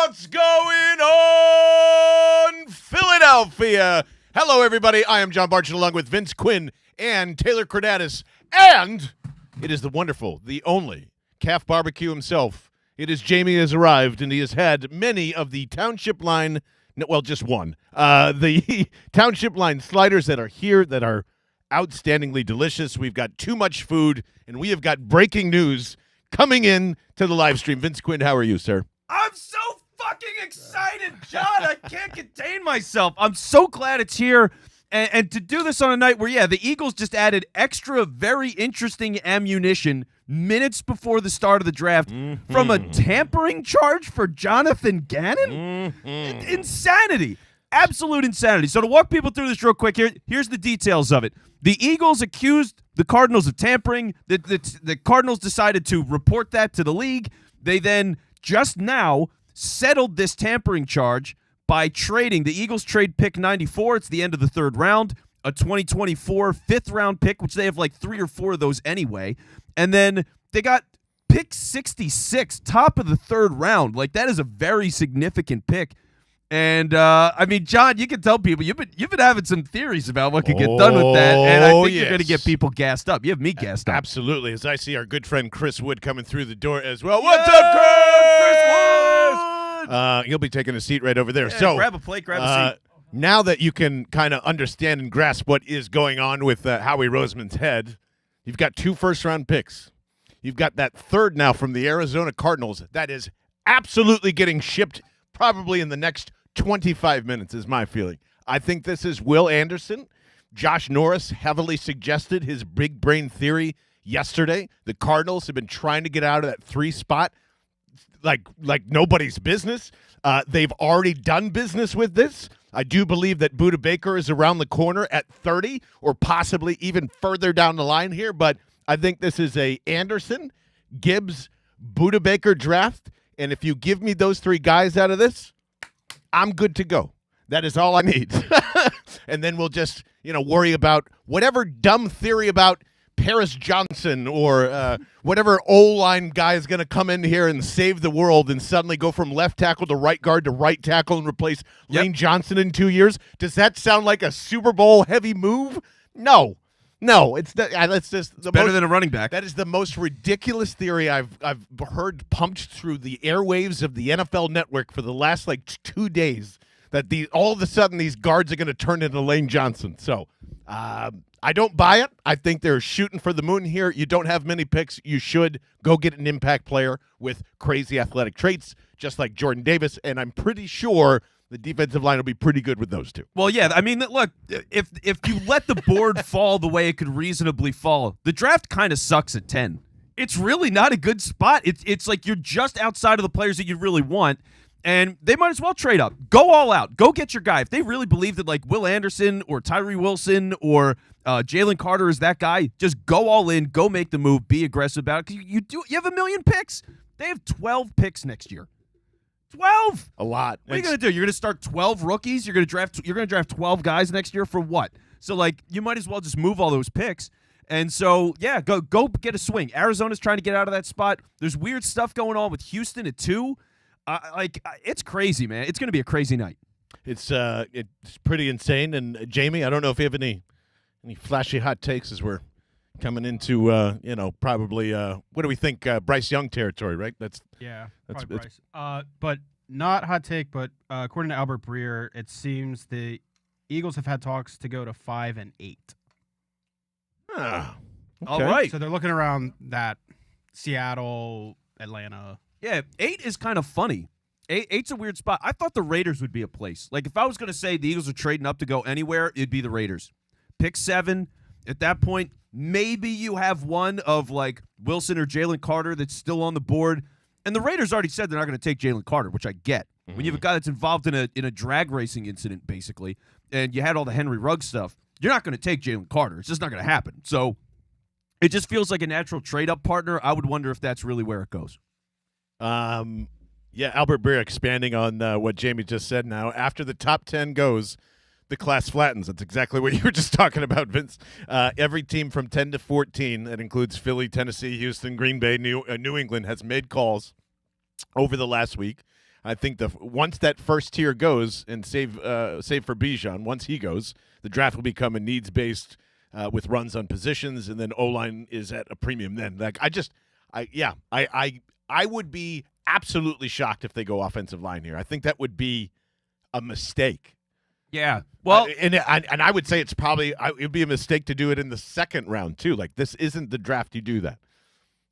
What's going on, Philadelphia? Hello, everybody. I am John Barchin, along with Vince Quinn and Taylor Cordatis. And it is the wonderful, the only Calf Barbecue himself. It is Jamie has arrived, and he has had many of the Township Line, well, just one, the Township Line sliders that are here that are outstandingly delicious. We've got too much food, and we have got breaking news coming in to the live stream. Vince Quinn, how are you, sir? I'm so fucking excited, John. I can't contain myself. I'm so glad it's here. And to do this on a night where, the Eagles just added extra, very interesting ammunition minutes before the start of the draft from a tampering charge for Jonathan Gannon? Insanity. Absolute insanity. So to walk people through this real quick, here's the details of it. The Eagles accused the Cardinals of tampering. The Cardinals decided to report that to the league. They then just now settled this tampering charge by trading. The Eagles trade pick 94. It's the end of the third round. A 2024 fifth-round pick, which they have like 3 or 4 of those anyway. And then they got pick 66, top of the third round. Like, that is a very significant pick. And, I mean, John, you can tell people, you've been having some theories about what could get done with that, and I think you're going to get people gassed up. You have me gassed up. Absolutely, as I see our good friend Chris Wood coming through the door as well. What's up, Chris Wood? He'll be taking a seat right over there. So grab a plate, grab a seat. Now that you can kind of understand and grasp what is going on with Howie Roseman's head, you've got 2 first-round picks. You've got that third now from the Arizona Cardinals that is absolutely getting shipped probably in the next 25 minutes is my feeling. I think this is Will Anderson. Josh Norris heavily suggested his big brain theory yesterday. The Cardinals have been trying to get out of that 3 spot like nobody's business. They've already done business with this. I do believe that Budda Baker is around the corner at 30 or possibly even further down the line here, but I think this is a Anderson, Gibbs, Budda Baker draft, and if you give me those 3 guys out of this, I'm good to go. That is all I need. And then we'll just, worry about whatever dumb theory about Paris Johnson or whatever O-line guy is going to come in here and save the world and suddenly go from left tackle to right guard to right tackle and replace Lane Johnson in 2 years. Does that sound like a Super Bowl heavy move? No, it's better than a running back. That is the most ridiculous theory I've heard pumped through the airwaves of the NFL Network for the last 2 days. That all of a sudden these guards are going to turn into Lane Johnson. So I don't buy it. I think they're shooting for the moon here. You don't have many picks. You should go get an impact player with crazy athletic traits, just like Jordan Davis. And I'm pretty sure the defensive line will be pretty good with those 2. Well, yeah, I mean, look, if you let the board fall the way it could reasonably fall, the draft kind of sucks at 10. It's really not a good spot. It's like you're just outside of the players that you really want, and they might as well trade up. Go all out. Go get your guy. If they really believe that, like, Will Anderson or Tyree Wilson or Jalen Carter is that guy, just go all in, go make the move, be aggressive about it. Because you have 1 million picks. They have 12 picks next year. 12. A lot. What are you going to do? You're going to start 12 rookies? You're going to draft 12 guys next year for what? So, like, you might as well just move all those picks. And so, yeah, go get a swing. Arizona's trying to get out of that spot. There's weird stuff going on with Houston at 2. It's crazy, man. It's going to be a crazy night. It's pretty insane. And Jamie, I don't know if you have any flashy hot takes as we're coming into probably what do we think, Bryce Young territory, right? That's Bryce. But not hot take, but according to Albert Breer, it seems the Eagles have had talks to go to 5 and 8. Okay. All right. So they're looking around that Seattle, Atlanta. Yeah, 8 is kind of funny. 8's a weird spot. I thought the Raiders would be a place. Like, if I was going to say the Eagles are trading up to go anywhere, it'd be the Raiders. Pick 7. At that point, maybe you have one of, like, Wilson or Jalen Carter that's still on the board. And the Raiders already said they're not going to take Jalen Carter, which I get. Mm-hmm. When you have a guy that's involved in a drag racing incident, basically, and you had all the Henry Ruggs stuff, you're not going to take Jalen Carter. It's just not going to happen. So it just feels like a natural trade-up partner. I would wonder if that's really where it goes. Yeah, Albert Breer expanding on what Jamie just said now. After the top 10 goes, the class flattens. That's exactly what you were just talking about, Vince. Every team from 10 to 14, that includes Philly, Tennessee, Houston, Green Bay, New England, has made calls over the last week. I think once that first tier goes, and save for Bijan, once he goes, the draft will become a needs-based with runs on positions, and then O-line is at a premium then. Like I would be absolutely shocked if they go offensive line here. I think that would be a mistake. Yeah. Well, and I would say it would be a mistake to do it in the second round too. Like, this isn't the draft you do that.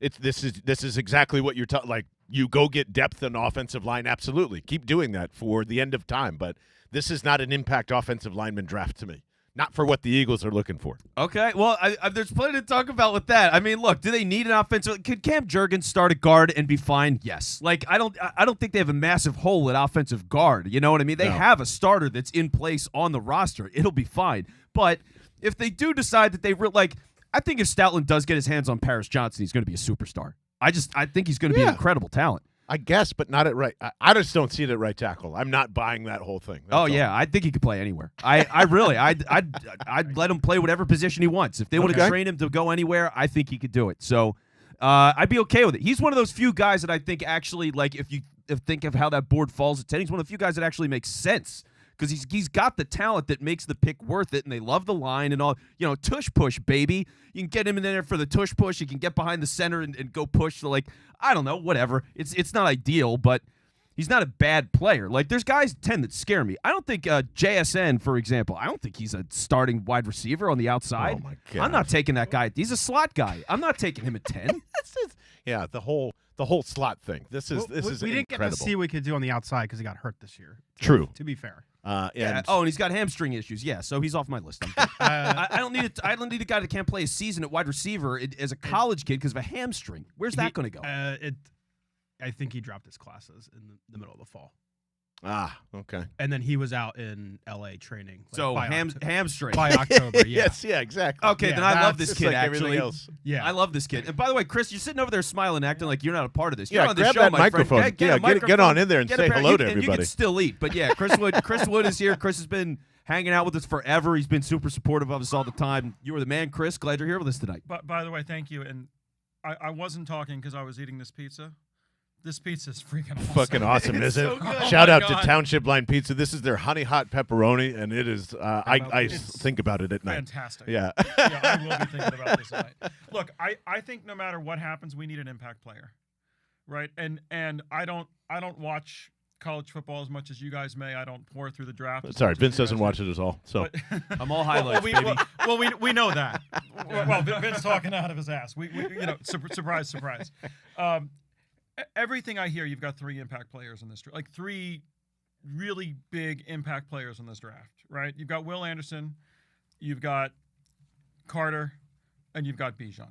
This is exactly what you're talking. Like, you go get depth on offensive line. Absolutely, keep doing that for the end of time. But this is not an impact offensive lineman draft to me. Not for what the Eagles are looking for. Okay, well, there's plenty to talk about with that. I mean, look, do they need an offensive? Could Cam Jurgens start a guard and be fine? Yes. Like, I don't think they have a massive hole at offensive guard. You know what I mean? They have a starter that's in place on the roster. It'll be fine. But if they do decide that I think if Stoutland does get his hands on Paris Johnson, he's going to be a superstar. I think he's going to be an incredible talent. I guess, but not at right. I just don't see it at right tackle. I'm not buying that whole thing. Yeah, I think he could play anywhere. I'd let him play whatever position he wants. If they want to train him to go anywhere, I think he could do it. So I'd be okay with it. He's one of those few guys that I think actually, like, if you think of how that board falls at 10, he's one of the few guys that actually makes sense. Because he's got the talent that makes the pick worth it, and they love the line and all. You know, tush push, baby. You can get him in there for the tush push. You can get behind the center and go push. So, like, I don't know, whatever. It's not ideal, but he's not a bad player. Like, there's guys 10 that scare me. I don't think JSN, for example, I don't think he's a starting wide receiver on the outside. Oh, my God. I'm not taking that guy. He's a slot guy. I'm not taking him at 10. Yeah, the whole slot thing. This is we didn't get to see what we could do on the outside because he got hurt this year. True. To be fair. And he's got hamstring issues. Yeah, so he's off my list. I don't need it. I don't need a guy that can't play a season at wide receiver as a college kid because of a hamstring. Where's that going to go? I think he dropped his classes in the middle of the fall. Okay. And then he was out in L.A. training. So hamstring by October. Yeah. Yes. Yeah. Exactly. Okay, then I love this kid. Like actually, else. Yeah, I love this kid. And by the way, Chris, you're sitting over there smiling, acting like you're not a part of this. Yeah, you're on the grab show, that my microphone. Friend. Get on in there and say hello to everybody. And you can still eat, but yeah, Chris Wood is here. Chris has been hanging out with us forever. He's been super supportive of us all the time. You were the man, Chris. Glad you're here with us tonight. But by the way, thank you. And I wasn't talking because I was eating this pizza. This pizza is freaking awesome. Fucking awesome, isn't it? So Shout out to Township Line Pizza. This is their honey hot pepperoni, and it is. I think about it at night. Fantastic. Yeah. Yeah, I will be thinking about this tonight. Look, I think no matter what happens, we need an impact player, right? And I don't watch college football as much as you guys may. I don't pour through the draft. Sorry, Vince doesn't watch it at all. So I'm all highlights, we know that. Well, Vince talking out of his ass. We surprise. Everything I hear, you've got 3 impact players in this draft, like 3 really big impact players in this draft, right? You've got Will Anderson, you've got Carter, and you've got Bijan.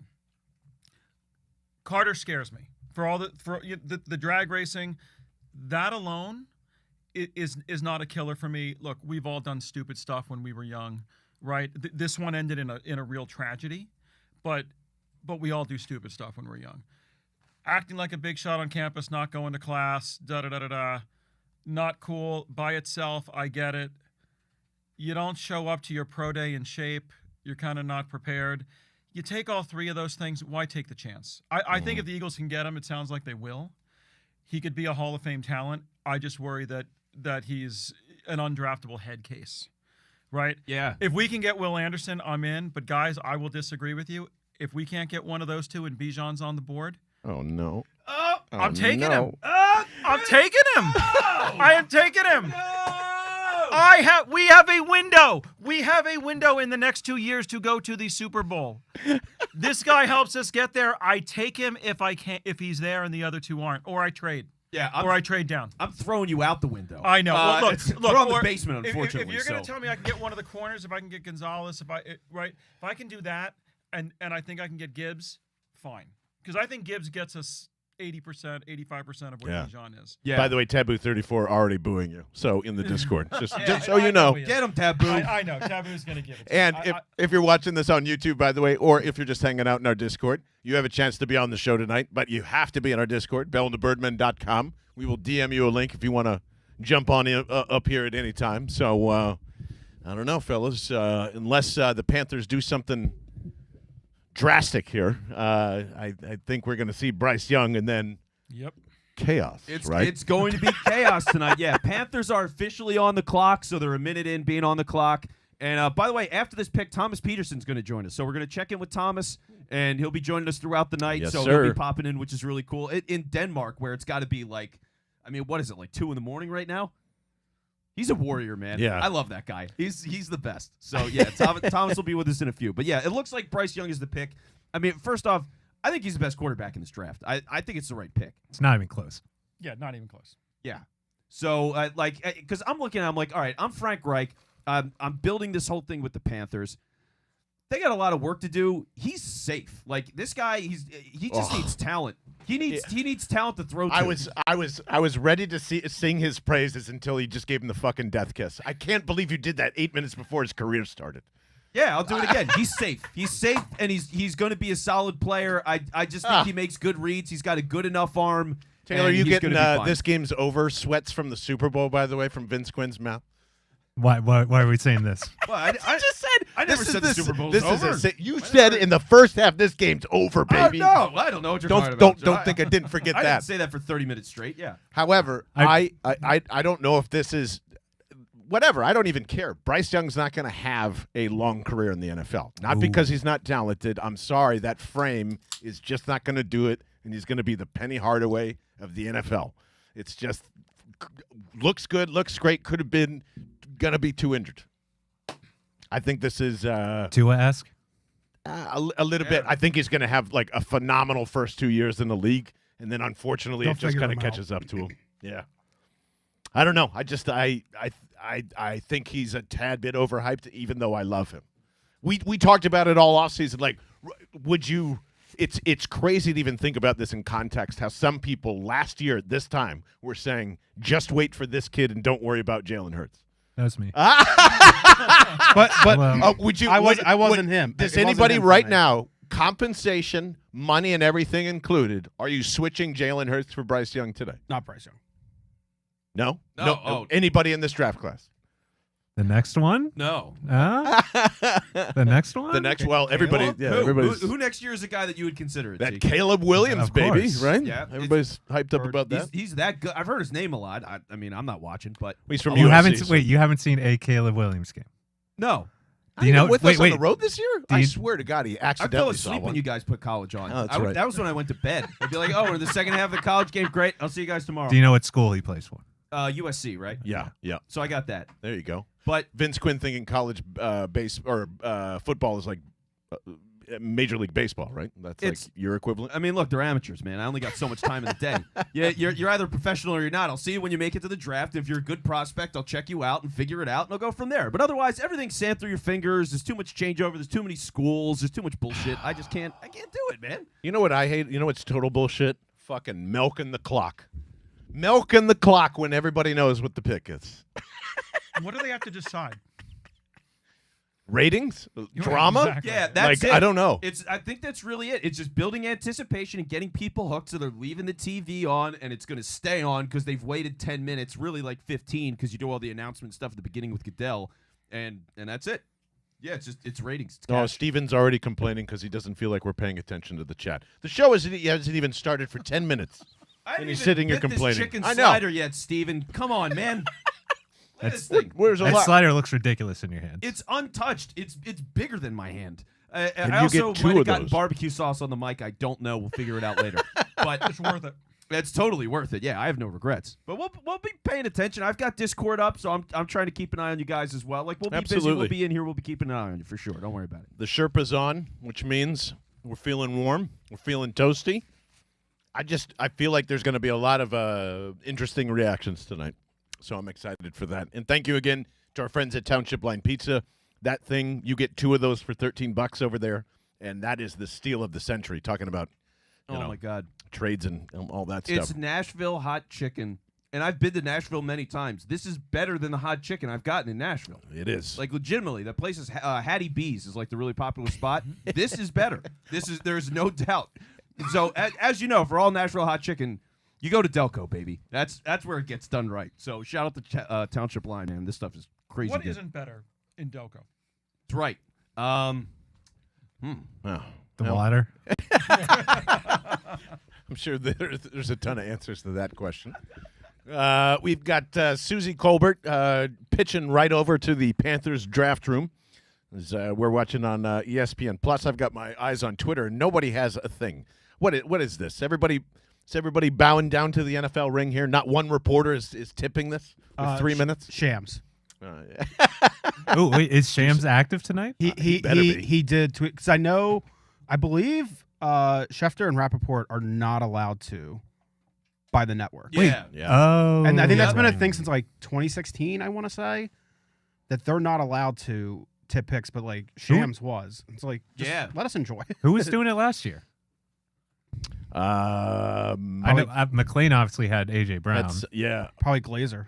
Carter scares me for the drag racing. That alone is not a killer for me. Look, we've all done stupid stuff when we were young, right? This one ended in a real tragedy, but we all do stupid stuff when we're young. Acting like a big shot on campus, not going to class, not cool by itself. I get it. You don't show up to your pro day in shape. You're kind of not prepared. You take all 3 of those things. Why take the chance? I think if the Eagles can get him, it sounds like they will. He could be a Hall of Fame talent. I just worry that he's an undraftable head case, right? Yeah. If we can get Will Anderson, I'm in. But guys, I will disagree with you. If we can't get one of those 2 and Bijan's on the board. Oh no! I'm taking him. I'm taking him. I am taking him. We have a window. We have a window in the next 2 years to go to the Super Bowl. This guy helps us get there. I take him if he's there and the other 2 aren't, or I trade. Yeah, or I trade down. I'm throwing you out the window. I know. Look, we're on the basement, unfortunately. If you're going to tell me I can get one of the corners, if I can get Gonzalez, if I can do that, and I think I can get Gibbs, fine. Because I think Gibbs gets us 80%, 85% of what Bijan is. Yeah. By the way, Taboo 34 already booing you. So in the Discord, just so you know, get him, Taboo. I know Taboo's going to give it. And if you're watching this on YouTube, by the way, or if you're just hanging out in our Discord, you have a chance to be on the show tonight. But you have to be in our Discord, bellandthebirdmen.com. We will DM you a link if you want to jump on up here at any time. So I don't know, fellas, unless the Panthers do something drastic here. I think we're going to see Bryce Young, and then chaos, right? It's going to be chaos tonight. Yeah, Panthers are officially on the clock, so they're a minute in being on the clock. And by the way, after this pick, Thomas Peterson's going to join us. So we're going to check in with Thomas, and he'll be joining us throughout the night. Yes, so sir. he'll be popping in, which is really cool. In Denmark, where it's got to be like, I mean, what is it, like 2 in the morning right now? He's a warrior, man. Yeah. I love that guy. He's the best. So, yeah, Thomas will be with us in a few. But, yeah, it looks like Bryce Young is the pick. I mean, first off, I think he's the best quarterback in this draft. I think it's the right pick. It's not even close. Yeah, not even close. Yeah. So, because I'm looking at it, I'm like, all right, I'm Frank Reich. I'm building this whole thing with the Panthers. They got a lot of work to do. He's safe. Like, this guy, he just needs talent. He needs talent to throw to. I was ready to sing his praises until he just gave him the fucking death kiss. I can't believe you did that 8 minutes before his career started. Yeah, I'll do it again. He's safe. He's safe, and he's going to be a solid player. I just think he makes good reads. He's got a good enough arm. Taylor, and you he's getting gonna be fine. this game's over sweats from the Super Bowl, by the way, from Vince Quinn's mouth? Why are we saying this? Well, I just said I never said the Super Bowl's over. You said in the first half, this game's over, baby. Oh, no, I don't know what you're talking about. Don't think I didn't forget I that. didn't say that for 30 minutes straight. Yeah. However, I don't know if this is whatever. I don't even care. Bryce Young's not going to have a long career in the NFL. Not because he's not talented. I'm sorry. That frame is just not going to do it, and he's going to be the Penny Hardaway of the NFL. It's just looks good, looks great. Could have been going to be too injured. I think this is Tua-esque? a little bit. I think he's going to have like a phenomenal first 2 years in the league, and then unfortunately They'll it just figure kind of him out. catches up to him. Yeah. I don't know. I think he's a tad bit overhyped, even though I love him. We talked about it all offseason. Like, would you? It's crazy to even think about this in context. How some people last year at this time were saying, "Just wait for this kid and don't worry about Jalen Hurts." That was me. But Would you? I wasn't him. Does It wasn't anybody him right tonight. now, compensation, money, and everything included, are you switching Jalen Hurts for Bryce Young today? Not Bryce Young. No. No. Oh. Anybody in this draft class? The next one? No. The next one? The next, well, everybody, Caleb? yeah, Who, everybody's who next year is a guy that you would consider? that Zeke? Caleb Williams, Of baby, course. right? Yeah, Everybody's hyped up about that. He's that good. I've heard his name a lot. I mean, I'm not watching, but He's from You USC. haven't seen a Caleb Williams game. no. Do you know? with wait, us on the road this year? Do I you- swear to God, he I fell accidentally saw asleep one. when you guys put college on. Oh, that's right. That was when I went to bed. I'd be like, oh, we're in the second half of the college game. Great. I'll see you guys tomorrow. Do you know what school he plays for? USC, right? Yeah. So I got that. There you go. But Vince Quinn thinking college football is like Major League Baseball, right? That's It's- like your equivalent. I mean, look, they're amateurs, man. I only got so much time in the day. Yeah, you're either professional or you're not. I'll see you when you make it to the draft. If you're a good prospect, I'll check you out and figure it out, and I'll go from there. But otherwise, everything's sand through your fingers. There's too much changeover. There's too many schools. There's too much bullshit. I can't do it, man. You know what I hate? You know what's total bullshit? Fucking milking the clock. Milking the clock when everybody knows what the pick is. What do they have to decide? Ratings? Drama? Exactly. Yeah, that's Like, it. I don't know. I think that's really it. It's just building anticipation and getting people hooked so they're leaving the TV on and it's going to stay on because they've waited 10 minutes, really like 15 because you do all the announcement stuff at the beginning with Goodell, and that's it. Yeah, it's ratings. It's Oh, cash. Steven's already complaining because he doesn't feel like we're paying attention to the chat. The show hasn't even started for 10 minutes. I haven't and he's even sitting here bit this complaining. chicken I know. slider yet, Steven. Come on, man. Look at this thing. Where's a That lot? slider looks ridiculous in your hand. It's untouched. It's bigger than my hand. I you also get two might have of gotten those? barbecue sauce on the mic. I don't know. We'll figure it out later. But It's worth it. it's totally worth it. Yeah, I have no regrets. But we'll be paying attention. I've got Discord up, so I'm trying to keep an eye on you guys as well. Like we'll be busy. Absolutely. We'll be in here. We'll be keeping an eye on you for sure. Don't worry about it. The Sherpa's on, which means we're feeling warm. We're feeling toasty. I feel like there's going to be a lot of interesting reactions tonight. So I'm excited for that. And thank you again to our friends at Township Line Pizza. That thing, you get 2 of those for $13 over there. And that is the steal of the century, talking about you know, my God. trades and all that It's stuff. Nashville hot chicken. And I've been to Nashville many times. This is better than the hot chicken I've gotten in Nashville. It is. Like legitimately, that place is Hattie B's is like the really popular spot. This is better. There's no doubt. So as you know, for all Nashville hot chicken, you go to Delco, baby. That's where it gets done right. So shout out to Township Line, man. This stuff is crazy. What good. isn't better in Delco? It's right. Oh. The water. I'm sure there's a ton of answers to that question. We've got Susie Colbert pitching right over to the Panthers draft room. As, we're watching on ESPN Plus. I've got my eyes on Twitter, and nobody has a thing. What is this? Is everybody bowing down to the NFL ring here? Not one reporter is tipping this with 3 minutes. Shams. Oh, wait, is Shams active tonight? He did tweet because I believe Schefter and Rappaport are not allowed to by the network. Yeah. Oh, And I think that's been a right. thing since like 2016. I want to say that they're not allowed to tip picks, but like Shams was. It's like, just let us enjoy. Who was doing it last year? I know McLean obviously had AJ Brown. Probably Glazer.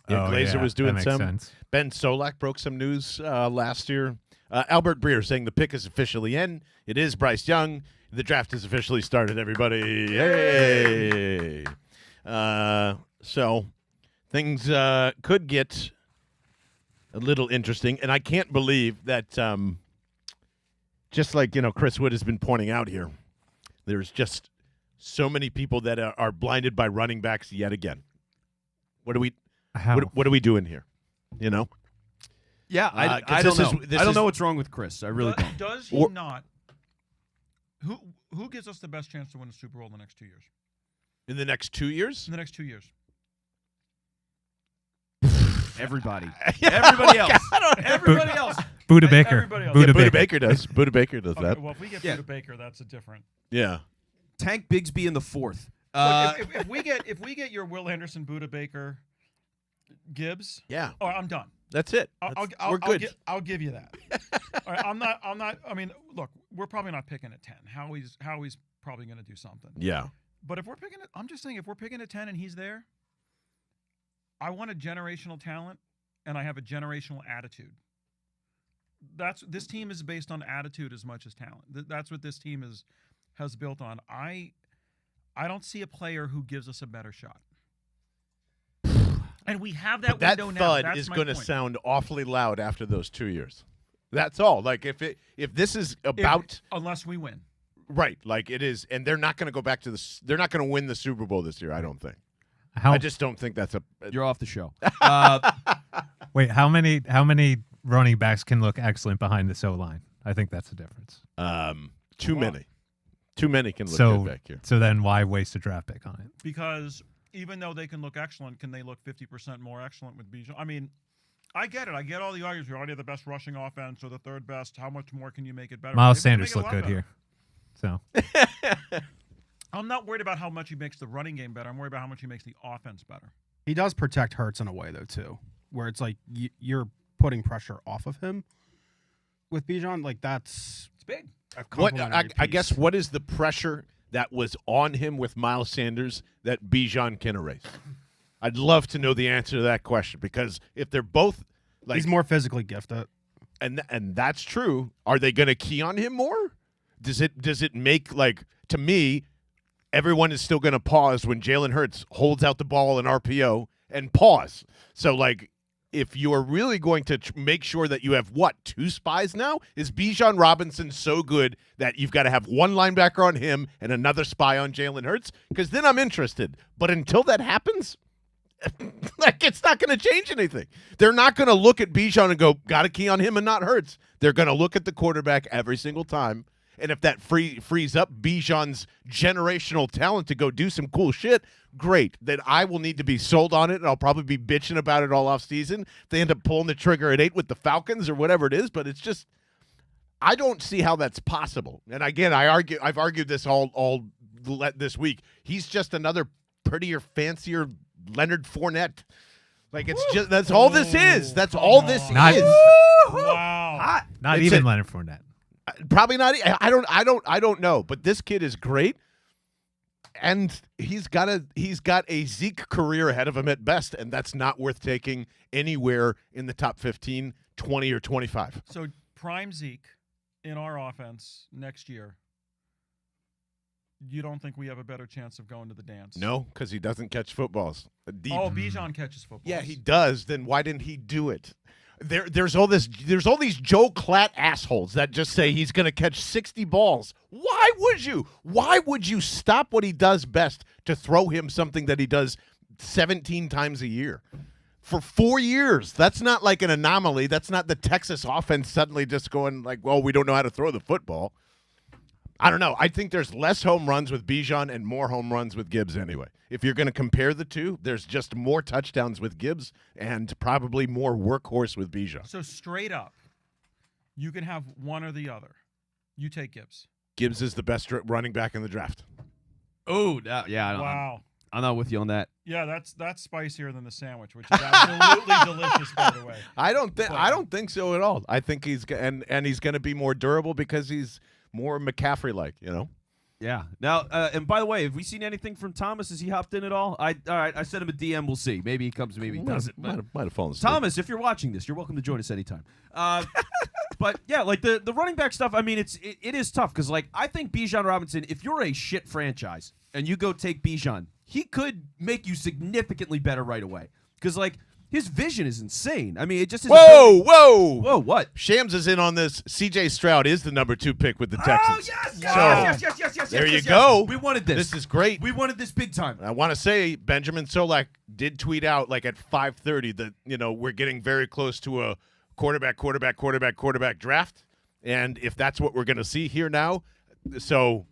Yeah, Glazer was doing that makes some. sense. Ben Solak broke some news last year. Albert Breer saying the pick is officially in. It is Bryce Young. The draft has officially started, everybody. Yay! So things could get a little interesting. And I can't believe that, just like, Chris Wood has been pointing out here, there's just so many people that are blinded by running backs yet again. What are we doing here? Yeah, I don't this know. is- this I don't is- know what's wrong with Chris. I really don't. Does he Or- not? Who gives us the best chance to win a Super Bowl in the next 2 years? In the next 2 years? In the next 2 years. Everybody. Everybody else. Everybody else. Buda Baker. Everybody else. Buda Buda Baker. Baker does. Buda Baker does Okay, that. well, if we get Yeah. Buda Baker, that's a different. Yeah. Tank Bigsby in the fourth. Look, if we get your Will Anderson, Buda Baker, Gibbs, Yeah. oh, I'm done. That's it. We're good. I'll give you that. All right, I'm not. I mean, look, we're probably not picking at 10. Howie's probably going to do something. Yeah. But if we're picking it, I'm just saying, if we're picking at 10 and he's there, I want a generational talent, and I have a generational attitude. This team is based on attitude as much as talent. That's what this team has built on. I don't see a player who gives us a better shot. And we have that But that window now. thud That's is my going to point. sound awfully loud after those 2 years. That's all. Like if this is about unless we win. right, like it is, and they're not going to go back to they're not going to win the Super Bowl this year. I don't think. How, I just don't think that's a. You're off the show. wait, how many running backs can look excellent behind this O-line? I think that's the difference. Too many. Too many can look So, good back here. so then why waste a draft pick on it? Because even though they can look excellent, can they look 50% more excellent with Bijan? I mean, I get it. I get all the arguments. We already have the best rushing offense or the third best. How much more can you make it better? Miles Maybe they Sanders make it a looked lot good better. here. So I'm not worried about how much he makes the running game better. I'm worried about how much he makes the offense better. He does protect Hurts in a way, though, too, where it's like you're putting pressure off of him with Bijan. Like, that's It's big. a What complementary I guess piece. what is the pressure that was on him with Miles Sanders that Bijan can erase? I'd love to know the answer to that question because if they're both like He's more physically gifted. and that's true, are they going to key on him more? Does it make like to me? Everyone is still going to pause when Jalen Hurts holds out the ball in RPO and pause. So like. If you are really going to make sure that you have, two spies now? Is Bijan Robinson so good that you've got to have one linebacker on him and another spy on Jalen Hurts? Because then I'm interested. But until that happens, like it's not going to change anything. They're not going to look at Bijan and go, got to key on him and not Hurts. They're going to look at the quarterback every single time. And if that frees up Bijan's generational talent to go do some cool shit, great. Then I will need to be sold on it, and I'll probably be bitching about it all offseason. If they end up pulling the trigger at 8 with the Falcons or whatever it is, but it's just I don't see how that's possible. And again, I've argued this all this week. He's just another prettier, fancier Leonard Fournette. Like it's just that's all this is. That's all this Not- is. Wow. not It's even a- Leonard Fournette. Probably not. I don't know. But this kid is great, and he's got a Zeke career ahead of him at best, and that's not worth taking anywhere in the top 15, 20, or 25. So prime Zeke in our offense next year. You don't think we have a better chance of going to the dance? No, because he doesn't catch footballs. Oh, Bijan catches football. Yeah, he does. Then why didn't he do it? There's all these Joe Klatt assholes that just say he's going to catch 60 balls. Why would you? Why would you stop what he does best to throw him something that he does 17 times a year? For 4 years. That's not like an anomaly. That's not the Texas offense suddenly just going like, well, we don't know how to throw the football. I don't know. I think there's less home runs with Bijan and more home runs with Gibbs anyway. If you're going to compare the two, there's just more touchdowns with Gibbs and probably more workhorse with Bijan. So straight up, you can have one or the other. You take Gibbs. Gibbs is the best running back in the draft. Oh, yeah. Wow. I'm not with you on that. Yeah, that's spicier than the sandwich, which is absolutely delicious, by the way. I don't think so at all. I think he's going to be more durable because he's more McCaffrey-like, you know? Yeah. Now, and by the way, have we seen anything from Thomas? Has he hopped in at all? All right, I sent him a DM. We'll see. Maybe he comes, maybe he doesn't. Might have fallen asleep. Thomas, if you're watching this, you're welcome to join us anytime. But, yeah, like the running back stuff, I mean, it is tough because, like, I think Bijan Robinson, if you're a shit franchise and you go take Bijan, he could make you significantly better right away because, like, his vision is insane. I mean, it just is. Whoa! What? Shams is in on this. C.J. Stroud is the number 2 pick with the Texans. Yes. There you go. We wanted this. This is great. We wanted this big time. I want to say Benjamin Solak did tweet out like at 5:30 that, you know, we're getting very close to a quarterback draft. And if that's what we're going to see here now, so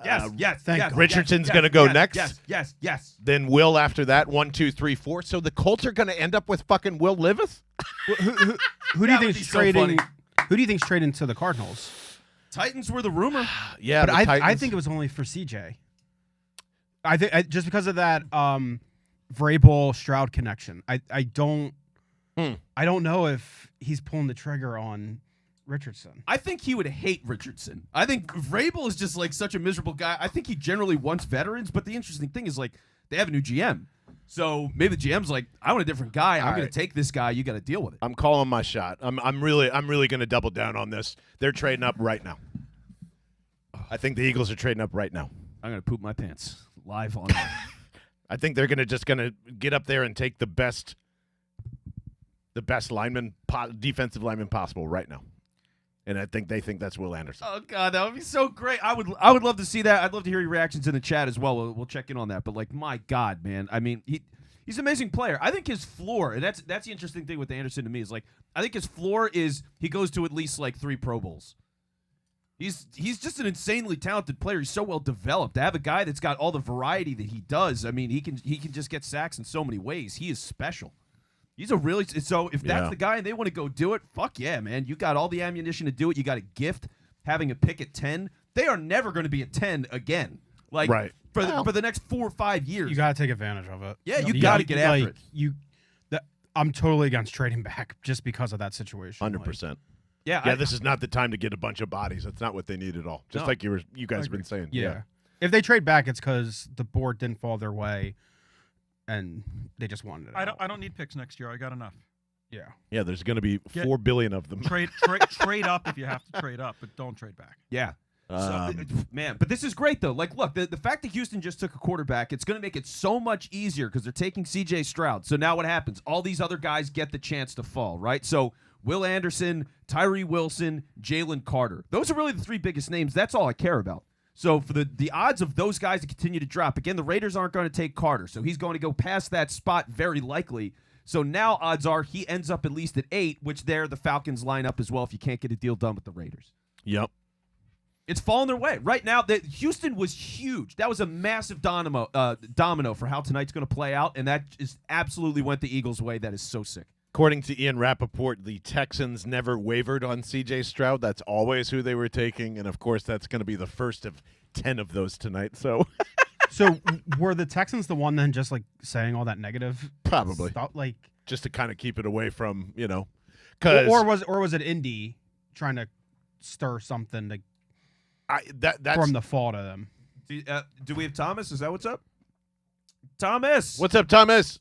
Yes. Richardson's going to go next. Yes. Then Will after that, 1, 2, 3, 4. So the Colts are going to end up with fucking Will Levis? Who do you think's trading? Who do you think's trading to the Cardinals? Titans were the rumor. Yeah, but I think it was only for CJ. I think just because of that Vrabel Stroud connection. I don't know if he's pulling the trigger on Richardson. I think he would hate Richardson. I think Vrabel is just like such a miserable guy. I think he generally wants veterans, but the interesting thing is like they have a new GM. So maybe the GM's like, I want a different guy. I'm going to take this guy. You got to deal with it. I'm calling my shot. I'm really going to double down on this. They're trading up right now. I think the Eagles are trading up right now. I'm going to poop my pants live on. I think they're going to get up there and take the best lineman, defensive lineman possible right now. And I think they think that's Will Anderson. Oh God, that would be so great. I would love to see that. I'd love to hear your reactions in the chat as well. We'll check in on that. But like, my God, man. I mean, he's an amazing player. I think his floor, and that's the interesting thing with Anderson to me is like, I think his floor is he goes to at least like 3 Pro Bowls. He's just an insanely talented player. He's so well developed. To have a guy that's got all the variety that he does, I mean, he can just get sacks in so many ways. He is special. He's a really – so if that's the guy and they want to go do it, fuck yeah, man. You got all the ammunition to do it. You got a gift having a pick at 10. They are never going to be at 10 again. Like for the next 4 or 5 years. You got to take advantage of it. Yeah, you got to get after it. I'm totally against trading back just because of that situation. 100%. Yeah, this is not the time to get a bunch of bodies. That's not what they need at all. Just like you guys have been saying. Yeah. If they trade back, it's because the board didn't fall their way. And they just wanted it. I don't need picks next year. I got enough. Yeah. Yeah, there's going to be 4 billion of them. Trade up if you have to trade up, but don't trade back. Yeah. Man, but this is great though. Like, look, the fact that Houston just took a quarterback, it's going to make it so much easier because they're taking C.J. Stroud. So now what happens? All these other guys get the chance to fall, right? So Will Anderson, Tyree Wilson, Jalen Carter. Those are really the 3 biggest names. That's all I care about. So for the odds of those guys to continue to drop, again, the Raiders aren't going to take Carter, so he's going to go past that spot very likely. So now odds are he ends up at least at 8, which there the Falcons line up as well if you can't get a deal done with the Raiders. Yep. It's falling their way. Right now, Houston was huge. That was a massive domino for how tonight's going to play out, and that just absolutely went the Eagles' way. That is so sick. According to Ian Rappaport, the Texans never wavered on C.J. Stroud. That's always who they were taking, and of course, that's going to be the first of 10 of those tonight. So were the Texans the one then just like saying all that negative probably stuff, like just to kind of keep it away from, you know, or was it Indy trying to stir something to that's from the fall to them? Do we have Thomas? Is that what's up? Thomas. What's up, Thomas?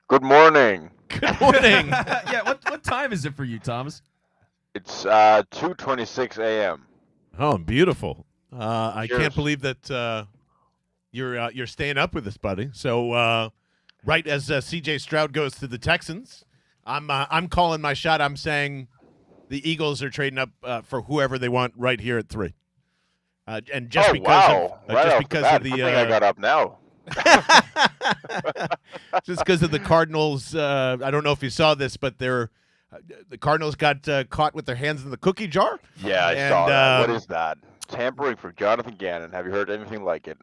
Good morning. Good morning. Yeah, what time is it for you, Thomas? It's 2:26 a.m. Oh, beautiful. I Cheers. can't believe that you're staying up with us, buddy. So right as C.J. Stroud goes to the Texans, I'm calling my shot. I'm saying the Eagles are trading up for whoever they want right here at 3. And just because of I the think I got up now. just because of the Cardinals. I don't know if you saw this, but the Cardinals got caught with their hands in the cookie jar. Yeah, I saw that. What is that? Tampering for Jonathan Gannon. Have you heard anything like it?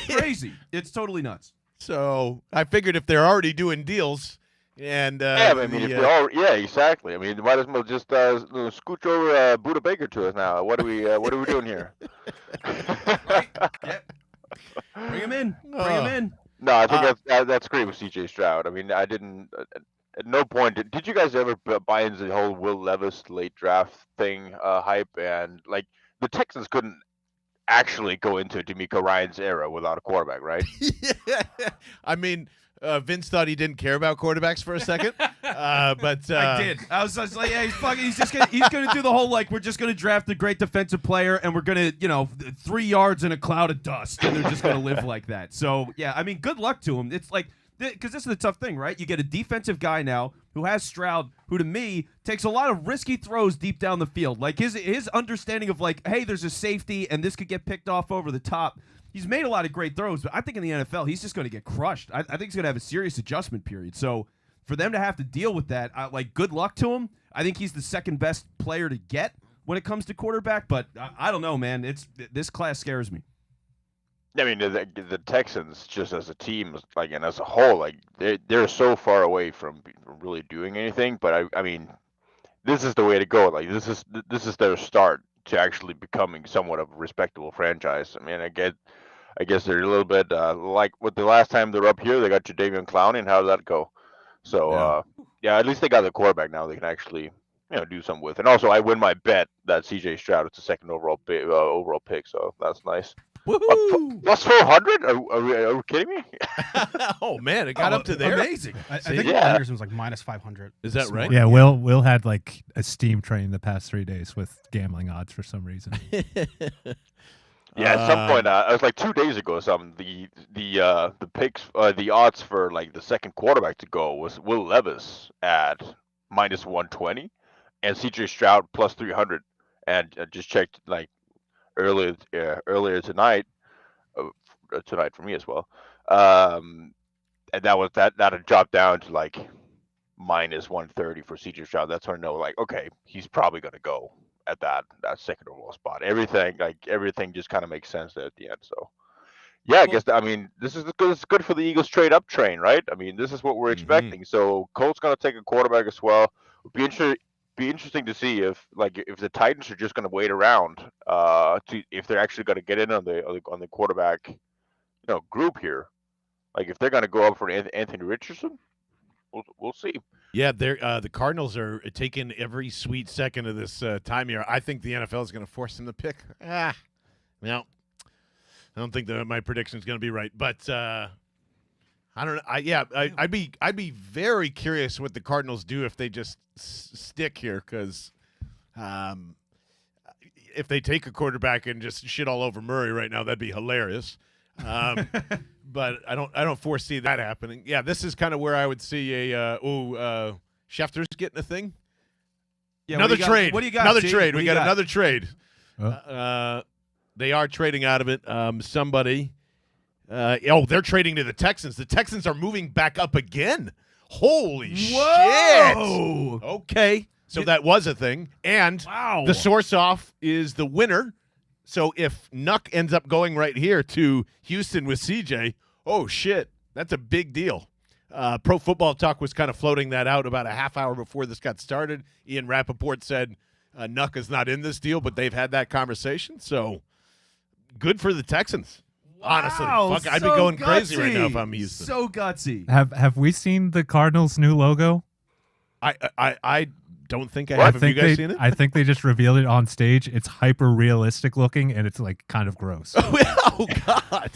Crazy. It's totally nuts. So I figured if they're already doing deals, and yeah, I mean, if they all, yeah, exactly. I mean, might as well just scooch over Buda Baker to us now. What are we doing here? Right? Yep. Bring him in. Bring him in. No, I think that's great with C.J. Stroud. I mean, I didn't. At no point did you guys ever buy into the whole Will Levis late draft thing hype, and like the Texans couldn't actually go into D'Amico Ryan's era without a quarterback, right? Yeah. I mean, Vince thought he didn't care about quarterbacks for a second, but I did. I was just like, yeah, he's gonna do the whole like we're just gonna draft a great defensive player and we're gonna 3 yards in a cloud of dust and they're just gonna live like that. So yeah, I mean, good luck to him. It's like because this is the tough thing, right? You get a defensive guy now who has Stroud, who to me takes a lot of risky throws deep down the field. Like his understanding of like, hey, there's a safety and this could get picked off over the top. He's made a lot of great throws, but I think in the NFL he's just going to get crushed. I think he's going to have a serious adjustment period. So for them to have to deal with that, good luck to him. I think he's the second best player to get when it comes to quarterback, but I don't know, man. This class scares me. I mean, the Texans, just as a team, like, and as a whole, like they're so far away from really doing anything. But I mean, this is the way to go. Like this is their start to actually becoming somewhat of a respectable franchise. I mean, I guess they're a little bit like with the last time they were up here, they got Jadeveon Clowney, and how did that go? So yeah, at least they got the quarterback now. They can actually do something with. And also, I win my bet that C.J. Stroud is the second overall pick. So that's nice. Woohoo! Plus 400? Are you kidding me? Oh man, it got up to there. Amazing. I think Anderson was like minus 500. Is that right? Yeah, Will had like a steam train the past 3 days with gambling odds for some reason. Yeah, at some point, it was like 2 days ago or something. The picks, the odds for like the second quarterback to go was Will Levis at minus 120, and C.J. Stroud plus 300. And I just checked like earlier tonight for me as well. And that had dropped down to like minus 130 for C.J. Stroud. That's when I know, like, okay, he's probably gonna go at that second overall spot. Everything just kind of makes sense there at the end. So yeah, I guess this is good for the Eagles trade up train, right? I mean, this is what we're expecting. So Colts gonna take a quarterback as well. It'd be interesting to see if the Titans are just gonna wait around if they're actually gonna get in on the quarterback group here. Like if they're gonna go up for Anthony Richardson, we'll see. Yeah, the Cardinals are taking every sweet second of this time here. I think the NFL is going to force them to pick. No, I don't think that my prediction is going to be right, but I don't know. I'd be very curious what the Cardinals do if they just stick here, because if they take a quarterback and just shit all over Murray right now, that'd be hilarious. But I don't foresee that happening. Yeah, this is kind of where I would see Schefter's getting a thing. Yeah, another trade. What do you got? Another G? trade. We got another trade. Oh. They are trading out of it. Somebody. They're trading to the Texans. The Texans are moving back up again. Holy shit! Okay, so that was a thing, and the source off is the winner. So if Nuck ends up going right here to Houston with CJ, oh shit, that's a big deal. Pro Football Talk was kind of floating that out about a half hour before this got started. Ian Rappaport said Nuck is not in this deal, but they've had that conversation. So good for the Texans. Honestly, fuck, I'd be going crazy right now if I'm Houston. So gutsy. Have we seen the Cardinals' new logo? I don't think I have. Have you guys seen it? I think they just revealed it on stage. It's hyper realistic looking, and it's like kind of gross. Oh God.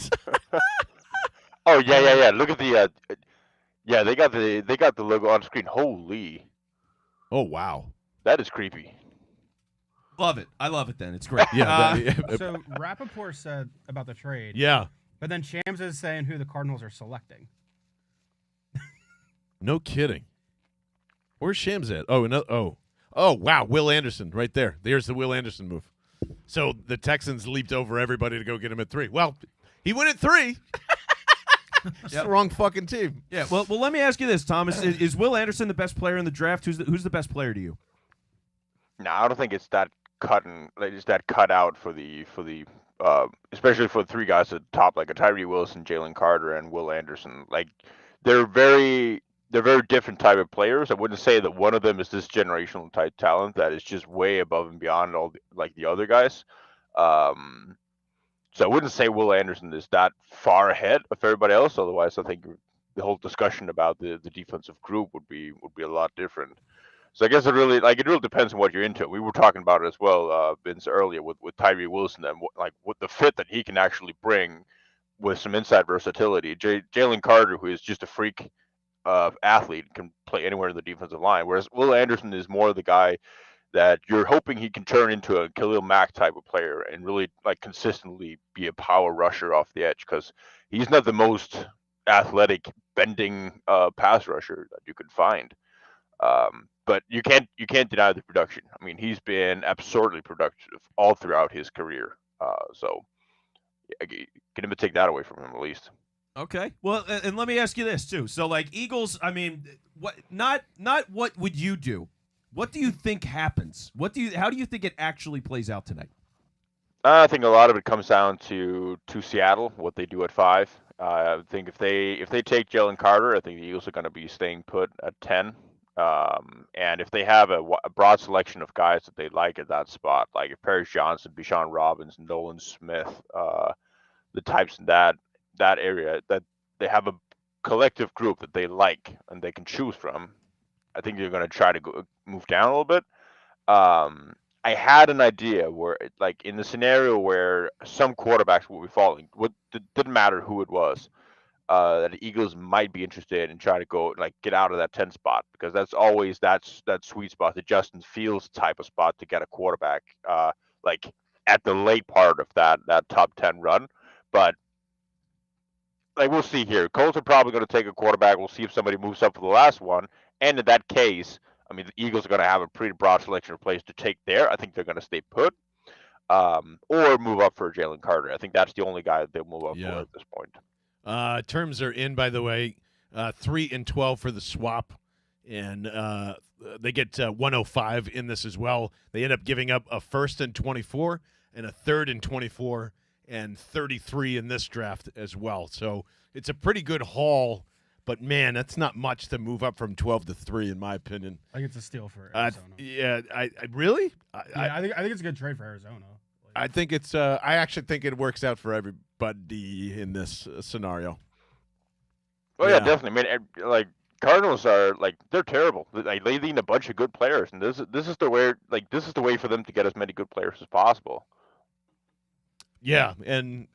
Oh yeah. Look at the they got the logo on screen. Holy. Oh wow. That is creepy. Love it. I love it. Then it's great. Yeah. So Rappaport said about the trade. Yeah. But then Shams is saying who the Cardinals are selecting. No kidding. Where's Shams at? Oh, no. Oh, wow. Will Anderson right there. There's the Will Anderson move. So the Texans leaped over everybody to go get him at 3. Well, he went at 3. It's the wrong fucking team. Yeah. Well, let me ask you this, Thomas: is Will Anderson the best player in the draft? Who's the best player to you? No, I don't think it's that cut out for the especially for the 3 guys at the top, like a Tyree Wilson, Jalen Carter, and Will Anderson. Like they're very different type of players. I wouldn't say that one of them is this generational type talent that is just way above and beyond all the other guys. So I wouldn't say Will Anderson is that far ahead of everybody else. Otherwise, I think the whole discussion about the defensive group would be a lot different. So I guess it really depends on what you're into. We were talking about it as well, Vince, earlier with Tyree Wilson and what the fit that he can actually bring with some inside versatility. Jalen Carter, who is just a freak athlete, can play anywhere in the defensive line, whereas Will Anderson is more the guy that you're hoping he can turn into a Khalil Mack type of player and really consistently be a power rusher off the edge, because he's not the most athletic bending pass rusher that you could find. But you can't deny the production. I mean, he's been absurdly productive all throughout his career. So can even take that away from him at least. Okay. Well, and let me ask you this too. So, Eagles, I mean, not what would you do? What do you think happens? How do you think it actually plays out tonight? I think a lot of it comes down to Seattle, what they do at 5. I think if they take Jalen Carter, I think the Eagles are going to be staying put at 10. And if they have a broad selection of guys that they like at that spot, like Paris Johnson, Bijan Robbins, Nolan Smith, the types in that area, that they have a collective group that they like and they can choose from, I think they're going to try to move down a little bit. I had an idea where, in the scenario where some quarterbacks will be falling, it didn't matter who it was, that the Eagles might be interested in trying to go get out of that 10 spot, because that's always that sweet spot, the Justin Fields type of spot to get a quarterback at the late part of that top 10 run. But we'll see here. Colts are probably going to take a quarterback. We'll see if somebody moves up for the last one. And in that case, I mean, the Eagles are going to have a pretty broad selection of players to take there. I think they're going to stay put, or move up for Jalen Carter. I think that's the only guy that they'll move up for at this point. Terms are in, by the way. 3 and 12 for the swap, and they get 105 in this as well. They end up giving up a 1st and 24 and a 3rd and 24 and 33 in this draft as well. So it's a pretty good haul, but man, that's not much to move up from 12 to 3, in my opinion. I think it's a steal for Arizona. I really? I think it's a good trade for Arizona. I think it's. I actually think it works out for everybody in this scenario. Well, yeah, definitely. I mean, Cardinals are they're terrible. They need a bunch of good players, and this is the way. This is the way for them to get as many good players as possible. Yeah, and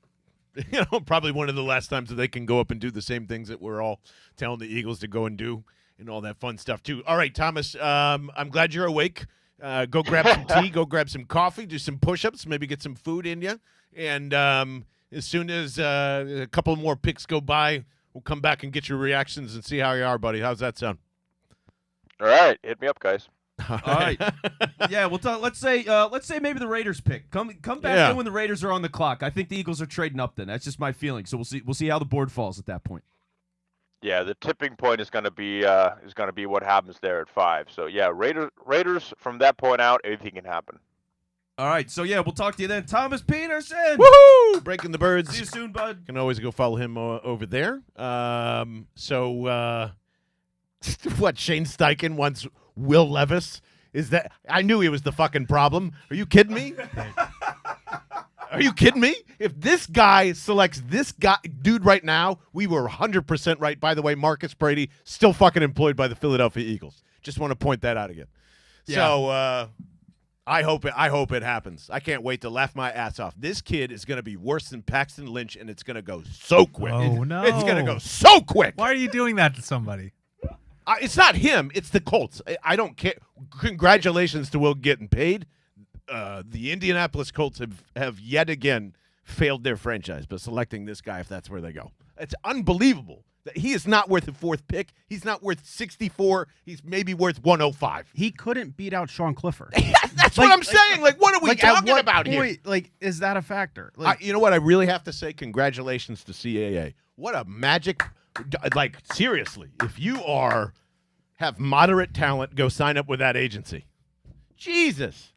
probably one of the last times that they can go up and do the same things that we're all telling the Eagles to go and do, and all that fun stuff too. All right, Thomas. I'm glad you're awake. Go grab some tea, go grab some coffee, do some push-ups, maybe get some food in you. And as soon as a couple more picks go by, we'll come back and get your reactions and see how you are, buddy. How's that sound? All right, hit me up, guys. All right. Yeah, we'll talk. Let's say maybe the Raiders pick. Come back in when the Raiders are on the clock. I think the Eagles are trading up then. That's just my feeling. So we'll see how the board falls at that point. Yeah, the tipping point is going to be what happens there at 5. So yeah, Raiders from that point out, anything can happen. All right, so yeah, we'll talk to you then, Thomas Peterson. Woohoo! Breaking the birds. See you soon, bud. You can always go follow him over there. What, Shane Steichen wants Will Levis? Is that? I knew he was the fucking problem. Are you kidding me? Are you kidding me? If this guy selects this dude right now, we were 100% right. By the way, Marcus Brady still fucking employed by the Philadelphia Eagles. Just want to point that out again. Yeah. So I hope it happens. I can't wait to laugh my ass off. This kid is going to be worse than Paxton Lynch, and it's going to go so quick. Oh, no. It's going to go so quick. Why are you doing that to somebody? It's not him. It's the Colts. I don't care. Congratulations to Will getting paid. The Indianapolis Colts have yet again failed their franchise by selecting this guy if that's where they go. It's unbelievable that he is not worth a 4th pick. He's not worth 64. He's maybe worth 105. He couldn't beat out Sean Clifford. That's what I'm saying. Like, what are we at talking what about here? point, like, is that a factor? Like, You know what? I really have to say congratulations to CAA. What a magic. Like, seriously, if you have moderate talent, go sign up with that agency. Jesus.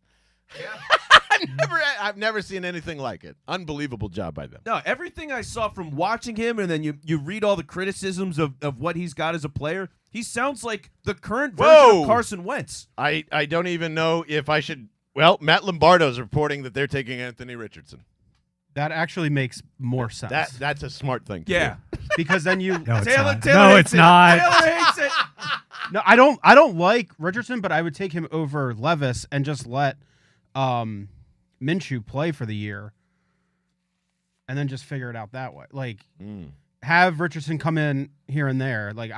I've never seen anything like it. Unbelievable job by them. No, everything I saw from watching him, and then you read all the criticisms of what he's got as a player, he sounds like the current version of Carson Wentz. I don't even know if I should. Well, Matt Lombardo's reporting that they're taking Anthony Richardson. that actually makes more sense. That's a smart thing to Yeah. do. Because then you No, it's Taylor, not. Taylor No, hates it's it. not. Taylor hates it. No, I don't like Richardson, but I would take him over Levis and just let Minshew play for the year and then just figure it out that way. Like have Richardson come in here and there. Like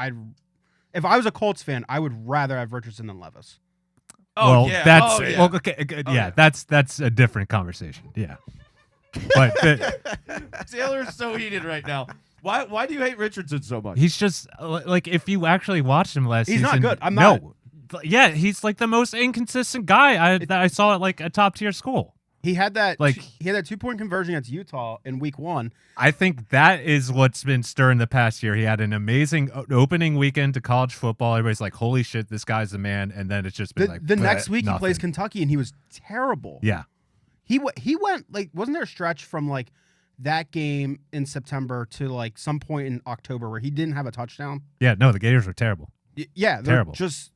if I was a Colts fan, I would rather have Richardson than Levis. Oh, well, yeah. that's Oh, yeah. well, okay, yeah, that's a different conversation. Yeah, but Taylor's so heated right now. Why do you hate Richardson so much? he's just like, if you actually watched him last He's season, not good. I'm not. No, yeah, he's like the most inconsistent guy that I saw at like a top tier school. He had that Like- he had that 2-point conversion against Utah in week 1. I think that is what's been stirring the past year. He had an amazing opening weekend to college football. Everybody's like, "Holy shit, this guy's the man!" And then it's just been The next week he nothing. plays Kentucky and he was terrible. Yeah, He went like, wasn't there a stretch from like that game in September to like some point in October where he didn't have a touchdown? yeah. No, the Gators were terrible. Yeah, they're Terrible. just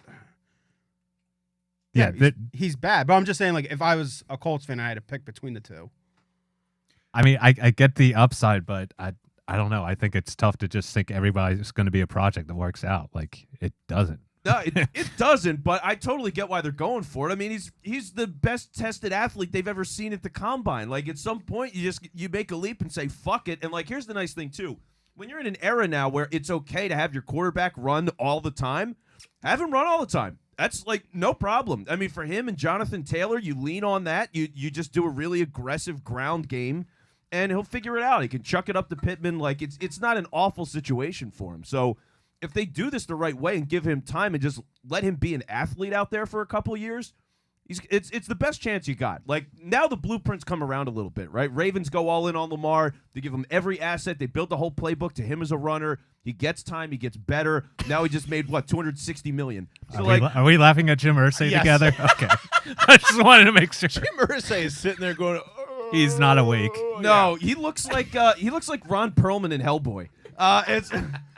Yeah, he's bad. But I'm just saying, like, if I was a Colts fan, I had to pick between the two. I mean, I get the upside, but I don't know. I think it's tough to just think everybody's going to be a project that works out. Like, it doesn't. No, it doesn't, but I totally get why they're going for it. I mean, he's the best tested athlete they've ever seen at the combine. Like, at some point, you make a leap and say, fuck it. And, like, here's the nice thing, too. When you're in an era now where it's okay to have your quarterback run all the time, have him run all the time. That's, like, no problem. I mean, for him and Jonathan Taylor, you lean on that. You just do a really aggressive ground game, and he'll figure it out. He can chuck it up to Pittman. Like, it's not an awful situation for him. So if they do this the right way and give him time and just let him be an athlete out there for a couple of years, it's the best chance you got. Like, now the blueprints come around a little bit, right? Ravens go all in on Lamar. They give him every asset. They built the whole playbook to him as a runner. He gets time. He gets better. Now he just made, what, $260 million. So, Are we laughing at Jim Irsay Yes. together? Okay. I just wanted to make sure. Jim Irsay is sitting there going, He's not awake. no, he looks like Ron Perlman in Hellboy. It's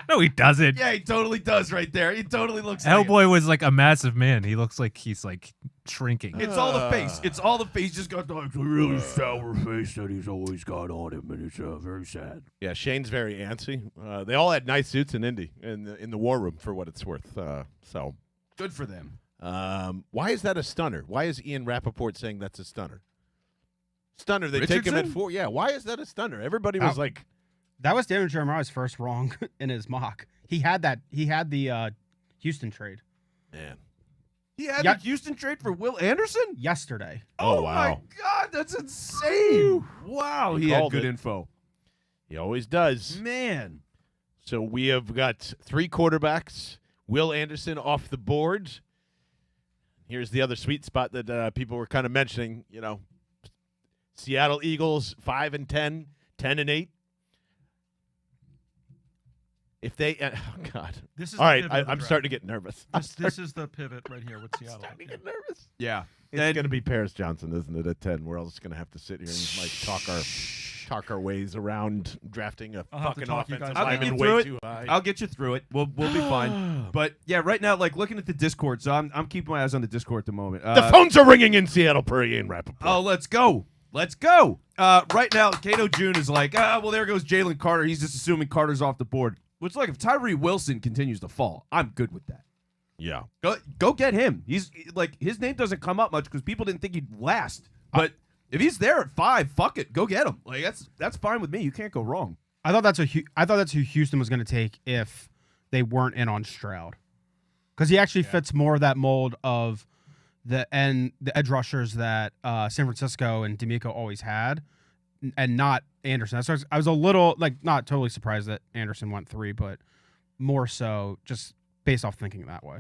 No, he doesn't. yeah, he totally does right there. He totally looks like him. Hellboy was like a massive man. He looks like he's like shrinking. It's all the face. It's all the face. He's just got the really sour face that he's always got on him, and it's very sad. Yeah, Shane's very antsy. They all had nice suits in Indy in the war room for what it's worth. So Good for them. why is that a stunner? Why is Ian Rappaport saying that's a stunner? Stunner. They take him at Richardson? 4. Yeah. Why is that a stunner? Everybody was like, That was Daniel Jeremiah's first wrong in his mock. He had the Houston trade man. He had Yeah. the Houston trade for Will Anderson? yesterday. Oh, my wow. God, that's insane. Wow, he had called good it. info. He always does. Man. So we have got 3 quarterbacks. Will Anderson off the board. Here's the other sweet spot that people were kind of mentioning. You know, Seattle Eagles 5-10, 10-8. If they, oh God! This is All the right, pivot of the I'm draft. starting to get nervous. This is the pivot right here with Seattle. starting to get nervous. Yeah. It's going to be Paris Johnson, isn't it? At 10, we're all just going to have to sit here and like talk our ways around drafting a I'll have to fucking talk you offensive guys I'll get lineman you through way it. too high. I'll get you through it. We'll be fine. But yeah, right now, like looking at the Discord, so I'm keeping my eyes on the Discord at the moment. The phones are ringing in Seattle per Ian Rappaport. Oh, let's go. Let's go. Right now, Cato June is like, well, there goes Jalen Carter. He's just assuming Carter's off the board. Which, like, if Tyree Wilson continues to fall, I'm good with that. Yeah. Go get him. He's like, his name doesn't come up much because people didn't think he'd last. But if he's there at 5, fuck it, go get him. Like that's fine with me. You can't go wrong. I thought that's who Houston was going to take if they weren't in on Stroud, because he actually fits more of that mold of the edge rushers that San Francisco and D'Amico always had. and not Anderson. So I was a little not totally surprised that Anderson went 3, but more so just based off thinking that way.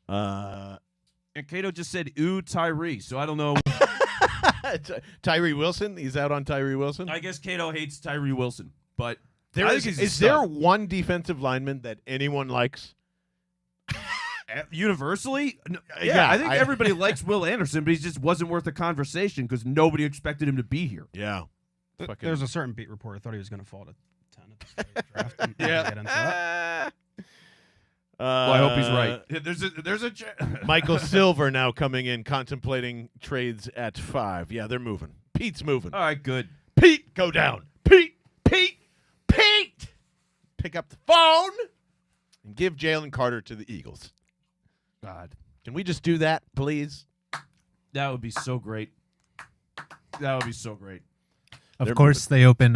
And Cato just said, ooh, Tyree. So I don't know. Tyree Wilson. He's out on Tyree Wilson. I guess Cato hates Tyree Wilson, but Is there one defensive lineman that anyone likes? Universally? No, Yeah, I think everybody likes Will Anderson, but he just wasn't worth a conversation because nobody expected him to be here. Yeah. There's a certain beat reporter thought he was going to fall to 10 at the start of the draft. I'm not gonna get into that. Well, I hope he's right. There's a Michael Silver now coming in, contemplating trades at 5. Yeah, they're moving. Pete's moving. All right, good. Pete, go down. Pete. Pick up the phone and give Jalen Carter to the Eagles. God, can we just do that, please? that would be so great. That would be so great. Of course, they open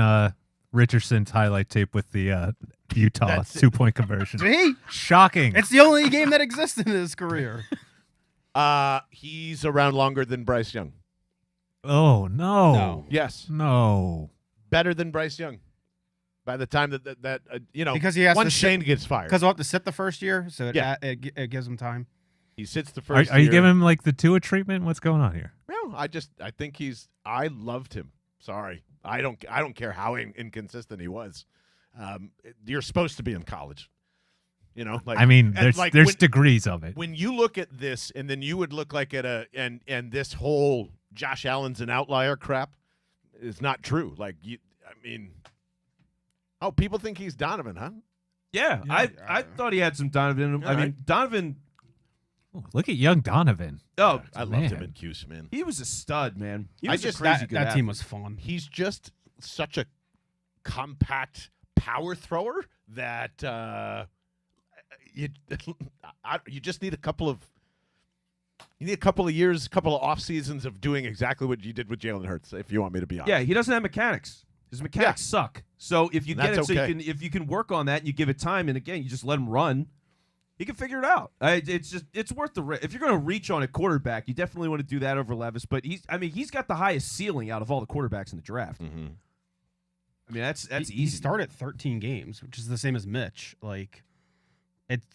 Richardson's highlight tape with the Utah That's it. 2-point conversion. See? Shocking. It's the only game that existed in his career. He's around longer than Bryce Young. Oh, no. No. Yes, No. better than Bryce Young. By the time that Because he has once to Shane gets fired, Because we'll have to sit the first year, so Yeah. it gives him time. he sits the first. Are you year. giving him like the Tua treatment? What's going on here? No, I think I loved him. Sorry, I don't care how inconsistent he was. You're supposed to be in college, I mean, and there's degrees of it. when you look at this, and then you would look like at and this whole Josh Allen's an outlier crap is not true. People think he's Donovan, huh? Yeah, I thought he had some Donovan in him. All I mean, right. Donovan. Ooh, look at young Donovan. Oh, I loved him Man. in Cuse, man. he was a stud, man. He I was just- a crazy That good team athlete. was fun. He's just such a compact power thrower that you just need a couple of years, a couple of off seasons of doing exactly what you did with Jalen Hurts. If you want me to be honest, Yeah, he doesn't have mechanics. His mechanics suck. So if you get That's it, okay. if you can work on that and you give it time, and again, you just let him run, he can figure it out. It's worth the risk. If you're going to reach on a quarterback, you definitely want to do that over Levis. But he's got the highest ceiling out of all the quarterbacks in the draft. Mm-hmm. I mean, that's He easy. started 13 games, which is the same as Mitch. It's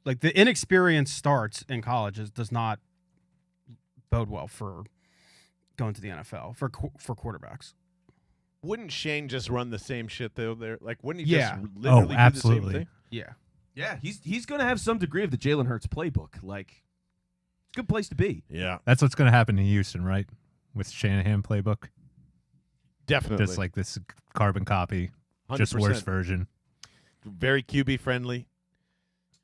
like the inexperienced starts in colleges does not bode well for going to the NFL for quarterbacks. Wouldn't Shane just run the same shit though? There, wouldn't he Yeah. just literally do the absolutely. same thing? Yeah. Yeah, he's going to have some degree of the Jalen Hurts playbook. It's a good place to be. Yeah, That's what's going to happen in Houston, right? With Shanahan playbook. definitely. Just like this carbon copy, 100%. just worse version. Very QB friendly.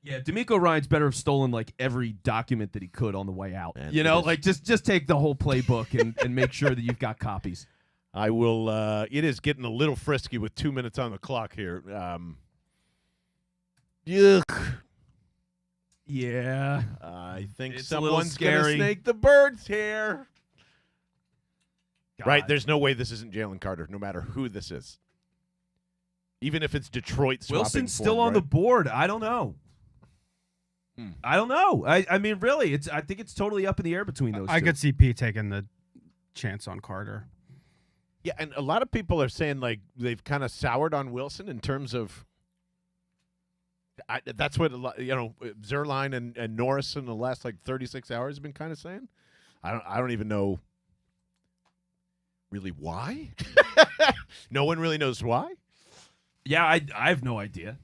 Yeah, D'Amico Ryan's better have stolen every document that he could on the way out. Man, You it know, is. just take the whole playbook and make sure that you've got copies. I will. It is getting a little frisky with 2 minutes on the clock here. Yuck. Yeah. I think It's a little someone's going to scary. snake the birds here. God. Right? There's no way this isn't Jalen Carter, no matter who this is. Even if it's Detroit swapping Wilson's for still him, on the right? board. I don't know. I don't know. I mean, really, I think it's totally up in the air between those I two. could see Pete taking the chance on Carter. Yeah, and a lot of people are saying they've kind of soured on Wilson in terms of. That's what Zerline and Norris in the last 36 hours have been kind of saying. I don't even know really why. No one really knows why. Yeah, I have no idea.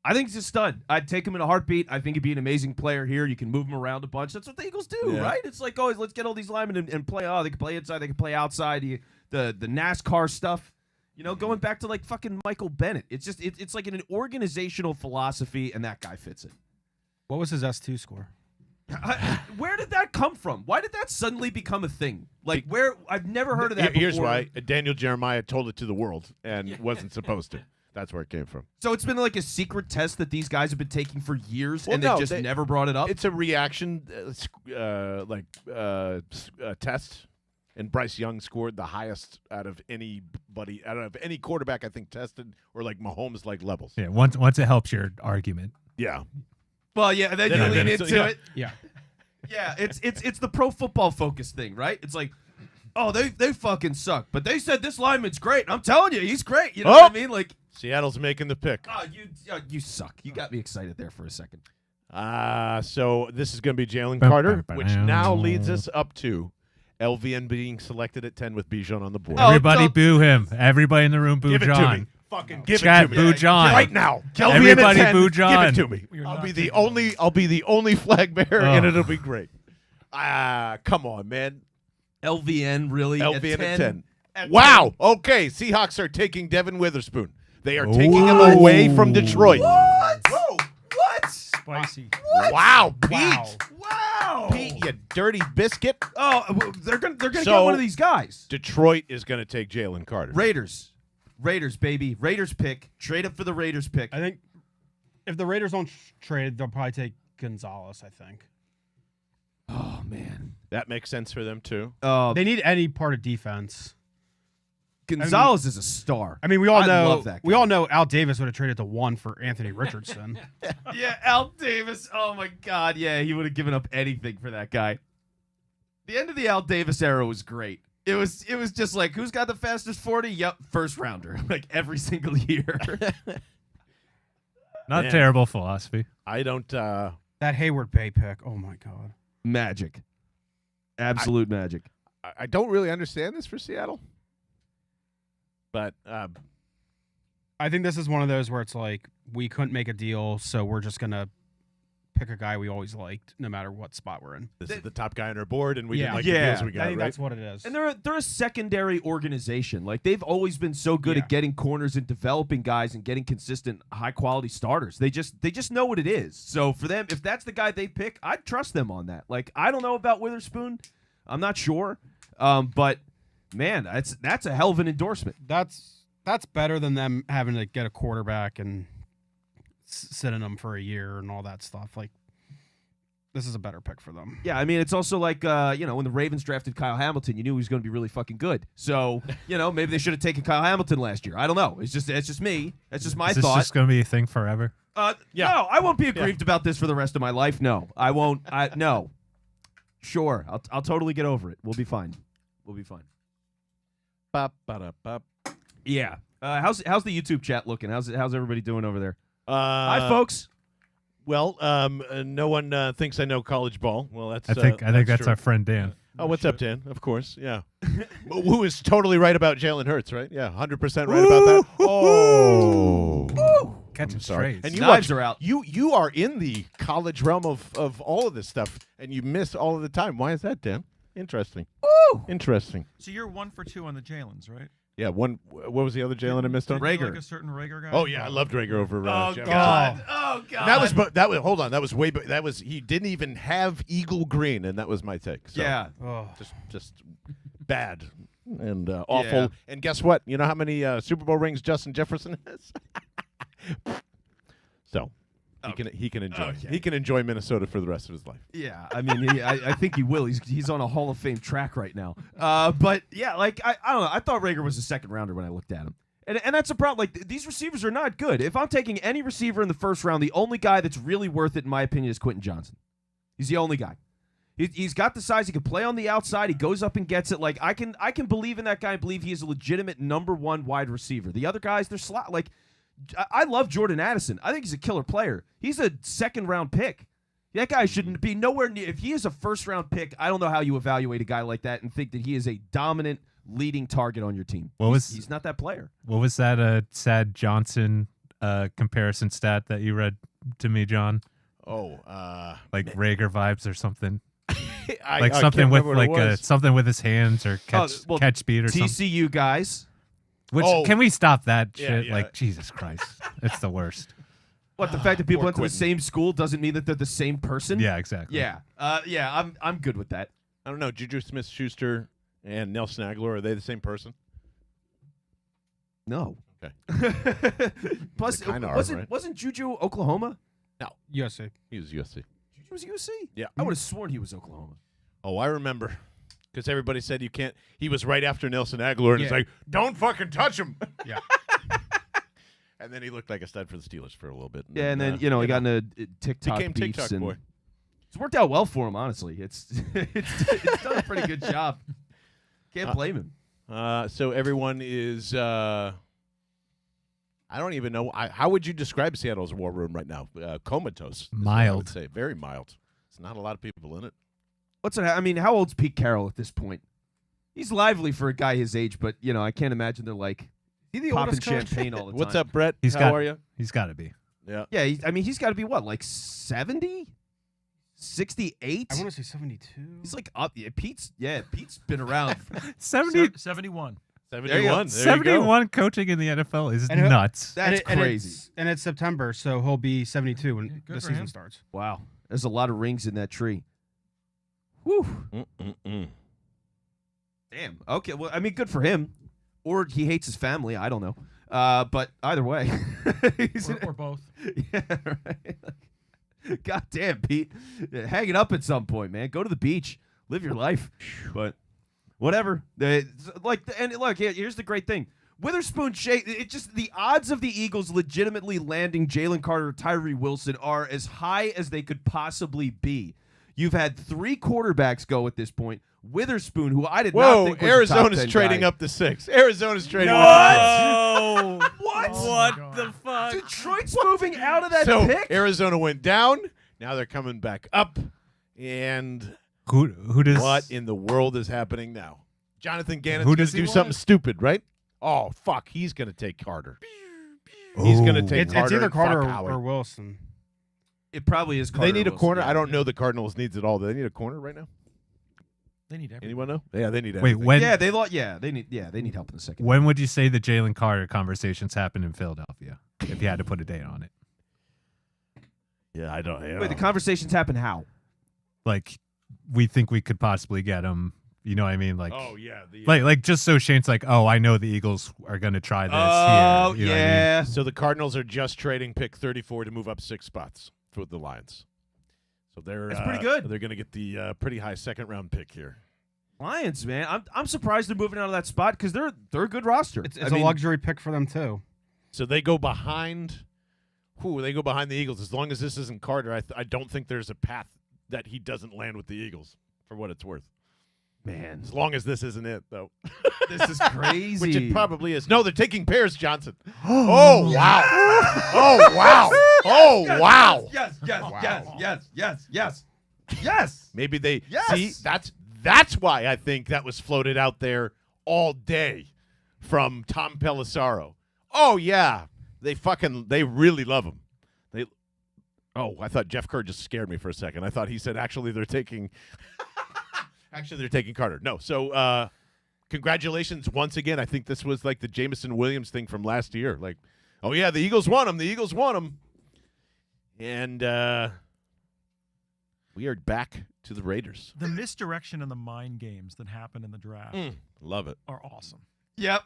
I think he's a stud. I'd take him in a heartbeat. I think he'd be an amazing player here. You can move him around a bunch. That's what the Eagles do, Yeah. right? It's like, let's get all these linemen and play. Oh, they can play inside. They can play outside. The NASCAR stuff. Going back to fucking Michael Bennett. It's just it's like an organizational philosophy, and that guy fits it. What was his S2 score? Where did that come from? Why did that suddenly become a thing? Where I've never heard of that Here's before. why. Daniel Jeremiah told it to the world and wasn't supposed to. That's where it came from. So it's been a secret test that these guys have been taking for years, Well, and no, they've just never brought it up. It's a reaction test, and Bryce Young scored the highest out of any quarterback I think tested or Mahomes levels. Yeah, once it helps your argument. Yeah. Well, yeah, then you Then lean it's- into yeah. it. Yeah. Yeah, it's the pro football focus thing, right? It's like oh, they fucking suck. But they said this lineman's great. I'm telling you, he's great. You know what I mean? Like, Seattle's making the pick. oh, you suck. You got me excited there for a second. So this is going to be Jalen Carter, which now leads us up to LVN being selected at 10 with Bijan on the board. Oh, Everybody don't- boo him. Everybody in the room boo Give it to John. me. Fucking give Chat, it to boo me. John. Right now. LVN Everybody at 10, boo John. Give it to me. We are I'll not be the taking only I'll be the only flag bearer and Oh. it'll be great. Come on, man. LVN really LVN at 10. At Wow. Okay, Seahawks are taking Devin Witherspoon. They are taking him away from Detroit. What? Whoa. What? Spicy. Wow, Pete. Wow. Wow. Pete, you dirty biscuit. Oh, they're gonna get So- one of these guys. Detroit is going to take Jalen Carter. Raiders, baby. Raiders pick. Trade up for the Raiders pick. I think if the Raiders don't trade, they'll probably take Gonzalez. I think Oh man. That makes sense for them too. they need any part of defense. Gonzalez is a star. I mean, we all I know love that we guy. all know Al Davis would have traded to 1 for Anthony Richardson. Yeah, Al Davis. Oh my God. Yeah, he would have given up anything for that guy. The end of the Al Davis era was great. It was just like, who's got the fastest 40? Yep, first rounder. Like every single year. Not Man. terrible philosophy. I don't. That Hayward Bay pick. Oh my God. Magic. Absolute magic. I don't really understand this for Seattle. But I think this is one of those where it's like we couldn't make a deal, so we're just gonna pick a guy we always liked, no matter what spot we're in. this is the top guy on our board, and we Yeah. didn't like the Yeah. deals we got. I think right? that's what it is. And they're a secondary organization. Like they've always been so good Yeah. at getting corners and developing guys and getting consistent high quality starters. They just know what it is. So for them, if that's the guy they pick, I'd trust them on that. Like I don't know about Witherspoon. I'm not sure. But man, that's a hell of an endorsement. That's better than them having to get a quarterback and sit in them for a year and all that stuff. Like, this is a better pick for them. Yeah, I mean, it's also like, when the Ravens drafted Kyle Hamilton, you knew he was going to be really fucking good. So, maybe they should have taken Kyle Hamilton last year. I don't know. It's just me. That's just my Is this thought. just going to be a thing forever? Yeah. No, I won't be aggrieved about this for the rest of my life. No, I won't. No. Sure, I'll totally get over it. We'll be fine. We'll be fine. Ba-ba-da-ba. Yeah. How's the YouTube chat looking? How's everybody doing over there? Hi, Hi, folks. Well, no one thinks I know college ball. Well, that's I think that's true. our friend Dan. Oh, what's up, Dan? Of course, yeah. Who is totally right about Jalen Hurts, right? Yeah, 100% right about that. Oh, Catching sorry. strays. And you Knives watch- are out. You are in the college realm of all of this stuff, and you miss all of the time. Why is that, Dan? Interesting. Interesting. So you're 1 for 2 on the Jalen's, right? Yeah. What was the other Jalen I missed on? Rager. Like a certain Rager guy. Oh yeah, I loved Rager over. Jeff. Oh God. That was. Hold on. That was way. That was. He didn't even have Eagle Green, and that was my take. So Yeah. Oh. just bad and awful. Yeah. And guess what? You know how many Super Bowl rings Justin Jefferson has? So he can enjoy. Okay. He can enjoy Minnesota for the rest of his life. Yeah, I mean, I think he will. He's on a Hall of Fame track right now. But yeah, like I don't know. I thought Rager was a second rounder when I looked at him, and that's a problem. Like these receivers are not good. If I'm taking any receiver in the first round, the only guy that's really worth it, in my opinion, is Quentin Johnson. He's the only guy. He's got the size. He can play on the outside. He goes up and gets it. Like I can believe in that guy. I believe he is a legitimate number 1 wide receiver. The other guys, they're slot. Like I love Jordan Addison. I think he's a killer player. He's a second round pick. That guy shouldn't be nowhere near. If he is a first round pick, I don't know how you evaluate a guy like that and think that he is a dominant leading target on your team. He's not that player. What was that sad Johnson comparison stat that you read to me, John? Oh, Like Rager vibes or something? I Like can't something with remember what it was. something with his hands or catch speed or something. TCU guys. Which Oh. can we stop that Yeah, shit? yeah. Like Jesus Christ, it's the worst. What, the fact that people Poor went to the Quentin. same school doesn't mean that they're the same person? Yeah, exactly. Yeah. I'm good with that. I don't know. Juju Smith-Schuster and Nelson Aguilar, are they the same person? No. Okay. Plus, They kinda are, right? wasn't Juju Oklahoma? USC. He was USC. Juju was USC? Yeah. I would have sworn he was Oklahoma. Oh, I remember. Because everybody said you can't. He was right after Nelson Aguilar, and it's Yeah. like, don't fucking touch him. Yeah. And then he looked like a stud for the Steelers for a little bit. Yeah, and then, he got into TikTok became beefs. TikTok and boy. It's worked out well for him, honestly. It's done a pretty good job. Can't blame him. So everyone is. I don't even know. How would you describe Seattle's war room right now? Comatose. is what I would Mild. say very mild. There's not a lot of people in it. I mean, how old's Pete Carroll at this point? He's lively for a guy his age, but I can't imagine they're like the popping oldest coach? champagne all the time. What's up, Brett? He's How got- are you? He's got to be. Yeah. Yeah, he's got to be what, like 70, 68? I want to say 72. He's like up. Yeah, Pete's been around. 70, 71. 71. There 71 coaching in the NFL is And who- nuts. That's and crazy. It's September, so he'll be 72 when good the for season him. starts. Wow, there's a lot of rings in that tree. Whew. Damn. Okay. Well, I mean, good for him. Or he hates his family. I don't know. But either way, Or both. Yeah, right. God damn, Pete. Hang it up at some point, man. Go to the beach. Live your life. But whatever. Here's the great thing. Witherspoon, the odds of the Eagles legitimately landing Jalen Carter or Tyree Wilson are as high as they could possibly be. You've had 3 quarterbacks go at this point. Witherspoon, who I did not think was a top Arizona's 10 trading guy. up to 6. Arizona's trading up to 6. What? What the fuck? Detroit's moving out of that So pick? Arizona went down. Now they're coming back up. And Who does? what in the world is happening now? Jonathan Gannon's Who going does to he do want? something stupid, right? Oh, fuck. He's going to take Carter. He's going to Ooh. take It's Carter. either and Carter fuck or Howie. Wilson. It probably is Do Carter. they need a Wilson, corner? yeah. I don't know the Cardinals needs it all. Do they need a corner right now? They need everything. Anyone know? Yeah, they need Wait, everything. when? Yeah, they need help in the second. When would you say the Jalen Carter conversations happened in Philadelphia? If you had to put a date on it, Yeah, I don't. Wait, the conversations happen how? like we think we could possibly get him. You know what I mean? Like, Oh, yeah. like just so Shane's like, oh, I know the Eagles are going to try this. Oh, here. You know what I mean? yeah. So the Cardinals are just trading pick 34 to move up 6 spots for the Lions. So they're That's pretty good. They're going to get the pretty high second-round pick here. Lions, man. I'm surprised they're moving out of that spot because they're a good roster. It's I a mean, luxury pick for them, too. So they go behind. They go behind the Eagles. As long as this isn't Carter, I don't think there's a path that he doesn't land with the Eagles. For what it's worth, man. as long as this isn't it, though. This is crazy. Which it probably is. No, they're taking Paris Johnson. Oh wow! Oh wow! Oh wow! Yes, Wow. yes. Maybe they Yes. see that's why I think that was floated out there all day from Tom Pelissaro. Oh yeah, they really love him. I thought Jeff Kerr just scared me for a second. I thought he said actually they're taking Carter. No, so congratulations once again. I think this was like the Jameson Williams thing from last year. Like, oh yeah, the Eagles won him. The Eagles won him, and we are back to the Raiders. The misdirection and the mind games that happen in the draft Love it. are awesome. Yep.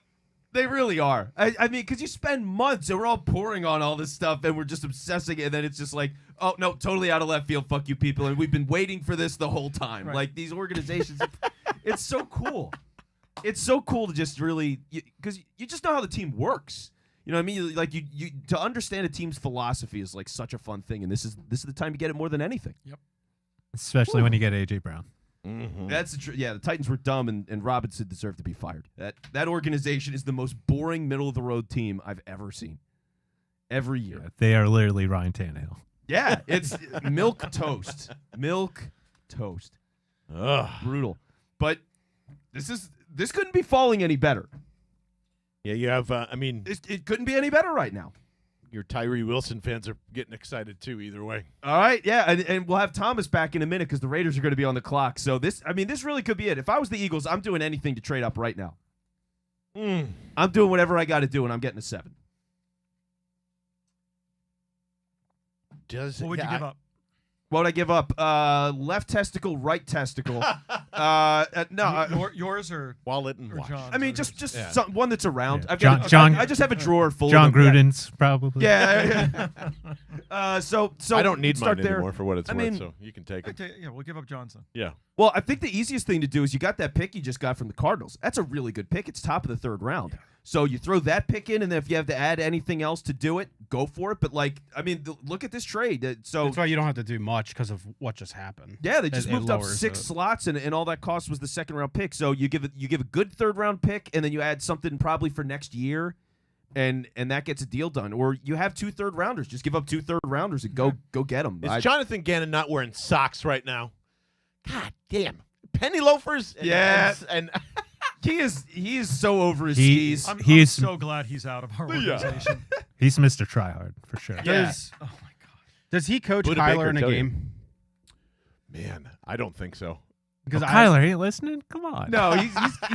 They really are. I mean, because you spend months and we're all pouring on all this stuff and we're just obsessing, and then it's just like, oh, no, totally out of left field. Fuck you, people. And we've been waiting for this the whole time. Right. Like, these organizations, it's so cool. It's so cool to just really, because you just know how the team works. You know what I mean? Like, you to understand a team's philosophy is like such a fun thing, and this is the time to get it more than anything. Especially when you get AJ Brown. Mm-hmm. That's the yeah. The Titans were dumb, and Robinson deserved to be fired. That organization is the most boring, middle of the road team I've ever seen. Every year, They are literally Ryan Tannehill. yeah, it's milk toast, Ugh. brutal. But this couldn't be falling any better. Yeah, you have. I mean, It couldn't be any better right now. your Tyree Wilson fans are getting excited too. Either way. All right, yeah, and we'll have Thomas back in a minute because the Raiders are going to be on the clock. So this really could be it. If I was the Eagles, I'm doing anything to trade up right now. I'm doing whatever I got to do, and I'm getting a 7. Does What would you give up? What would I give up? Left testicle, right testicle. No, Yours or wallet and watch? John's? I mean or just yours? Yeah. one that's around. Yeah. I've got John- I just have a drawer full. John of them. Gruden's probably. Yeah. So I don't need start mine there. anymore for what it's I worth, mean- so you can take it. Yeah, we'll give up Johnson. Yeah. Well, I think the easiest thing to do is you got that pick you just got from the Cardinals. That's a really good pick. It's top of the 3rd round. So you throw that pick in, and then if you have to add anything else to do it, go for it. But like, I mean, look at this trade. So That's why you don't have to do much because of what just happened. yeah, they just It moved up lowers 6 it. slots, and all that cost was the 2nd-round pick. So you give a good 3rd-round pick, and then you add something probably for next year, and that gets a deal done. Or you have 2 3rd-rounders. Just give up 2 3rd-rounders and go get them. Is Jonathan Gannon not wearing socks right now? God damn. Penny loafers? And he is so over his He- skis. I'm He's- so glad he's out of our organization. He's Mr. Tryhard for sure. Does, Oh my god. does he coach Buda Kyler Baker in a tell you. game? man, I don't think so. Because Kyler, are you listening? Come on. No,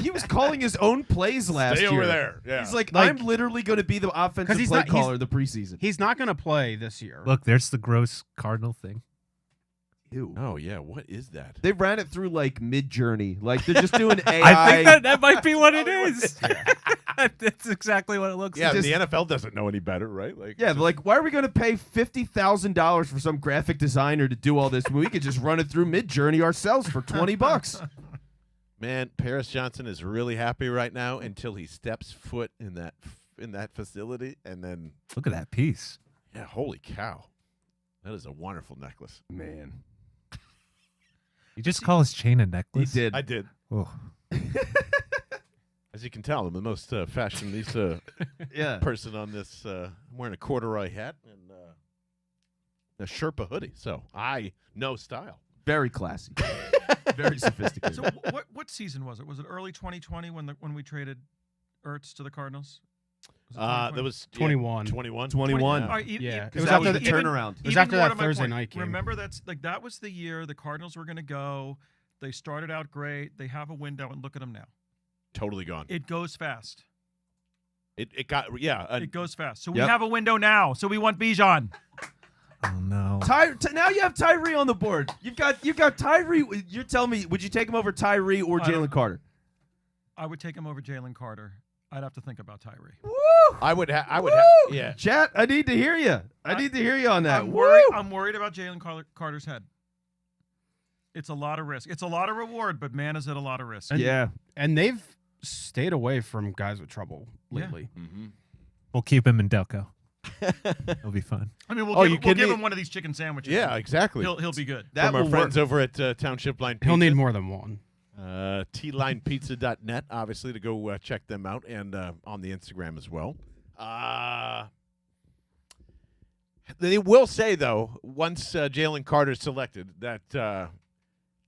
he was calling his own plays last Stay year. over there. Yeah. He's like, Like- I'm literally going to be the offensive he's play not- he's- caller in the preseason. he's not going to play this year. Look, there's the gross Cardinal thing. Ew. Oh yeah, what is that? They ran it through like Mid-Journey. Like they're just doing AI. I think that might be what it is. That's exactly what it looks Yeah, like. the NFL doesn't know any better, right? Like, Yeah, they're like, why are we going to pay $50,000 for some graphic designer to do all this? We could just run it through Mid-Journey ourselves for $20. man, Paris Johnson is really happy right now until he steps foot in that facility, and then Look at that piece. yeah, holy cow, that is a wonderful necklace. Man, You just call his chain a he necklace? did. I did. Oh. As you can tell, I'm the most fashionista Yeah. person on this. I'm wearing a corduroy hat and a Sherpa hoodie, so I know style. Very classy. Very sophisticated. So what season was it? Was it early 2020 when we traded Ertz to the Cardinals? Was it That 2020? was 21. 21. 21. All right, Yeah. Because was that after was the the- turnaround. It was even after more that to my Thursday point, night game. Remember, that was the year the Cardinals were going to go. They started out great. They have a window, and look at them now. Totally gone. It goes fast. It got It goes fast. So we Yep. have a window now. So we want Bijan. Oh, no. Now you have Tyree on the board. You've got Tyree. You're telling me, would you take him over Tyree or I don't Jalen Carter? I would take him over Jalen Carter. I'd have to think about Tyree. Woo! I would have. Yeah. Chat, I need to hear you. I need to hear you on that. I'm Woo! worried. I'm worried about Jalen Carter's head. It's a lot of risk. It's a lot of reward, but man, is it a lot of risk. Yeah. And they've stayed away from guys with trouble Yeah. lately. Mm-hmm. We'll keep him in Delco. It'll be fun. I mean, Oh, we'll you give kidding me? him one of these chicken sandwiches. Yeah, exactly. He'll be good. That From our will friends work. over at Township Line Pizza. He'll need more than one. tlinepizza.net, obviously, to go check them out, and on the Instagram as well. They will say, though, once Jalen Carter's selected, that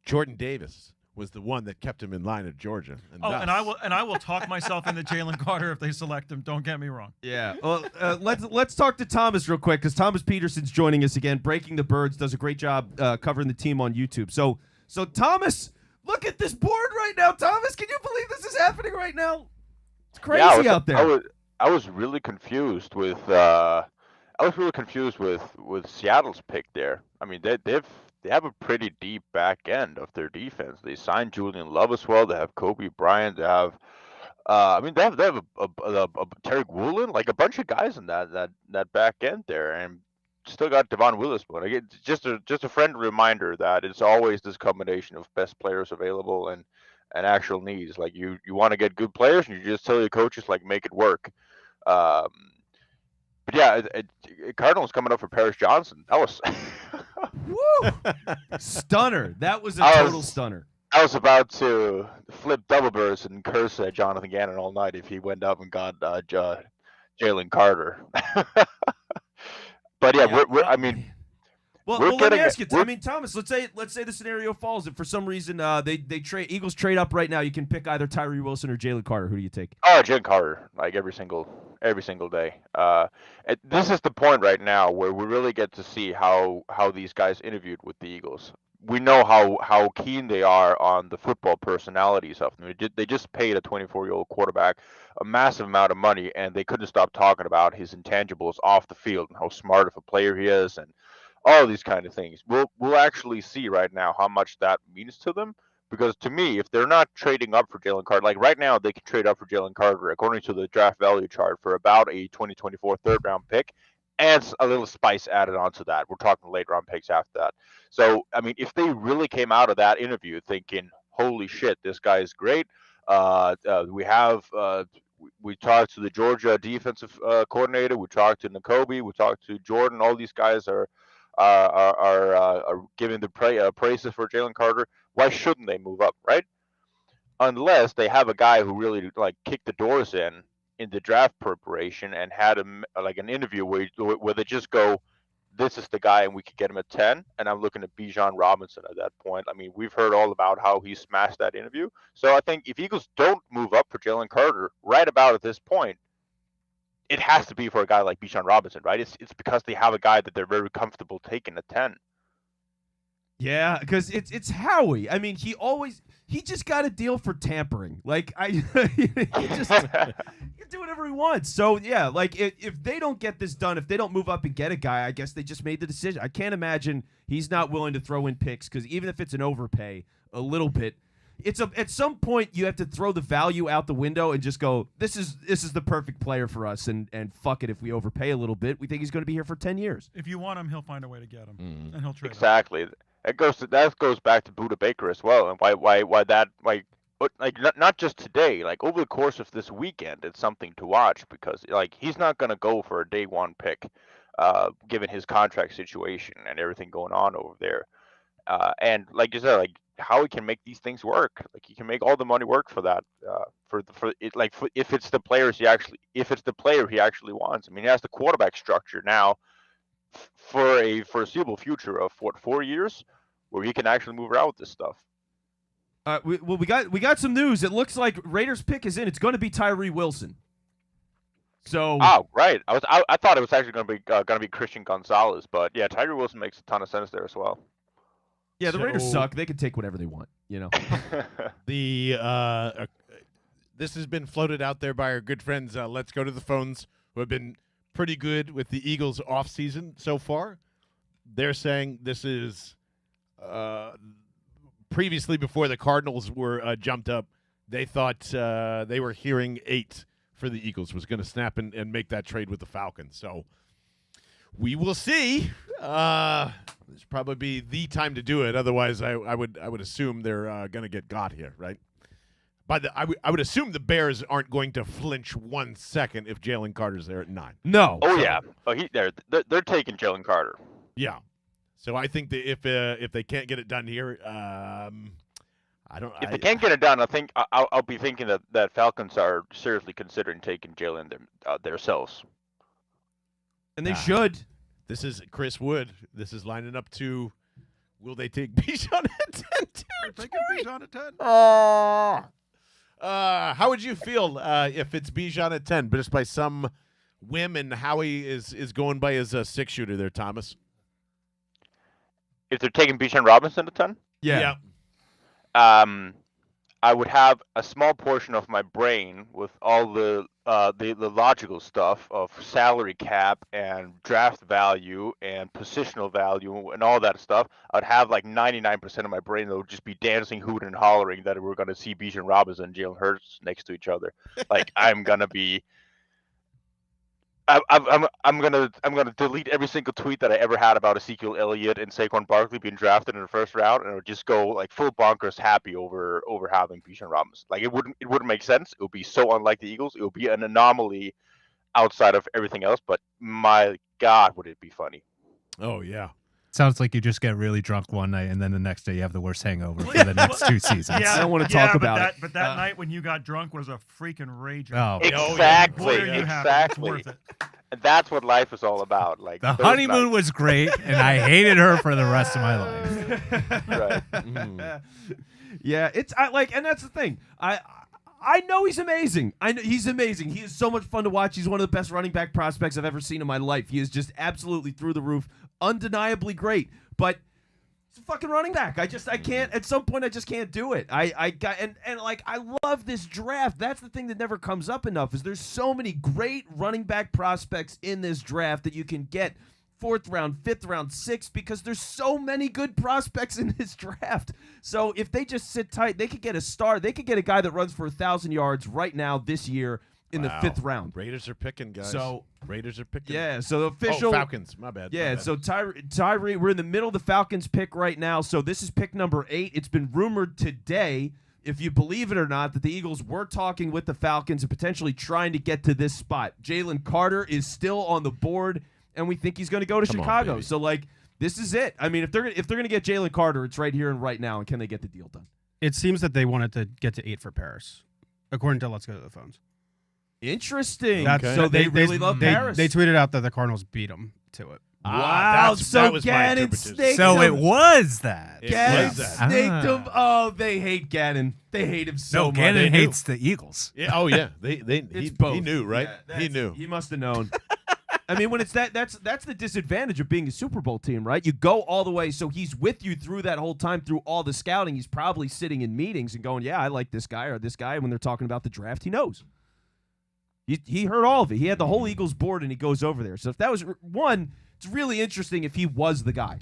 Jordan Davis was the one that kept him in line at Georgia. And Oh, thus- and I will talk myself into Jalen Carter if they select him. Don't get me wrong. Yeah. Well, let's talk to Thomas real quick because Thomas Peterson's joining us again. Breaking the Birds does a great job covering the team on YouTube. So Thomas, look at this board right now. Thomas, can you believe this is happening right now? It's crazy out there. I was really confused with with Seattle's pick there. I mean, they have a pretty deep back end of their defense. They signed Julian Love as well. They have Kobe Bryant. They have, they have a Terry Woolen, like a bunch of guys in that back end there, and still got Devon Witherspoon. Again, just a friendly reminder that it's always this combination of best players available and actual needs. Like you want to get good players, and you just tell your coaches like make it work. But yeah, Cardinals coming up for Paris Johnson. That was Woo! Stunner. That was a I total was- stunner. I was about to flip double birds and curse at Jonathan Gannon all night if he went up and got Jalen Carter. But yeah, I mean, Well, we're let me getting ask it. you. I mean, Thomas, let's say the scenario falls. If for some reason they trade Eagles trade up right now, you can pick either Tyree Wilson or Jalen Carter. Who do you take? oh, Jalen Carter, like every single day. This is the point right now where we really get to see how these guys interviewed with the Eagles. We know how keen they are on the football personalities of them. They just paid a 24-year-old quarterback a massive amount of money, and they couldn't stop talking about his intangibles off the field and how smart of a player he is, and all these kind of things. We'll actually see right now how much that means to them. Because to me, if they're not trading up for Jalen Carter, like right now, they can trade up for Jalen Carter according to the draft value chart for about a 2024 third-round pick, and a little spice added onto that. We're talking late-round picks after that. So, I mean, if they really came out of that interview thinking, "Holy shit, this guy is great," we have we talked to the Georgia defensive coordinator. We talked to Nakobe. We talked to Jordan. All these guys are giving the praises for Jalen Carter. Why shouldn't they move up, right? Unless they have a guy who really like kicked the doors in the draft preparation and had like an interview where they just go, this is the guy and we could get him at 10. And I'm looking at Bijan Robinson at that point. I mean, we've heard all about how he smashed that interview. So I think if Eagles don't move up for Jalen Carter right about at this point, it has to be for a guy like Bijan Robinson, right? It's because they have a guy that they're very comfortable taking at 10. Yeah, because it's Howie. I mean, he just got a deal for tampering. Like he can do whatever he wants. So yeah, like if they don't get this done, if they don't move up and get a guy, I guess they just made the decision. I can't imagine he's not willing to throw in picks because even if it's an overpay, a little bit, at some point you have to throw the value out the window and just go, this is the perfect player for us, and fuck it if we overpay a little bit. We think he's going to be here for 10 years. If you want him, he'll find a way to get him, and he'll trade him. Exactly. That goes back to Buda Baker as well, and not just today, like over the course of this weekend, it's something to watch because like he's not gonna go for a day one pick, given his contract situation and everything going on over there, and like you said, like how he can make these things work, like he can make all the money work for that, if it's the player he actually wants. I mean, he has the quarterback structure now for a foreseeable future of 4 years where he can actually move around with this stuff. We got some news. It looks like Raiders pick is in. It's going to be Tyree Wilson. So right. I thought it was actually going to be Christian Gonzalez, but yeah, Tyree Wilson makes a ton of sense there as well. Yeah, the Raiders suck. They can take whatever they want, you know. This has been floated out there by our good friends. Let's go to the phones, who have been pretty good with the Eagles offseason so far. They're saying this is previously before the Cardinals were jumped up. They thought they were hearing 8 for the Eagles was going to snap and make that trade with the Falcons. So we will see. This probably be the time to do it. Otherwise, I would assume they're going to get got here, right? But I would assume the Bears aren't going to flinch 1 second if Jalen Carter's there at 9. No. Oh yeah. Oh, they're taking Jalen Carter. Yeah. So I think that if they can't get it done here, If they can't get it done, I think I'll be thinking that Falcons are seriously considering taking Jalen themselves. And they should. This is Chris Wood. This is lining up to. Will they take Bijan at 10? They're taking Bijan at 10. Oh. How would you feel if it's Bijan at 10, but just by some whim and Howie is going by his 6-shooter there, Thomas? If they're taking Bijan Robinson at 10? Yeah. I would have a small portion of my brain with all the logical stuff of salary cap and draft value and positional value and all that stuff. I'd have like 99% of my brain that would just be dancing, hooting, and hollering that we're going to see Bijan Robinson and Jalen Hurts next to each other. Like I'm gonna delete every single tweet that I ever had about Ezekiel Elliott and Saquon Barkley being drafted in the first round, and I would just go like full bonkers happy over having Bijan Robinson. Like it wouldn't make sense. It would be so unlike the Eagles. It would be an anomaly outside of everything else. But my God, would it be funny? Oh yeah. Sounds like you just get really drunk one night and then the next day you have the worst hangover for the next 2 seasons. I don't want to talk about it. But that night when you got drunk was a freaking rage. Oh, exactly. Boy, are you happy. Exactly. It's worth it. And that's what life is all about. Like the those honeymoon nights. was great, and I hated her for the rest of my life. Right. Yeah, and that's the thing. I know he's amazing. I know he's amazing. He is so much fun to watch. He's one of the best running back prospects I've ever seen in my life. He is just absolutely through the roof, undeniably great. But he's a fucking running back. I can't. At some point, I just can't do it. I love this draft. That's the thing that never comes up enough. Is there's so many great running back prospects in this draft that you can get 4th round, 5th round, 6th, because there's so many good prospects in this draft. So if they just sit tight, they could get a star. They could get a guy that runs for 1,000 yards right now this year in the 5th round. Raiders are picking, guys. So Raiders are picking. Yeah. So the official Falcons. My bad. Yeah. My bad. So Tyree, we're in the middle of the Falcons pick right now. So this is pick number 8. It's been rumored today if you believe it or not, that the Eagles were talking with the Falcons and potentially trying to get to this spot. Jalen Carter is still on the board, and we think he's going to go to Chicago. So, like, this is it. I mean, if they're going to get Jalen Carter, it's right here and right now, and can they get the deal done? It seems that they wanted to get to 8 for Paris, according to Let's Go to the Phones. Interesting. So they really love Paris. They tweeted out that the Cardinals beat them to it. Wow. that was my Gannon interpretation. snaked So him. it was that. Gannon was that. snaked him. Oh, they hate Gannon. They hate him so No, much. Gannon hates the Eagles. Yeah, oh yeah, It's he both. knew, right? Yeah, He knew. He must have known. I mean, when it's that's the disadvantage of being a Super Bowl team, right? You go all the way, so he's with you through that whole time, through all the scouting. He's probably sitting in meetings and going, "Yeah, I like this guy or this guy." And when they're talking about the draft, he knows. He heard all of it. He had the whole Eagles board, and he goes over there. So if that was one, it's really interesting if he was the guy,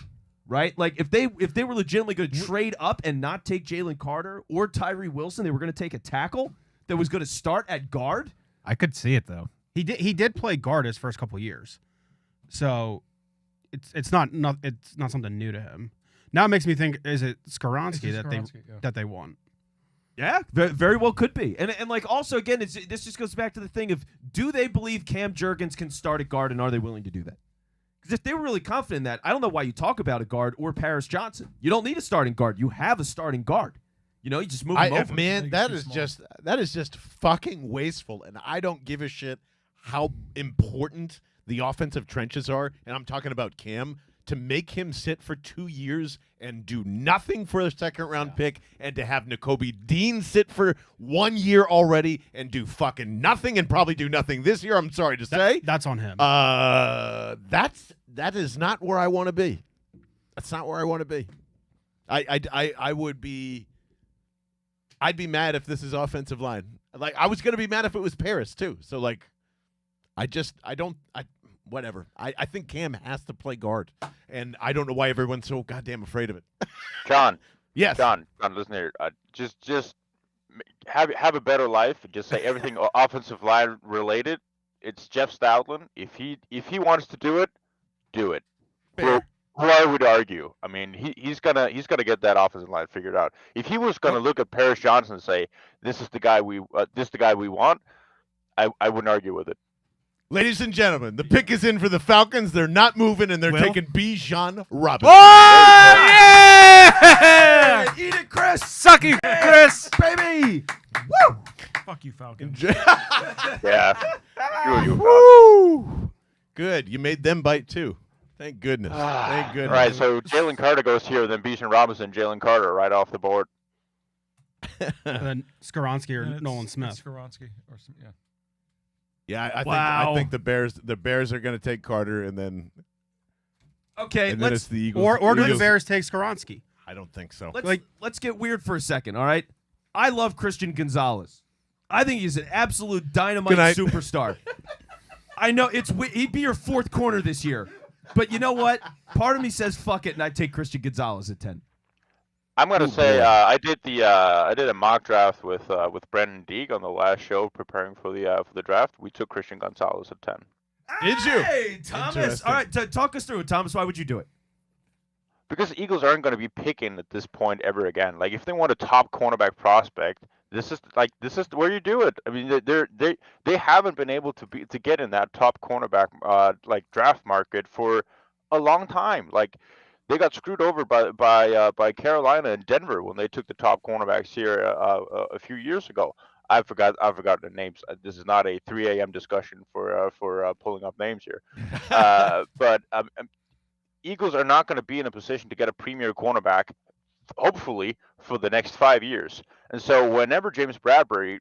right? Like if they were legitimately going to trade up and not take Jalen Carter or Tyree Wilson, they were going to take a tackle that was going to start at guard. I could see it though. He did play guard his first couple years, so it's not something new to him. Now it makes me think: is it Skoronski that they want? Yeah, very well could be. And like also again, this just goes back to the thing of, do they believe Cam Jurgens can start at guard, and are they willing to do that? Because if they were really confident in that, I don't know why you talk about a guard or Paris Johnson. You don't need a starting guard. You have a starting guard. You know, you just move him over. Man, that is just fucking wasteful, and I don't give a shit how important the offensive trenches are, and I'm talking about Cam, to make him sit for 2 years and do nothing for a second-round pick, and to have Nakobe Dean sit for 1 year already and do fucking nothing and probably do nothing this year, I'm sorry to say. That's on him. That is not where I want to be. That's not where I want to be. I'd be mad if this is offensive line. Like, I was going to be mad if it was Paris, too. So, like, whatever. I think Cam has to play guard, and I don't know why everyone's so goddamn afraid of it. John. Yes. John, listen here. Just have a better life. Just say everything offensive line related. It's Jeff Stoutland. If he wants to do it, do it. Who I would argue. I mean, he's gonna get that offensive line figured out. If he was gonna look at Paris Johnson and say, "This is the guy we want," I wouldn't argue with it. Ladies and gentlemen, the pick is in for the Falcons. They're not moving, and they're taking Bijan Robinson. Oh, yeah! Eat it, Chris. Sucky, Chris. Baby. Woo! Fuck you, Falcons. Yeah. Woo! Good. You made them bite, too. Thank goodness. Thank goodness. All right, so Jalen Carter goes here, then Bijan Robinson, Jalen Carter right off the board. And then Skoronski or And Nolan it's Smith. Skoronski or some, yeah. Yeah, I Wow. think the Bears are going to take Carter, and then Okay, then let's it's the Eagles. Or do the Eagles- Bears take Skoronski? I don't think so. let's get weird for a second, all right? I love Christian Gonzalez. I think he's an absolute dynamite Good night. superstar. I know he'd be your fourth corner this year. But you know what? Part of me says fuck it, and I take Christian Gonzalez at 10. I'm gonna say boy. I did a mock draft with Brendan Deeg on the last show preparing for the draft. We took Christian Gonzalez at 10. Did you? Hey, Thomas. Interesting. All right, talk us through it, Thomas. Why would you do it? Because the Eagles aren't going to be picking at this point ever again. Like if they want a top cornerback prospect, this is where you do it. I mean, they haven't been able to get in that top cornerback like draft market for a long time. Like they got screwed over by Carolina and Denver when they took the top cornerbacks here a few years ago. I forgot the names. This is not a 3 a.m. discussion for pulling up names here. But Eagles are not going to be in a position to get a premier cornerback, hopefully, for the next 5 years. And so whenever James Bradbury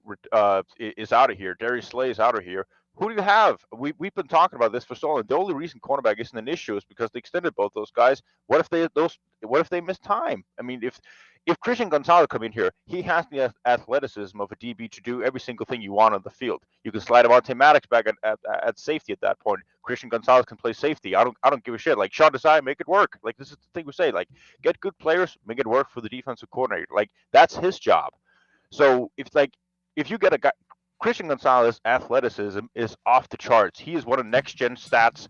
is out of here, Darius Slay is out of here, who do you have? We've been talking about this for so long. The only reason cornerback isn't an issue is because they extended both those guys. What if they miss time? I mean, if Christian Gonzalez come in here, he has the athleticism of a DB to do every single thing you want on the field. You can slide Avonte Maddox back at safety at that point. Christian Gonzalez can play safety. I don't give a shit. Like Sean Desai, make it work. Like this is the thing we say. Like get good players, make it work for the defensive coordinator. Like that's his job. So if you get a guy, Christian Gonzalez athleticism is off the charts. He is one of next gen stats,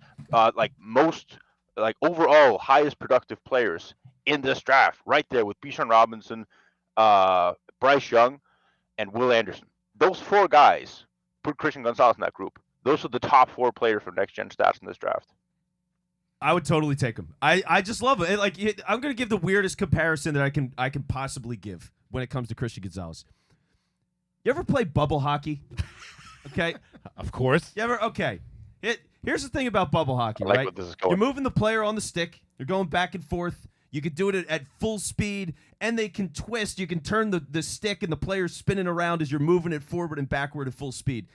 most overall highest productive players in this draft, right there with Bijan Robinson, Bryce Young, and Will Anderson. Those 4 guys, put Christian Gonzalez in that group. Those are the top 4 players from next gen stats in this draft. I would totally take him. I just love it. Like I'm gonna give the weirdest comparison that I can possibly give when it comes to Christian Gonzalez. You ever play bubble hockey? Okay. Of course. You ever? Okay. Here's the thing about bubble hockey, I like right? what this is going. You're moving the player on the stick. You're going back and forth. You could do it at full speed, and they can twist. You can turn the stick, and the player's spinning around as you're moving it forward and backward at full speed.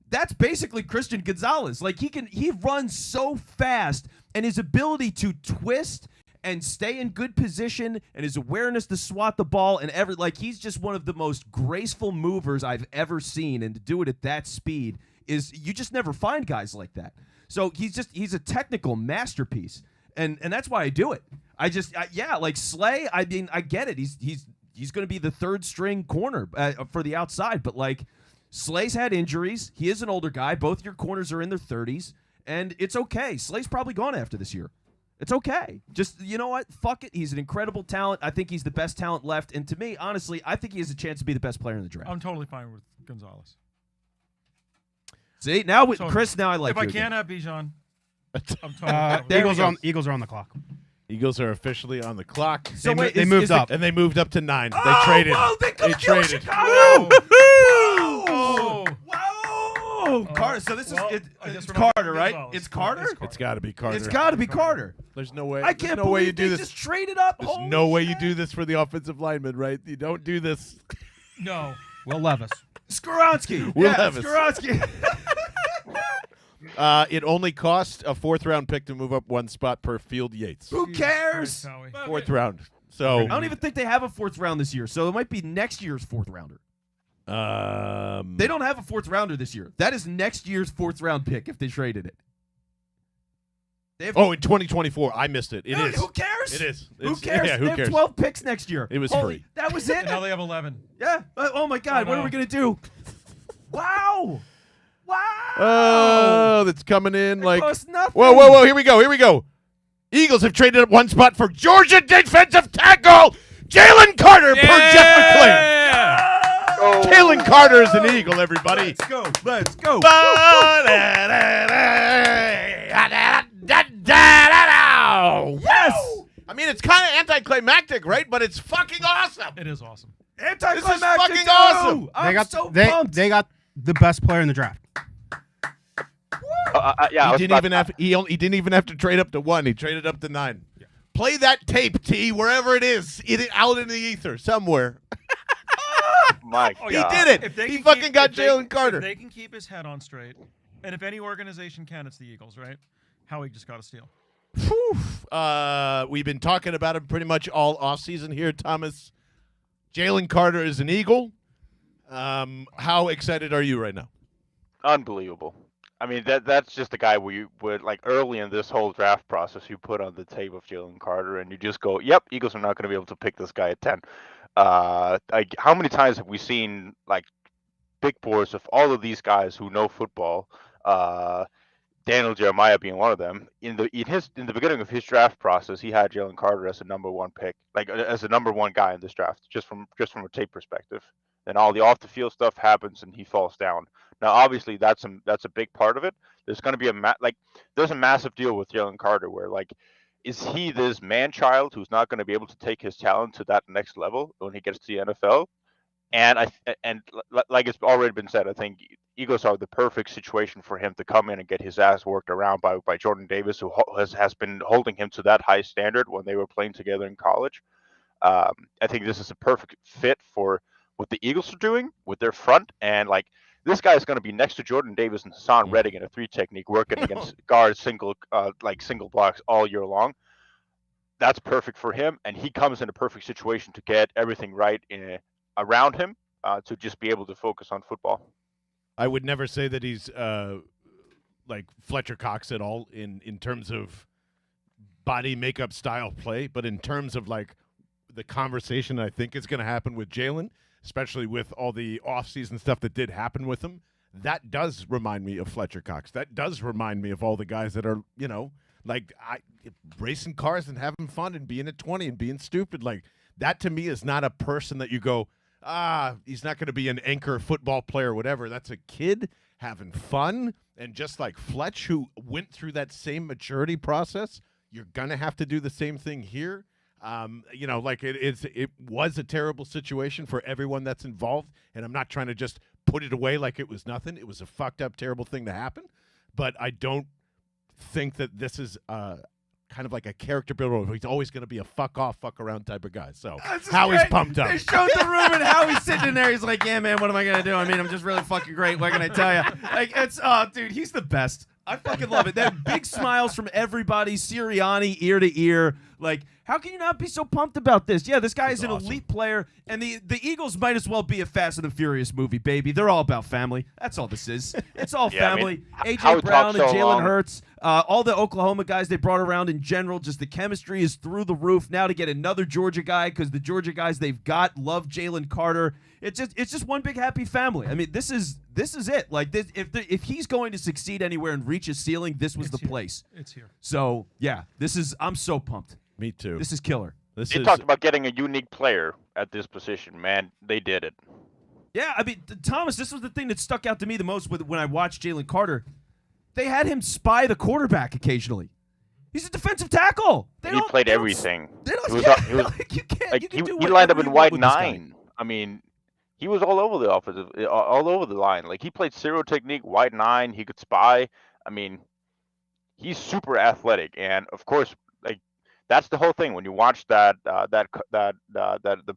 That's basically Christian Gonzalez. Like he runs so fast, and his ability to twist and stay in good position, and his awareness to swat the ball, and he's just one of the most graceful movers I've ever seen. And to do it at that speed is you just never find guys like that. So he's a technical masterpiece, and that's why I do it. Like Slay. I mean, I get it. He's going to be the third string corner for the outside, but like Slay's had injuries. He is an older guy. Both your corners are in their 30s, and it's okay. Slay's probably gone after this year. It's okay. Just, you know what? Fuck it. He's an incredible talent. I think he's the best talent left. And to me, honestly, I think he has a chance to be the best player in the draft. I'm totally fine with Gonzalez. See, now with Totally. Chris, now I like If you I again. can't have Bijan, I'm totally fine with it. Eagles are on the clock. Eagles are officially on the clock. So They wait, they is- moved is the- up. And they moved up to 9. They Oh, traded. whoa, they They traded. Whoa. Whoa! Oh. Carter. So this Well, is I guess it's we're not Carter, getting right? Gonzalez. It's Carter. It's got to be Carter. It's got to be Carter. There's no way. I can't There's no believe way you they do this. just traded up. There's Holy no way you shit. do this for the offensive lineman, right? You don't do this. No. Will Levis. Skoronski. Will yeah, Levis. Skoronski. It only cost a 4th round pick to move up 1 spot per Field Yates. Who Jesus cares? Christ, Howie. 4th round. So I don't even think they have a 4th round this year, so it might be next year's 4th rounder. They don't have a 4th rounder this year. That is next year's 4th round pick if they traded it. They have, Oh, in 2024, I missed it. It is. Who cares? It is. Who It's- cares? Yeah, who they have cares? 12 picks next year. It was Holy- free. That was it. And now they have 11. Yeah. Oh my God. Oh, What are no. we gonna do? Wow. Wow. Oh, that's coming in It like. costs nothing. Whoa. Here we go. Eagles have traded up 1 spot for Georgia defensive tackle Jalen Carter per Jeff McClain. Oh. Jalen Carter is an Eagle, everybody. Let's go. Let's go. Yes. I mean, it's kind of anticlimactic, right? But it's fucking awesome. It is awesome. Anticlimactic. fucking awesome. I'm so they pumped. they got the best player in the draft. Yeah, He didn't even have to trade up to 1. He traded up to 9. Yeah. Play that tape, T, wherever it is, out in the ether somewhere. My Oh, God. He did it. If they He can fucking keep- got if they- Jalen Carter. If they can keep his head on straight, and if any organization can, it's the Eagles, right? Howie just got a steal. Whew. We've been talking about him pretty much all offseason here, Thomas. Jalen Carter is an Eagle. How excited are you right now? Unbelievable. I mean, that's just the guy we would, like, early in this whole draft process, you put on the tape of Jalen Carter, and you just go, yep, Eagles are not going to be able to pick this guy at 10. How many times have we seen, like, big boards of all of these guys who know football, Daniel Jeremiah being one of them. In the beginning of his draft process, he had Jalen Carter as a number 1 pick, like as a number 1 guy in this draft, just from a tape perspective. Then all the off the field stuff happens and he falls down. Now, obviously, that's a big part of it. There's going to be there's a massive deal with Jalen Carter where, like, is he this man child who's not going to be able to take his talent to that next level when he gets to the NFL? And like it's already been said, I think Eagles are the perfect situation for him to come in and get his ass worked around by Jordan Davis, who has been holding him to that high standard when they were playing together in college. I think this is a perfect fit for what the Eagles are doing with their front, and like this guy is going to be next to Jordan Davis and Hassan Reddick in a 3 technique, working against guards single blocks all year long. That's perfect for him, and he comes in a perfect situation to get everything right around him to just be able to focus on football. I would never say that he's like Fletcher Cox at all in terms of body makeup style play, but in terms of like the conversation I think is going to happen with Jalen, especially with all the offseason stuff that did happen with him, that does remind me of Fletcher Cox. That does remind me of all the guys that are, like racing cars and having fun and being at 20 and being stupid. Like that to me is not a person that you go, he's not going to be an anchor football player or whatever. That's a kid having fun. And just like Fletch, who went through that same maturity process, you're going to have to do the same thing here. Like it was a terrible situation for everyone that's involved. And I'm not trying to just put it away like it was nothing. It was a fucked up, terrible thing to happen. But I don't think that this is kind of like a character builder. He's always going to be a fuck off, fuck around type of guy. So Howie's pumped up. They showed the room and Howie's sitting in there. He's like, yeah, man, what am I going to do? I mean, I'm just really fucking great. What can I tell you? Like, dude, he's the best. I fucking love it. That big smiles from everybody, Sirianni ear to ear. Like, how can you not be so pumped about this? Yeah, this guy is an elite player, and the Eagles might as well be a Fast and the Furious movie, baby. They're all about family. That's all this is. It's all family. A.J. Brown and Jalen Hurts, all the Oklahoma guys they brought around in general, just the chemistry is through the roof. Now to get another Georgia guy, because the Georgia guys they've got love Jalen Carter. It's just one big happy family. I mean, this is it. Like, this, if he's going to succeed anywhere and reach his ceiling, this was the place. It's here. So yeah, I'm so pumped. Me too. This is killer. They talked about getting a unique player at this position. Man, they did it. Yeah, I mean, Thomas, this was the thing that stuck out to me the most when I watched Jalen Carter. They had him spy the quarterback occasionally. He's a defensive tackle. He played everything. He lined up in wide 9. I mean, he was all over the all over the line. Like, he played zero technique, wide 9. He could spy. I mean, he's super athletic, and of course, like, that's the whole thing. When you watch the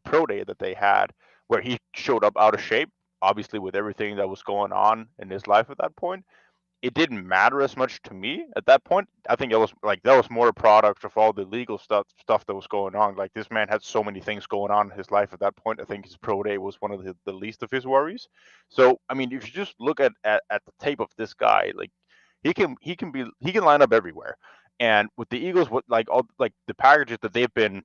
pro day that they had, where he showed up out of shape, obviously with everything that was going on in his life at that point, it didn't matter as much to me at that point. I think that was more a product of all the legal stuff that was going on. Like, this man had so many things going on in his life at that point. I think his pro day was one of the least of his worries. So, I mean, if you just look at the tape of this guy, like, he can line up everywhere. And with the Eagles, the packages that they've been,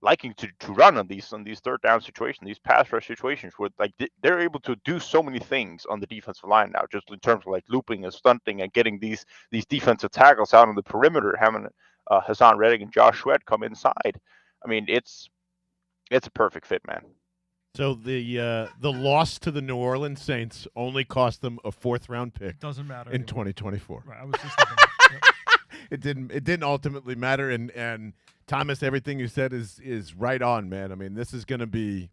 liking to run on these third down situations, these pass rush situations, where like they're able to do so many things on the defensive line now, just in terms of like looping and stunting and getting these defensive tackles out on the perimeter, having Hassan Reddick and Josh Sweat come inside. I mean, it's a perfect fit, man. So the loss to the New Orleans Saints only cost them a 4th-round pick. Doesn't matter in anymore. 2024. Right, I was just thinking. Yep. It didn't ultimately matter, and Thomas, everything you said is right on, man. I mean, this is going to be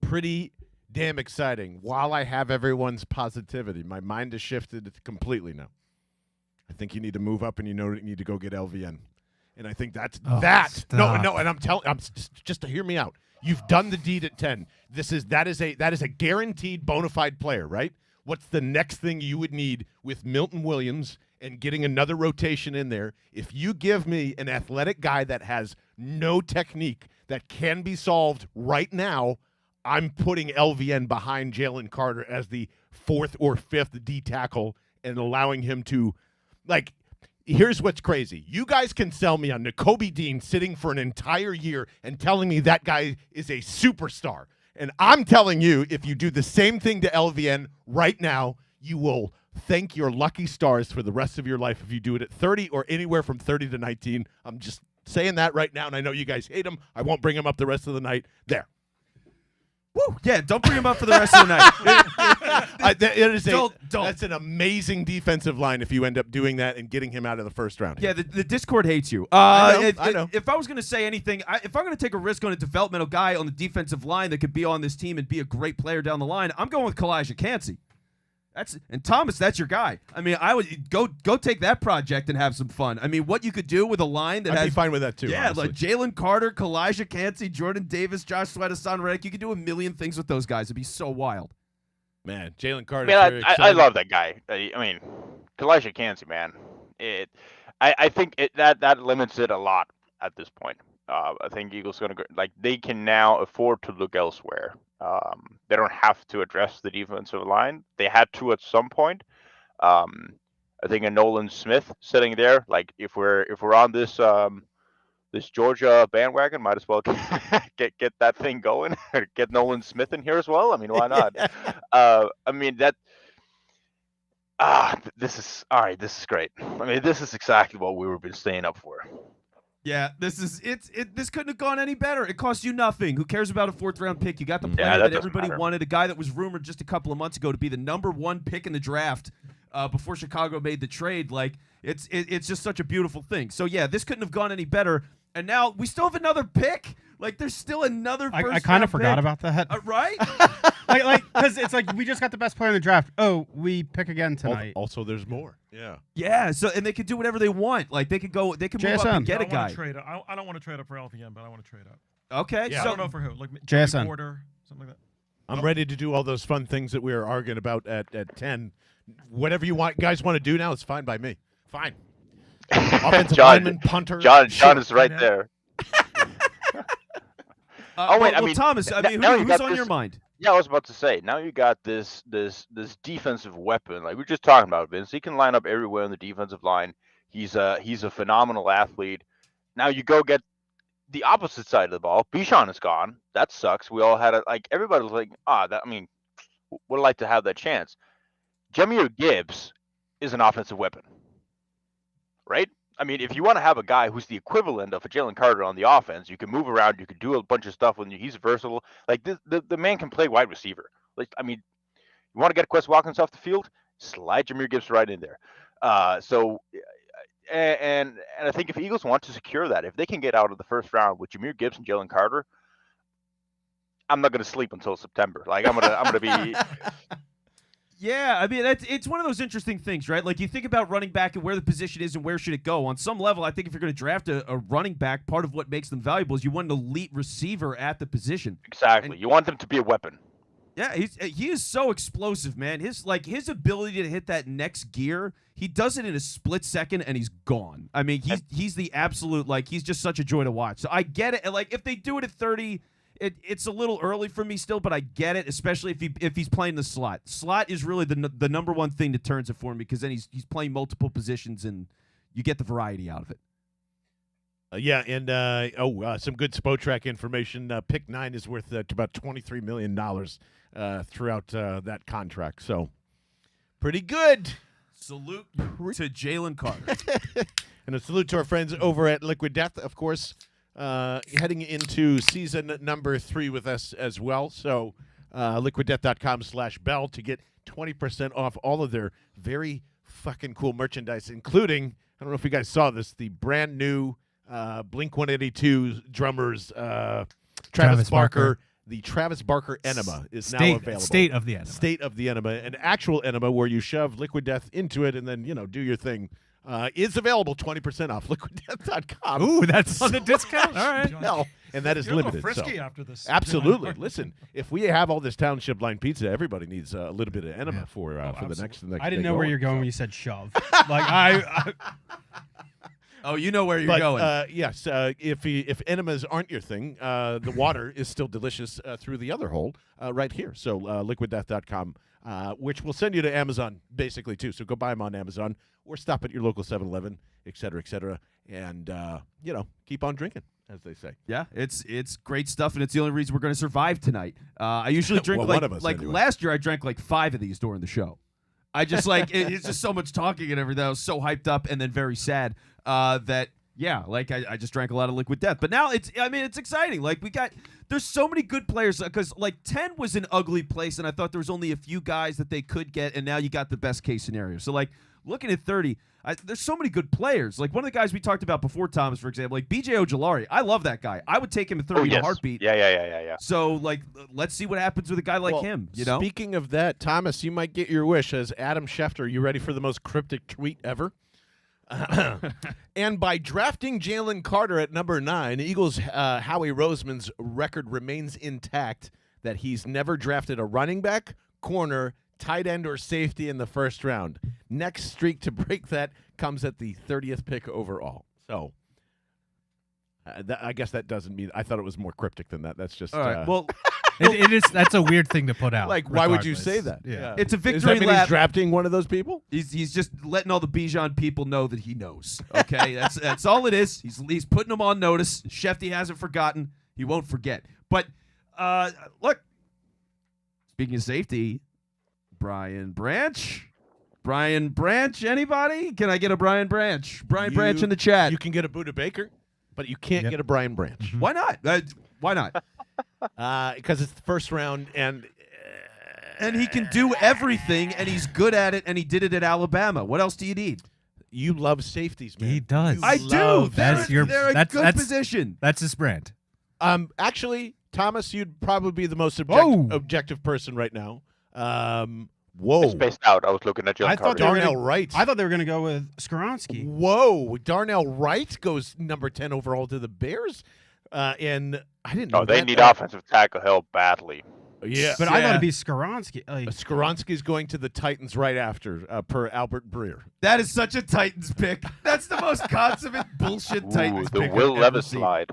pretty damn exciting. While I have everyone's positivity, my mind has shifted completely now. I think you need to move up, and you need to go get LVN, and I think that's that. Stop. No, and I'm just to hear me out. You've done the deed at 10. That is a guaranteed bona fide player, right? What's the next thing you would need with Milton Williams and getting another rotation in there? If you give me an athletic guy that has no technique that can be solved right now, I'm putting LVN behind Jalen Carter as the 4th or 5th D tackle and allowing him to, like, here's what's crazy. You guys can sell me on Nakobe Dean sitting for an entire year and telling me that guy is a superstar. And I'm telling you, if you do the same thing to LVN right now, you will thank your lucky stars for the rest of your life if you do it at 30 or anywhere from 30 to 19. I'm just saying that right now, and I know you guys hate him. I won't bring him up the rest of the night. There. Woo! Yeah, don't bring him up for the rest of the night. That's an amazing defensive line if you end up doing that and getting him out of the 1st round. Yeah, the Discord hates you. I know. If I was going to say anything, if I'm going to take a risk on a developmental guy on the defensive line that could be on this team and be a great player down the line, I'm going with Kalijah Cansey. And Thomas, that's your guy. I mean, I would go take that project and have some fun. I mean, what you could do with a line that I'd be fine with that too. Yeah, honestly. like Jalen Carter, Kalijah Cansey, Jordan Davis, Josh Sweat, Hassan Reddick. You could do a million things with those guys. It'd be so wild. Man, Jalen Carter. I love that guy. I mean, Kalijah Cansey, man. I think that limits it a lot at this point. I think Eagles going to go, they can now afford to look elsewhere. They don't have to address the defensive line. They had to at some point. I think a Nolan Smith sitting there, like if we're on this this Georgia bandwagon, might as well get that thing going. Get Nolan Smith in here as well. I mean, why not? I mean that. This is all right. This is great. I mean, this is exactly what we were been staying up for. Yeah, this couldn't have gone any better. It costs you nothing. Who cares about a 4th-round pick? You got the player that that doesn't everybody matter. wanted, a guy that was rumored just a couple of months ago to be the #1 pick in the draft before Chicago made the trade. Like, it's just such a beautiful thing. So, yeah, this couldn't have gone any better. And now we still have another pick. Like, there's still another I kind of forgot about that. Right? Because it's like we just got the best player in the draft. Oh, we pick again tonight. Also, there's more. Yeah. Yeah, so and they could do whatever they want. Like, they could move up JSN. and get a I guy. want to trade up. I don't want to trade up for LVM, but I want to trade up. Okay, Yeah. I so don't know for who. Like JSN. Porter, something like that. I'm ready to do all those fun things that we were arguing about at 10. Whatever you guys want to do now, it's fine by me. Fine. Offensive lineman, punter. John sure. is right Yeah. there. oh wait, well, I mean, Thomas, I mean, now you who's got on your this- mind? Yeah, I was about to say. Now you got this defensive weapon. Like we were just talking about, Vince. He can line up everywhere on the defensive line. He's a phenomenal athlete. Now you go get the opposite side of the ball. Bichon is gone. That sucks. We all had everybody was like, would like to have that chance. Jahmyr Gibbs is an offensive weapon, right? I mean, if you want to have a guy who's the equivalent of a Jalen Carter on the offense, you can move around, you can do a bunch of stuff when he's versatile. Like the man can play wide receiver. Like, I mean, you want to get Quest Watkins off the field, slide Jahmyr Gibbs right in there. And I think if Eagles want to secure that, if they can get out of the first round with Jahmyr Gibbs and Jalen Carter, I'm not going to sleep until September. Like I'm gonna be. Yeah, I mean, it's one of those interesting things, right? Like, you think about running back and where the position is and where should it go. On some level, I think if you're going to draft a running back, part of what makes them valuable is you want an elite receiver at the position. Exactly. And- You want them to be a weapon. Yeah, he is so explosive, man. His ability to hit that next gear, he does it in a split second and he's gone. I mean, he's the absolute, like, he's just such a joy to watch. So I get it. And, like, if they do it at 30, it's a little early for me still, but I get it, especially if he's playing the slot. Slot is really the #1 thing that turns it for me, because then he's playing multiple positions and you get the variety out of it. Yeah, and some good Spotrac information. Pick 9 is worth about $23 million throughout that contract. So, pretty good. Salute to Jalen Carter. And a salute to our friends over at Liquid Death, of course, heading into season number 3 with us as well. So, liquiddeath.com/bell to get 20% off all of their very fucking cool merchandise, including, I don't know if you guys saw this, the brand new Blink-182 drummers, Travis Barker. The Travis Barker enema is now available. State of the enema. State of the enema. An actual enema where you shove Liquid Death into it and then, do your thing. Is available 20% off liquiddeath.com. Ooh, that's on the discount? All right. Hell, and that is You're a little limited. frisky so. after this. Absolutely. Listen, if we have all this township line pizza, everybody needs a little bit of enema for the next. I didn't know where you're going when you said shove. Like Oh, you know where you're going. Yes, if enemas aren't your thing, the water is still delicious through the other hole right here. So liquiddeath.com, which will send you to Amazon basically too. So go buy them on Amazon or stop at your local 7-Eleven, et cetera, and keep on drinking, as they say. Yeah, it's great stuff, and it's the only reason we're going to survive tonight. I usually drink Well, one of us, anyway. Last year I drank like 5 of these during the show. I just it's just so much talking and everything. I was so hyped up and then very sad that I just drank a lot of Liquid Death. But now it's exciting. Like there's so many good players because like 10 was an ugly place and I thought there was only a few guys that they could get, and now you got the best case scenario. So like looking at 30, there's so many good players. Like one of the guys we talked about before, Thomas, for example, like BJ Ojolari. I love that guy. I would take him at 30 in a heartbeat. Yeah. So like let's see what happens with a guy like him. Speaking of that, Thomas, you might get your wish as Adam Schefter. You ready for the most cryptic tweet ever? And by drafting Jalen Carter at number 9, Eagles Howie Roseman's record remains intact that he's never drafted a running back, corner, tight end, or safety in the first round. Next streak to break that comes at the 30th pick overall. So I guess that doesn't mean – I thought it was more cryptic than that. That's just all right. Well, it is. That's a weird thing to put out. like, why would you say regardless. that? Yeah. it's a Does victory that mean lap. he's drafting one of those people? He's just letting all the Bijan people know that he knows. Okay, that's all it is. He's putting them on notice. Shefty hasn't forgotten. He won't forget. But look, speaking of safety, Brian Branch. Anybody? Can I get a Brian Branch? Brian Branch in the chat. You can get a Buda Baker. but you can't get a Brian Branch. Why not? Why not? Because it's the first round, and And he can do everything, and he's good at it, and he did it at Alabama. What else do you need? you love safeties, man. He does. You I love do. That's your- They're a that's- good that's- position. That's his brand. Actually, Thomas, you'd probably be the most Whoa. objective person right now. It's Whoa. spaced out. I was looking at Jalen I thought Carter. they were Darnell gonna- Wright. I thought they were going to go with Skoronski. Whoa. Darnell Wright goes number 10 overall to the Bears. And I didn't know No, they that. need offensive tackle help badly. Yeah. But I thought it'd be Skoronski. Like, Skoronski's going to the Titans right after, per Albert Breer. That is such a Titans pick. That's the most consummate bullshit Titans the pick I've Will ever Levis seen. slide.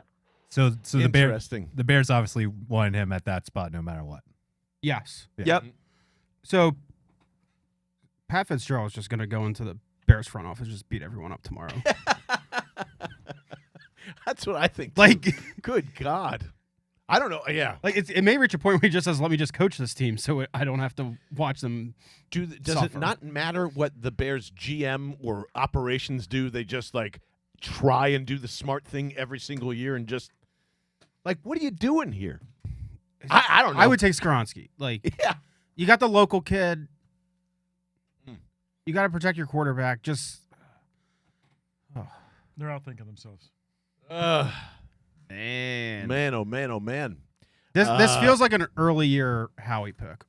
So the Interesting. Bears obviously wanted him at that spot no matter what. yes. Yeah. Yep. So Pat Fitzgerald is just going to go into the Bears front office and just beat everyone up tomorrow. That's what I think. too. Like, Good God. I don't know. Yeah. like it may reach a point where he just says, "Let me just coach this team, so I don't have to watch them." Does it suffer. not matter what the Bears GM or operations do? They just like try and do the smart thing every single year and just like, what are you doing here? I don't know. I would take Skoronski. Like, Yeah. you got the local kid. Hmm. You got to protect your quarterback. Just They're outthinking themselves. Man, oh man, oh man. this feels like an early year Howie pick.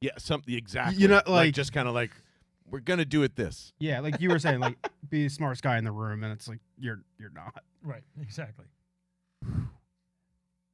Yeah, something exactly. You know, like- just kind of like we're gonna do it this. Yeah, like you were saying, like be the smartest guy in the room, and it's like you're not. Right. Exactly.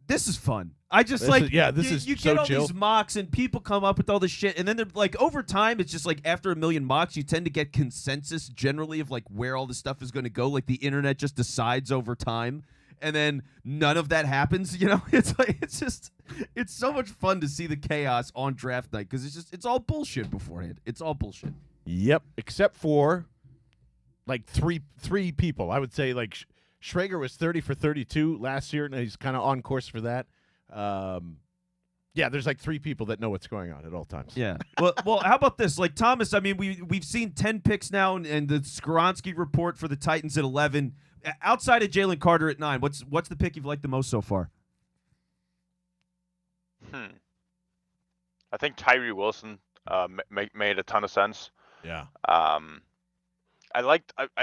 This is fun. I just This like is- yeah, this you, is you so get all chill. these mocks and people come up with all this shit, and then they're like over time it's just like after a million mocks you tend to get consensus generally of like where all this stuff is going to go. Like the internet just decides over time, and then none of that happens. You know, it's like it's so much fun to see the chaos on draft night because it's all bullshit beforehand. It's all bullshit. Yep, except for like three people. I would say like Schrager was 30 for 32 last year, and he's kind of on course for that. Yeah, there's like three people that know what's going on at all times. Yeah. Well, how about this? Like Thomas, I mean, we've seen 10 picks now, and the Skoronski report for the Titans at 11. Outside of Jalen Carter at 9, what's the pick you've liked the most so far? I think Tyree Wilson made a ton of sense. Yeah. I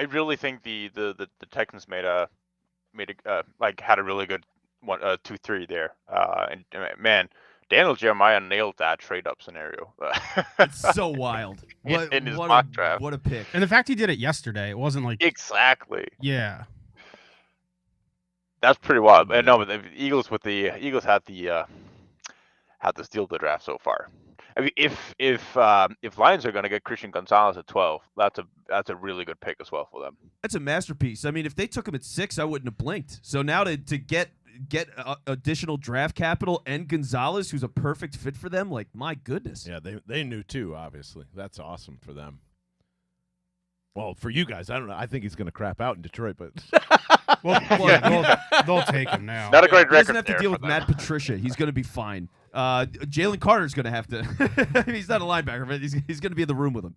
really think the Texans had a really good 2-3 there. And man, Daniel Jeremiah nailed that trade up scenario. It's so wild. In his what mock a, draft. What a pick. And the fact he did it yesterday, it wasn't like Exactly. yeah. That's pretty wild. And no, but the Eagles had the steal the draft so far. I mean, if Lions are going to get Christian Gonzalez at 12, that's a really good pick as well for them. That's a masterpiece. I mean, if they took him at 6, I wouldn't have blinked. So now to get additional draft capital and Gonzalez, who's a perfect fit for them, like my goodness. Yeah, they knew too, obviously. That's awesome for them. Well, for you guys, I don't know. I think he's going to crap out in Detroit, but Well, yeah, they'll take him now. Not a great He doesn't record have to there deal for with them. Matt Patricia. He's going to be fine. Jalen Carter's going to have to. He's not a linebacker, but he's going to be in the room with him.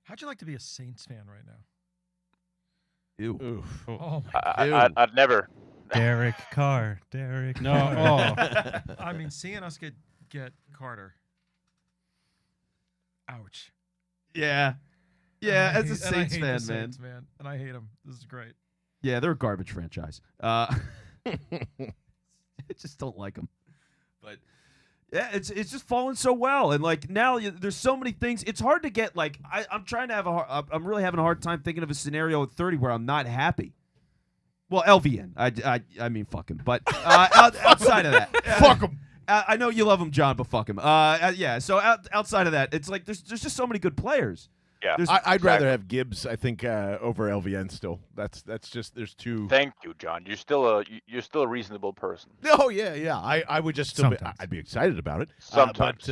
How'd you like to be a Saints fan right now? Ew. oof. Oh my! I'd never. Derek Carr. Derek No, Carr. oh. I mean, seeing us get Carter. Ouch. Yeah. Yeah, And I as a hate- and I Saints hate fan, the man. Saints, man, and I hate them. This is great. Yeah, they're a garbage franchise. I just don't like them. But yeah, it's just falling so well, and like now there's so many things. It's hard to get like I'm trying to I'm really having a hard time thinking of a scenario at 30 where I'm not happy. Well, LVN, I mean fuck him, but outside of that, Fuck him. I know you love him, John, but fuck him. Yeah. So outside of that, it's like there's just so many good players. Yeah. There's- I'd rather have Gibbs, I think, over LVN still. That's just there's two. Thank you, John. You're still a reasonable person. Oh yeah. I would just still Sometimes. I'd be excited about it. Sometimes.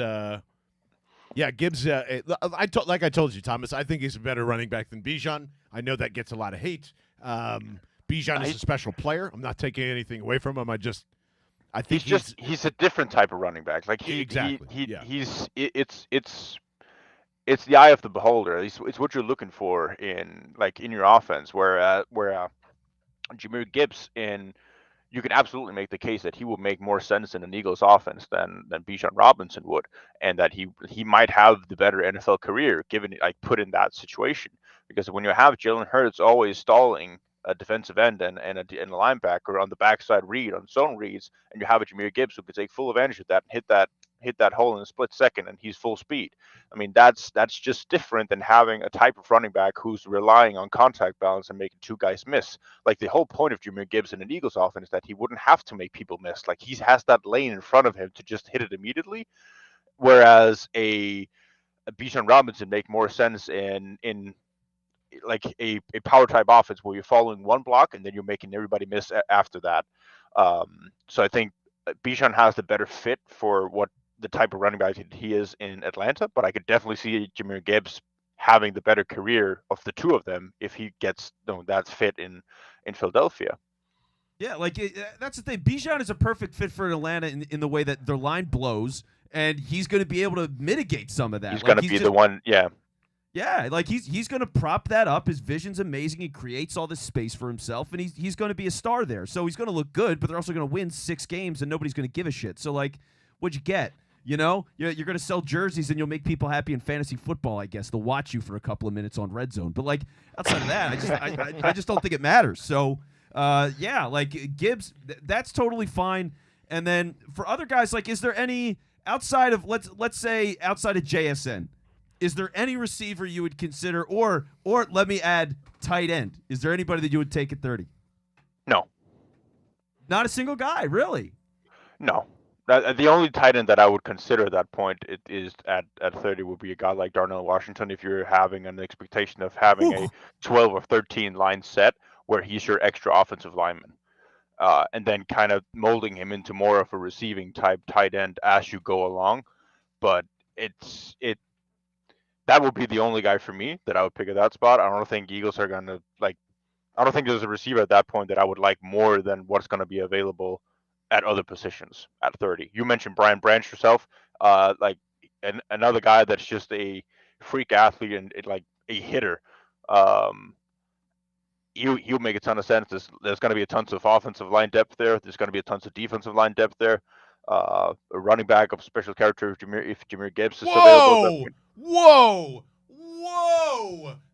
Yeah, Gibbs. Like I told you, Thomas. I think he's a better running back than Bijan. I know that gets a lot of hate. Bijan is a special player. I'm not taking anything away from him. I think He's a different type of running back. Like Exactly, yeah. It's the eye of the beholder. It's what you're looking for in your offense. Where Jahmyr Gibbs in. You can absolutely make the case that he would make more sense in an Eagles offense than Bijan Robinson would, and that he might have the better NFL career given like put in that situation. Because when you have Jalen Hurts always stalling a defensive end and a linebacker on the backside read on zone reads, and you have a Jahmyr Gibbs who could take full advantage of that and hit that hole in a split second, and he's full speed. I mean, that's just different than having a type of running back who's relying on contact balance and making two guys miss. Like the whole point of Jahmyr Gibbs in an Eagles offense is that he wouldn't have to make people miss. Like he has that lane in front of him to just hit it immediately. Whereas a Bijan Robinson make more sense in like a power type offense where you're following one block and then you're making everybody miss after that. So I think Bijan has the better fit for what the type of running back he is in Atlanta, but I could definitely see Jahmyr Gibbs having the better career of the two of them if he gets that fit in Philadelphia. Yeah, like that's the thing. Bijan is a perfect fit for Atlanta in the way that their line blows, and he's going to be able to mitigate some of that. He's going to be the one, yeah. Yeah, like he's going to prop that up. His vision's amazing. He creates all this space for himself, and he's going to be a star there. So he's going to look good, but they're also going to win 6 games, and nobody's going to give a shit. So, like, what'd you get? You know, you're going to sell jerseys, and you'll make people happy in fantasy football, I guess. They'll watch you for a couple of minutes on Red Zone. But, like, outside of that, I just don't think it matters. So, yeah, like, Gibbs, that's totally fine. And then for other guys, like, is there any outside of, let's say, outside of JSN, is there any receiver you would consider, or let me add tight end? Is there anybody that you would take at 30? No. Not a single guy, really? No. The only tight end that I would consider at that point is at 30 would be a guy like Darnell Washington if you're having an expectation of having a 12 or 13 line set where he's your extra offensive lineman. And then kind of molding him into more of a receiving type tight end as you go along. But that would be the only guy for me that I would pick at that spot. I don't think Eagles are going to I don't think there's a receiver at that point that I would like more than what's going to be available at other positions at 30. You mentioned Brian Branch yourself, another guy that's just a freak athlete and like a hitter. He'll make a ton of sense. There's going to be a tons of offensive line depth there. There's going to be a tons of defensive line depth there. A running back of special character if Jahmyr Gibbs is available. Whoa!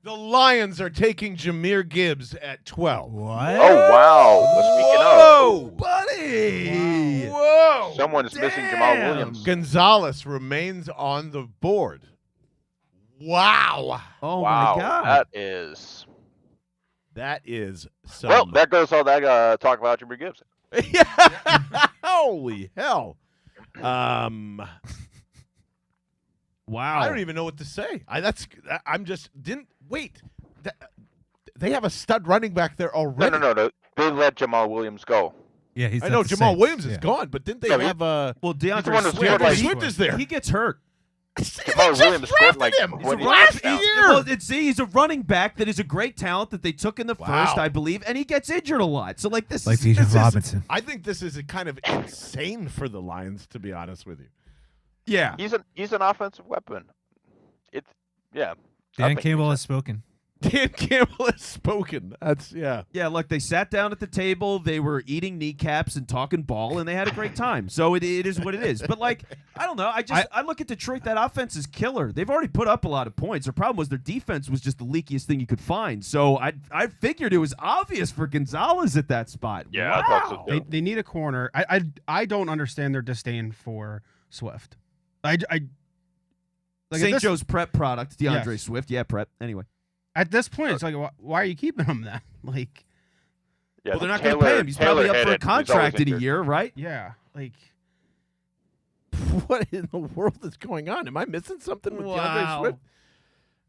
The Lions are taking Jahmyr Gibbs at 12. What? Oh, wow. Speaking of. Buddy! Whoa! Someone is missing Jamal Williams. Gonzalez remains on the board. Wow. Oh, Wow, my God. That is some... Well, that goes all that talk about Jahmyr Gibbs. Holy hell. Wow. I don't even know what to say. They have a stud running back there already. No. They let Jamal Williams go. Yeah, he's I at know the Jamal Saints. Williams is Yeah. gone, but didn't they Yeah, have a... Well, the one DeAndre who's Swift, like- Swift is there. he gets hurt. Jamal Williams scored like him. 20 last touchdowns. year. Well, he's a running back that is a great talent that they took in the first, I believe, and he gets injured a lot. So, like, this Like is... Bijan Robinson. I think this is a kind of insane for the Lions, to be honest with you. Yeah. He's an offensive weapon. Yeah. Dan Campbell has spoken. Dan Campbell has spoken. Yeah. Yeah, look, they sat down at the table, they were eating kneecaps and talking ball, and they had a great time. So it is what it is. But, like, I don't know. I look at Detroit, that offense is killer. They've already put up a lot of points. Their problem was their defense was just the leakiest thing you could find. So I figured it was obvious for Gonzalez at that spot. Yeah, wow. I thought so too. They need a corner. I don't understand their disdain for Swift. Like at St. this- Joe's prep product, DeAndre Yes. Swift. Yeah, prep. Anyway. At this point, it's like, why are you keeping him then? Like, Yeah, Well, they're not going to pay him. He's probably up for a contract in a year, right? yeah, like What in the world is going on? Am I missing something with DeAndre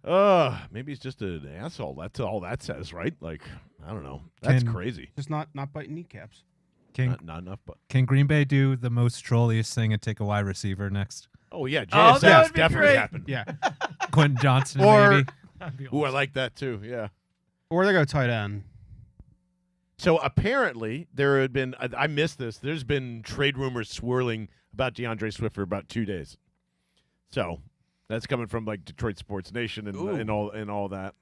Swift? Maybe he's just an asshole. That's all that says, right? Like, I don't know. That's crazy. just not biting kneecaps. Not enough, but Can Green Bay do the most trolliest thing and take a wide receiver next? oh yeah, Oh, JSS that would be definitely great. happened. Yeah, Quentin Johnson, Or- maybe. That'd be Ooh, I awesome. like that too. Yeah. or they go tight end. So apparently there had been I missed this. There's been trade rumors swirling about DeAndre Swift for about 2 days. So that's coming from like Detroit Sports Nation and all that.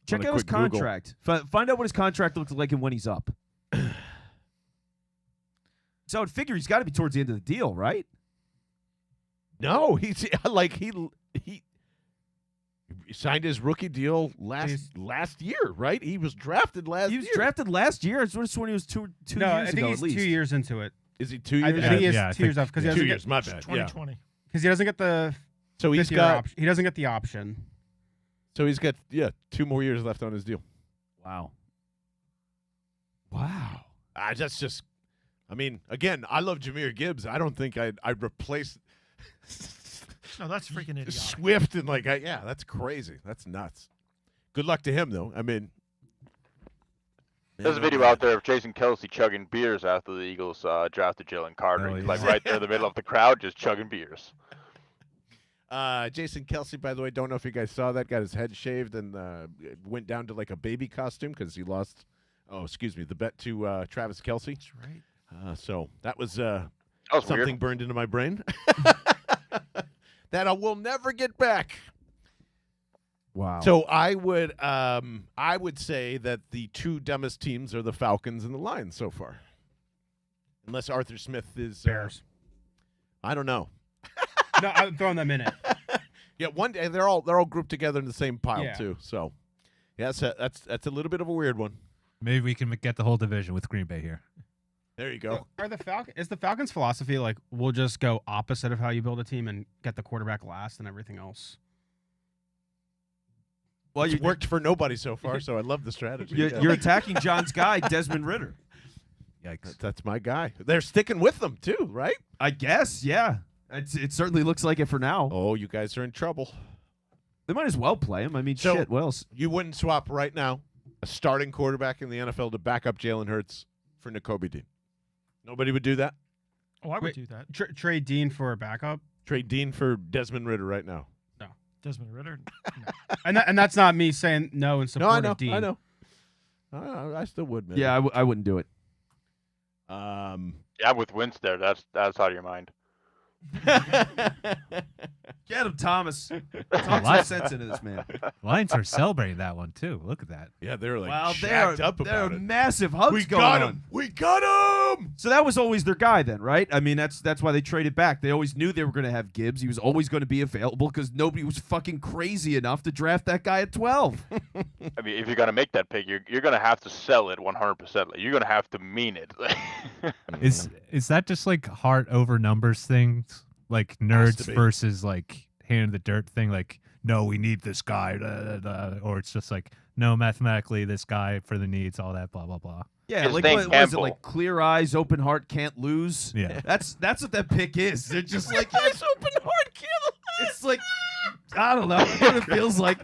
Check on a out his quick Google. contract. Find out what his contract looks like and when he's up. So I'd figure he's got to be towards the end of the deal, right? No, he's like he signed his rookie deal last year, right? He was drafted last He year. was drafted last year. I was when he was two No, years I think ago he's at least. 2 years into it. Is he 2 I years? think he is Yeah, I 2 years think- off because yeah. he 2 doesn't years, my bad. Yeah. 2020. because he doesn't get the So he's 5th-year got option. He doesn't get the option. 2 more years left on his deal. Wow. That's just, I mean, again, I love Jahmyr Gibbs. I don't think I'd replace No, that's freaking idiotic. Swift and that's crazy. That's nuts. Good luck to him, though. I mean, There's a video out there of Jason Kelsey chugging beers after the Eagles drafted Jalen Carter. Oh, He's yeah. like right there in the middle of the crowd, just chugging beers. Jason Kelsey, by the way, don't know if you guys saw that, got his head shaved and went down to like a baby costume because he lost, the bet to Travis Kelsey. That's right. So that was That was something weird. burned into my brain that I will never get back. Wow. So I would say that the two dumbest teams are the Falcons and the Lions so far, unless Arthur Smith is Bears. I don't know. No, I'm throwing them in it. Yeah, one day they're all grouped together in the same pile Yeah. too. So yeah, that's a little bit of a weird one. Maybe we can get the whole division with Green Bay here. There you go. Is the Falcons' philosophy like we'll just go opposite of how you build a team and get the quarterback last and everything else? Well, It's worked for nobody so far, so I love the strategy. you're attacking John's guy, Desmond Ritter. Yikes. That's my guy. They're sticking with them too, right? I guess, yeah. It certainly looks like it for now. Oh, you guys are in trouble. They might as well play him. I mean, So- shit. What else? You wouldn't swap right now a starting quarterback in the NFL to back up Jalen Hurts for N'Kobe Dean. Nobody would do that. Oh, I would Wait. do that. Trade Dean for a backup, Trade Dean for Desmond Ritter right now. Desmond Ritter. and that's not me saying no in support of Dean. I know. I still would, man. Yeah, I wouldn't do it. Yeah, with Wentz there, that's out of your mind. Get him, Thomas. Talk lot. some sense into this man. Lions are celebrating that one too. Look at that. Yeah, they're like Wow, shacked up there are about it. massive hugs We going got on. him. We got him. So that was always their guy then, right? I mean, that's why they traded back. They always knew they were going to have Gibbs. He was always going to be available because nobody was fucking crazy enough to draft that guy at 12. I mean, if you're gonna make that pick, you're gonna have to sell it 100%. Like, you're gonna have to mean it. Is that just like heart over numbers things? Like to nerds be. versus like hand in the dirt thing? Like, no, we need this guy. Or it's just like, no, mathematically, this guy for the needs, all that, blah, blah, blah. Yeah, His like name's what is it? Campbell. Like clear eyes, open heart, can't lose. Yeah. That's what that pick is. They're just like Eyes open hard, kill. it's like I don't know what it feels like.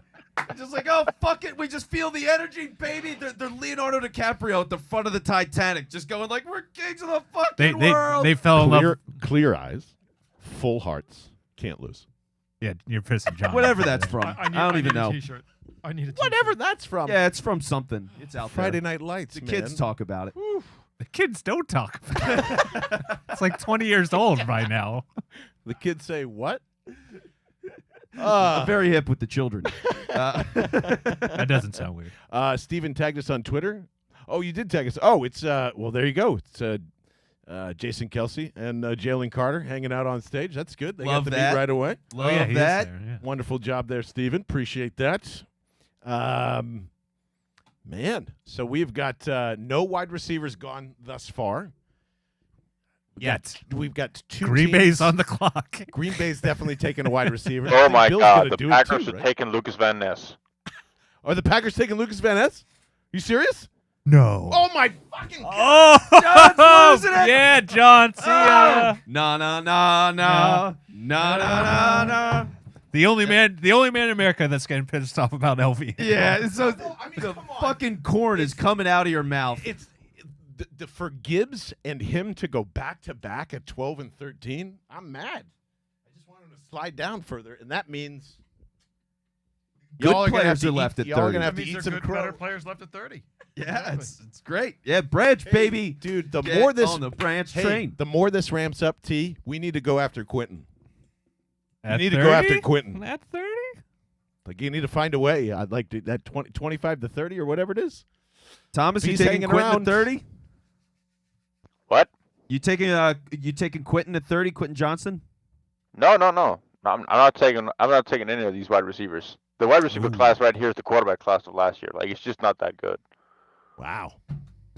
Just like, oh fuck it, we just feel the energy, baby. They're Leonardo DiCaprio at the front of the Titanic, just going like, we're kings of the fucking world. They fell in love. Clear eyes, full hearts, can't lose. Yeah, you're pissing John. Whatever off. that's from. I don't even need know. A t-shirt. I need a t-shirt. Whatever that's from. Yeah, it's from something. It's out Friday there. Night Lights. The man. kids talk about it. The kids don't talk about it. It's like 20 years old by now. The kids say what? I'm very hip with the children. That doesn't sound weird. Steven tagged us on Twitter. Oh, you did tag us. Oh, it's well, there you go. It's Jason Kelsey and Jalen Carter hanging out on stage. That's good. They Love got to that. meet right away. Love Oh, yeah, he is that. there, yeah. Wonderful job there, Steven. Appreciate that. Man, so we've got no wide receivers gone thus far. We've got two Green teams. Bay's on the clock. Green Bay's definitely taking a wide receiver. I Oh think my Bill's God, gonna the do it Packers too, are right? taking Lucas Van Ness. Are the Packers taking Lucas Van Ness? You serious? No. Oh my fucking God. Oh, John's losing it. yeah, John. See ya. No, no, no, no. No, no, no, no. The only man in America that's getting pissed off about LV. Yeah, so I mean, the come on. fucking corn is coming out of your mouth. It's for Gibbs and him to go back to back at 12 and 13. I'm mad. I just want him to slide down further, and that means Good y'all are gonna have players to are left at y'all are 30. gonna That have to means eat they're some good, crow. better players left at 30. Yeah, Exactly. it's great. Yeah, branch, baby. Dude, the Get more this on the branch hey, train. the more this ramps up, T, we need to go after Quentin. At need to go after 30? Quentin. At 30? Like you need to find a way. I'd like to, that 25 to 30 or whatever it is. Thomas, you He's taking hanging Quentin around. at 30? What? You taking Quentin at 30? Quentin Johnson? No. I'm not taking any of these wide receivers. The wide receiver class right here is the quarterback class of last year. Like it's just not that good. Wow.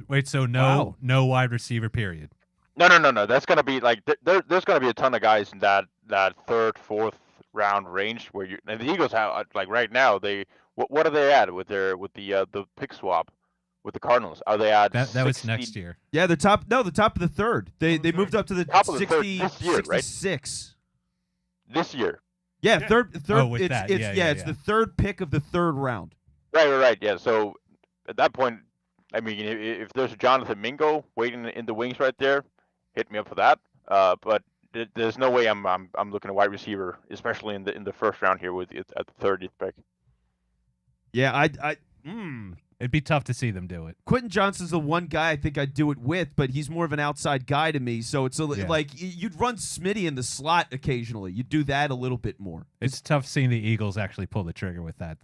Wait, so Wow. no wide receiver, period. No. That's gonna be like there's gonna be a ton of guys in that third, fourth round range where you and the Eagles have like right now what are they at with the pick swap with the Cardinals? Are they at That was 60? next year. Yeah, the top of the third. They moved up to the Top of the third 60, this year, right? 66. This year. Yeah, Yeah. third. Oh, with it's that. it's Yeah, it's the third pick of the third round. Right. Yeah. So at that point, I mean, if there's a Jonathan Mingo waiting in the wings right there, hit me up for that. But there's no way I'm looking at wide receiver, especially in the first round here with it at the 30th pick. Yeah, It'd be tough to see them do it. Quentin Johnson's the one guy I think I'd do it with, but he's more of an outside guy to me. So it's Yeah. like you'd run Smitty in the slot occasionally. You'd do that a little bit more. It's tough seeing the Eagles actually pull the trigger with that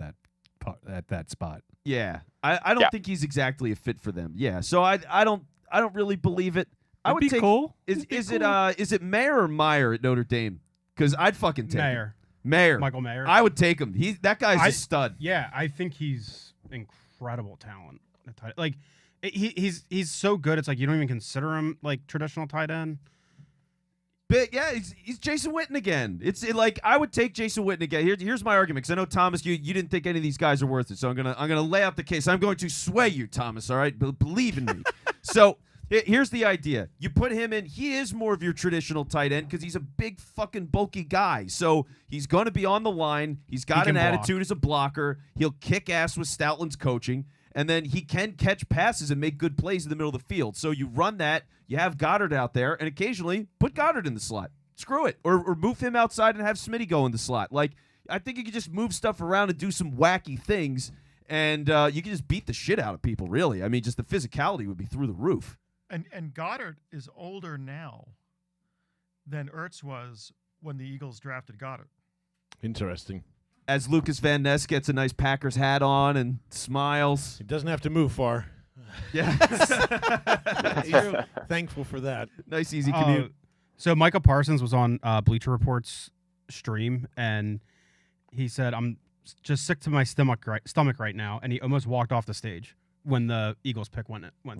at that spot. Yeah, I don't Yeah. think he's exactly a fit for them. Yeah, so I don't really believe it. I It'd would be take. cool. Is it Mayer or Meyer at Notre Dame? Because I'd fucking take him. Mayer. Mayer. Michael Mayer. I would take him. That guy's I- a stud. Yeah, I think he's incredible talent. at tight- Like he's so good. It's like you don't even consider him like traditional tight end. But yeah, he's Jason Witten again. Like I would take Jason Witten again. Here's my argument, because I know Thomas, you didn't think any of these guys are worth it. So I'm gonna lay out the case. I'm going to sway you, Thomas. All right, believe in me. So here's the idea: you put him in. He is more of your traditional tight end because he's a big fucking bulky guy. So he's going to be on the line. He's got an can block. attitude as a blocker. He'll kick ass with Stoutland's coaching. And then he can catch passes and make good plays in the middle of the field. So you run that, you have Goddard out there, and occasionally put Goddard in the slot. Screw it. Or move him outside and have Smitty go in the slot. Like, I think you could just move stuff around and do some wacky things, and you can just beat the shit out of people, really. I mean, just the physicality would be through the roof. And Goddard is older now than Ertz was when the Eagles drafted Goddard. Interesting. As Lucas Van Ness gets a nice Packers hat on and smiles. He doesn't have to move far. Yeah. He's thankful for that. Nice, easy commute. So Michael Parsons was on Bleacher Report's stream, and he said, "I'm just sick to my stomach right now," and he almost walked off the stage when the Eagles pick went through.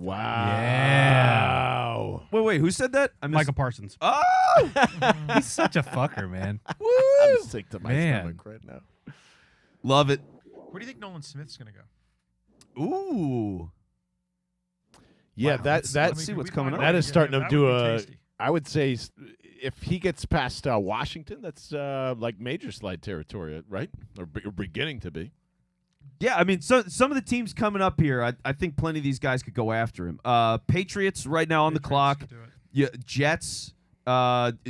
Wow. Wait, who said that? I missed. Michael Parsons. Oh! He's such a fucker, man. I'm sick to my Man. stomach right now. Love it. Where do you think Nolan Smith's going to go? Ooh. Yeah, Wow, that let's see what's coming up. that is starting to That do would be a. tasty. I would say if he gets past Washington, that's like major slide territory, right? Or beginning to be. Yeah, I mean, some of the teams coming up here, I think plenty of these guys could go after him. Patriots right now on the Patriots clock. could do it. Yeah, Jets.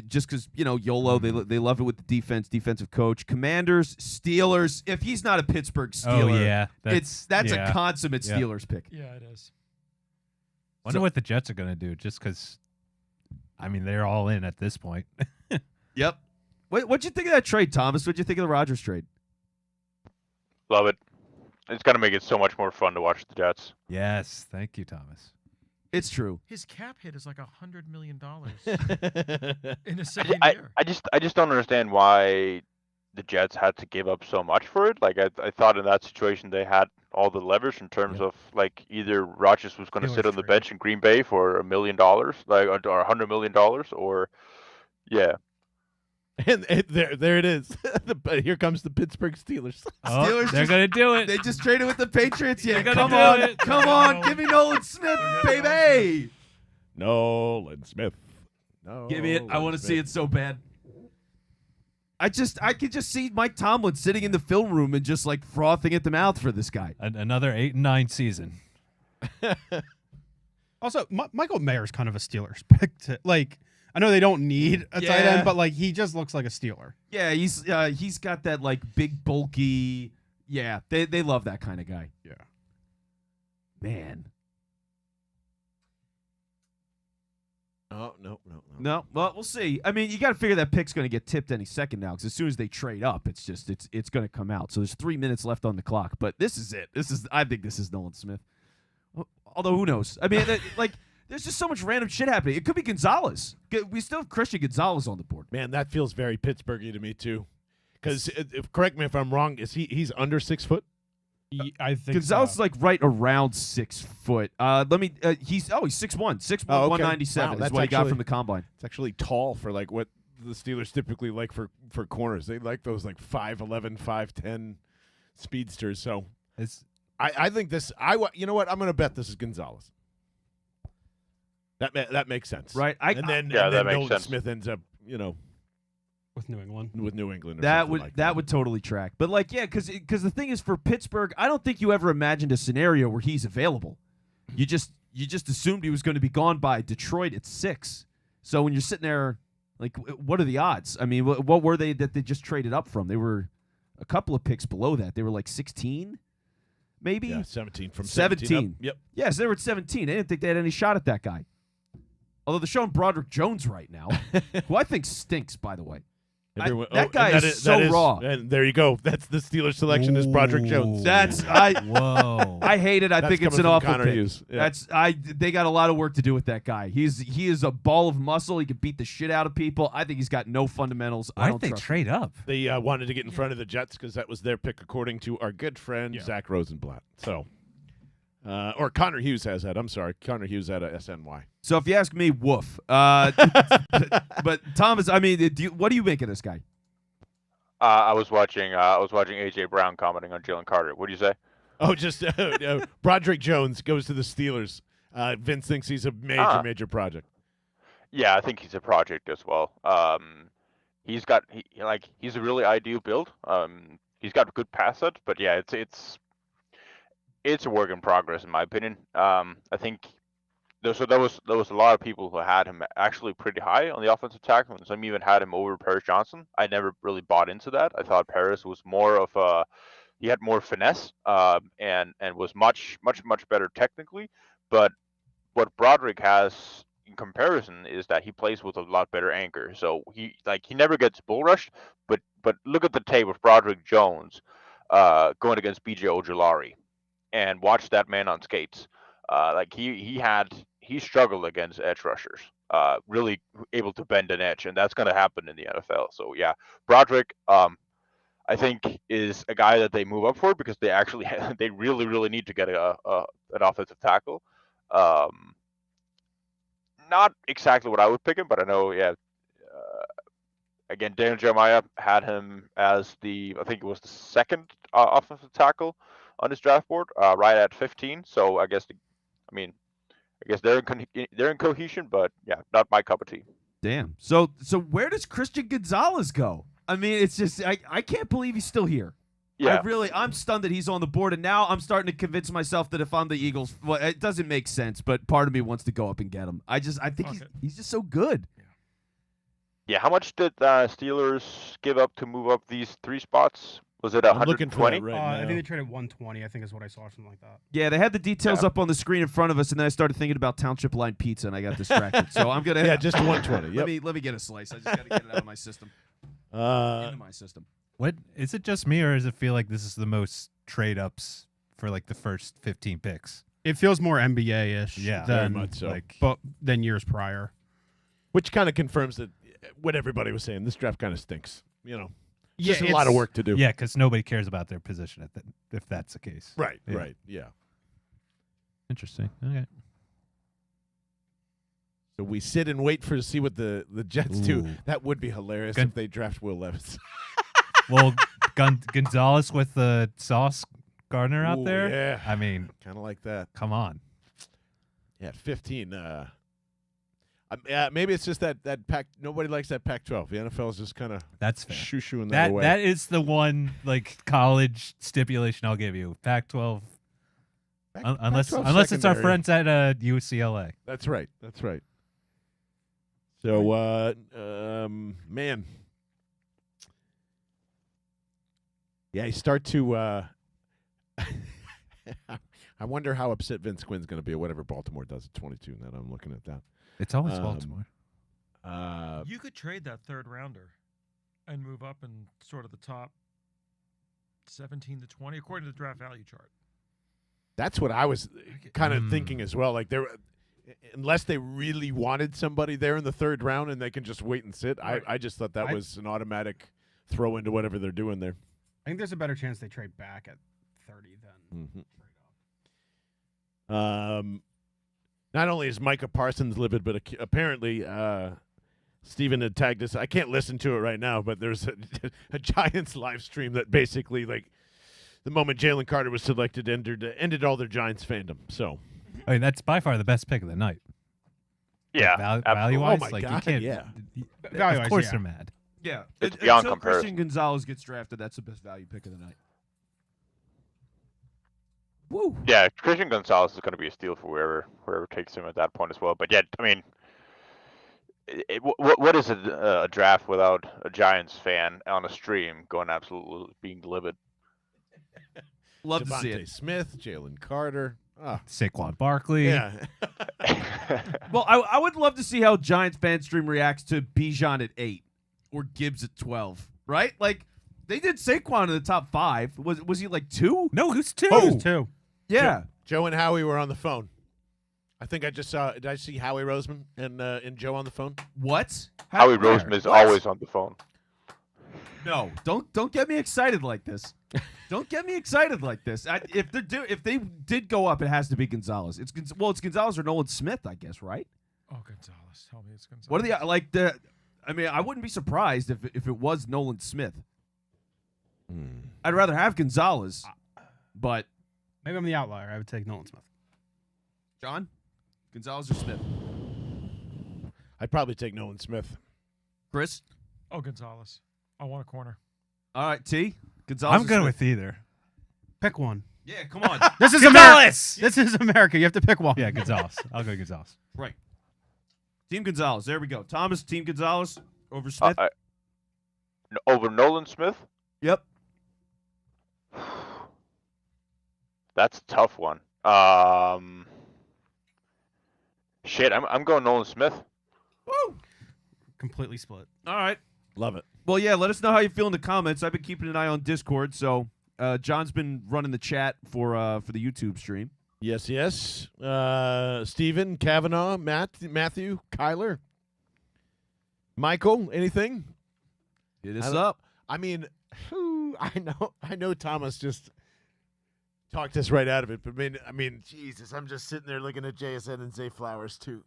Just because YOLO, they love it with the defensive coach. Commanders, Steelers. If he's not a Pittsburgh Steeler, Oh yeah, that's yeah. a consummate Yeah. Steelers pick. Yeah, it is. Wonder what the Jets are gonna do. Just because, I mean, they're all in at this point. Yep. What'd you think of that trade, Thomas? What'd you think of the Rodgers trade? Love it. It's gonna make it so much more fun to watch the Jets. Yes, thank you, Thomas. It's true. His cap hit is like $100 million in the second I year. just don't understand why the Jets had to give up so much for it. Like I thought in that situation they had all the leverage in terms of like either Rodgers was going to Steelers sit on the trade. bench in Green Bay for $1 million, like or $100 million, or yeah. And there it is. Here comes the Pittsburgh Steelers. Oh, Steelers they're just- gonna do it. They just traded with the Patriots. Yeah, They're come gonna on, do it. come on, give me Nolan Smith, baby. Nolan Smith. No. Give me it. I want to see it so bad. I could just see Mike Tomlin sitting in the film room and just like frothing at the mouth for this guy. Another 8-9 season. Also, Michael Mayer's kind of a Steelers pick. Like, I know they don't need a tight Yeah. end, but like he just looks like a Steeler. Yeah, he's got that like big bulky. Yeah, they love that kind of guy. Yeah. Man. Oh no. No, well, we'll see. I mean, you got to figure that pick's going to get tipped any second now because as soon as they trade up, it's going to come out. So there's 3 minutes left on the clock. But this is it. I think this is Nolan Smith. Although who knows? I mean, there's just so much random shit happening. It could be Gonzalez. We still have Christian Gonzalez on the board. Man, that feels very Pittsburghy to me too. Because correct me if I'm wrong. He's under 6 foot? I think Gonzalez is like right around 6 foot. He's 6'1", 6'1", Oh, okay. 197 Wow, is what he got from the combine. It's actually tall for like what the Steelers typically like for corners. They like those like 5'11", 5'10" speedsters. So I think this. You know what? I'm going to bet this is Gonzalez. That makes sense, right? And then that makes Nolan sense. Smith ends up, with New England. with New England. Or That would like that would totally track. But because the thing is for Pittsburgh, I don't think you ever imagined a scenario where he's available. You just assumed he was going to be gone by Detroit at 6. So when you're sitting there, like, what are the odds? I mean, what were they that they just traded up from? They were a couple of picks below that. They were like 16, maybe. Yeah, 17 from 17. up. Yep. Yes, they were at 17. They didn't think they had any shot at that guy. Although they're showing Broderick Jones right now, who I think stinks, by the way. That guy is so raw. And there you go. That's the Steelers selection is Broderick Jones. Whoa. I hate it. I That's think it's coming an from awful Connor pick. Hughes. Yeah. They got a lot of work to do with that guy. He is a ball of muscle. He can beat the shit out of people. I think he's got no fundamentals. I Why'd don't they trust trade up? They wanted to get in front of the Jets because that was their pick, according to our good friend Zach Rosenblatt. So, or Connor Hughes has that. I'm sorry, Connor Hughes had a SNY. So if you ask me, woof. But Thomas, I mean, what do you make of this guy? I was watching AJ Brown commenting on Jalen Carter. What do you say? Oh, just Broderick Jones goes to the Steelers. Vince thinks he's a major project. Yeah, I think he's a project as well. He's a really ideal build. He's got good pass sets, but yeah, it's a work in progress in my opinion. I think there was a lot of people who had him actually pretty high on the offensive tackle, and some even had him over Paris Johnson. I never really bought into that. I thought Paris was more of he had more finesse and was much better technically. But what Broderick has in comparison is that he plays with a lot better anchor. So he never gets bull rushed. But look at the tape of Broderick Jones going against BJ Ojulari, and watch that man on skates. He struggled against edge rushers, really able to bend an edge, and that's going to happen in the NFL. So yeah, Broderick, I think is a guy that they move up for because they actually they really need to get an offensive tackle. Not exactly what I would pick him, but I know again, Daniel Jeremiah had him as I think it was the second offensive tackle on his draft board, right at 15. So I guess they're in cohesion, but yeah, not my cup of tea. Damn. So where does Christian Gonzalez go? I mean, it's just I can't believe he's still here. Yeah. I'm stunned that he's on the board, and now I'm starting to convince myself that if I'm the Eagles, well, it doesn't make sense, but part of me wants to go up and get him. I think he's just so good. Yeah, how much did Steelers give up to move up these 3 spots? Was it 120? I'm looking for that right I now. think they traded 120. I think is what I saw, something like that. Yeah, they had the details up on the screen in front of us, and then I started thinking about Township Line Pizza, and I got distracted. So I'm gonna just 120. Yep. Let me get a slice. I just got to get it out of my system. Into my system. What is it just me, or does it feel like this is the most trade ups for like the first 15 picks? It feels more NBA-ish Yeah, very than, much so. than years prior. Which kind of confirms that what everybody was saying. This draft kind of stinks. Just a it's- lot of work to do. Yeah, because nobody cares about their position if that's the case. Right. Yeah. Right. Yeah. Interesting. Okay. So we sit and wait to see what the Jets do. Ooh. That would be hilarious Good. if they draft Will Levis. Well, Gonzalez with the Sauce Gardner out Ooh, there. yeah. I mean, Kind of like that. come on. Yeah, 15. Maybe it's just that Pac. Nobody likes that Pac-12. The NFL is just kind of That's fair. shoo-shooing that away. That is the one college stipulation I'll give you. Pac-12, unless Pac-12 it's our secondary. friends at UCLA. That's right. That's right. So, man. Yeah, you start to. I wonder how upset Vince Quinn's going to be at whatever Baltimore does at 22. Now that I'm looking at that. It's always Um, Baltimore. You could trade that third rounder and move up in sort of the top 17 to 20 according to the draft value chart. That's what I was kind of thinking as well. Like unless they really wanted somebody there in the third round and they can just wait and sit. Right. I just thought that was an automatic throw into whatever they're doing there. I think there's a better chance they trade back at 30 than trade up. Not only is Micah Parsons livid, but apparently Steven had tagged us. I can't listen to it right now, but there's a Giants live stream that basically, like, the moment Jalen Carter was selected, ended all their Giants fandom. So, I mean, that's by far the best pick of the night. Yeah, Value wise, Oh my like God, you can't. yeah. Value-wise, Of course yeah. they're mad. Yeah, It's beyond until comparison. Christian Gonzalez gets drafted, that's the best value pick of the night. Woo. Yeah, Christian Gonzalez is going to be a steal for whoever takes him at that point as well. But yeah, I mean, what is a draft without a Giants fan on a stream going absolutely being livid? Love to see Devontae it. Smith, Jalen Carter. Oh, Saquon Barkley. yeah. Well, I would love to see how Giants fan stream reacts to Bijan at 8 or Gibbs at 12, right? Like, they did Saquon in the top 5. Was he like 2? No, who's two? There's two. Yeah. Joe and Howie were on the phone. I think I just saw. Did I see Howie Roseman and Joe on the phone? What? Howie Where? Roseman is What? always on the phone. No, don't get me excited like this. Don't get me excited like this. If they did go up, it has to be Gonzalez. It's Gonzalez or Nolan Smith, I guess, right? Oh, Gonzalez. Tell me it's Gonzalez. What are the I mean, I wouldn't be surprised if it was Nolan Smith. I'd rather have Gonzalez, but Maybe I'm the outlier. I would take Nolan Smith. John, Gonzalez or Smith? I'd probably take Nolan Smith. Chris? Oh, Gonzalez. I want a corner. All right, T. Gonzalez. I'm or good Smith? with either. Pick one. Yeah, come on. This is Gonzalez! America. This is America. You have to pick one. Yeah, Gonzalez. I'll go Gonzalez. Right. Team Gonzalez. There we go. Thomas, Team Gonzalez over Smith. Over Nolan Smith? Yep. That's a tough one. Shit, I'm going Nolan Smith. Woo! Completely split. All right. Love it. Well, yeah, let us know how you feel in the comments. I've been keeping an eye on Discord, so John's been running the chat for the YouTube stream. Yes. Steven, Kavanaugh, Matthew, Kyler, Michael. Anything? Hit us up. I mean, I know Thomas just talked us right out of it, but I mean, Jesus, I'm just sitting there looking at JSN and Zay Flowers too.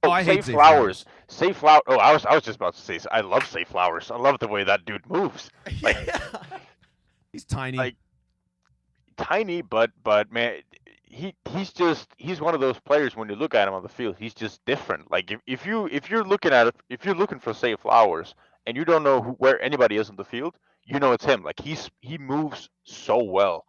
Oh, I hate Zay Zay Flowers. Zay Flowers. Oh, I was just about to say. I love Zay Flowers. I love the way that dude moves. Like, He's tiny. like tiny, but man, he's one of those players. When you look at him on the field, he's just different. Like if you're looking for Zay Flowers and you don't know where anybody is on the field, you know it's him. Like he moves so well.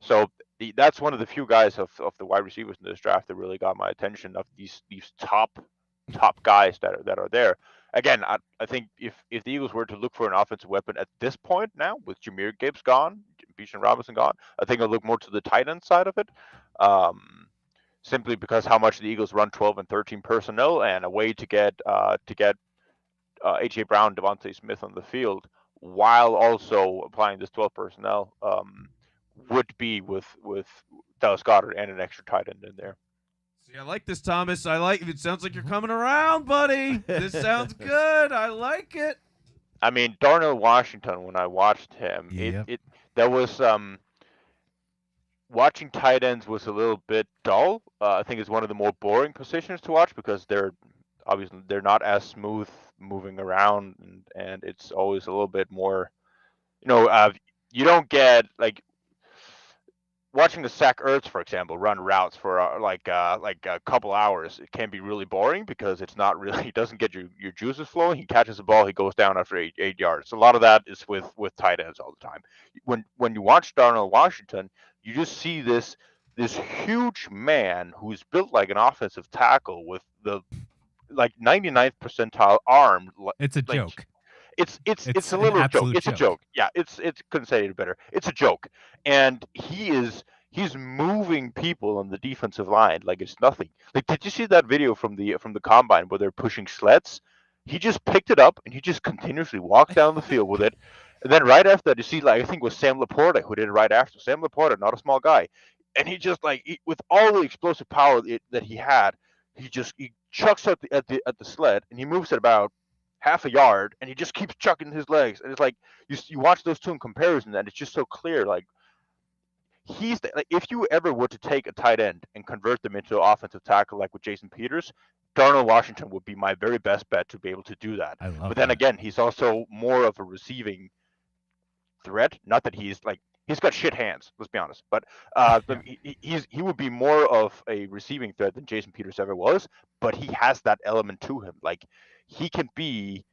So that's one of the few guys of the wide receivers in this draft that really got my attention. Of these top guys that are there. Again, I think if the Eagles were to look for an offensive weapon at this point now, with Jahmyr Gibbs gone, Bijan Robinson gone, I think I'll look more to the tight end side of it. Simply because how much the Eagles run 12 and 13 personnel, and a way to get A.J. Brown, Devontae Smith on the field while also applying this 12 personnel would be with Dallas Goedert and an extra tight end in there. See, I like this, Thomas. I like it. It sounds like you're coming around, buddy. This sounds good. I like it. I mean, Darnell Washington, when I watched him, Yep. there was watching tight ends was a little bit dull. I think it's one of the more boring positions to watch because they're not as smooth moving around, and it's always a little bit more, you don't get like watching the Zach Ertz, for example, run routes for like a couple hours. It can be really boring because it's not really, he doesn't get your juices flowing. He catches the ball, he goes down after 8 yards. A lot of that is with tight ends all the time. When you watch Darnell Washington, you just see this huge man who's built like an offensive tackle with the like 99th percentile arm. It's a like, joke. It's It's a an little joke. absolute It's a joke. Yeah, it's couldn't say it better. It's a joke, and he is he's moving people on the defensive line like it's nothing. Like, did you see that video from the combine where they're pushing sleds? He just picked it up and he just continuously walked down the field with it. And then right after that, you see, like, I think it was Sam Laporta who did it right after. Sam Laporta, not a small guy, and he just with all the explosive power that he had, he chucks at the sled and he moves it about half a yard and he just keeps chucking his legs, and it's like you watch those two in comparison and it's just so clear. Like, if you ever were to take a tight end and convert them into an offensive tackle like with Jason Peters, Darnell Washington would be my very best bet to be able to do that. But then again, he's also more of a receiving threat. Not that he's got shit hands, let's be honest. But he would be more of a receiving threat than Jason Peters ever was. But he has that element to him. Like, he can be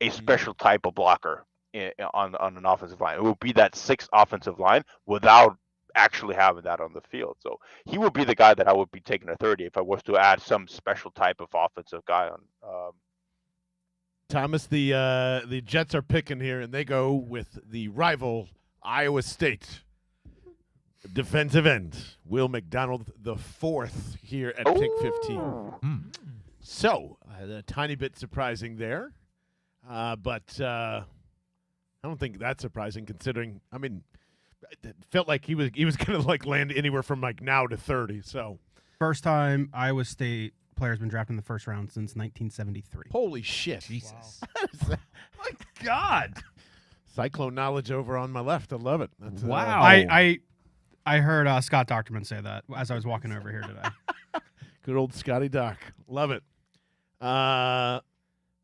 a special type of blocker on an offensive line. It would be that sixth offensive line without actually having that on the field. So he would be the guy that I would be taking at 30 if I was to add some special type of offensive guy on. Thomas, the Jets are picking here, and they go with the rival Iowa State defensive end, Will McDonald, the fourth here at pick 15. So a tiny bit surprising there, but I don't think that's surprising considering. I mean, it felt like he was going to land anywhere from now to 30. So First time Iowa State player's been drafted in the first round since 1973. holy shit, Jesus. My God. Cyclone knowledge over on my left. I love it. That's, Wow. I heard Scott Docterman say that as I was walking over here today. Good old Scotty Doc. Love it.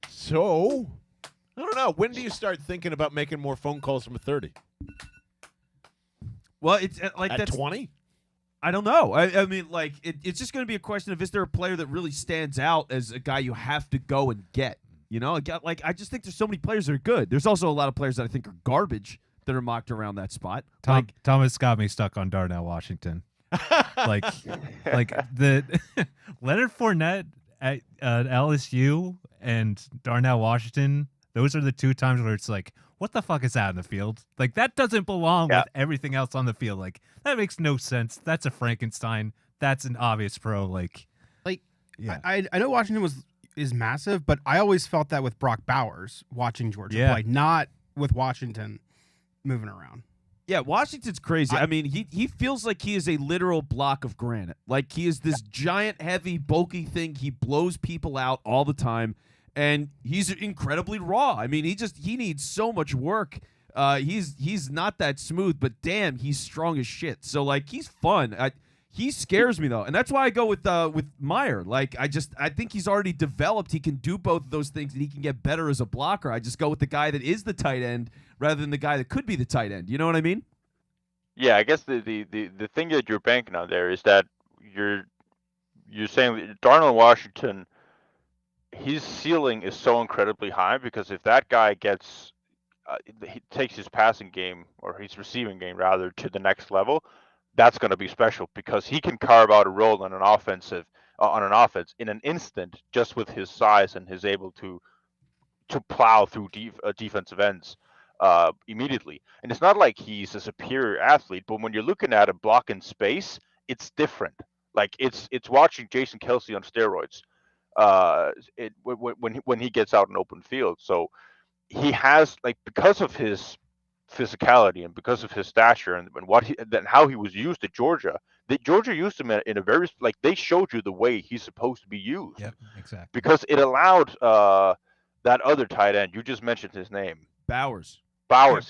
So, I don't know. When do you start thinking about making more phone calls from a 30? Well, it's like At that's 20? I don't know. I mean, like, it's just going to be a question of, is there a player that really stands out as a guy you have to go and get? You know, like, I just think there's so many players that are good. There's also a lot of players that I think are garbage that are mocked around that spot. Thomas got me stuck on Darnell Washington. like the Leonard Fournette at LSU and Darnell Washington. Those are the two times where it's like, what the fuck is that in the field? Like, that doesn't belong with everything else on the field. Like, that makes no sense. That's a Frankenstein. That's an obvious pro. Yeah. I know Washington is massive, but I always felt that with Brock Bowers watching Georgia play, not with Washington moving around. Yeah, Washington's crazy. I mean, he feels like he is a literal block of granite. Like, he is this giant, heavy, bulky thing. He blows people out all the time, and he's incredibly raw. I mean, he needs so much work. He's not that smooth, but damn, he's strong as shit. So, like, he's fun. He scares me though, and that's why I go with Meyer. Like, I think he's already developed. He can do both of those things, and he can get better as a blocker. I just go with the guy that is the tight end rather than the guy that could be the tight end. You know what I mean? Yeah, I guess the thing that you're banking on there is that you're saying that Darnell Washington, his ceiling is so incredibly high, because if that guy gets he takes his passing game, or his receiving game rather, to the next level, that's going to be special, because he can carve out a role on an offense in an instant, just with his size and his able to plow through defensive ends immediately. And it's not like he's a superior athlete, but when you're looking at a block in space, it's different. Like, it's watching Jason Kelsey on steroids when he gets out in open field. So he has, like, because of his physicality and because of his stature and how he was used at Georgia, that Georgia used him in a very, like, they showed you the way he's supposed to be used. Yep, exactly. Because it allowed that other tight end, you just mentioned his name, Bowers,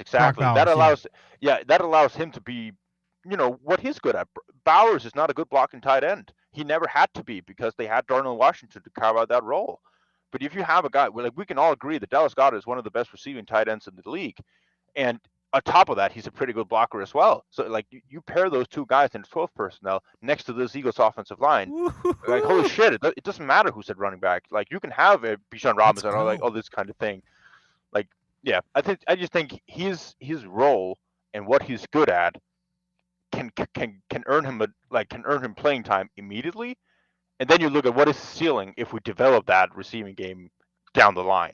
exactly. Bowers, that allows him to be, what he's good at. Bowers is not a good blocking tight end. He never had to be, because they had Darnell Washington to carve out that role. But if you have a guy, like, we can all agree that Dallas Goedert is one of the best receiving tight ends in the league. And on top of that, he's a pretty good blocker as well. So, like, you pair those two guys in 12 personnel next to this Eagles offensive line. Like, holy shit, it doesn't matter who's at running back. Like, you can have a Bijan Robinson or, like, all this kind of thing. Like, yeah, I just think his role and what he's good at can earn him playing time immediately. And then you look at what is his ceiling if we develop that receiving game down the line.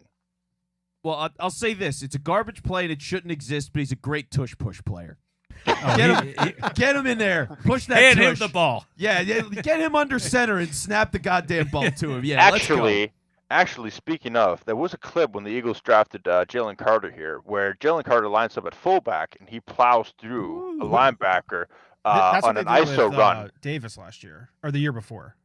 Well, I'll say this. It's a garbage play, and it shouldn't exist, but he's a great tush-push player. Get him in there. Push that Hand him tush. the ball. Yeah, get him under center and snap the goddamn ball to him. Yeah, let's go. Actually, speaking of, there was a clip when the Eagles drafted Jalen Carter here, where Jalen Carter lines up at fullback and he plows through a linebacker That's on what an they did ISO with, run. Davis last year or the year before.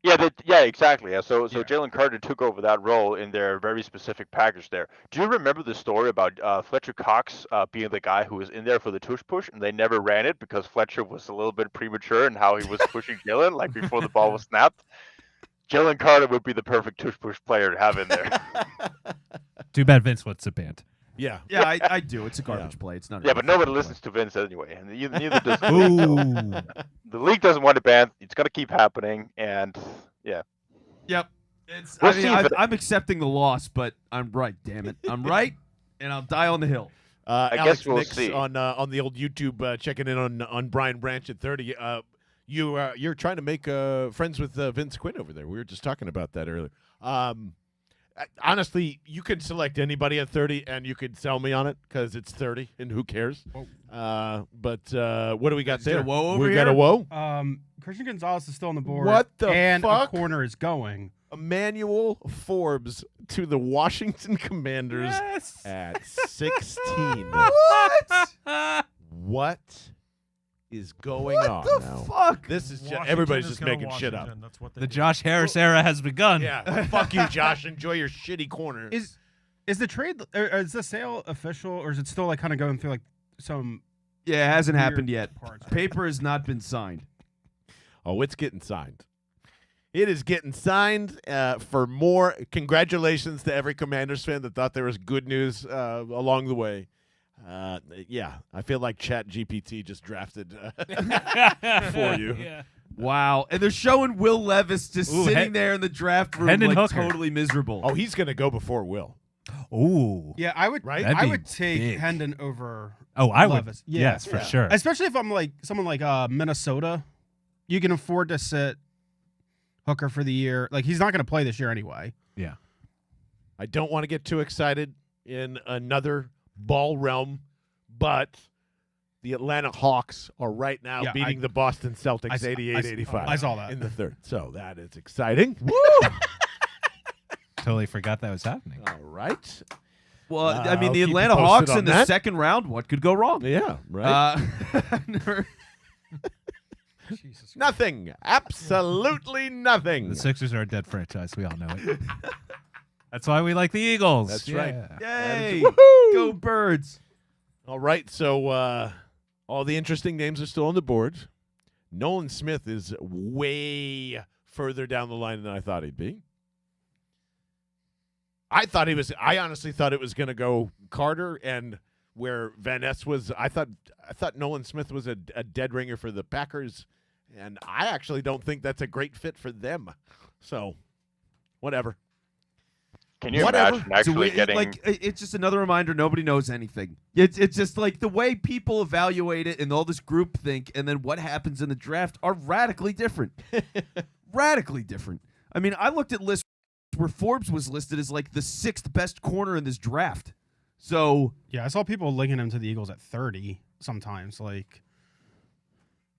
Yeah, exactly. Yeah, so Jalen Carter took over that role in their very specific package there. Do you remember the story about Fletcher Cox being the guy who was in there for the tush push, and they never ran it because Fletcher was a little bit premature in how he was pushing Jalen, like before the ball was snapped? Jalen Carter would be the perfect tush push player to have in there. Too bad Vince wants a band. Yeah. Yeah, I do. It's a garbage play. It's not. Yeah, but nobody listens to Vince anyway, and neither does the Ooh. league. The league doesn't want a ban. It's going to keep happening, and yeah. Yep. We'll see if I'm accepting the loss, but I'm right. Damn it, I'm right, and I'll die on the hill. I Alex guess we'll Nix see. on the old YouTube checking in on Brian Branch at 30. You're trying to make friends with Vince Quinn over there. We were just talking about that earlier. Honestly, you could select anybody at 30, and you could sell me on it because it's 30, and who cares? But what do we got Is there there? a woe over we got a here? woe. Christian Gonzalez is still on the board. What the and fuck? a corner is going. Emmanuel Forbes to the Washington Commanders Yes. at 16. What is going on now? Fuck. This is just, Washington everybody's is just gonna making shit up. Washington. That's what they The do. Josh Harris era has begun. Yeah, fuck you, Josh. Enjoy your shitty corner. Is the trade or is the sale official, or is it still like kind of going through like some Yeah, it hasn't weird happened yet. parts? Paper has not been signed. Oh, it's getting signed. It is getting signed for more. Congratulations to every Commanders fan that thought there was good news along the way. Yeah, I feel like Chat GPT just drafted for you. Yeah. Wow, and they're showing Will Levis just Ooh, sitting there in the draft room, Hendon like Hooker. totally miserable. Oh, he's going to go before Will. Ooh. Yeah, I would. Right? That'd I be would take big. Hendon over. Oh, I would. Levis. Yeah. Yes, for Yeah. sure. Especially if I'm like someone like Minnesota, you can afford to sit Hooker for the year. Like he's not going to play this year anyway. Yeah. I don't want to get too excited in another ball realm, but the Atlanta Hawks are right now Yeah, beating the Boston Celtics I 88-85. I saw that. in the third. So that is exciting. Woo! Totally forgot that was happening. All right. Well, I mean, I'll the keep you Atlanta posted Hawks on in the that. second round. What could go wrong? Yeah, right. Jesus. Nothing. Absolutely nothing. The Sixers are a dead franchise. We all know it. That's why we like the Eagles. That's right. Yeah. Yay! Woohoo! Go Birds! All right, so all the interesting names are still on the board. Nolan Smith is way further down the line than I thought he'd be. I honestly thought it was going to go Carter, and where Van Ness was, I thought Nolan Smith was a dead ringer for the Packers, and I actually don't think that's a great fit for them. So, whatever. Can you Whatever. imagine actually getting? It's just another reminder. Nobody knows anything. It's just like the way people evaluate it and all this group think, and then what happens in the draft are radically different. Radically different. I mean, I looked at lists where Forbes was listed as like the 6th best corner in this draft. So Yeah, I saw people linking him to the Eagles at 30 sometimes. Like,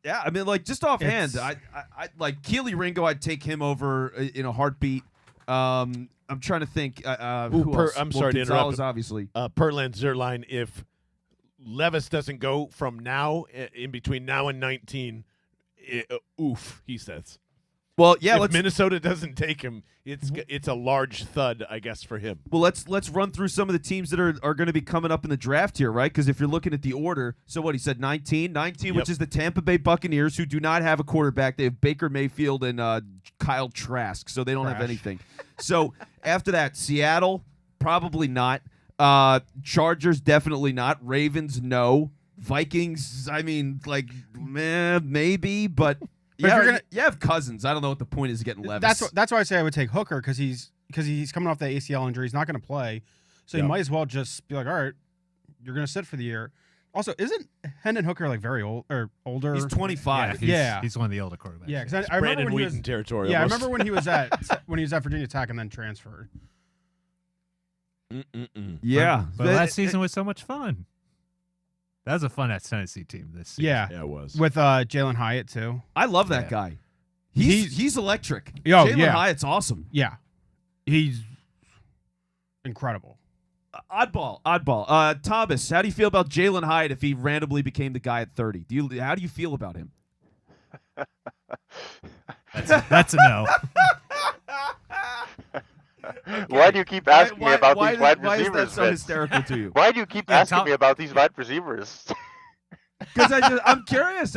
yeah, I mean, like just offhand, It's- I like Keely Ringo. I'd take him over in a heartbeat. I'm trying to think. Who else? I'm Well, sorry to Gonzalez, interrupt. obviously. Perland Zerline, if Levis doesn't go from now, in between now and 19, oof, he says. Well, yeah. If Let's Minnesota doesn't take him, it's a large thud, I guess, for him. let's run through some of the teams that are going to be coming up in the draft here, right? Because if you're looking at the order, so what he said, 19, Yep. which is the Tampa Bay Buccaneers, who do not have a quarterback. They have Baker Mayfield and Kyle Trask, so they don't have Trash. anything. So after that, Seattle, probably not. Chargers, definitely not. Ravens, no. Vikings, I mean, like, maybe, but if you're gonna- you have Cousins. I don't know what the point is of getting Levis. that's why I say I would take Hooker because he's coming off that ACL injury. He's not going to play, so Yeah. you might as well just be like, all right, you're going to sit for the year. Also, isn't Hendon Hooker like very old or older? He's 25. He's one of the older quarterbacks. Yeah, because I remember Brandon when he Wheaton was. territory. Yeah, I almost. remember when he was at Virginia Tech and then transferred. Yeah. But last season was so much fun. That was a fun Tennessee team this season. Yeah, Yeah, it was. with Jalen Hyatt too. I love that Yeah. guy. He's electric. Oh, Jalen yeah. Hyatt's awesome. Yeah, he's incredible. Oddball. Thomas, how do you feel about Jalen Hyatt if he randomly became the guy at 30? How do you feel about him? That's a no. Why do you keep asking me about these wide why is receivers? that so Vince? hysterical to you? Why do you keep Yeah, asking Tom- me about these wide receivers? Because I'm curious.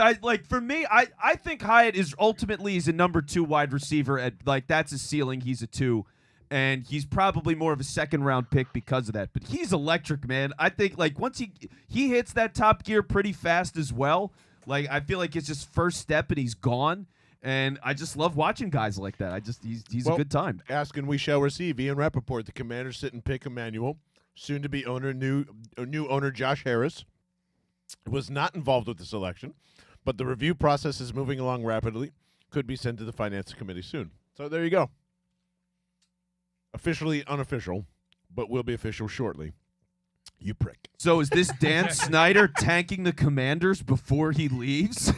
For me, I think Hyatt is ultimately he's a number 2 wide receiver. At that's his ceiling. He's a 2, and he's probably more of a second round pick because of that. But he's electric, man. I think once he hits that top gear pretty fast as well. I feel like it's just first step and he's gone. And I just love watching guys like that. He's a good time. Ask and we shall receive. Ian Rappaport, the Commanders sit and pick Emmanuel. Soon to be new owner Josh Harris was not involved with the selection, but the review process is moving along rapidly. Could be sent to the finance committee soon. So there you go. Officially unofficial, but will be official shortly. You prick. So is this Dan Snyder tanking the Commanders before he leaves?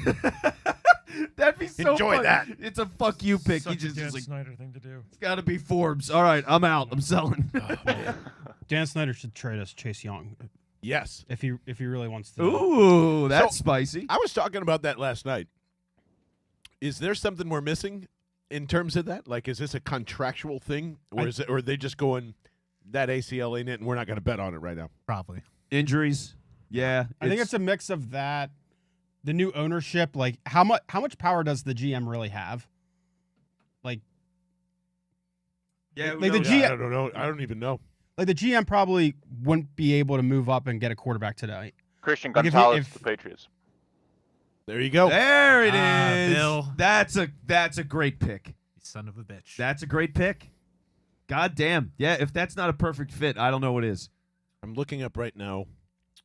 That'd be so Enjoy fun. that. It's a fuck you pick. Such He a just Dan is like, Snyder thing to do. it's got to be Forbes. All right, I'm out. I'm selling. Dan Snyder should trade us Chase Young Yes. if he really wants to. Ooh, that's spicy. I was talking about that last night. Is there something we're missing in terms of that? Is this a contractual thing, or or are they just going that ACL ain't it, and we're not going to bet on it right now? Probably. Injuries. Yeah. I think it's a mix of that, the new ownership. How much power does the GM really have? yeah. the knows? G- I don't know. I don't even know. The GM probably wouldn't be able to move up and get a quarterback today. Christian Like, if Gonzalez, if- the Patriots. There you go. There it is. Bill. That's a great pick. You son of a bitch. That's a great pick. God damn. Yeah, if that's not a perfect fit, I don't know what is. I'm looking up right now.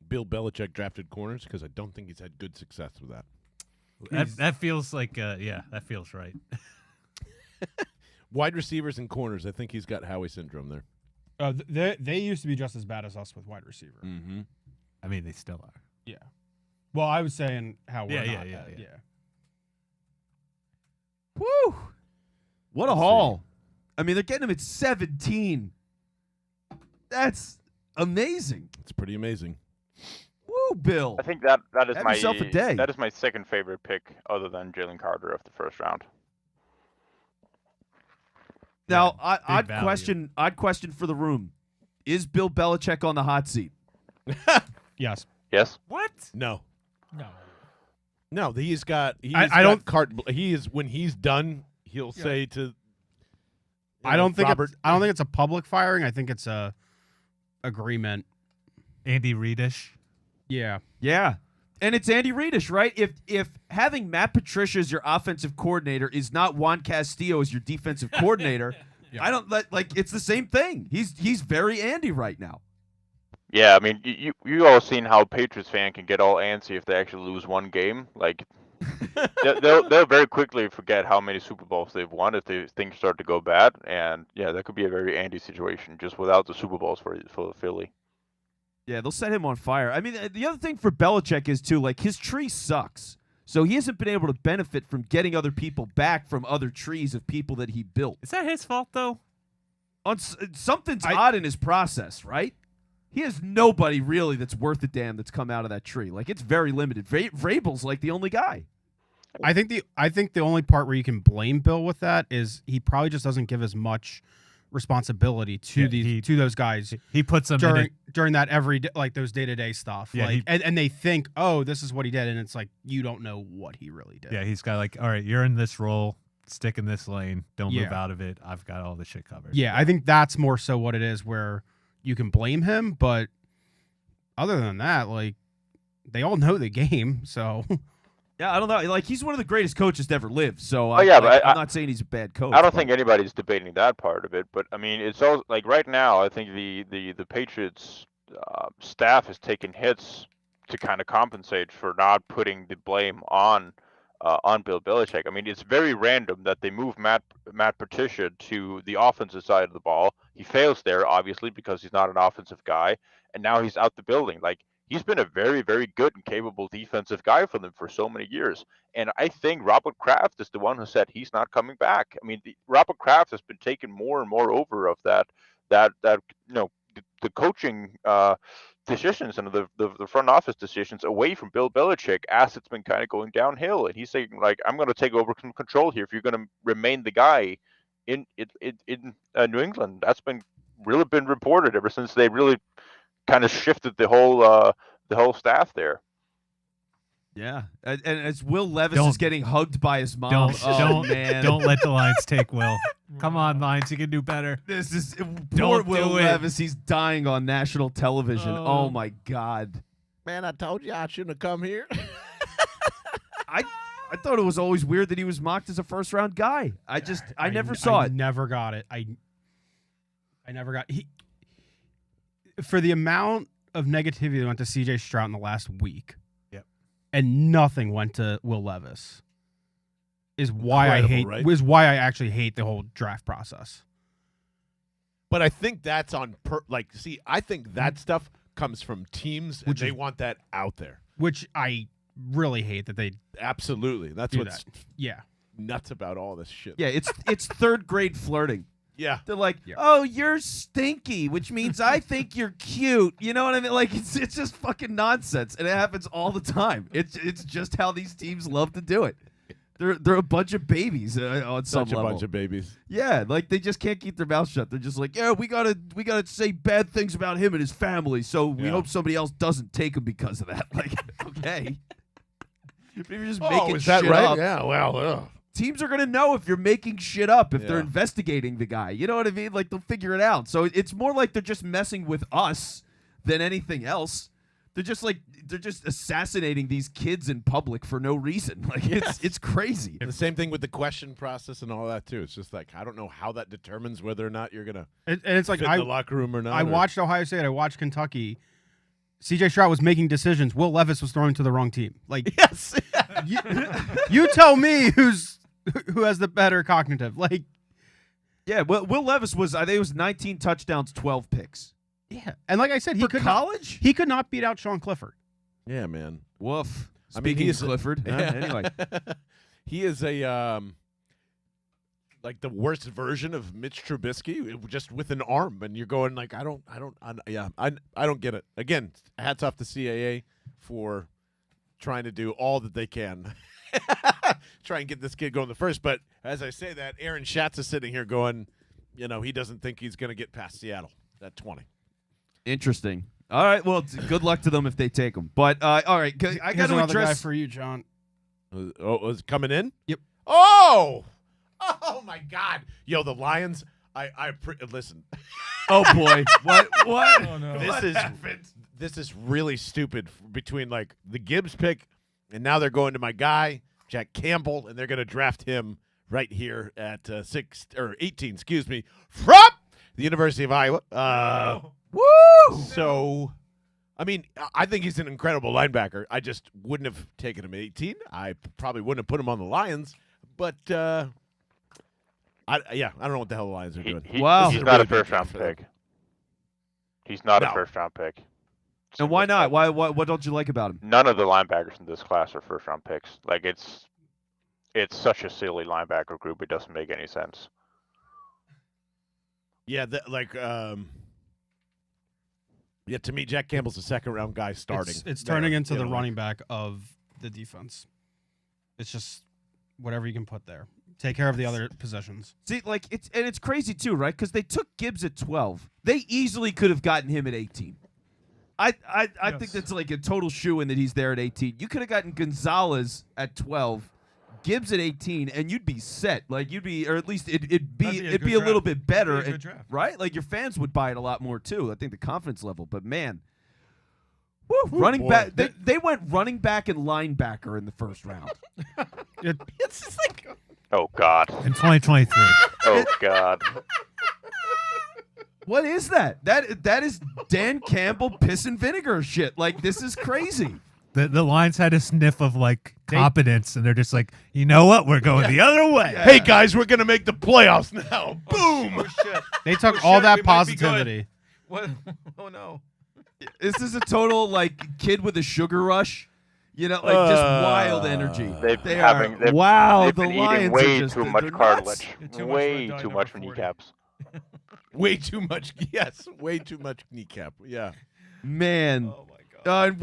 Bill Belichick drafted corners because I don't think he's had good success with that. That feels like, that feels right. Wide receivers and corners. I think he's got Howie syndrome there. They used to be just as bad as us with wide receiver. Mm-hmm. I mean, they still are. Yeah. Well, I was saying how we're Yeah, not yeah, bad. yeah. Woo! What a Let's haul. I mean, they're getting him at 17. That's amazing. It's pretty amazing. Woo, Bill. I think that is Have my yourself a day. that is my second favorite pick, other than Jalen Carter of the first round. Now, big value. I'd question for the room. Is Bill Belichick on the hot seat? Yes. Yes. What? No. No. No, he's got. I don't- He is when he's done. He'll say to. I don't think Robert. I don't think it's a public firing. I think it's a agreement. Andy Reedish. Yeah. Yeah. And it's Andy Reedish, right? If having Matt Patricia as your offensive coordinator is not Juan Castillo as your defensive coordinator, Yeah. I don't it's the same thing. He's very Andy right now. Yeah, I mean, you all seen how Patriots fan can get all antsy if they actually lose one game. They'll very quickly forget how many Super Bowls they've won if things start to go bad. And yeah, that could be a very Andy situation just without the Super Bowls for Philly. Yeah, they'll set him on fire. I mean, the other thing for Belichick is too, his tree sucks. So he hasn't been able to benefit from getting other people back from other trees of people that he built. Is that his fault, though? Something's odd in his process, right? He has nobody really that's worth a damn that's come out of that tree. It's very limited. Vrabel's the only guy. I think the only part where you can blame Bill with that is he probably just doesn't give as much responsibility to to those guys He puts them in during that every day, those day-to-day stuff. Yeah, and they think, oh, this is what he did, and it's you don't know what he really did. Yeah, he's got all right, you're in this role, stick in this lane, don't move Yeah. out of it. I've got all the shit covered. Yeah, I think that's more so what it is, where you can blame him, but other than that, they all know the game, so Yeah, I don't know. He's one of the greatest coaches to ever live. So Oh, yeah, but I'm not saying he's a bad coach. I don't but- think anybody's debating that part of it, but I mean, it's all right now. I think the Patriots staff has taken hits to kind of compensate for not putting the blame on Bill Belichick. I mean, it's very random that they move Matt Patricia to the offensive side of the ball. He fails there, obviously, because he's not an offensive guy, and now he's out the building. he's been a very, very good and capable defensive guy for them for so many years. And I think Robert Kraft is the one who said he's not coming back. I mean, Robert Kraft has been taking more and more over of that the coaching decisions and the front office decisions away from Bill Belichick as it's been kind of going downhill. And he's saying, like, I'm going to take over some control here if you're going to remain the guy in New England. That's been reported ever since they really kind of shifted the whole staff there. Yeah, and as Will Levis is getting hugged by his mom. Man. Don't let the Lions take Will. Come on, Lions, you can do better. This is poor Don't Will do it. Levis. He's dying on national television. Oh my God. Man, I told you I shouldn't have come here. I thought it was always weird that he was mocked as a first-round guy. I never saw it. Never got it. I never got for the amount of negativity that went to CJ Stroud in the last week. Yep. And nothing went to Will Levis. Is why Incredible, I actually hate the whole draft process. But I think that's I think that stuff comes from teams, and they want that out there. Which I really hate that they Absolutely. That's do what's that. Yeah. nuts about all this shit. Yeah, it's third grade flirting. Yeah. They're like, oh, you're stinky, which means I think you're cute. You know what I mean? Like, it's just fucking nonsense, and it happens all the time. It's just how these teams love to do it. They're a bunch of babies on some Such a level. bunch of babies. Yeah, like they just can't keep their mouth shut. They're just like, yeah, we gotta say bad things about him and his family, so we hope somebody else doesn't take him because of that. Like, okay, if you're just making is that shit right? up, Yeah. Well. teams are gonna know if you're making shit up if they're investigating the guy. You know what I mean? Like they'll figure it out. So it's more like they're just messing with us than anything else. They're just assassinating these kids in public for no reason. Like it's crazy. The same thing with the question process and all that too. It's just like I don't know how that determines whether or not you're gonna And it's like fit in the locker room or not. I watched Ohio State. I watched Kentucky. CJ Stroud was making decisions. Will Levis was thrown to the wrong team. Like Yes. you tell me who has the better cognitive. Like Yeah, Will Levis I think it was 19 touchdowns, 12 picks. yeah, and like I said, For college? he could not beat out Sean Clifford. Yeah, man. Woof. I mean, Speaking he's of Clifford. Anyway. He is a like the worst version of Mitch Trubisky, just with an arm, and you're going like, I don't get it. Again, hats off to CAA for trying to do all that they can, try and get this kid going the first. But as I say that, Aaron Schatz is sitting here going, he doesn't think he's going to get past Seattle at 20. Interesting. All right. Well, good luck to them if they take him. But all right, I got Here's to another guy address. for you, John. Oh, was it coming in? Yep. Oh my God. Yo, the Lions. Listen. Oh boy. What? Oh no. This is really stupid between like the Gibbs pick and now they're going to my guy Jack Campbell and they're going to draft him right here at 18. Excuse me, from the University of Iowa. Woo! So, I mean, I think he's an incredible linebacker. I just wouldn't have taken him at 18. I probably wouldn't have put him on the Lions, but I don't know what the hell the Lions are doing. Wow. He's This is not a really big first round draft for them. pick. He's not No. a first round pick. And why not? Why? What don't you like about him? None of the linebackers in this class are first round picks. Like it's such a silly linebacker group. It doesn't make any sense. Yeah, to me, Jack Campbell's a second-round guy starting. It's turning there, into the like- running back of the defense. It's just whatever you can put there. Take care of the other positions. See, like it's crazy too, right? Because they took Gibbs at 12. They easily could have gotten him at 18. I think that's like a total shoe-in that he's there at 18. You could have gotten Gonzalez at 12, Gibbs at 18, and you'd be set. Like you'd be, or at least it'd be That'd be a a little good bit better, That'd be a and- good draft. right? Like your fans would buy it a lot more too. I think the confidence level. But man, running boy. back. They went running back and linebacker in the first round. It's just like Oh God. In 2023. Oh God. What is that? That is Dan Campbell piss and vinegar shit. Like this is crazy. The Lions had a sniff of like competence, and they're just like, you know what? We're going the other way. hey guys, we're gonna make the playoffs now. Boom. Oh shit. They took Oh, all shit, that we might be good. positivity. What? Oh no. This is a total like kid with a sugar rush. You know, like just wild energy. They've They having- are they've- wow. They've The been Lions eating way are just too they're much nuts. cartilage. Yeah, too much Way red dye too number much for 40. kneecaps. Way too much. Yes, way too much kneecap. Yeah. Man. Oh my god.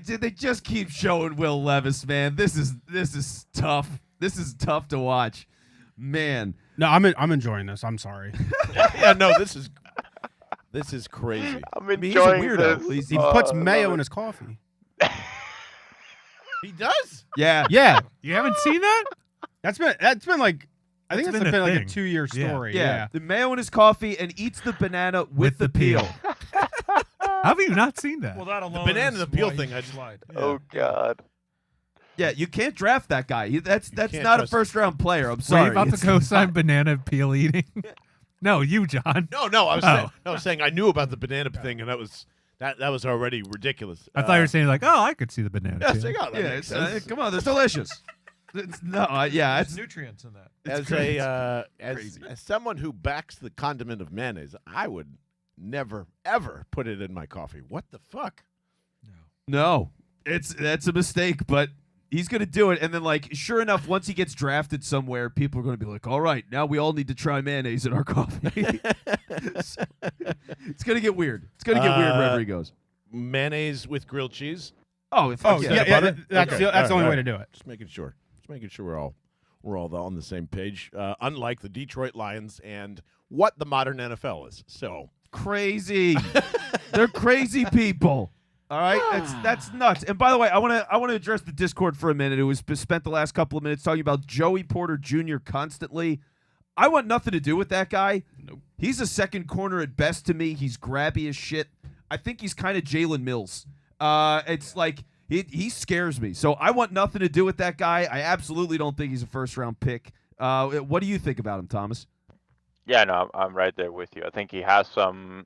And they just keep showing Will Levis, man. This is tough. This is tough to watch, man. No, I'm enjoying this. I'm sorry. Yeah. No, this is crazy. I'm mean, he's a enjoying weirdo. this. He puts I mayo love in it. his coffee. He does. Yeah. Yeah, You haven't seen that? that's been like I think That's it's been been a like a thing. 2-year Yeah. story. Yeah. The mayo in his coffee and eats the banana with the peel. How have you not seen that? Well, that alone. banana is and the peel why thing, he I should slide. Oh god. Yeah, you can't draft that guy. That's can't not a trust- first round player. I'm Were sorry. you about to It's co-sign not. banana peel eating? No, you, John. No, I was Oh. saying, I was saying I knew about the banana thing, and that was already ridiculous. I thought you were saying like, oh, I could see the banana Yeah, peel. saying, oh, that Yeah, makes it's, sense. come on, that's delicious. Yeah, There's it's nutrients in that. as great. as someone who backs the condiment of mayonnaise, I would never ever put it in my coffee. What the fuck? no, that's a mistake, but he's gonna do it. And then, like, sure enough, once he gets drafted somewhere, people are gonna be like, "All right, now we all need to try mayonnaise in our coffee." So, it's gonna get weird. It's gonna get weird wherever he goes. Mayonnaise with grilled cheese. Oh, Oh yeah. yeah, butter? that's Okay. that's the only All way right. to do it. Just making sure. Just making sure we're all on the same page. Unlike the Detroit Lions and what the modern NFL is. So Crazy. They're crazy people. All right, that's nuts. And by the way, I want to address the Discord for a minute. It was spent the last couple of minutes talking about Joey Porter Jr. constantly. I want nothing to do with that guy. Nope. He's a second corner at best to me. He's grabby as shit. I think he's kind of Jalen Mills. It's like he scares me. So I want nothing to do with that guy. I absolutely don't think he's a first round pick. What do you think about him, Thomas? Yeah, no, I'm right there with you. I think he has some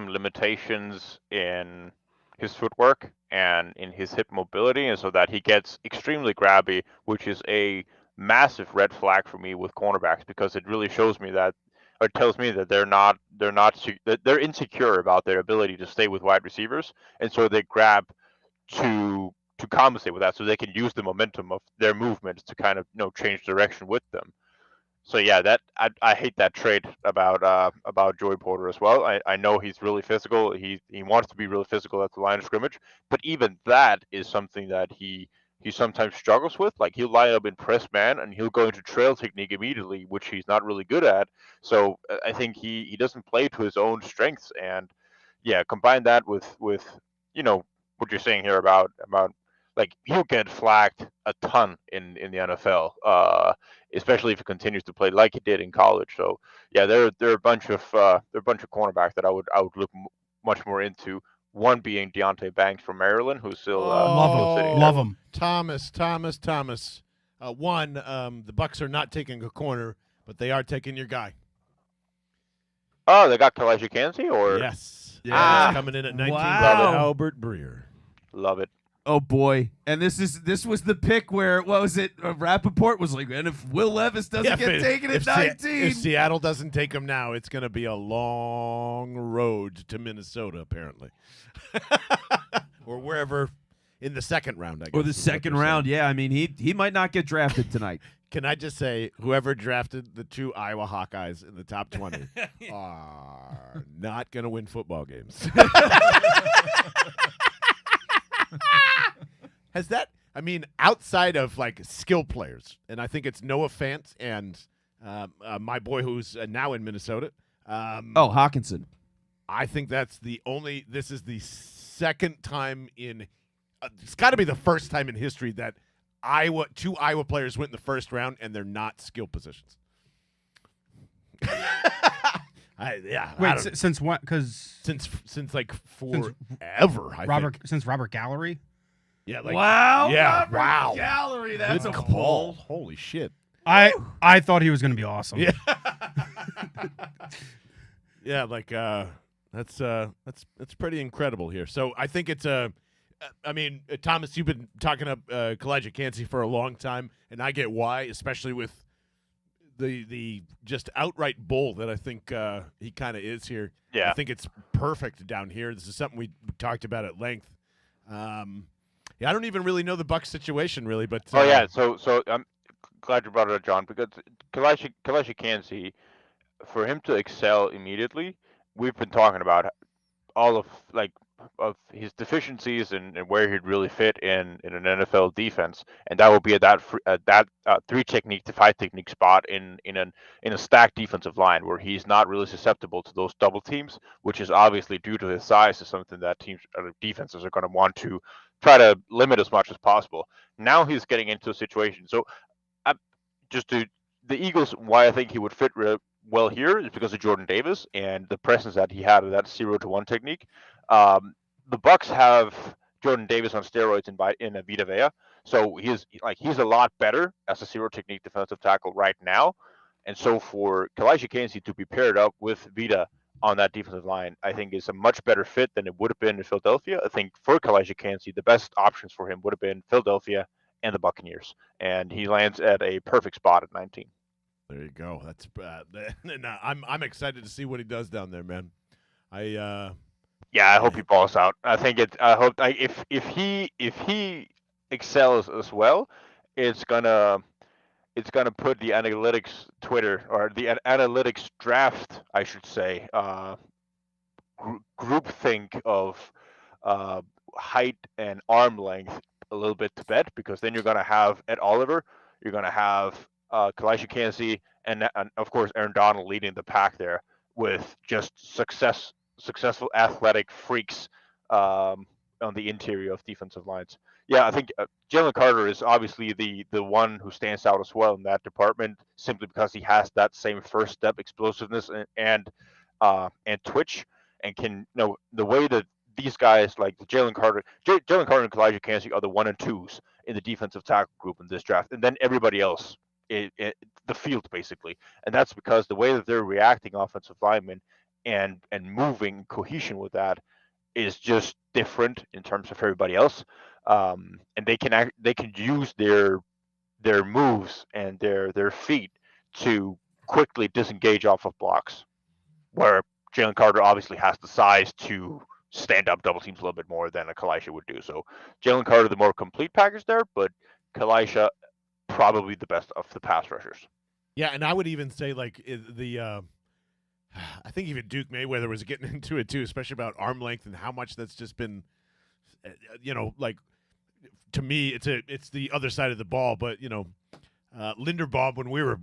limitations in his footwork and in his hip mobility, and so that he gets extremely grabby, which is a massive red flag for me with cornerbacks, because it really shows me that, or tells me that they're insecure about their ability to stay with wide receivers, and so they grab to compensate with that, so they can use the momentum of their movements to kind of change direction with them. So yeah, that I hate that trait about Joey Porter as well. I know he's really physical. He wants to be really physical at the line of scrimmage, but even that is something that he sometimes struggles with. Like, he'll line up in press man and he'll go into trail technique immediately, which he's not really good at. So I think he doesn't play to his own strengths. And yeah, combine that with what you're saying here about like, he'll get flagged a ton in the NFL, especially if he continues to play like he did in college. So yeah, there are a bunch of cornerbacks that I would look much more into. One being Deontay Banks from Maryland, who's still Love sitting him. there. Love him. Thomas. The Bucks are not taking a corner, but they are taking your guy. Oh, they got Kalaji Kansi, or Yes. Yeah. He's coming in at 19. Wow. Albert Breer. love it. Oh boy! And this was the pick where, what was it? Rappaport was like, and if Will Levis doesn't get taken at 19, If Seattle doesn't take him now, it's going to be a long road to Minnesota, apparently. Or wherever in the second round, I guess. or the is what second they're round, saying. yeah. I mean, he might not get drafted tonight. Can I just say, whoever drafted the two Iowa Hawkeyes in the top 20 are not going to win football games. Has that, I mean, outside of like skill players, and I think it's Noah Fant and my boy who's now in Minnesota. Hawkinson. I think this is the second time in, it's got to be the first time in history that two Iowa players went in the first round and they're not skill positions. Wait, since when? Because Since like forever, I think. Since Robert Gallery. Yeah, like, Wow! yeah, Robert wow. Gallery, that's Good a call. pull. Holy shit. I thought he was going to be awesome. Yeah. Yeah, like that's pretty incredible here. So I think it's I mean, Thomas, you've been talking up Kalaji Kansi for a long time, and I get why, especially with the just outright bull that I think he kind of is here. Yeah. I think it's perfect down here. This is something we talked about at length. I don't even really know the Bucs situation really, but So I'm glad you brought it up, John, because Kalashi Kansey, for him to excel immediately, we've been talking about all of his deficiencies and where he'd really fit in an NFL defense, and that would be at that 3 technique to 5 technique spot in a stacked defensive line where he's not really susceptible to those double teams, which is obviously due to his size is something that defenses are going to want to try to limit as much as possible. Now he's getting into a situation. So the Eagles, why I think he would fit well here is because of Jordan Davis and the presence that he had of that 0-1 technique. The Bucs have Jordan Davis on steroids in Vita Vea, so he's a lot better as a 0 technique defensive tackle right now. And so for Kalashi Kansey to be paired up with Vita on that defensive line, I think is a much better fit than it would have been in Philadelphia. I think for Kalashi Kansey, the best options for him would have been Philadelphia and the Buccaneers, and he lands at a perfect spot at 19. There you go. That's and I'm excited to see what he does down there, man. I hope he balls out. I think if he excels as well, it's gonna put the analytics Twitter or the analytics draft, I should say, groupthink of height and arm length a little bit to bed, because then you're gonna have Ed Oliver, you're gonna have Kalashi Kansey, and of course Aaron Donald leading the pack there with just successful athletic freaks on the interior of defensive lines. Yeah, I think Jalen Carter is obviously the one who stands out as well in that department, simply because he has that same first step explosiveness and twitch, and can the way that these guys like Jalen Carter and Kalashi Kansey are the 1 and 2s in the defensive tackle group in this draft, and then everybody else the field basically, and that's because the way that they're reacting offensive linemen and moving cohesion with that is just different in terms of everybody else, and they can use their moves and their feet to quickly disengage off of blocks, where Jalen Carter obviously has the size to stand up double teams a little bit more than a Kalaisha would do. So Jalen Carter, the more complete package there, but Kalaisha probably the best of the pass rushers. Yeah, and I would even say I think even Duke Mayweather was getting into it too, especially about arm length and how much that's just been, to me, it's the other side of the ball. But Linderbaum, when we were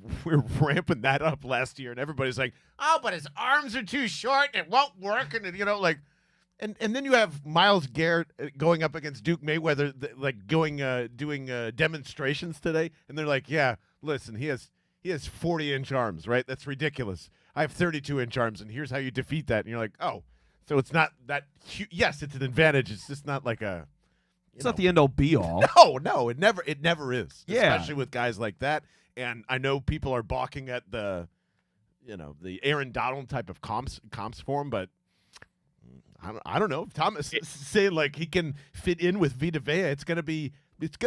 ramping that up last year, and everybody's like, oh, but his arms are too short, it won't work, and and then you have Myles Garrett going up against Duke Mayweather, doing demonstrations today, and they're like, yeah, listen, he has 40-inch arms, right? That's ridiculous. I have 32-inch arms, and here's how you defeat that. And you're like, oh, so it's not that yes, it's an advantage. It's just not like a. It's not the end-all be-all. No, it never is. Yeah. Especially with guys like that. And I know people are balking at the Aaron Donald type of comps for him, but I don't know. If Thomas is saying he can fit in with Vita Vea, it's gonna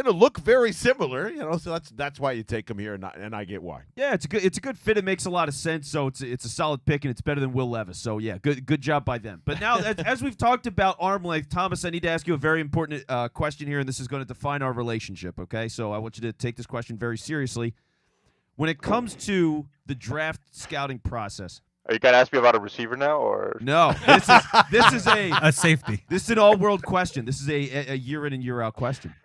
look very similar, So that's why you take him here, and I get why. Yeah, it's a good fit. It makes a lot of sense. So it's a solid pick, and it's better than Will Levis. So yeah, good job by them. But now, as we've talked about arm length, Thomas, I need to ask you a very important question here, and this is going to define our relationship. Okay, so I want you to take this question very seriously. When it comes to the draft scouting process. Are you gonna ask me about a receiver now, or no? This is a safety. This is an all-world question. This is a year in and year out question.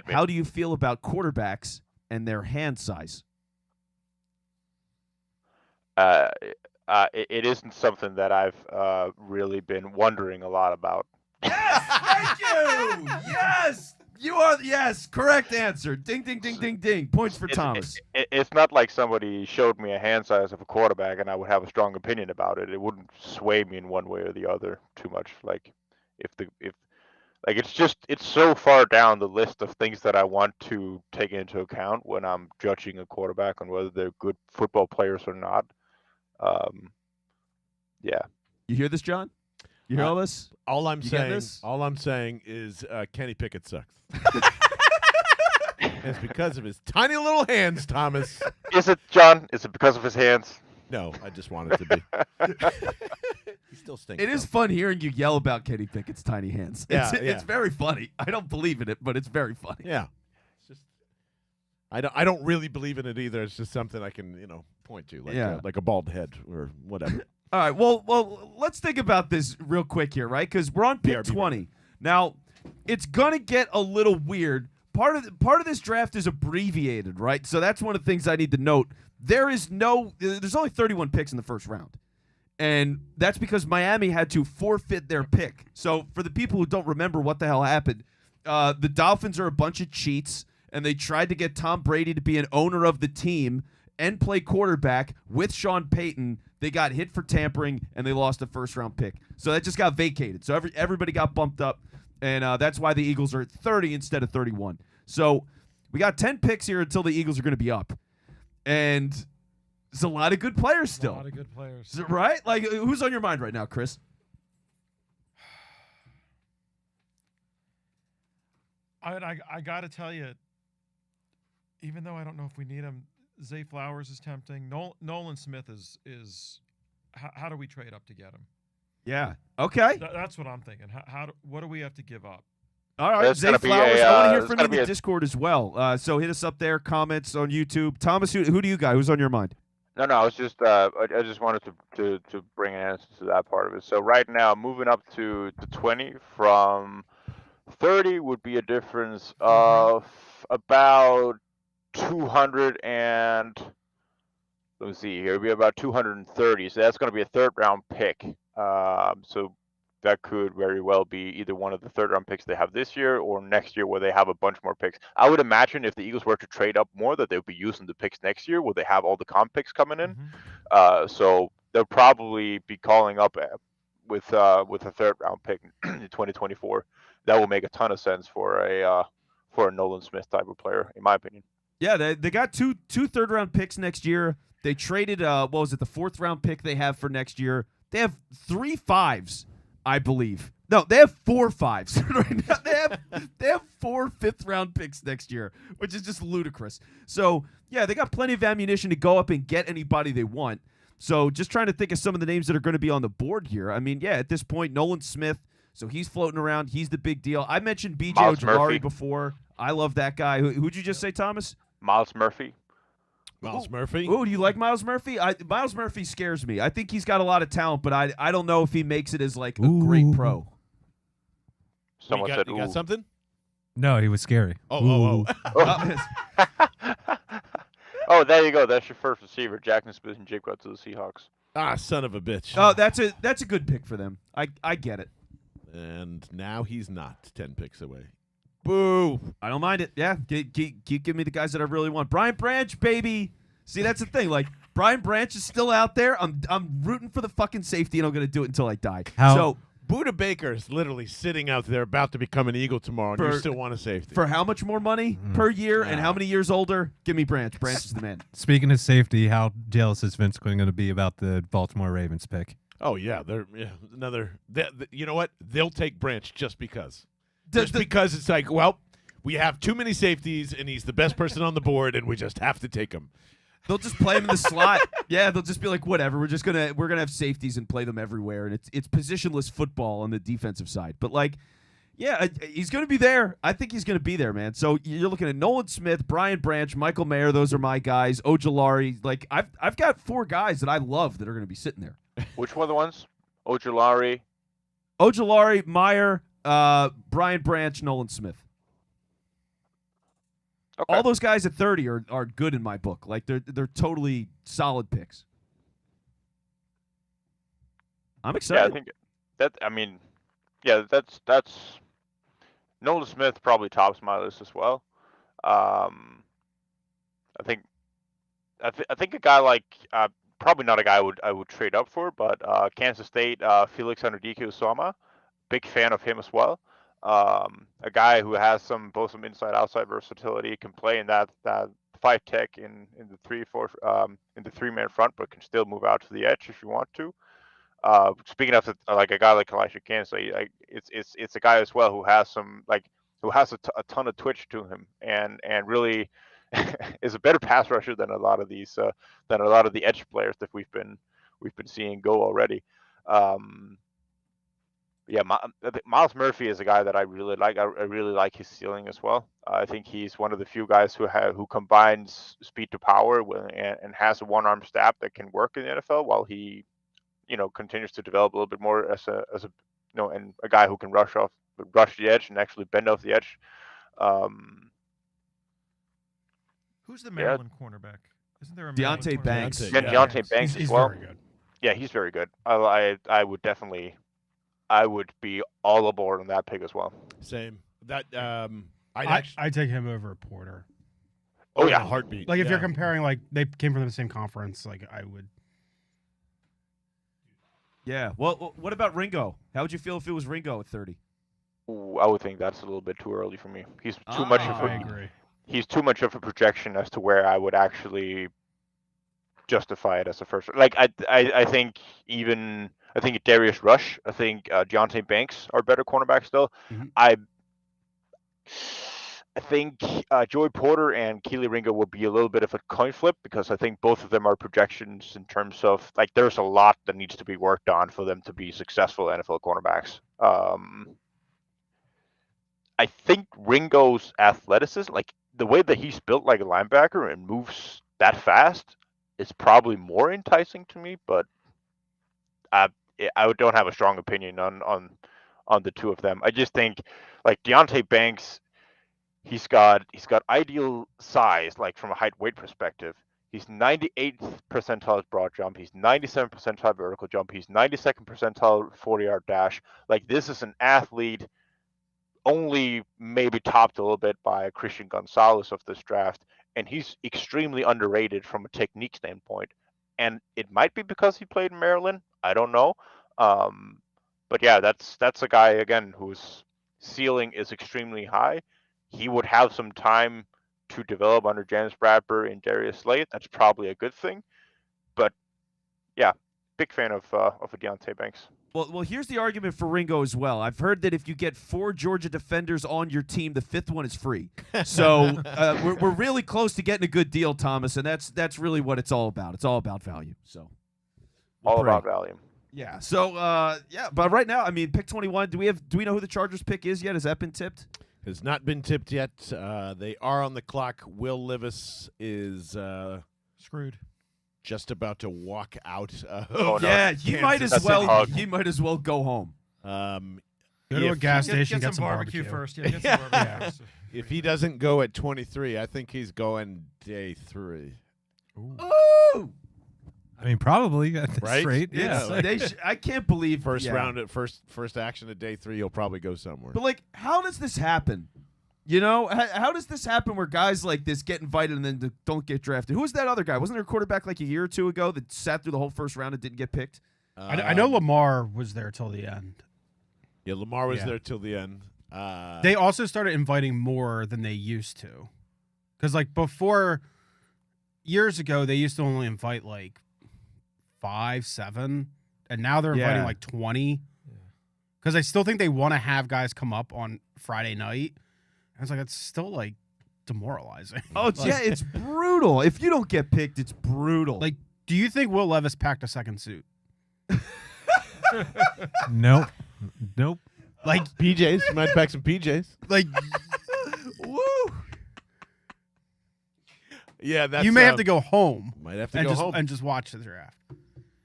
How do you feel about quarterbacks and their hand size? It isn't something that I've really been wondering a lot about. Yes, thank you. Yes, you are. Yes, correct answer. Ding, ding, ding, ding, ding. Points for Thomas. It's not like somebody showed me a hand size of a quarterback and I would have a strong opinion about it. It wouldn't sway me in one way or the other too much. It's so far down the list of things that I want to take into account when I'm judging a quarterback on whether they're good football players or not. Yeah. You hear this, John? You hear all this? All I'm saying is Kenny Pickett sucks. It's because of his tiny little hands, Thomas. Is it, John? Is it because of his hands? No, I just want it to be. He still stinks. It is though. fun hearing you yell about Kenny Pickett's tiny hands. Yeah, It's very funny. I don't believe in it, but it's very funny. Yeah. It's just I don't really believe in it either. It's just something I can, point to, like a bald head or whatever. All right. Well, let's think about this real quick here, right? Because we're on pick BRB. 20 now. It's gonna get a little weird. Part of this draft is abbreviated, right? So that's one of the things I need to note. There's only 31 picks in the first round. And that's because Miami had to forfeit their pick. So for the people who don't remember what the hell happened, the Dolphins are a bunch of cheats, and they tried to get Tom Brady to be an owner of the team and play quarterback with Sean Payton. They got hit for tampering, and they lost a first-round pick. So that just got vacated. So everybody got bumped up, and that's why the Eagles are at 30 instead of 31. So we got 10 picks here until the Eagles are going to be up. And there's a lot of good players still. A lot of good players. Is it right? Like, who's on your mind right now, Chris? I got to tell you, even though I don't know if we need him, Zay Flowers is tempting. Nolan Smith is how do we trade up to get him? Yeah. Okay. That's what I'm thinking. What do we have to give up? All right. There's Zay gonna be Flowers, a, I want to hear there's from you gonna in be the a- Discord as well. So hit us up there, comments on YouTube. Thomas, who do you got? Who's on your mind? No, I was just I just wanted to bring an answer to that part of it. So right now, moving up to 20 from 30 would be a difference of about 200 and let me see here. It'd be about 230. So that's going to be a third round pick. So that could very well be either one of the third round picks they have this year or next year where they have a bunch more picks. I would imagine if the Eagles were to trade up more that they would be using the picks next year where they have all the comp picks coming in. So they'll probably be calling up with a third round pick in 2024. That will make a ton of sense for a Nolan Smith type of player, in my opinion. Yeah, they got two third round picks next year. They traded the fourth round pick they have for next year. They have 3 5s, I believe. No, they have 4 5s right now. They have 4 fifth round picks next year, which is just ludicrous. So yeah, they got plenty of ammunition to go up and get anybody they want. So just trying to think of some of the names that are going to be on the board here. I mean, yeah, at this point, Nolan Smith. So he's floating around. He's the big deal. I mentioned B.J. Miles Ojulari Murphy. before. I love that guy. Who'd you just say, Thomas? Miles Murphy. Miles Murphy. Oh, do you like Miles Murphy? Miles Murphy scares me. I think he's got a lot of talent, but I don't know if he makes it as like a great pro. Someone you said, got "Ooh." something? No, he was scary. Oh. Oh, there you go. That's your first receiver, Jackson Smith and Jake got to the Seahawks. Ah, son of a bitch. Oh, that's a good pick for them. I get it. And now he's not 10 picks away. Boo. I don't mind it. Yeah, keep giving me the guys that I really want. Brian Branch, baby. See, that's the thing. Like Brian Branch is still out there. I'm rooting for the fucking safety, and I'm gonna do it until I die. So Buda Baker is literally sitting out there about to become an Eagle tomorrow, and you still want a safety. for how much more money per year and how many years older? Give me Branch. Branch is the man. Speaking of safety, how jealous is Vince going to be about the Baltimore Ravens pick? Oh, yeah. You know what? They'll take Branch just because. Does Because it's like, well, we have too many safeties, and he's the best person on the board, and we just have to take him. They'll just play him in the slot. Yeah, they'll just be like, whatever. We're gonna have safeties and play them everywhere, and it's positionless football on the defensive side. But like, yeah, he's gonna be there. I think he's gonna be there, man. So you're looking at Nolan Smith, Brian Branch, Michael Mayer. Those are my guys. Ojulari. Like I've got 4 guys that I love that are gonna be sitting there. Which one of the ones? Ojulari. Meyer, Brian Branch, Nolan Smith. Okay. All those guys at 30 are good in my book. Like they're totally solid picks. I'm excited. Yeah, I think that. I mean, yeah, that's Nolan Smith probably tops my list as well. I think a guy like probably not a guy I would trade up for, but Kansas State Felix Anudike-Uzomah, big fan of him as well. A guy who has both some inside outside versatility, can play in that 5 tech in the 3-4 in the 3-man front, but can still move out to the edge if you want to. Speaking of like a guy like Elijah Kansas, it's a guy as well who has some like who has a ton of twitch to him, and really is a better pass rusher than a lot of the edge players that we've been seeing go already. Yeah, Miles Murphy is a guy that I really like. I really like his ceiling as well. I think he's one of the few guys who combines speed to power and has a one-arm stab that can work in the NFL while he, continues to develop a little bit more as a and a guy who can rush the edge and actually bend off the edge. Who's the Maryland cornerback? Isn't there a Deontay Maryland Banks. cornerback? Yeah, Deontay Banks He's as well. very good. Yeah, he's very good. I would definitely, I would be all aboard on that pick as well. Same. That I'd take him over Porter. Oh, yeah. a heartbeat. Like if Yeah. you're comparing, like they came from the same conference, like I would. Yeah. Well, what about Ringo? How would you feel if it was Ringo at 30? Ooh, I would think that's a little bit too early for me. He's too much of I a agree. he's too much of a projection as to where I would actually justify it as a first. Like I think Darius Rush, I think Deontay Banks are better cornerbacks still. Mhm. I think Joey Porter and Keely Ringo will be a little bit of a coin flip because I think both of them are projections in terms of like there's a lot that needs to be worked on for them to be successful NFL cornerbacks. I think Ringo's athleticism, like the way that he's built like a linebacker and moves that fast, is probably more enticing to me. But I don't have a strong opinion on the two of them. I just think like Deontay Banks. He's got ideal size, like from a height weight perspective. He's 98th percentile broad jump. He's 97th percentile vertical jump. He's 92nd percentile 40-yard dash. Like this is an athlete, only maybe topped a little bit by Christian Gonzalez of this draft, and he's extremely underrated from a technique standpoint. And it might be because he played in Maryland. I don't know. But yeah, that's a guy again whose ceiling is extremely high. He would have some time to develop under James Bradbury and Darius Slade. That's probably a good thing. But yeah, big fan of a Deontay Banks. Well, here's the argument for Ringo as well. I've heard that if you get 4 Georgia defenders on your team, the 5th one is free. So we're really close to getting a good deal, Thomas, and that's really what it's all about. It's all about value. So All about value. Yeah. So but right now, I mean, pick 21. Do we know who the Chargers pick is yet? Has that been tipped? Has not been tipped yet. They are on the clock. Will Levis is Screwed. just about to walk out. Oh, no. Yeah, you might as That's a well. hug. You might as well go home. Go to a gas station, Get get some barbecue first. Yeah, get some barbecue first. If he doesn't go at 23, I think he's going day 3. Ooh! I mean, probably at this Right? rate. Yeah, Yeah. I can't believe First yeah. round at first action at day 3, he'll probably go somewhere. But like, how does this happen? You know, how does this happen where guys like this get invited and then don't get drafted? Who was that other guy? Wasn't there a quarterback like a year or two ago that sat through the whole first round and didn't get picked? I know Lamar was there till the end. Yeah, Lamar was Yeah. there till the end. They also started inviting more than they used to. Because, like, before, years ago, they used to only invite, like, 5, 7. And now they're inviting, Yeah. like, 20. Because I still think they want to have guys come up on Friday night. And it's like, it's still, like, demoralizing. Oh, yeah, it's brutal. If you don't get picked, it's brutal. Like, do you think Will Levis packed a second suit? Nope. Nope. Like, PJs. You might pack some PJs. like woo! Yeah, that's you may have to go home Might have to and go just home. and just watch the draft.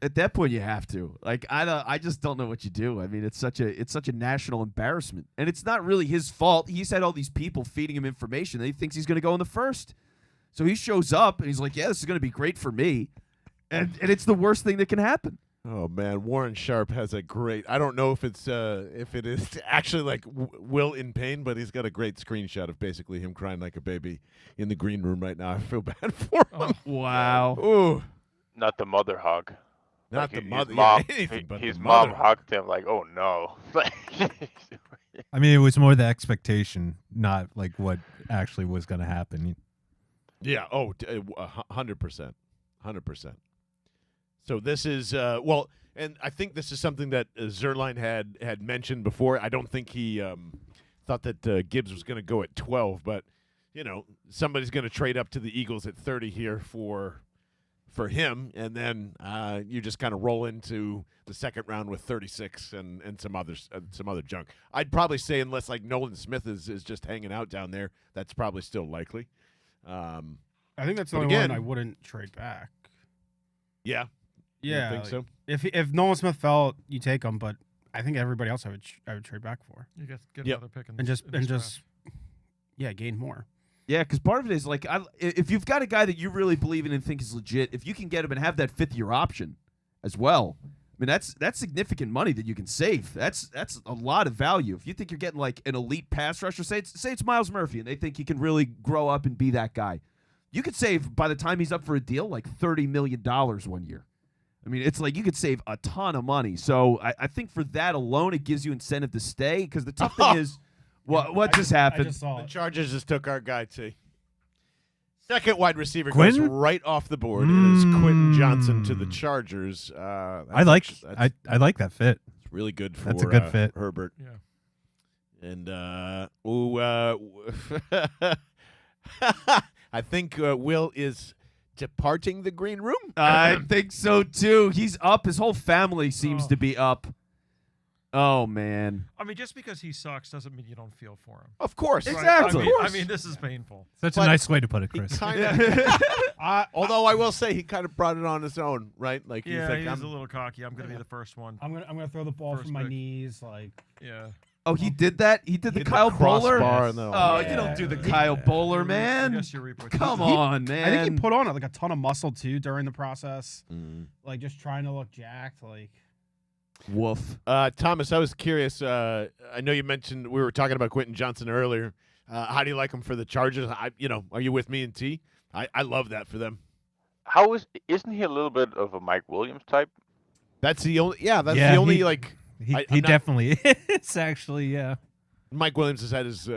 At that point, you have to. Like, I just don't know what you do. I mean, it's such a national embarrassment, and it's not really his fault. He's had all these people feeding him information. And he thinks he's going to go in the first, so he shows up and he's like, "Yeah, this is going to be great for me," and it's the worst thing that can happen. Oh man, Warren Sharp has a great. I don't know if it is actually like Will in pain, but he's got a great screenshot of basically him crying like a baby in the green room right now. I feel bad for him. Wow. Ooh, Not the mother hug. not Like, the his mother. mom, yeah, anything but his the mom mother. hugged him like, "Oh no!" I mean, it was more the expectation, not like what actually was going to happen. Yeah. Oh, 100%, 100%. So this is well, and I think this is something that Zerline had mentioned before. I don't think he thought that Gibbs was going to go at 12, but somebody's going to trade up to the Eagles at 30 here for him, and then you just kind of roll into the second round with 36 and some other junk. I'd probably say unless like Nolan Smith is just hanging out down there, that's probably still likely. I think that's the only one I wouldn't trade back. Yeah. Yeah. You think so? If Nolan Smith fell, you take him, but I think everybody else I would trade back for. You get another pick and just gain more. Yeah, because part of it is like, if you've got a guy that you really believe in and think is legit, if you can get him and have that fifth-year option as well, I mean that's significant money that you can save. That's a lot of value. If you think you're getting like an elite pass rusher, say it's Myles Murphy, and they think he can really grow up and be that guy, you could save by the time he's up for a deal like $30 million 1 year. I mean, it's like you could save a ton of money. So I think for that alone, it gives you incentive to stay. Because the tough thing is, what just happened? The Chargers just took our guy, T. Second wide receiver Quinn? goes right off the board. It is Quentin Johnson to the Chargers. I like that fit. It's really good for That's a good fit. Herbert. Yeah. And I think Will is departing the green room. I think so too. He's up. His whole family seems to be up. Oh man. I mean, just because he sucks doesn't mean you don't feel for him. Of course. Exactly. I mean, this is painful. Such a nice way to put it, Chris. Although I will say he kind of brought it on his own, right? Like he's a little cocky. I'm going to be the first one. I'm gonna throw the ball from my knees, like. Yeah. Oh, he did that? He did the hit Kyle the Bowler? crossbar and then- You don't do the Kyle Bowler, man. I guess you're reaping. Come on, man. I think he put on like a ton of muscle too during the process, like just trying to look jacked, like. Woof. Thomas, I was curious. I know you mentioned we were talking about Quentin Johnson earlier. How do you like him for the Chargers? Are you with me and T? I love that for them. Isn't he a little bit of a Mike Williams type? That's the only. Yeah, that's the only He definitely is actually. Yeah. Mike Williams has had his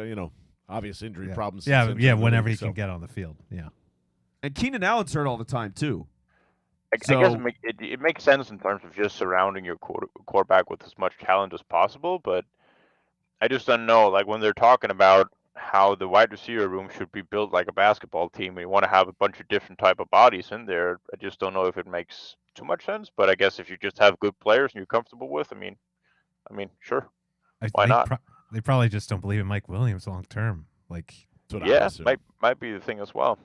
obvious injury problems. Yeah. Whenever he can get on the field. Yeah. And Keenan Allen's hurt all the time too. I guess it makes sense in terms of just surrounding your quarterback with as much talent as possible, but I just don't know. Like when they're talking about how the wide receiver room should be built like a basketball team, and you want to have a bunch of different type of bodies in there, I just don't know if it makes too much sense. But I guess if you just have good players and you're comfortable with, I mean, sure, why not? They probably just don't believe in Mike Williams long term. Like, might be the thing as well.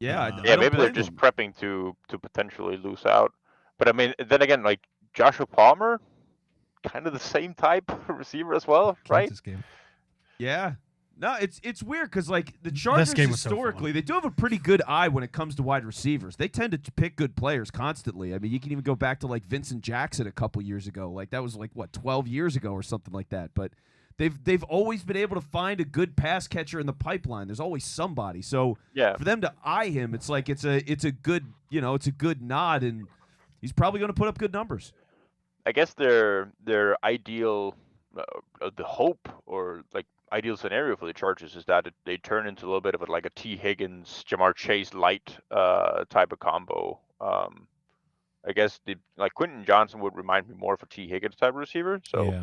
Yeah, maybe they're just prepping to potentially lose out. But I mean, then again, like Joshua Palmer, kind of the same type of receiver as well, right? Game. Yeah. No, it's weird because like the Chargers historically, they do have a pretty good eye when it comes to wide receivers. They tend to pick good players constantly. I mean, you can even go back to like Vincent Jackson a couple years ago. Like that was like 12 years ago or something like that. But they've always been able to find a good pass catcher in the pipeline. There's always somebody. So for them to eye him, it's like it's a good nod, and he's probably going to put up good numbers. I guess their ideal, the hope or like ideal scenario for the Chargers is that they turn into a little bit of a T. Higgins, Jamar Chase light type of combo. I guess Quentin Johnson would remind me more of a T. Higgins type of receiver. So. Yeah.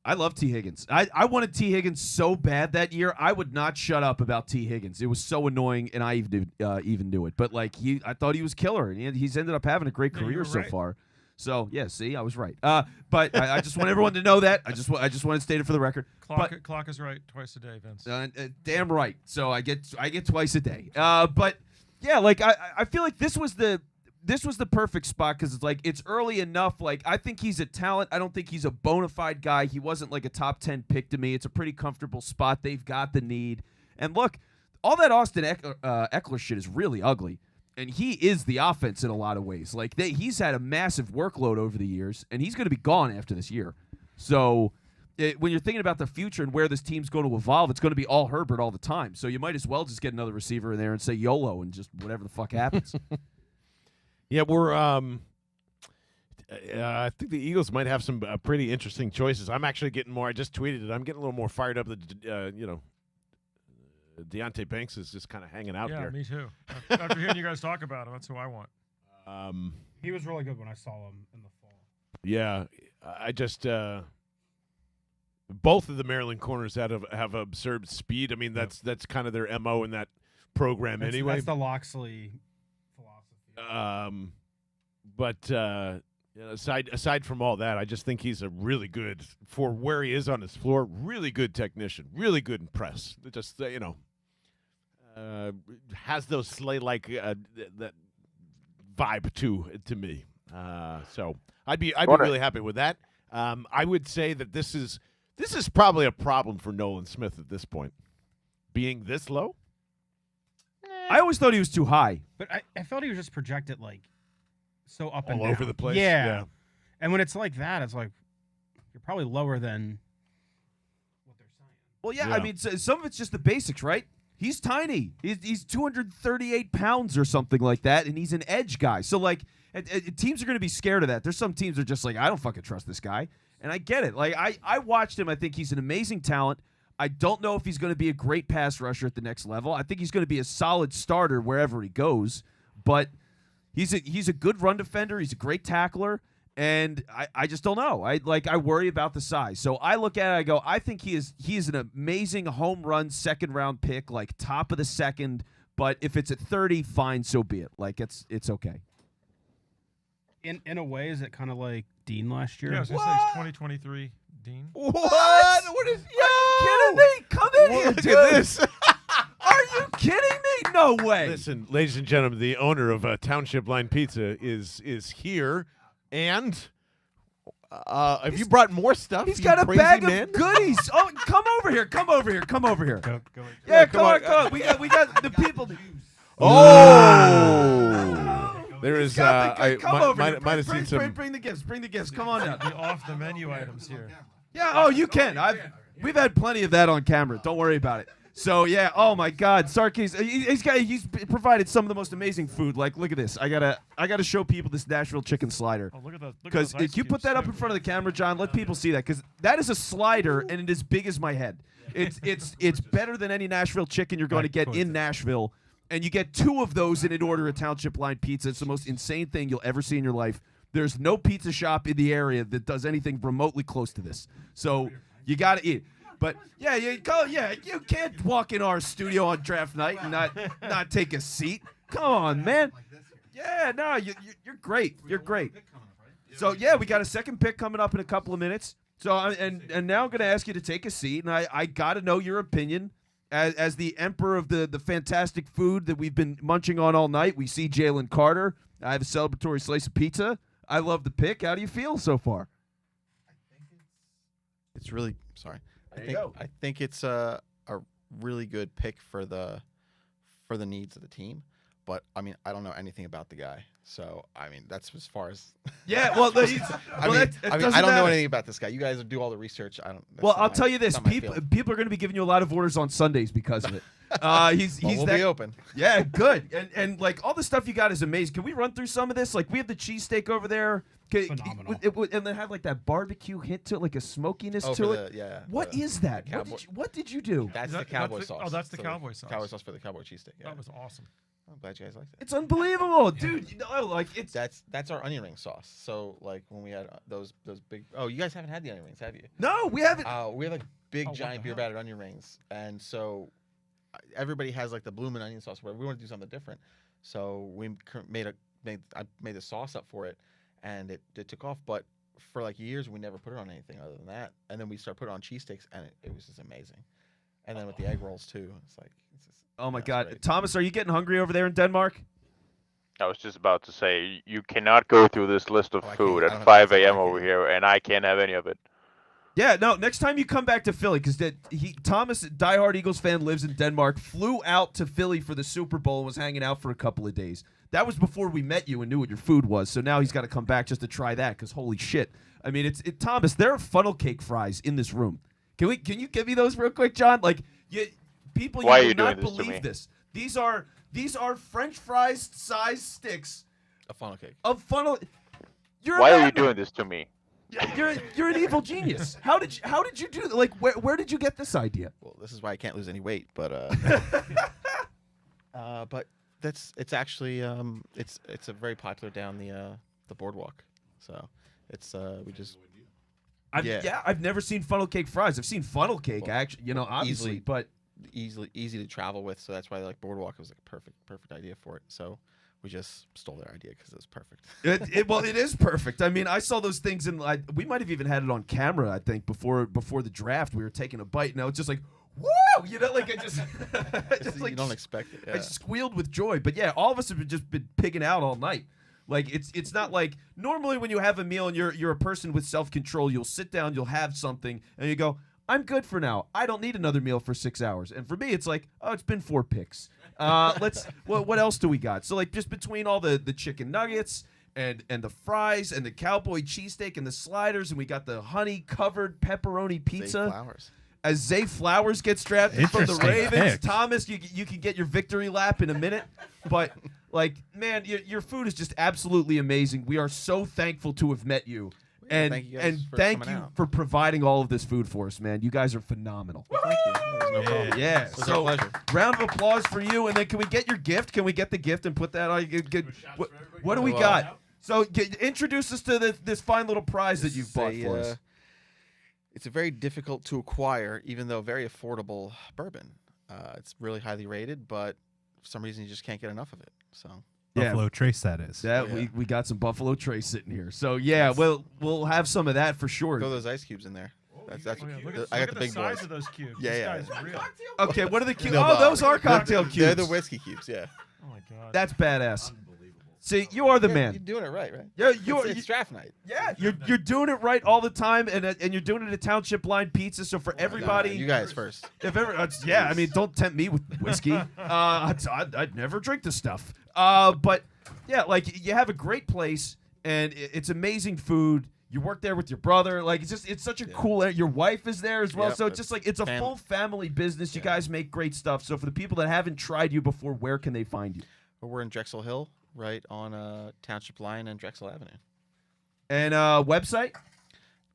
I love T. Higgins. I wanted T. Higgins so bad that year. I would not shut up about T. Higgins. It was so annoying, and I even knew it. But I thought he was killer, and he's ended up having a great career so far. So see, I was right. But I just want everyone to know that. I just want to state it for the record. Clock is right twice a day, Vince. Damn right. So I get twice a day. But yeah, I feel like this was the perfect spot because it's it's early enough. I think he's a talent. I don't think he's a bona fide guy. He wasn't a top 10 pick to me. It's a pretty comfortable spot. They've got the need. And look, all that Austin Eckler shit is really ugly. And he is the offense in a lot of ways. He's had a massive workload over the years, and he's going to be gone after this year. So when you're thinking about the future and where this team's going to evolve, it's going to be all Herbert all the time. So you might as well just get another receiver in there and say YOLO and just whatever the fuck happens. Yeah, we're. I think the Eagles might have some pretty interesting choices. I'm actually getting more. I just tweeted it. I'm getting a little more fired up. Deontay Banks is just kind of hanging out there. Yeah, me too. After hearing you guys talk about him, that's who I want. He was really good when I saw him in the fall. Yeah, I just. Both of the Maryland corners have absurd speed. I mean, that's kind of their MO in that program anyway. That's the Loxley philosophy. But aside from all that, I just think he's a really good, for where he is on his floor, really good technician, really good in press. Just has those Slay-like that vibe to me. So I'd be really happy with that. I would say that this is probably a problem for Nolan Smith at this point, being this low. I always thought he was too high. But I felt he was just projected like so up All and down. over the place. Yeah. And when it's like that, it's like you're probably lower than what they're saying. Well, yeah, Yeah. I mean, some of it's just the basics, right? He's tiny. He's 238 pounds or something like that, and he's an edge guy. So, like, teams are going to be scared of that. There's some teams that are just like, I don't fucking trust this guy. And I get it. Like, I watched him. I think he's an amazing talent. I don't know if he's going to be a great pass rusher at the next level. I think he's going to be a solid starter wherever he goes. But he's a good run defender. He's a great tackler. And I just don't know. I worry about the size. So I look at it, I go, I think he is an amazing home run second-round pick, like top of the second. But if it's at 30, fine, so be it. Like, it's okay. In a way, is it kind of like Dean last year? Yeah, I was going to say it's 2023, Dean. What? What is? Are you kidding me? Come in here, Look dude. at this. Are you kidding me? No way. Listen, ladies and gentlemen, the owner of Township Line Pizza is here, and have you brought more stuff? He's you got a crazy bag man? of goodies. Oh, come over here. Come over here. Come over here. Go Yeah, come come on. on, come on. We got the people. Oh, there is. Come over here. Might have seen some. Bring the gifts. Bring the gifts. Come on down. The off-the-menu items here. Yeah. Oh, you can. We've had plenty of that on camera. Don't worry about it. So yeah. Oh my God, Sarkis. He's provided some of the most amazing food. Like, look at this. I gotta show people this Nashville chicken slider. Oh, look at that. Because if you put that up in front of the camera, John, let people see that. Because that is a slider, and it is big as my head. It's better than any Nashville chicken you're going to get in Nashville. And you get 2 of those in an order at Township Line Pizza. It's the most insane thing you'll ever see in your life. There's no pizza shop in the area that does anything remotely close to this. So you got to eat. But yeah, you can't walk in our studio on draft night and not take a seat. Come on, man. Yeah, no, you're great. You're great. So yeah, we got a second pick coming up in a couple of minutes. So and now I'm going to ask you to take a seat, and I got to know your opinion. As the emperor of the fantastic food that we've been munching on all night, we see Jalen Carter. I have a celebratory slice of pizza. I love the pick. How do you feel so far? I think it's really sorry. I think it's a really good pick for the needs of the team. But I mean, I don't know anything about the guy, so I mean that's as far as. Yeah, well, I don't know anything about this guy. You guys do all the research. I don't. Well, I'll tell you this: people are going to be giving you a lot of orders on Sundays because of it. We'll be open. Yeah, good. And like all the stuff you got is amazing. Can we run through some of this? Like we have the cheesesteak over there. Phenomenal. And then have like that barbecue hint to it, like a smokiness to it. What is that? What did you do? That's the cowboy sauce. Oh, that's the cowboy sauce. Cowboy sauce for the cowboy cheesesteak. Yeah. That was awesome. I'm glad you guys liked it. It's unbelievable, dude. It's That's our onion ring sauce. So like when we had those big. Oh, you guys haven't had the onion rings, have you? No, we haven't. We have like big what giant the beer hell? battered onion rings, and so everybody has like the bloomin' onion sauce. Where we want to do something different, so we I made the sauce up for it, and it took off. But for like years, we never put it on anything other than that. And then we started putting it on cheesesteaks, and it was just amazing. And then with the egg rolls too, it's like. Oh my That's God, great. Thomas, are you getting hungry over there in Denmark? I was just about to say, you cannot go through this list of Oh, I food can't. I at don't 5 have a.m. time. over here, and I can't have any of it. Yeah, no. Next time you come back to Philly, because Thomas, diehard Eagles fan, lives in Denmark, flew out to Philly for the Super Bowl and was hanging out for a couple of days. That was before we met you and knew what your food was. So now he's got to come back just to try that. Because holy shit, I mean, Thomas. There are funnel cake fries in this room. Can you give me those real quick, John? Like people, Why are you you will not doing this to believe me? this. These are French fries size sticks A funnel cake. of funnel. You're Why a are you madman. doing this to me? You're an evil genius. How did you do that? Like where did you get this idea? Well, this is why I can't lose any weight, but but it's actually it's a very popular down the boardwalk. So it's we just I've never seen funnel cake fries. I've seen funnel cake, Well, actually, obviously, easily. but Easy to travel with, so that's why like Boardwalk was like a perfect idea for it. So we just stole their idea because it was perfect. it is perfect. I mean, I saw those things and we might have even had it on camera. I think before the draft, we were taking a bite. Now it's just like, woo! Like I just, You don't expect it. I Yeah. squealed with joy. But yeah, all of us have just been pigging out all night. Like it's not like normally when you have a meal and you're a person with self-control, you'll sit down, you'll have something, and you go, I'm good for now. I don't need another meal for 6 hours. And for me, it's like, oh, it's been 4 picks. What else do we got? So like just between all the chicken nuggets and the fries and the cowboy cheesesteak and the sliders, and we got the honey covered pepperoni pizza. Zay Flowers. As Zay Flowers gets drafted from the Interesting Ravens, pick. Thomas, you can get your victory lap in a minute. But like, man, your food is just absolutely amazing. We are so thankful to have met you. And thank you guys for thank coming you out. for providing all of this food for us, man. You guys are phenomenal. Thank you. There's no problem. Yeah. It was So our pleasure. round of applause for you. And then can we get your gift? Can we get the gift and put that on? What do we Well, got? So introduce us to this fine little prize that you've bought for us. It's a very difficult to acquire, even though very affordable bourbon. It's really highly rated, but for some reason you just can't get enough of it. So Buffalo Trace, that is. Yeah, Yeah. we got some Buffalo Trace sitting here. So yeah, we'll have some of that for sure. throw those ice cubes in there. That's Oh, yeah, look I at got the the big size boys. of those cubes. Yeah, This yeah. guy's real. Okay, what are the cubes? No, Oh, Bob. those are cocktail cubes. They're the whiskey cubes. Yeah. Oh my god. That's badass. See, you are the You're man. doing it right? Yeah, It's draft night. Yeah, you're doing it right all the time, and you're doing it at Township Line Pizza. So for everybody, You guys first. if ever, I mean, don't tempt me with whiskey. I'd never drink this stuff. But yeah, like you have a great place, and it's amazing food. You work there with your brother. Like it's such a cool. Your wife is there as well. Yep, So it's just like it's a full family business. You guys make great stuff. So for the people that haven't tried you before, where can they find you? We're in Drexel Hill, right on Township Line and Drexel Avenue. And website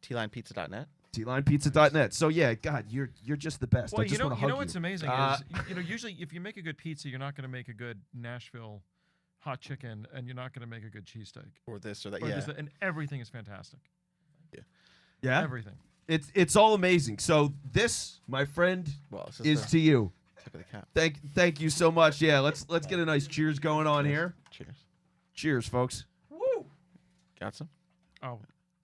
tlinepizza.net. tlinepizza.net. So yeah, God, you're just the best. Well, I just want to hug you. what's amazing Uh, is usually if you make a good pizza, you're not going to make a good Nashville hot chicken, and you're not going to make a good cheesesteak. Or this or that. Or Yeah. this- and everything is fantastic. Yeah, Everything. it's all amazing. So this, my friend, Well, it's is just to you. the tip of the cap. Thank you so much. Yeah, let's get a nice cheers going on here. Cheers. Cheers, folks. Woo! Got some? Oh,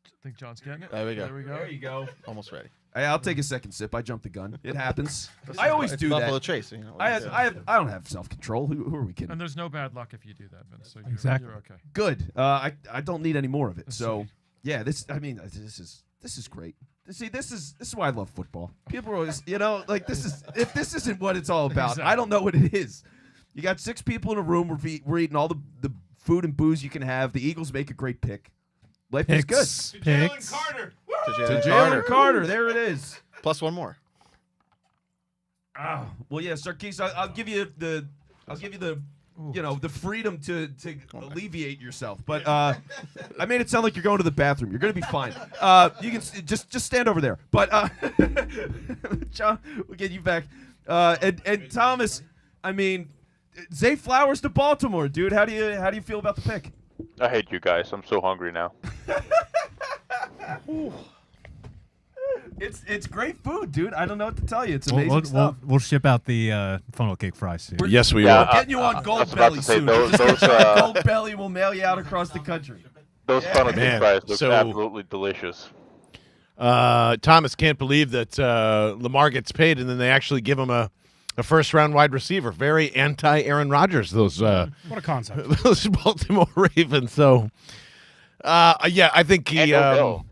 I think John's getting it. There we go. There we go. There you go. Almost ready. Hey, I'll take a second sip. I jumped the gun. It happens. I always It's do Buffalo that. Trace. You know, I don't have self control. Who are we kidding? And there's no bad luck if you do that, Vince. So Exactly. you're okay. Good. I don't need any more of it. That's So sweet. yeah, this is great. See, this is why I love football. People are always, like if this isn't what it's all about, I don't know what it is. You got 6 people in a room. We're eating all the food and booze you can have. The Eagles make a great pick. Life is good. Picks. Carter. To To Jalen Jalen Carter, there it is. Plus one more. Well, yeah, Sarkis, I'll give you the the freedom to alleviate yourself. But I made it sound like you're going to the bathroom. You're going to be fine. You can just stand over there. But John, we'll get you back. And Thomas, I mean, Zay Flowers to Baltimore, dude. How do you feel about the pick? I hate you guys. I'm so hungry now. It's great food, dude. I don't know what to tell you. It's amazing We'll, stuff. we'll ship out the funnel cake fries soon. Yes, we Yeah, will. Getting you on I was Gold about Belly to say, soon. those- Just get those, you on uh, Gold Belly. We'll mail you out across the country. Those funnel cake Man, fries look so- absolutely delicious. Thomas can't believe that Lamar gets paid, and then they actually give him a first-round wide receiver. Very anti-Aaron Rodgers, those What a concept. those Baltimore Ravens. So, yeah, I think And Odell.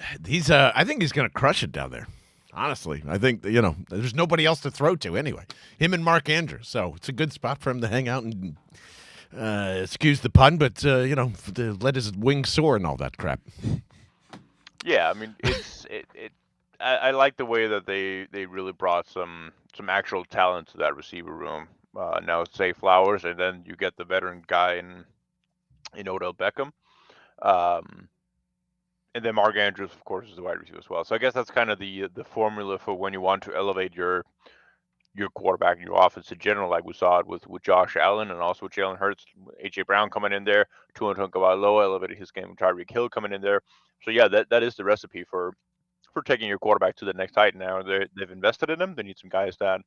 I think he's going to crush it down there. Honestly, I think there's nobody else to throw to anyway. Him and Mark Andrews, so it's a good spot for him to hang out and excuse the pun, but to let his wings soar and all that crap. Yeah, I mean, I like the way that they really brought some actual talent to that receiver room. Now it's Zay Flowers, and then you get the veteran guy in Odell Beckham, and then Mark Andrews, of course, is the wide receiver as well. So I guess that's kind of the formula for when you want to elevate your your quarterback and your offense in general, like we saw it with Josh Allen and also with Jalen Hurts, AJ Brown coming in there, Tua Tagovailoa elevated his game, Tyreek Hill coming in there. So yeah, that is the recipe for taking your quarterback to the next height. Now they've invested in him. They need some guys that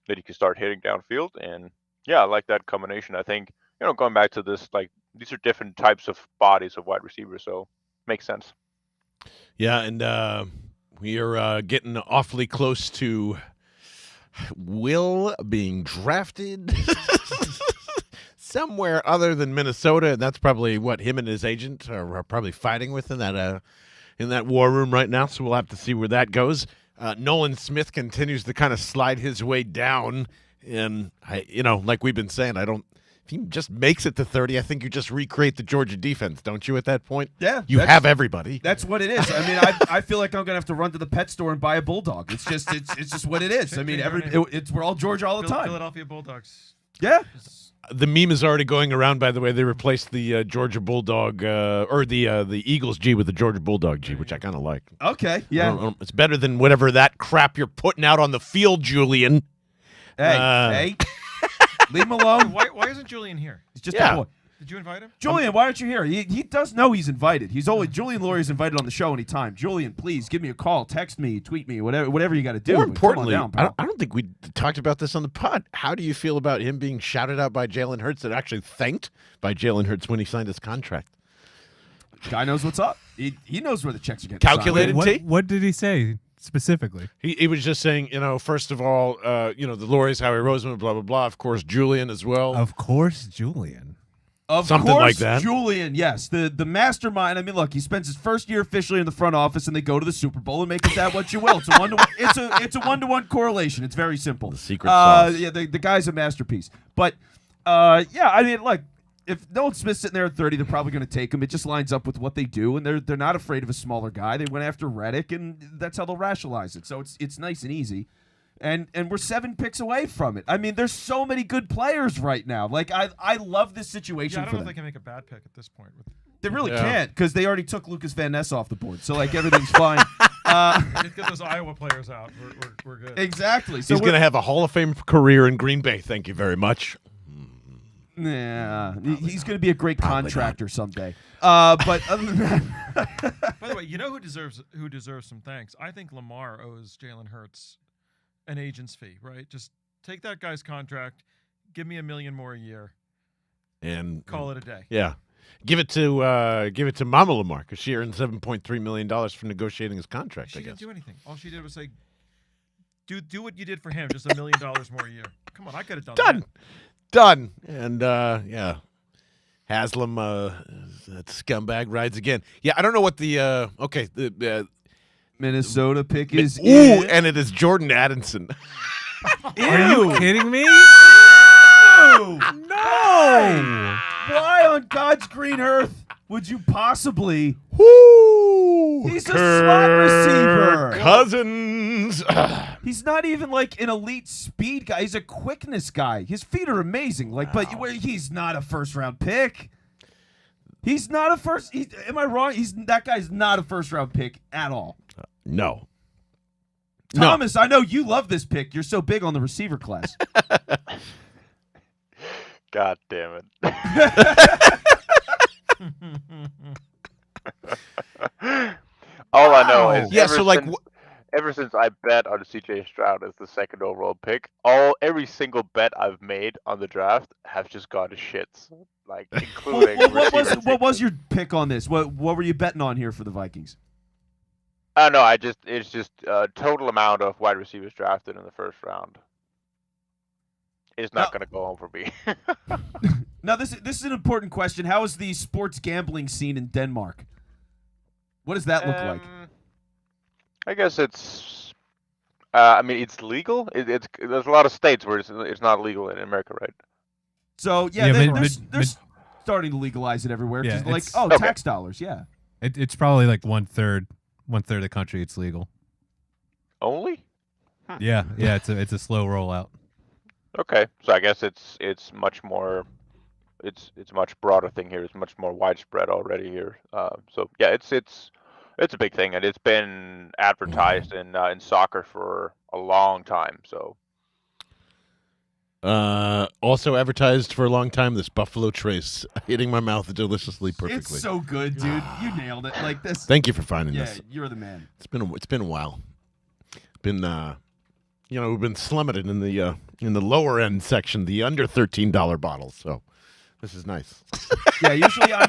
you can start hitting downfield, and yeah, I like that combination. I think going back to this, like these are different types of bodies of wide receivers, so makes sense. Yeah, and we are getting awfully close to Will being drafted somewhere other than Minnesota, and that's probably what him and his agent are probably fighting with in that war room right now. So we'll have to see where that goes. Nolan Smith continues to kind of slide his way down, and like we've been saying, if he just makes it to 30, I think you just recreate the Georgia defense, don't you? At that point, yeah, you have everybody. That's what it is. I mean, I feel like I'm gonna have to run to the pet store and buy a bulldog. It's just what it is. I mean, we're all Georgia all the time. Philadelphia Bulldogs. Yeah. The meme is already going around. By the way, they replaced the Georgia Bulldog or the Eagles G with the Georgia Bulldog G, which I kind of like. Okay, yeah, it's better than whatever that crap you're putting out on the field, Julian. Hey. Leave him alone. Why isn't Julian here? He's just a boy. Did you invite him? Julian, why aren't you here? He does know he's invited. Julian Laurier's invited on the show anytime. Julian, please give me a call, text me, tweet me, whatever you got to do. More importantly, I don't think we talked about this on the pod. How do you feel about him being shouted out by Jalen Hurts and actually thanked by Jalen Hurts when he signed his contract? Guy knows what's up. He knows where the checks are getting calculated. What did he say specifically? He was just saying, first of all, the Lauriers, Howie Roseman, blah blah blah. Of course, Julian as well. Of course, Julian. Of Something course, like that. Julian, yes, the mastermind. I mean, look, he spends his first year officially in the front office, and they go to the Super Bowl, and make of that what you will. It's a 1-to-1. It's a 1-to-1 correlation. It's very simple. The secret sauce. Yeah, the guy's a masterpiece. But yeah, I mean, look, if Nolan Smith's sitting there at 30, they're probably going to take him. It just lines up with what they do, and they're not afraid of a smaller guy. They went after Reddick, and that's how they'll rationalize it. So it's nice and easy. And we're 7 picks away from it. I mean, there's so many good players right now. Like, I love this situation I for don't know them. if they can make a bad pick at this point. They really can't, because they already took Lucas Van Ness off the board. So, like, everything's fine. Just get those Iowa players out. We're good. Exactly. So he's going to have a Hall of Fame career in Green Bay. Thank you very much. Yeah, he's going to be a great contractor someday. But other than that, by the way, you know who deserves some thanks? I think Lamar owes Jalen Hurts an agent's fee. Right? Just take that guy's contract, give me $1 million more a year, and call it a day. Yeah, give it to Mama Lamar, because she earned $7.3 million for negotiating his contract. She I guess. didn't do anything. All she did was say, "Do what you did for him, just $1 million more a year." Come on, I could have done that. Done. And yeah, Haslam, that scumbag rides again. Yeah, I don't know what the Minnesota pick is. And it is Jordan Addison. Are you kidding me? No! Why on God's green earth would you possibly? He's a slot receiver. Cousins. He's not even like an elite speed guy. He's a quickness guy. His feet are amazing. But he's not a first-round pick. He's not a first. Am I wrong? That guy's not a first-round pick at all. No. Thomas, I know you love this pick. You're so big on the receiver class. God damn it. All I know is ever since I bet on CJ Stroud as the second overall pick, every single bet I've made on the draft have just gone to shits. Like including what was your pick on this? What were you betting on here for the Vikings? No, it's just total amount of wide receivers drafted in the first round. Is not going to go home for me. Now, this is an important question. How is the sports gambling scene in Denmark? What does that look like? I guess it's. I mean, it's legal. There's a lot of states where it's not legal in America, right? So they're starting to legalize it everywhere. Yeah, tax dollars. Yeah. It's probably like one third of the country. It's legal. Only? Yeah. It's a slow rollout. Okay, so I guess it's much more. It's a much broader thing here. It's much more widespread already here. So yeah, it's a big thing, and it's been advertised in soccer for a long time. So Also advertised for a long time, this Buffalo Trace, hitting my mouth deliciously perfectly. It's so good, dude. You nailed it. Like this. Thank you for finding Yeah, this. you're the man. It's been a while. We've been slumming it in the lower end section, the under $13 bottles. So this is nice. Yeah, usually I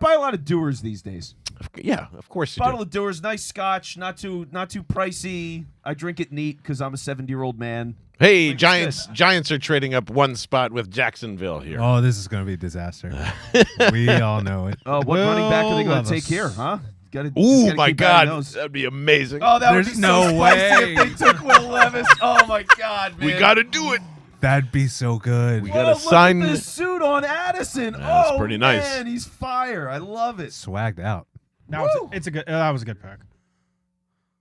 buy a lot of Doers these days. Yeah, of course you Bottle do. of Doers, nice Scotch, not too pricey. I drink it neat because I'm a 70-year-old man. Hey, Like Giants are trading up one spot with Jacksonville here. Oh, this is going to be a disaster. We all know it. Oh, what running back are they going love to take us. here, huh? Ooh, my God, that'd be amazing. Oh, that would There's be no so spicy way. if they took Will Levis. Oh my God, man. we got to do it. That'd be so good. We Whoa, gotta look sign- at this suit on Addison. That's Oh, pretty nice. man, he's fire. I love it. Swagged out. Now it's a good. That was a good pick.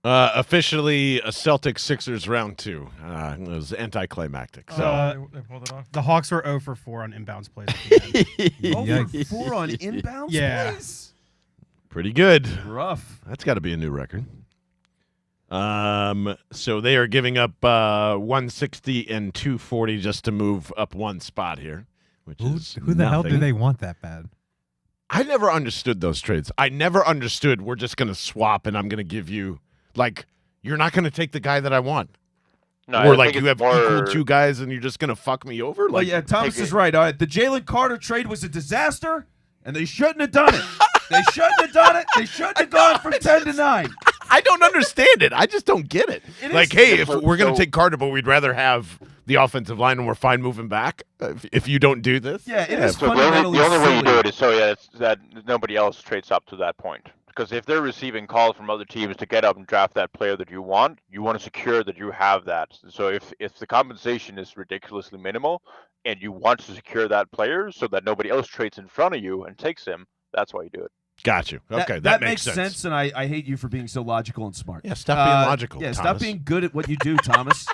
Officially a Celtics Sixers round 2. It was anticlimactic. So They pulled it off. The Hawks were 0 for 4 on inbounds plays. At the end. Over Yikes. 4 on inbounds Yeah. plays? pretty good. Rough. That's got to be a new record. So they are giving up 160 and 240 just to move up one spot here, which is Who the hell do nothing. they want that bad? I never understood those trades. I never understood we're just going to swap and I'm going to give you, like, you're not going to take the guy that I want. No, I or think like it's you have more- equal 2 guys and you're just going to fuck me over? Well, Like, yeah, Thomas take is it. right. All right, the Jalen Carter trade was a disaster, and they shouldn't have done it. They shouldn't have done it. They shouldn't have gone from 10 to 9. I don't understand it. I just don't get it. It Like, is- hey, if So- we're going to so- take Carter, but we'd rather have the offensive line and we're fine moving back if you don't do this. Yeah, it is So fundamentally the only way you silly. do it is it's that nobody else trades up to that point. Because if they're receiving calls from other teams to get up and draft that player that you want to secure that you have that. So if the compensation is ridiculously minimal and you want to secure that player so that nobody else trades in front of you and takes him, that's why you do it. Got you. Okay, that makes sense, and I hate you for being so logical and smart. Yeah, stop being logical, Yeah, stop Thomas. being good at what you do, Thomas.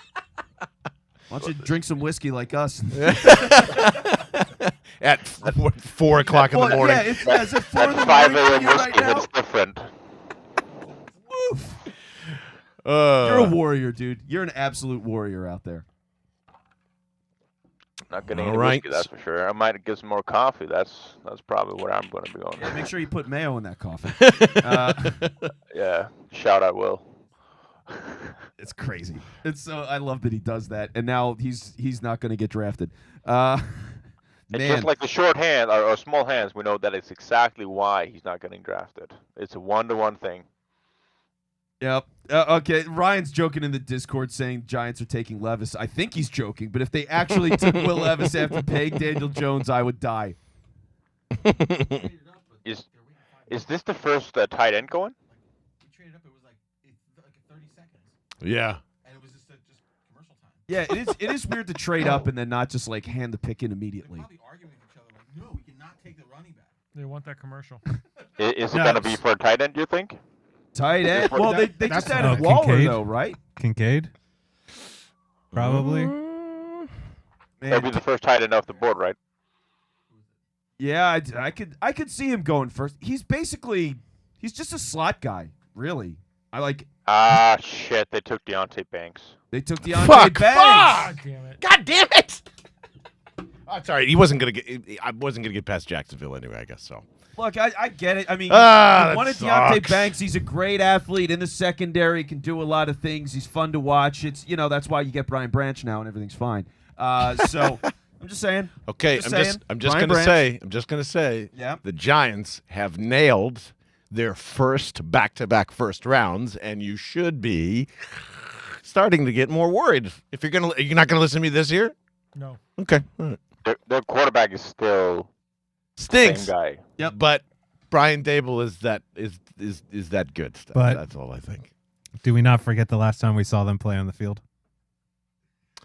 Why don't you drink some whiskey like us? At 4 o'clock in the morning. Yeah, it's as if 4 in the At 5 morning for a.m. you right whiskey, now. it's different. Woof. You're a warrior, dude. You're an absolute warrior out there. Not getting All any right. whiskey, that's for sure. I might get some more coffee. That's probably where I'm going to be going. Yeah, make sure you put mayo in that coffee. Yeah, shout out Will. It's crazy. It's so I love that he does that, and now he's not going to get drafted. And Man, just like the short hand or small hands, we know that it's exactly why he's not getting drafted. It's a 1-to-1 thing. yep. Okay, Ryan's joking in the Discord saying Giants are taking Levis. I think he's joking, but if they actually took Will Levis after paying Daniel Jones, I would die. Is this the first tight end going? We traded up. It was like 30 seconds, Yeah. and it was just commercial time. Yeah, it is weird to trade up and then not just like hand the pick in They're immediately. probably arguing with each other like, no, we cannot take the running back. They want that commercial. Is it No, going to be for a tight end, do you think? Tight end. Well, they just that's- added Waller Kincaid? though, right? Kincaid? Probably. That'll be the first tight end off the board, right? Yeah, I could see him going first. He's just a slot guy, really. Ah, shit. They took Deontay Banks. They took Deontay Fuck, Banks. God damn it. God damn it! That's all right. I wasn't gonna get past Jacksonville anyway, I guess so. Look, I get it. I mean, Ah, you that wanted sucks. Deontay Banks. He's a great athlete in the secondary. Can do a lot of things. He's fun to watch. It's that's why you get Brian Branch now and everything's fine. So I'm just saying. Okay, Just I'm just saying. gonna say Yeah. the Giants have nailed their first back-to-back first rounds, and you should be starting to get more worried. If you're not gonna listen to me this year, No. okay, all right. Their quarterback is still the Stinks. same guy. But Brian Dable is that good stuff. But- That's all I think. Do we not forget the last time we saw them play on the field?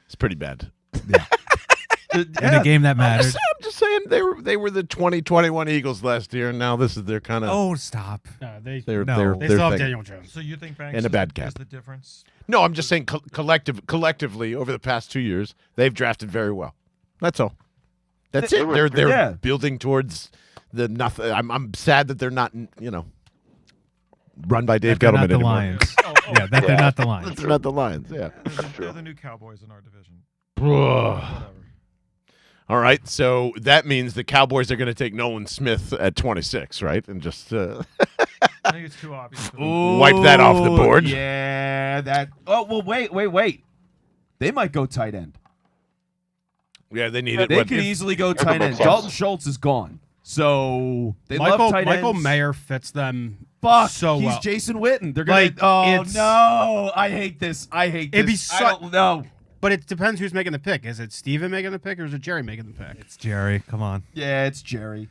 It's pretty bad. In a game that I'm mattered. just saying they were the 2021 Eagles last year, and now this is their kind of Oh, stop. No, they their no. they their still have thing. Daniel Jones. So you think Banks And a bad cap. is the difference? No, I'm just saying collectively over the past 2 years, they've drafted very well. That's all. That's it. They're Yeah. building towards the nothing. I'm sad that they're not, run by Dave That they're Gettleman not the anymore. Lions. Oh, Yeah, that they're Yeah. not the Lions. They're not the Lions. Yeah. They're the new Cowboys in our division. Whatever. All right, so that means the Cowboys are going to take Nolan Smith at 26, right? And just I think it's too obvious. For them. wipe that off the board. Yeah, that. Oh well, wait. They might go tight end. Yeah, they need it. They What- could if- easily go could tight make end. sense. Dalton Schultz is gone, so they love tight Michael ends. Mayer fits them Fuck, so he's well. Jason Witten. They're gonna. Like, oh it's- no, I hate this. I hate It'd be this. I su- don't know. But it depends who's making the pick. Is it Steven making the pick or is it Jerry making the pick? It's Jerry. Come on. Yeah, it's Jerry.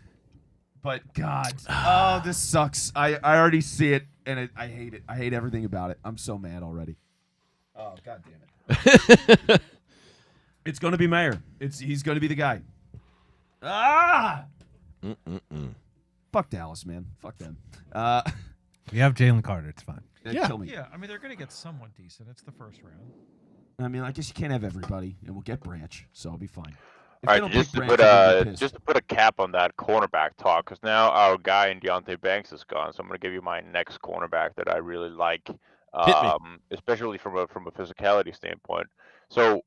But God, oh, this sucks. I already see it, and I hate it. I hate everything about it. I'm so mad already. Oh God damn it! It's gonna be Mayer. He's gonna be the guy. Ah! Fuck Dallas, man. Fuck them. We have Jalen Carter. It's fine. Yeah. Kill me. Yeah, I mean they're gonna get someone decent. It's the first round. I mean, I guess you can't have everybody, and we'll get Branch, so I'll be fine. If All they right, don't just pick to Branch, put I'm gonna be a pissed. just to put a cap on that cornerback talk, because now our guy in Deontay Banks is gone. So I'm going to give you my next cornerback that I really like, me. especially from a physicality standpoint. So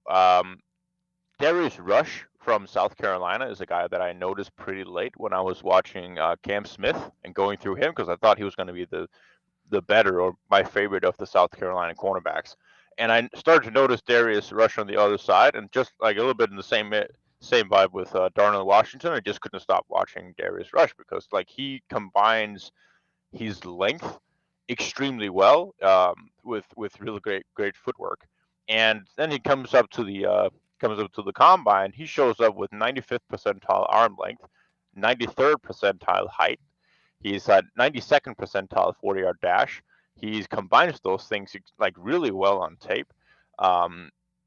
Darius Rush from South Carolina is a guy that I noticed pretty late when I was watching Cam Smith and going through him because I thought he was going to be the better or my favorite of the South Carolina cornerbacks. And I started to notice Darius Rush on the other side, and just like a little bit in the same vibe with Darnell Washington. I just couldn't stop watching Darius Rush because like he combines his length extremely well with really great footwork, and then he comes up to the combine. He shows up with 95th percentile arm length, 93rd percentile height. He's at 92nd percentile 40-yard dash. He combines those things like really well on tape.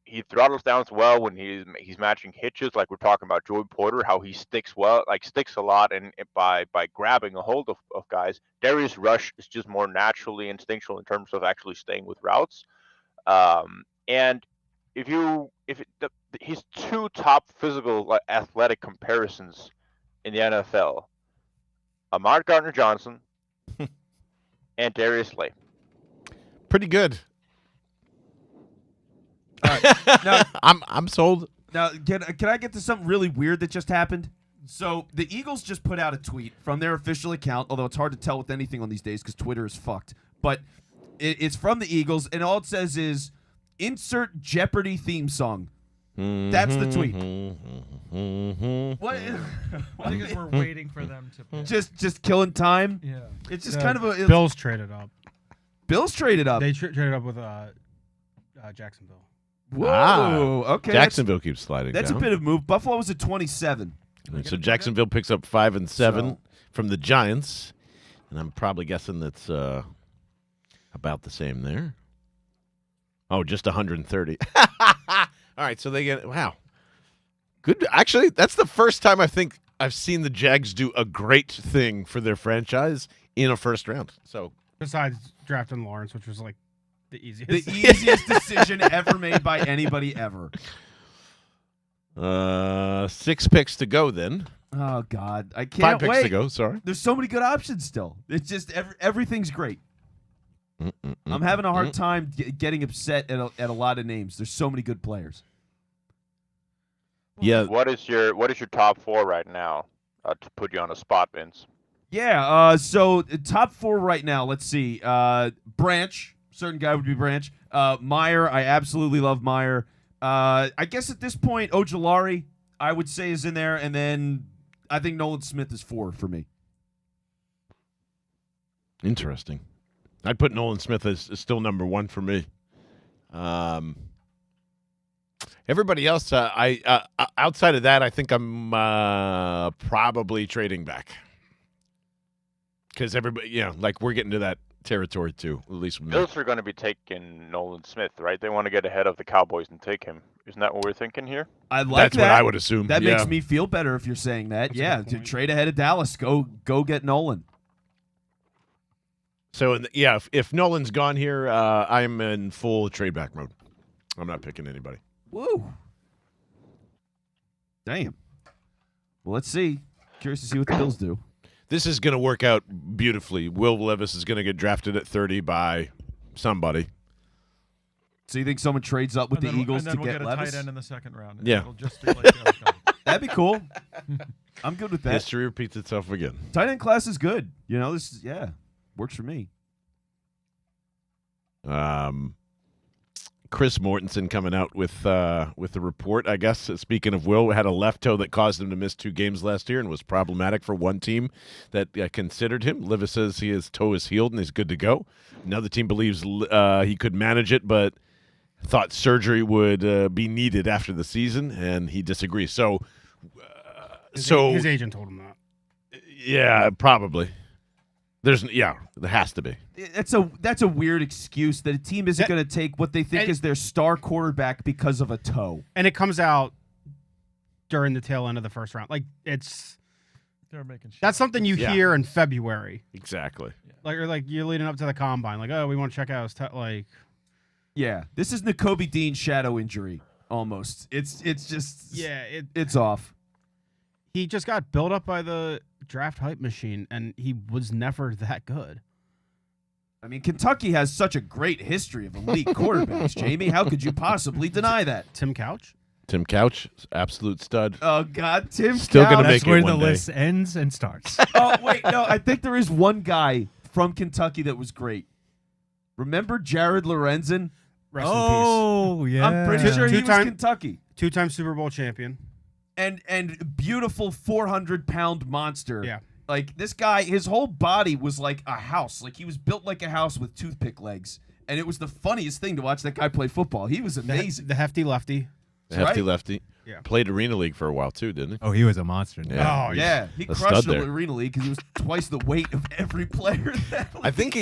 He throttles down as well when he's matching hitches, like we're talking about Joey Porter, how he sticks a lot, and by grabbing a hold of guys. Darius Rush is just more naturally instinctual in terms of actually staying with routes. And his two top physical athletic comparisons in the NFL, Ahmad Gardner-Johnson and Darius Slay. Pretty good. All right. Now, I'm sold. Now, can I get to something really weird that just happened? So the Eagles just put out a tweet from their official account, although it's hard to tell with anything on these days because Twitter is fucked. But it's from the Eagles, and all it says is, insert Jeopardy theme song. That's the tweet. What? I think it's we're waiting for them to pick. just killing time? Yeah. It's just kind of a... Bills traded up. Bills traded up. They traded up with Jacksonville. Whoa. Okay. Jacksonville keeps sliding That's down. a bit of move. Buffalo was at 27. So Jacksonville picks up 5 and 7 So- from the Giants, and I'm probably guessing that's about the same there. Oh, just 130. All right, so they get good. Actually, that's the first time I think I've seen the Jags do a great thing for their franchise in a first round. So Besides drafting Lawrence, which was like the easiest. The easiest decision ever made by anybody ever. 6 picks to go then. Oh, God. I 5 can't picks wait. to go. Sorry. There's so many good options still. It's just everything's great. I'm having a hard time getting upset at a lot of names. There's so many good players. Yeah. What is your top 4 right now to put you on a spot, Vince? Yeah, so top 4 right now, let's see. Branch, certain guy would be Branch. Meyer, I absolutely love Meyer. I guess at this point, Ojulari, I would say, is in there. And then I think Nolan Smith is 4 for me. Interesting. I'd put Nolan Smith as still number 1 for me. Everybody else, I outside of that, I think I'm probably trading back because everybody, like we're getting to that territory too. At least with me. Bills are going to be taking Nolan Smith, right? They want to get ahead of the Cowboys and take him. Isn't that what we're thinking here? I like That's that. what I would assume. That yeah. makes me feel better if you're saying that. That's a Yeah, good to point. trade ahead of Dallas, go get Nolan. So if Nolan's gone here, I'm in full trade back mode. I'm not picking anybody. Woo. Damn. Well, let's see. Curious to see what the Bills do. This is going to work out beautifully. Will Levis is going to get drafted at 30 by somebody. So you think someone trades up with And the then, Eagles and then to we'll get a Levis? tight end in the second round. Yeah. It'll just be like the other guy. That'd be cool. I'm good with that. History repeats itself again. Tight end class is good. This is works for me. Chris Mortensen coming out with the report, I guess. Speaking of Will, had a left toe that caused him to miss 2 games last year and was problematic for one team that considered him. Livis says his toe is healed and he's good to go. Another team believes he could manage it, but thought surgery would be needed after the season, and he disagrees. So, His agent told him that. yeah, probably. There has to be. That's a weird excuse that a team isn't going to take what they think is their star quarterback because of a toe. And it comes out during the tail end of the first round. Like They're making shit. that's something you Yeah. hear in February. Exactly. Like you're leading up to the combine. Like, oh, we want to check out his like. Yeah, this is Nakobe Dean's shadow injury almost. It's just it's off. He just got built up by the draft hype machine, and he was never that good. I mean, Kentucky has such a great history of elite quarterbacks, Jamie. How could you possibly deny that? Tim Couch? Tim Couch, absolute stud. Oh, God, Tim Still Couch. gonna That's make it where one the day. list ends and starts. Oh, wait, no, I think there is one guy from Kentucky that was great. Remember Jared Lorenzen? Rest in Oh, yeah. I'm pretty sure he was Two-time- Kentucky. peace. 2-time Super Bowl champion. And beautiful 400-pound monster. Yeah. Like, this guy, his whole body was like a house. Like, he was built like a house with toothpick legs. And it was the funniest thing to watch that guy play football. He was amazing. The hefty lefty. Hefty right? lefty. Yeah. Played Arena League for a while, too, didn't he? Oh, he was a monster. Yeah. Oh, Yeah, he A crushed stud the there. Arena League because he was twice the weight of every player. in that I think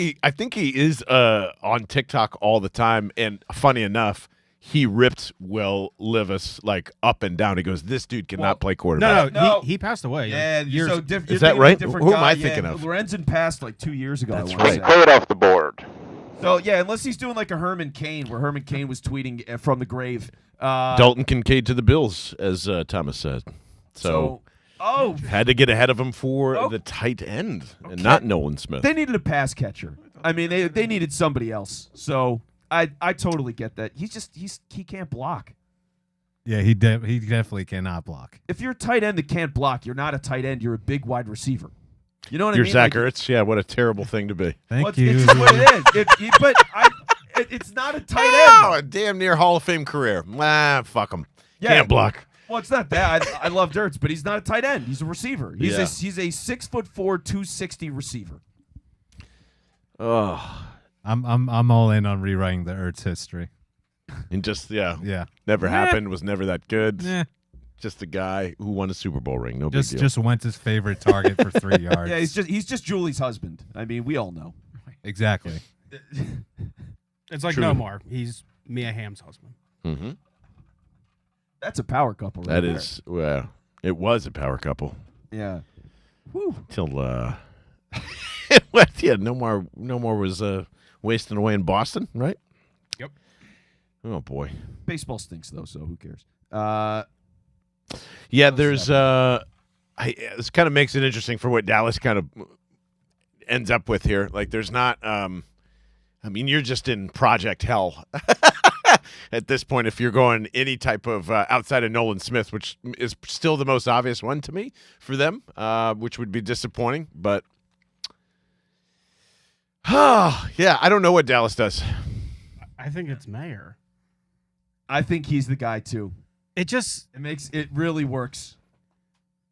he is on TikTok all the time, and funny enough, he ripped Will Levis like up and down. He goes, "This dude cannot play quarterback." No. He passed away. Yeah, years. so you're Is that thinking of a right? different Who am guy. I thinking of? Lorenzen passed like 2 years ago. That's I wanna right. say. Clear it off the board. So yeah, unless he's doing like a Herman Cain, where Herman Cain was tweeting from the grave. Dalton Kincaid to the Bills, as Thomas said. So had to get ahead of him for the tight end, and not Nolan Smith. they needed a pass catcher. I mean, they needed somebody else. So I totally get that. He can't block. Yeah, he definitely cannot block. If you're a tight end that can't block, you're not a tight end. You're a big wide receiver. You know what You're I mean? Zach Like, Ertz. Yeah, what a terrible thing to be. Thank well, you. It's just what it is. But it's not a tight Oh, end. a damn near Hall of Fame career. Fuck him. Yeah. Can't block. Well, it's not that. I love Ertz, but he's not a tight end. He's a receiver. He's Yeah. he's a 6'4", 260 receiver. Oh, I'm all in on rewriting the Ertz history. and just Yeah. never happened. Was never that good. Yeah. Just a guy who won a Super Bowl ring. No big deal. Just went his favorite target for 3 yards. Yeah, he's just Julie's husband. I mean, we all know. Exactly. It's like True. no more. He's Mia Hamm's husband. Mm-hmm. That's a power couple. Right That there. is, well, it was a power couple Yeah. Whew. till yeah, no more was wasting away in Boston, right? Yep. Oh boy. Baseball stinks though, so who cares? Yeah, there's this kind of makes it interesting for what Dallas kind of ends up with here. Like, there's not. I mean, you're just in project hell at this point if you're going any type of outside of Nolan Smith, which is still the most obvious one to me for them, which would be disappointing. But yeah, I don't know what Dallas does. I think it's Mayer. I think he's the guy too. It Really works.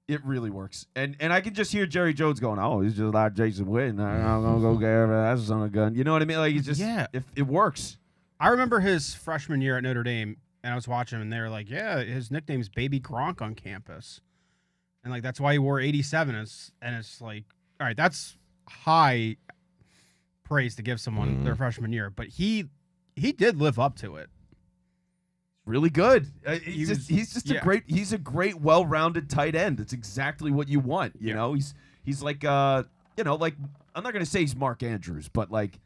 It really works. And I can just hear Jerry Jones going, "Oh, he's just like Jason Witten. I'm gonna go get that son of a gun." You know what I mean? Like, it's just if it works. I remember his freshman year at Notre Dame, and I was watching him, and they were like, "Yeah, his nickname's Baby Gronk on campus," and like that's why he wore 87. And it's like, all right, that's high praise to give someone their freshman year, but he did live up to it. Really good. He's yeah. a great, well-rounded tight end. It's exactly what you want. You know, he's like like I'm not gonna say he's Mark Andrews, but like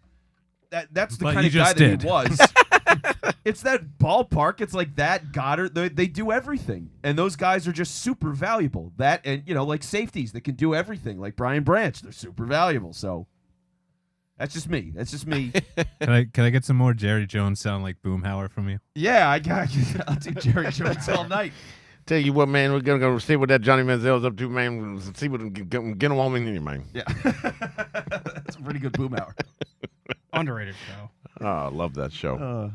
that's the But kind you of guy just that did. he was. It's that ballpark. It's like that Goddard. They do everything, and those guys are just super valuable. That and like safeties that can do everything, like Brian Branch. They're super valuable. So That's just me. Can I get some more Jerry Jones sound like Boomhauer from you? Yeah, I'll do Jerry Jones all night. Tell you what, man, we're gonna go see what that Johnny Manziel's up to, man. See what get him on in here, man. Yeah, that's a pretty good Boomhauer. Underrated show. Oh, I love that show.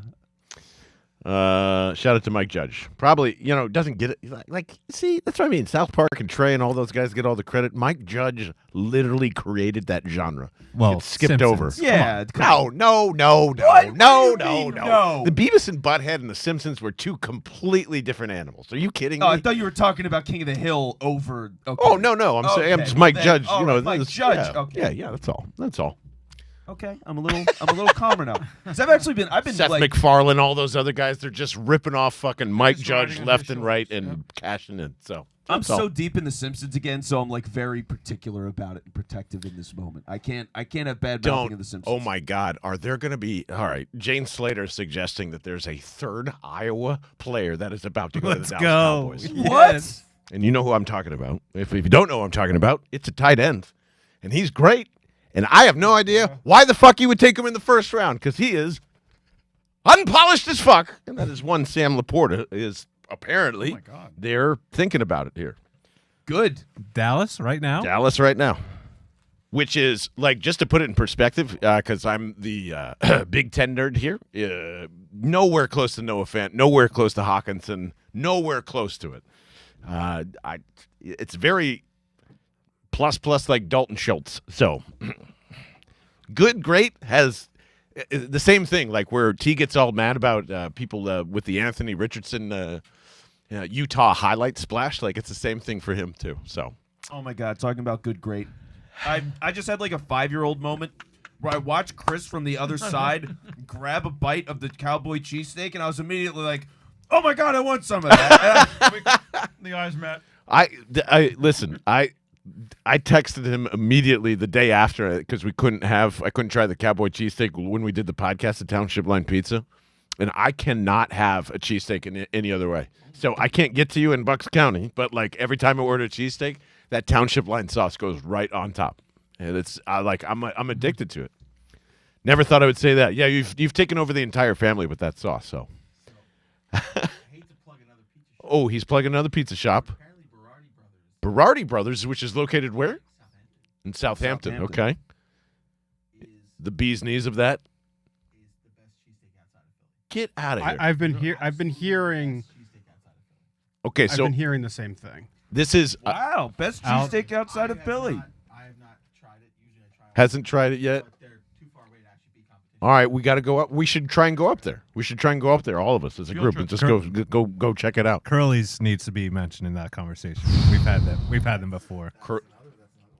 Shout out to Mike Judge. Probably, doesn't get it. Like, see, that's what I mean. South Park and Trey and all those guys get all the credit. Mike Judge literally created that genre. Well, It's skipped Simpsons. over. Yeah, No. What? No. What do you mean, no? The Beavis and Butthead and the Simpsons were two completely different animals. Are you kidding me? Oh, I thought you were talking about King of the Hill over. Okay. Oh, no. I'm saying I'm just Mike Judge. all right, Mike this- Judge. Yeah, Okay. yeah. That's all. Okay, I'm a little calmer now. 'Cause I've been Seth like, MacFarlane, all those other guys, they're just ripping off fucking Mike Just Judge riding on left their and right shoulders, and cashing in. So I'm that's all. so deep in The Simpsons again, so I'm like very particular about it and protective in this moment. I can't have bad mouthing of The Simpsons. Oh my God, are there going to be? All right, Jane Slater is suggesting that there's a third Iowa player that is about to go to Let's the go. Dallas Cowboys. What? And you know who I'm talking about. If you don't know who I'm talking about, it's a tight end, and he's great. And I have no idea why the fuck you would take him in the first round, because he is unpolished as fuck. And that is one Sam Laporta is apparently my God. they're thinking about it here. Good. Dallas right now. Dallas right now. Which is, like, just to put it in perspective, because I'm the Big Ten nerd here, nowhere close to Noah Fant, nowhere close to Hawkinson, nowhere close to it. It's very plus like Dalton Schultz. So, good, great, has the same thing, like where T gets all mad about people with the Anthony Richardson Utah highlight splash. Like, it's the same thing for him, too. So, Oh my God, talking about good, great. I just had like a 5-year-old moment where I watched Chris from the other side grab a bite of the cowboy cheesesteak, and I was immediately like, "Oh my God, I want some of that." The eyes met. listen. I texted him immediately the day after because I couldn't try the cowboy cheesesteak when we did the podcast at Township Line Pizza, and I cannot have a cheesesteak in any other way. So I can't get to you in Bucks County, but like every time I order a cheesesteak, that Township Line sauce goes right on top, and it's I'm addicted to it. Never thought I would say that. Yeah, you've taken over the entire family with that sauce. So. Oh, he's plugging another pizza shop. Berardi Brothers, which is located where? In Southampton. Okay. The bee's knees of that. Get out of here. I've been hearing. Okay, I've so been hearing the same thing. this is Wow, best Out- cheesesteak outside of Philly. I have not tried it. Usually I try. hasn't tried it yet. But they're too far away to actually beat competition. All right, we got to go up. We should try and go up there. We should try and go up there, all of us as a Field group, trip. and just go check it out. Curly's needs to be mentioned in that conversation. We've had them before.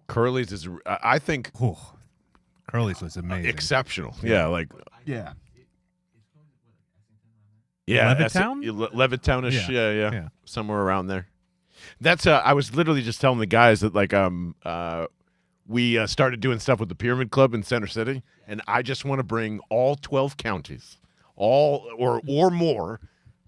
Curly's is, I think, Whew. Curly's was amazing. exceptional. Yeah, like Yeah. Levittown? Levittownish. Yeah, Yeah, yeah. somewhere around there. That's I was literally just telling the guys that like we started doing stuff with the Pyramid Club in Center City, and I just want to bring all 12 counties, all or more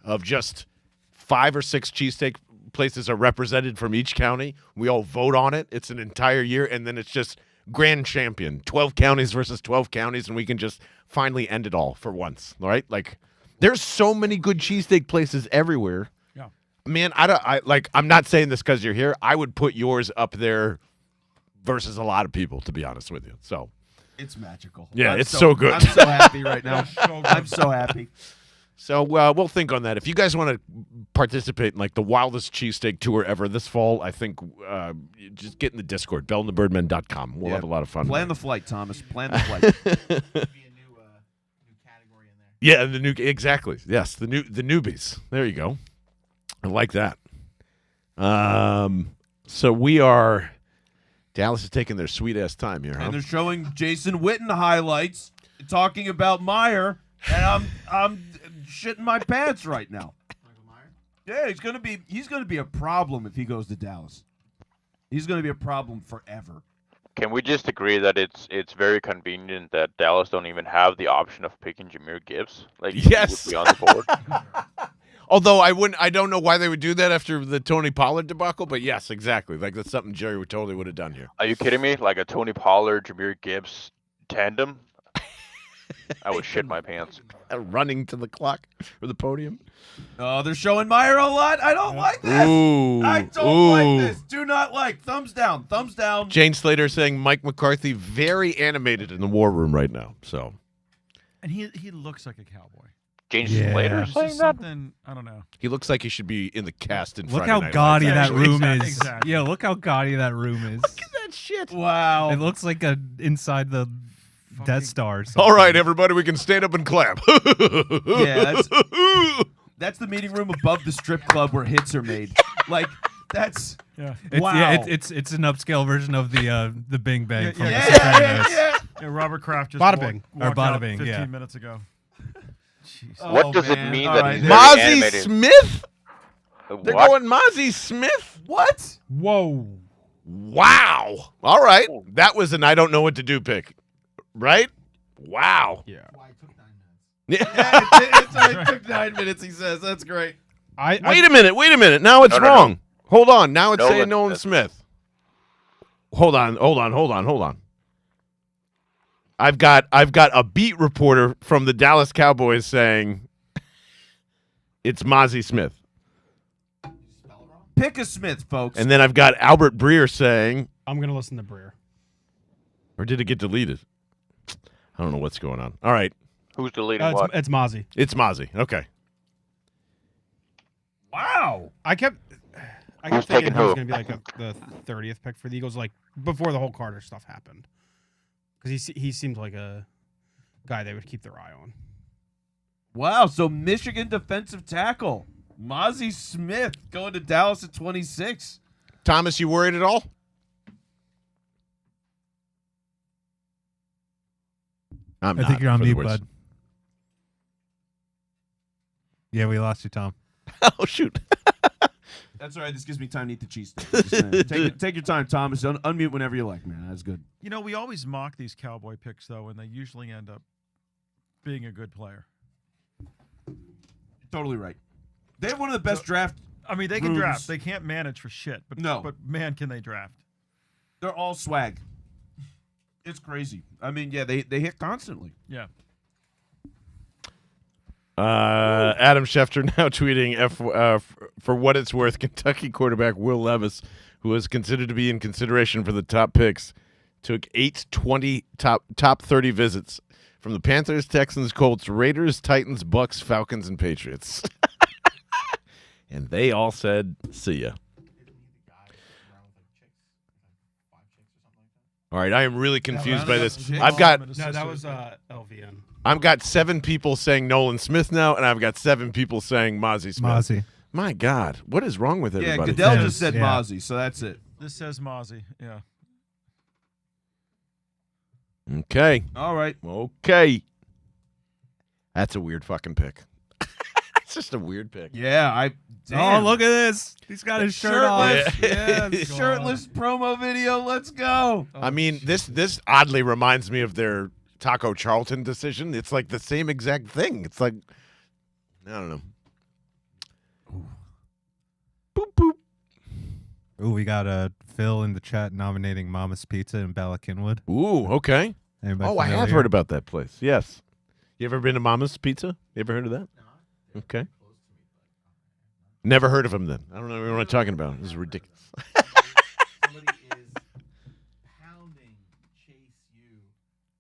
of just 5 or 6 cheesesteak places are represented from each county. We all vote on it. It's an entire year, and then it's just grand champion, 12 counties versus 12 counties, and we can just finally end it all for once, all right? Like, there's so many good cheesesteak places everywhere. Yeah. Man, I'm not saying this because you're here. I would put yours up there versus a lot of people, to be honest with you. So, It's magical. Yeah, I'm it's so good. I'm so happy right now. So good. I'm so happy. So we'll think on that. If you guys want to participate in like the wildest cheesesteak tour ever this fall, I think just get in the Discord, bellandthebirdmen.com. We'll Yeah. have a lot of fun. Plan the flight, Thomas. Plan the flight. Be a new category in there. Yeah, exactly. Yes, the newbies. There you go. I like that. So we are. Dallas is taking their sweet ass time here, huh? And they're showing Jason Witten highlights, talking about Meyer, and I'm shitting my pants right now. Yeah, he's gonna be a problem if he goes to Dallas. He's gonna be a problem forever. Can we just agree that it's very convenient that Dallas don't even have the option of picking Jahmyr Gibbs? Like, he Yes. would be on the board. Although I don't know why they would do that after the Tony Pollard debacle, but yes, exactly. Like that's something Jerry would have done here. Are you kidding me? Like a Tony Pollard, Jahmyr Gibbs tandem? I would shit my pants. Running to the clock or the podium. Oh, they're showing Meyer a lot. I don't like this. Ooh. I don't like this. Do not like. Thumbs down. Thumbs down. Jane Slater saying Mike McCarthy very animated in the war room right now. So And he looks like a cowboy. James Yeah. Slater There's saying just that? something, I don't know. he looks like he should be in the cast in Look Friday how Night gaudy Lights, that actually. room is. Exactly. Yeah, look how gaudy that room is. That shit. Wow. It looks like inside the Death Fucking- Star. Or All right, something. everybody, we can stand up and clap. Yeah, That's the meeting room above the strip club where hits are made. Like, that's. Yeah. It's, Wow. Yeah, it's an upscale version of the Bing Bang Yeah, from yeah. The Yeah, Sopranos. yeah. Yeah, Robert Kraft just Bada walked, bing. Or walked bada out bing, 15 yeah. minutes ago. Jeez. What Oh, does man. it mean All that right. he's very Mozzie animated? Smith? They're What? going Mozzie Smith? What? Whoa. Wow. All right. That was an I don't know what to do pick. Right? Wow. Yeah. Yeah. It only took 9 minutes, he says. That's great. Wait a minute. Now it's No. wrong. Hold on. Now it's saying Nolan Nolan Smith. Hold on. I've got a beat reporter from the Dallas Cowboys saying it's Mozzie Smith. Pick a Smith, folks. And then I've got Albert Breer saying, I'm gonna listen to Breer. or did it get deleted? I don't know what's going on. All right. Who's deleting what? It's Mozzie. It's Mozzie. Okay. Wow. I kept Who's thinking taking he was who? gonna be like the 30th pick for the Eagles, like before the whole Carter stuff happened, because he seemed like a guy they would keep their eye on. Wow. So Michigan defensive tackle Mozzie Smith going to Dallas at 26. Thomas, you worried at all? I'm I not, think you're on for the mute, words. bud. Yeah, we lost you, Tom. Oh, shoot. That's all right. This gives me time to eat the cheese stick. Just saying. Take your time, Thomas. Unmute whenever you like, man. That's good. You know, we always mock these cowboy picks, though, and they usually end up being a good player. Totally right. They have one of the best draft. I mean, they can Rooms. draft. They can't manage for shit. But No. But man, can they draft? They're all swag. It's crazy. I mean, yeah, they hit constantly. Yeah. Adam Schefter now tweeting, for what it's worth, Kentucky quarterback Will Levis, who was considered to be in consideration for the top picks, took 820 top 30 visits from the Panthers, Texans, Colts, Raiders, Titans, Bucks, Falcons, and Patriots. And they all said, see ya. All right, I am really confused by this. I've got No, that was LVN. I've got 7 people saying Nolan Smith now, and I've got 7 people saying Mozzie Smith. Mozzie. My God, what is wrong with Yeah, everybody? Goodell Yeah. just said Yeah. Mozzie, so that's it. This says Mozzie. Yeah. Okay. All right. Okay. That's a weird fucking pick. It's just a weird pick. Yeah, Oh, damn. look at this. He's got his shirt off. Shirtless. Yeah. Yeah, shirtless promo video. Let's go. I mean, this oddly reminds me of their Taco Charlton decision. It's like the same exact thing. It's like, I don't know. Boop, boop. Ooh, we got Phil in the chat nominating Mama's Pizza in Bala Cynwyd. Ooh, okay. Anybody Oh, I have familiar? heard about that place. Yes. You ever been to Mama's Pizza? You ever heard of that? Okay. Never heard of him then. I don't know what I'm talking about. This is ridiculous. Somebody is pounding Chase U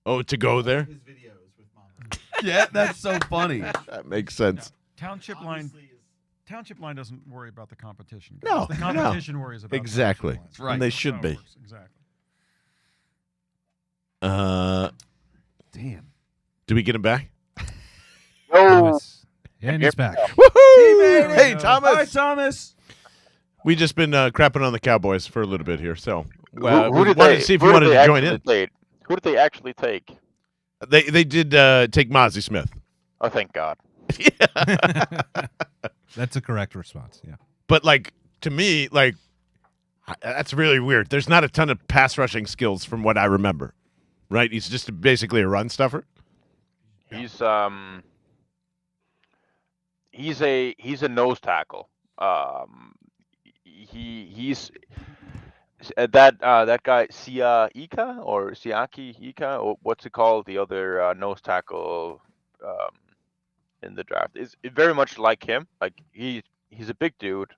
Oh, to go there? his videos with Mama. Yeah, that's so funny. That makes sense. Township line doesn't worry about the competition. No, the no. competition worries about the Exactly. township lines. Right. And they That's should how it be. works. Exactly. Damn. Do we get him back? No. Thomas. Yeah, and he's back. Woohoo! Hey, Thomas. Hi, Thomas. We just been crapping on the Cowboys for a little bit here, so Who we did wanted they, to see if who you did wanted they to join in. actually take? Who did they actually take? They did take Mozzie Smith. Oh, thank God. That's a correct response. Yeah. But, like, to me, like, that's really weird. There's not a ton of pass rushing skills from what I remember, right? He's just basically a run stuffer. He's a nose tackle. He's that guy Siaki Ika, or what's it called? The other nose tackle in the draft is very much like him. Like he's a big dude.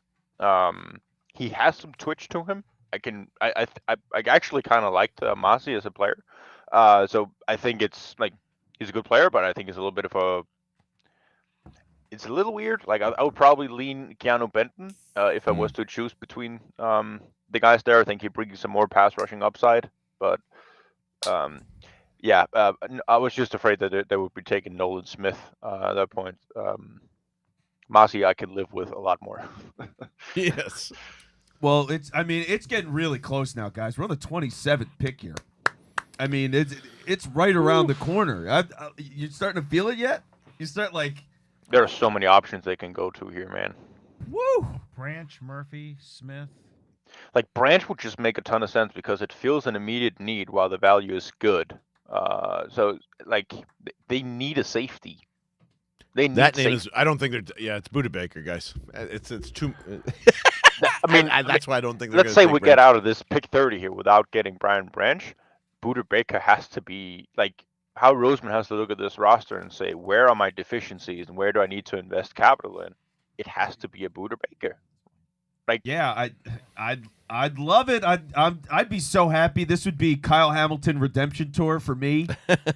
He has some twitch to him. I actually kind of liked Masi as a player. So I think it's like he's a good player, but I think it's a little bit of it's a little weird. Like I would probably lean Keanu Benton if I was to choose between the guys there. I think he brings some more pass rushing upside, but yeah, I was just afraid that they would be taking Nolan Smith at that point. Masi, I could live with a lot more. Yes. Well, it's getting really close now, guys. We're on the 27th pick here. I mean, it's right around the corner. You starting to feel it yet? You start like. There are so many options they can go to here, man. Woo! Branch, Murphy, Smith. Like Branch would just make a ton of sense because it fills an immediate need while the value is good. So like they need a safety. They need That name safety. is. I don't think they're. Yeah, it's Buda Baker, guys. It's too. I mean, that's why I don't think. Let's say we get out of this pick 30 here without getting Brian Branch. Buda Baker has to be like how Roseman has to look at this roster and say, where are my deficiencies and where do I need to invest capital in? It has to be a Buda Baker. Like, yeah, I'd love it. I'd be so happy. This would be Kyle Hamilton redemption tour for me.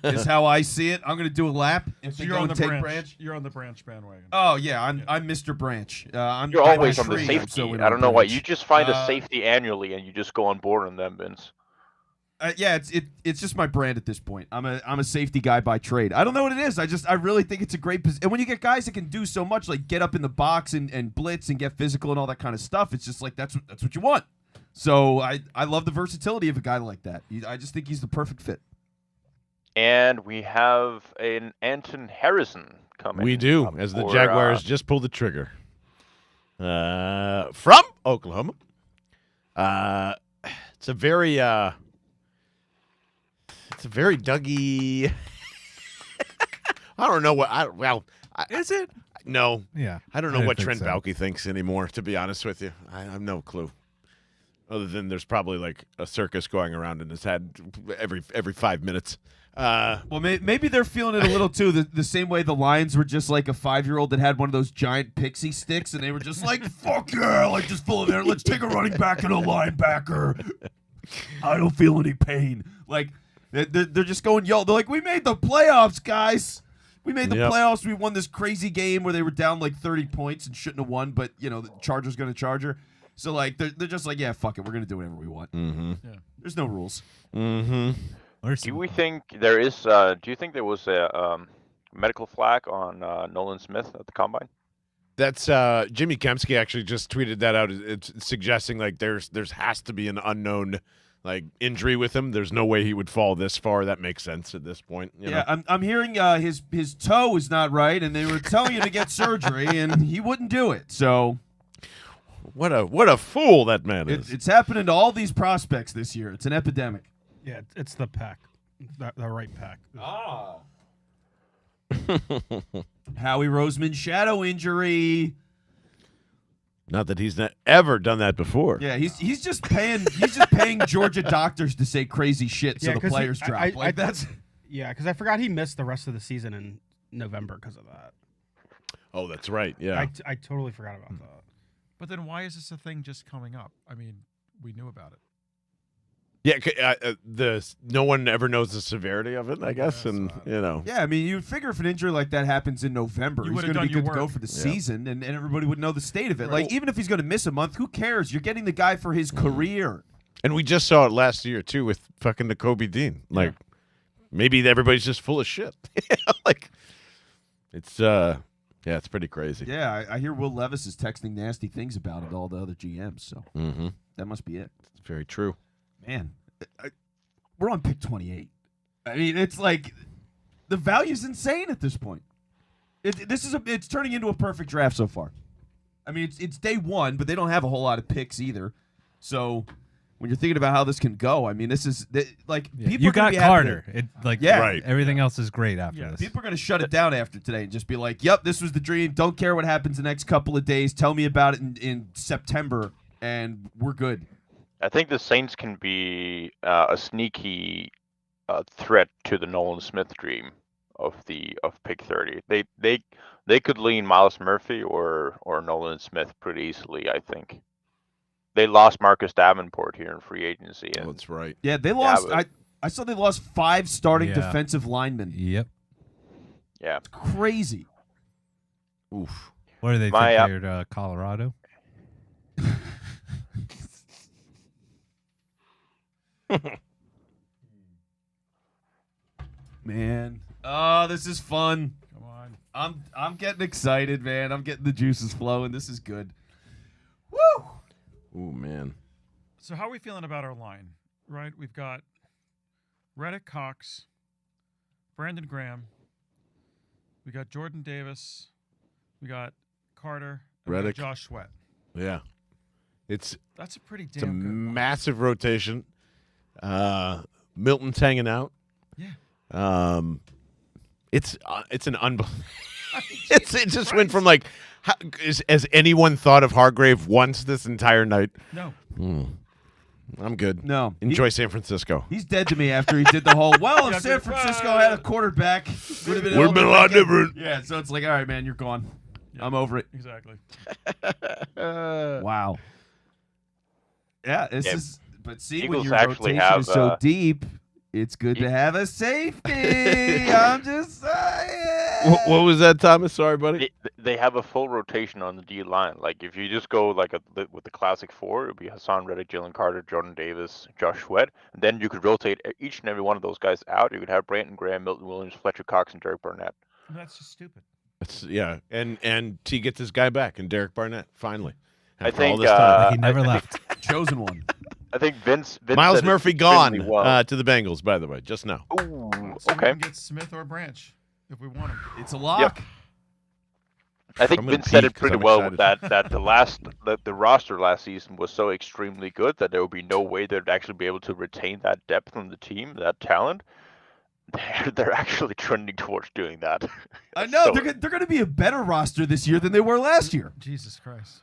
Is how I see it. I'm gonna do a lap if So they you're go on and the take branch. Branch. You're on the Branch bandwagon. Oh yeah, I'm Mr. Branch. you're always on the tree, safety. so I don't know why. Branch. You just find a Uh, safety annually and you just go on board on them, Vince. Yeah, it's just my brand at this point. I'm a safety guy by trade. I don't know what it is. I really think it's a great position. And when you get guys that can do so much, like get up in the box and blitz and get physical and all that kind of stuff, it's just like that's what you want. So I love the versatility of a guy like that. I just think he's the perfect fit. And we have an Anton Harrison coming. We do, up as the for, Jaguars just pulled the trigger. From Oklahoma. It's a very Dougie. I don't know what Is it? no. Yeah. I don't I know didn't what think Trent so. Baalke thinks anymore, to be honest with you. I have no clue. Other than there's probably like a circus going around in his head every 5 minutes. Well, maybe they're feeling it a little too. The same way the Lions were just like a 5-year-old that had one of those giant pixie sticks, and they were just like, "Fuck yeah!" Like just full of there. Let's take a running back and a linebacker. I don't feel any pain. Like they're just going, yo. They're like, we made the playoffs, guys. We made the Yep. playoffs. We won this crazy game where they were down like 30 points and shouldn't have won, but the Chargers going to Charger. So like they're just like, yeah, fuck it, we're gonna do whatever we want. Mm-hmm. There's no rules. Mm-hmm. Do we think there is? Do you think there was a medical flag on Nolan Smith at the combine? That's Jimmy Kempski actually just tweeted that out. It's suggesting like there's has to be an unknown like injury with him. There's no way he would fall this far. That makes sense at this point. You know? I'm hearing his toe is not right, and they were telling you to get surgery, and he wouldn't do it. So What a fool that man is. it's happening to all these prospects this year. It's an epidemic. Yeah, it's the pack, the right pack. Howie Roseman shadow injury. Not that he's not ever done that before. Yeah, he's just paying Georgia doctors to say crazy shit so Yeah, the 'cause players drop. That's Yeah, because I forgot he missed the rest of the season in November because of that. Oh, that's right. Yeah. I totally forgot about that. But then why is this a thing just coming up? I mean, we knew about it. Yeah, no one ever knows the severity of it, I guess, Yeah, and so, yeah. I mean, you'd figure if an injury like that happens in November, You he's would've going to be done good your to go work. for the Yeah. season, and everybody would know the state of it. Right. Like, even if he's going to miss a month, who cares? You're getting the guy for his career. And we just saw it last year too with fucking the Kobe Dean. Like, maybe everybody's just full of shit. Like, it's it's pretty crazy. Yeah, I hear Will Levis is texting nasty things about it to all the other GMs, so Mm-hmm. that must be it. It's very true. Man, we're on pick 28. I mean, it's like the value's insane at this point. It's turning into a perfect draft so far. I mean, it's day one, but they don't have a whole lot of picks either. So when you're thinking about how this can go, I mean, this is like Yeah, people you are gonna got be happy Carter. to- Yeah, Right. everything else is great after Yeah, this. People are going to shut it down after today and just be like, yep, this was the dream. Don't care what happens the next couple of days. Tell me about it in September, and we're good. I think the Saints can be a sneaky threat to the Nolan Smith dream of pick 30. They could lean Miles Murphy or Nolan Smith pretty easily. I think they lost Marcus Davenport here in free agency. And That's right. Yeah, they lost. but- I saw they lost 5 starting Yeah. defensive linemen. Yep. yeah, Crazy. Oof. What do they My, think? They're Colorado? Man. Oh, this is fun. Come on. I'm getting excited, man. I'm getting the juices flowing. This is good. Woo! Ooh, man. So how are we feeling about our line? Right, we've got Reddick Cox, Brandon Graham, we got Jordan Davis, we got Carter, and we got Reddick. Josh Sweat. Yeah. It's That's a pretty a damn good line. massive rotation. Milton's hanging out. Yeah. It's an unbelievable. It just went from like, has anyone thought of Hargrave once this entire night? No. I'm good. No. Enjoy San Francisco. He's dead to me after he did the whole, well, if Yeah, San good. Francisco had a quarterback, would have been, Would've been a lot different. Yeah, so it's like, all right, man, you're gone. I'm over it. Exactly. Wow. Yeah, this Yeah. is, but see, when Eagles your actually rotation is have, so deep, it's good to have a safety. I'm just saying. What was that, Thomas? Sorry, buddy. they have a full rotation on the D line. Like if you just go like with the classic 4, it would be Hassan Reddick, Jalen Carter, Jordan Davis, Josh Sweat. And then you could rotate each and every one of those guys out. You could have Brandon Graham, Milton Williams, Fletcher Cox, and Derek Barnett. That's just stupid. Yeah, and T gets his guy back, and Derek Barnett finally. I After all think this time. He never I left. Chosen one. I think Vince Miles said it Murphy gone extremely well. to the Bengals, by the way, just now. Ooh, So we okay. can get Smith or Branch if we want him. It's a lock. I think I'm gonna Vince said peek it 'cause pretty I'm well with excited. that the roster last season was so extremely good that there would be no way they'd actually be able to retain that depth on the team, that talent. They're actually trending towards doing that. I know. So- They're going to be a better roster this year than they were last year. Jesus Christ.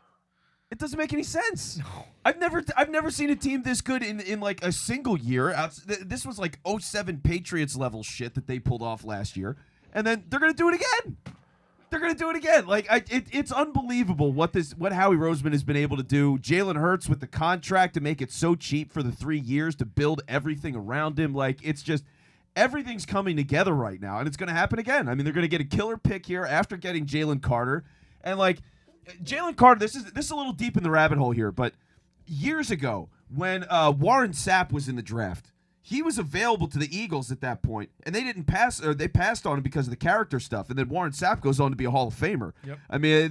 It doesn't make any sense. I've never seen a team this good in like a single year. This was like 07 Patriots level shit that they pulled off last year, and then they're gonna do it again. They're gonna do it again. Like it's unbelievable what Howie Roseman has been able to do. Jalen Hurts with the contract to make it so cheap for the 3 years to build everything around him. Like it's just everything's coming together right now, and it's gonna happen again. I mean, they're gonna get a killer pick here after getting Jalen Carter, and like. Jalen Carter, this is a little deep in the rabbit hole here, but years ago when Warren Sapp was in the draft, he was available to the Eagles at that point, and they didn't pass, or they passed on him because of the character stuff. And then Warren Sapp goes on to be a Hall of Famer. Yep. I mean,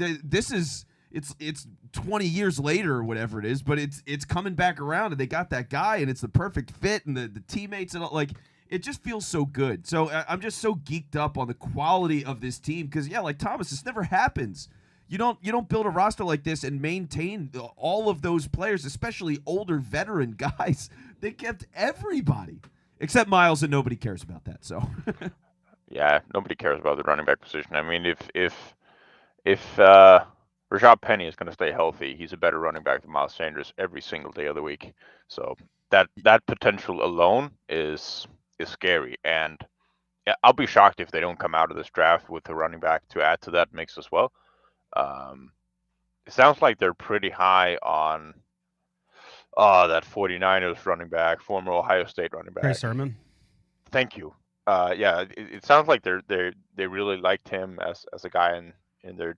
it's 20 years later or whatever it is, but it's coming back around, and they got that guy, and it's the perfect fit, and the teammates and all, like. It just feels so good. So I'm just so geeked up on the quality of this team because yeah, like Thomas, this never happens. You don't build a roster like this and maintain all of those players, especially older veteran guys. They kept everybody except Miles, and nobody cares about that. So Yeah, nobody cares about the running back position. I mean, if Rashad Penny is going to stay healthy, he's a better running back than Miles Sanders every single day of the week. So that potential alone is scary. And yeah, I'll be shocked if they don't come out of this draft with a running back to add to that mix as well. It sounds like they're pretty high on that 49ers running back, former Ohio State running back. Trey Sermon. Thank you. Yeah, it sounds like they really liked him as a guy in their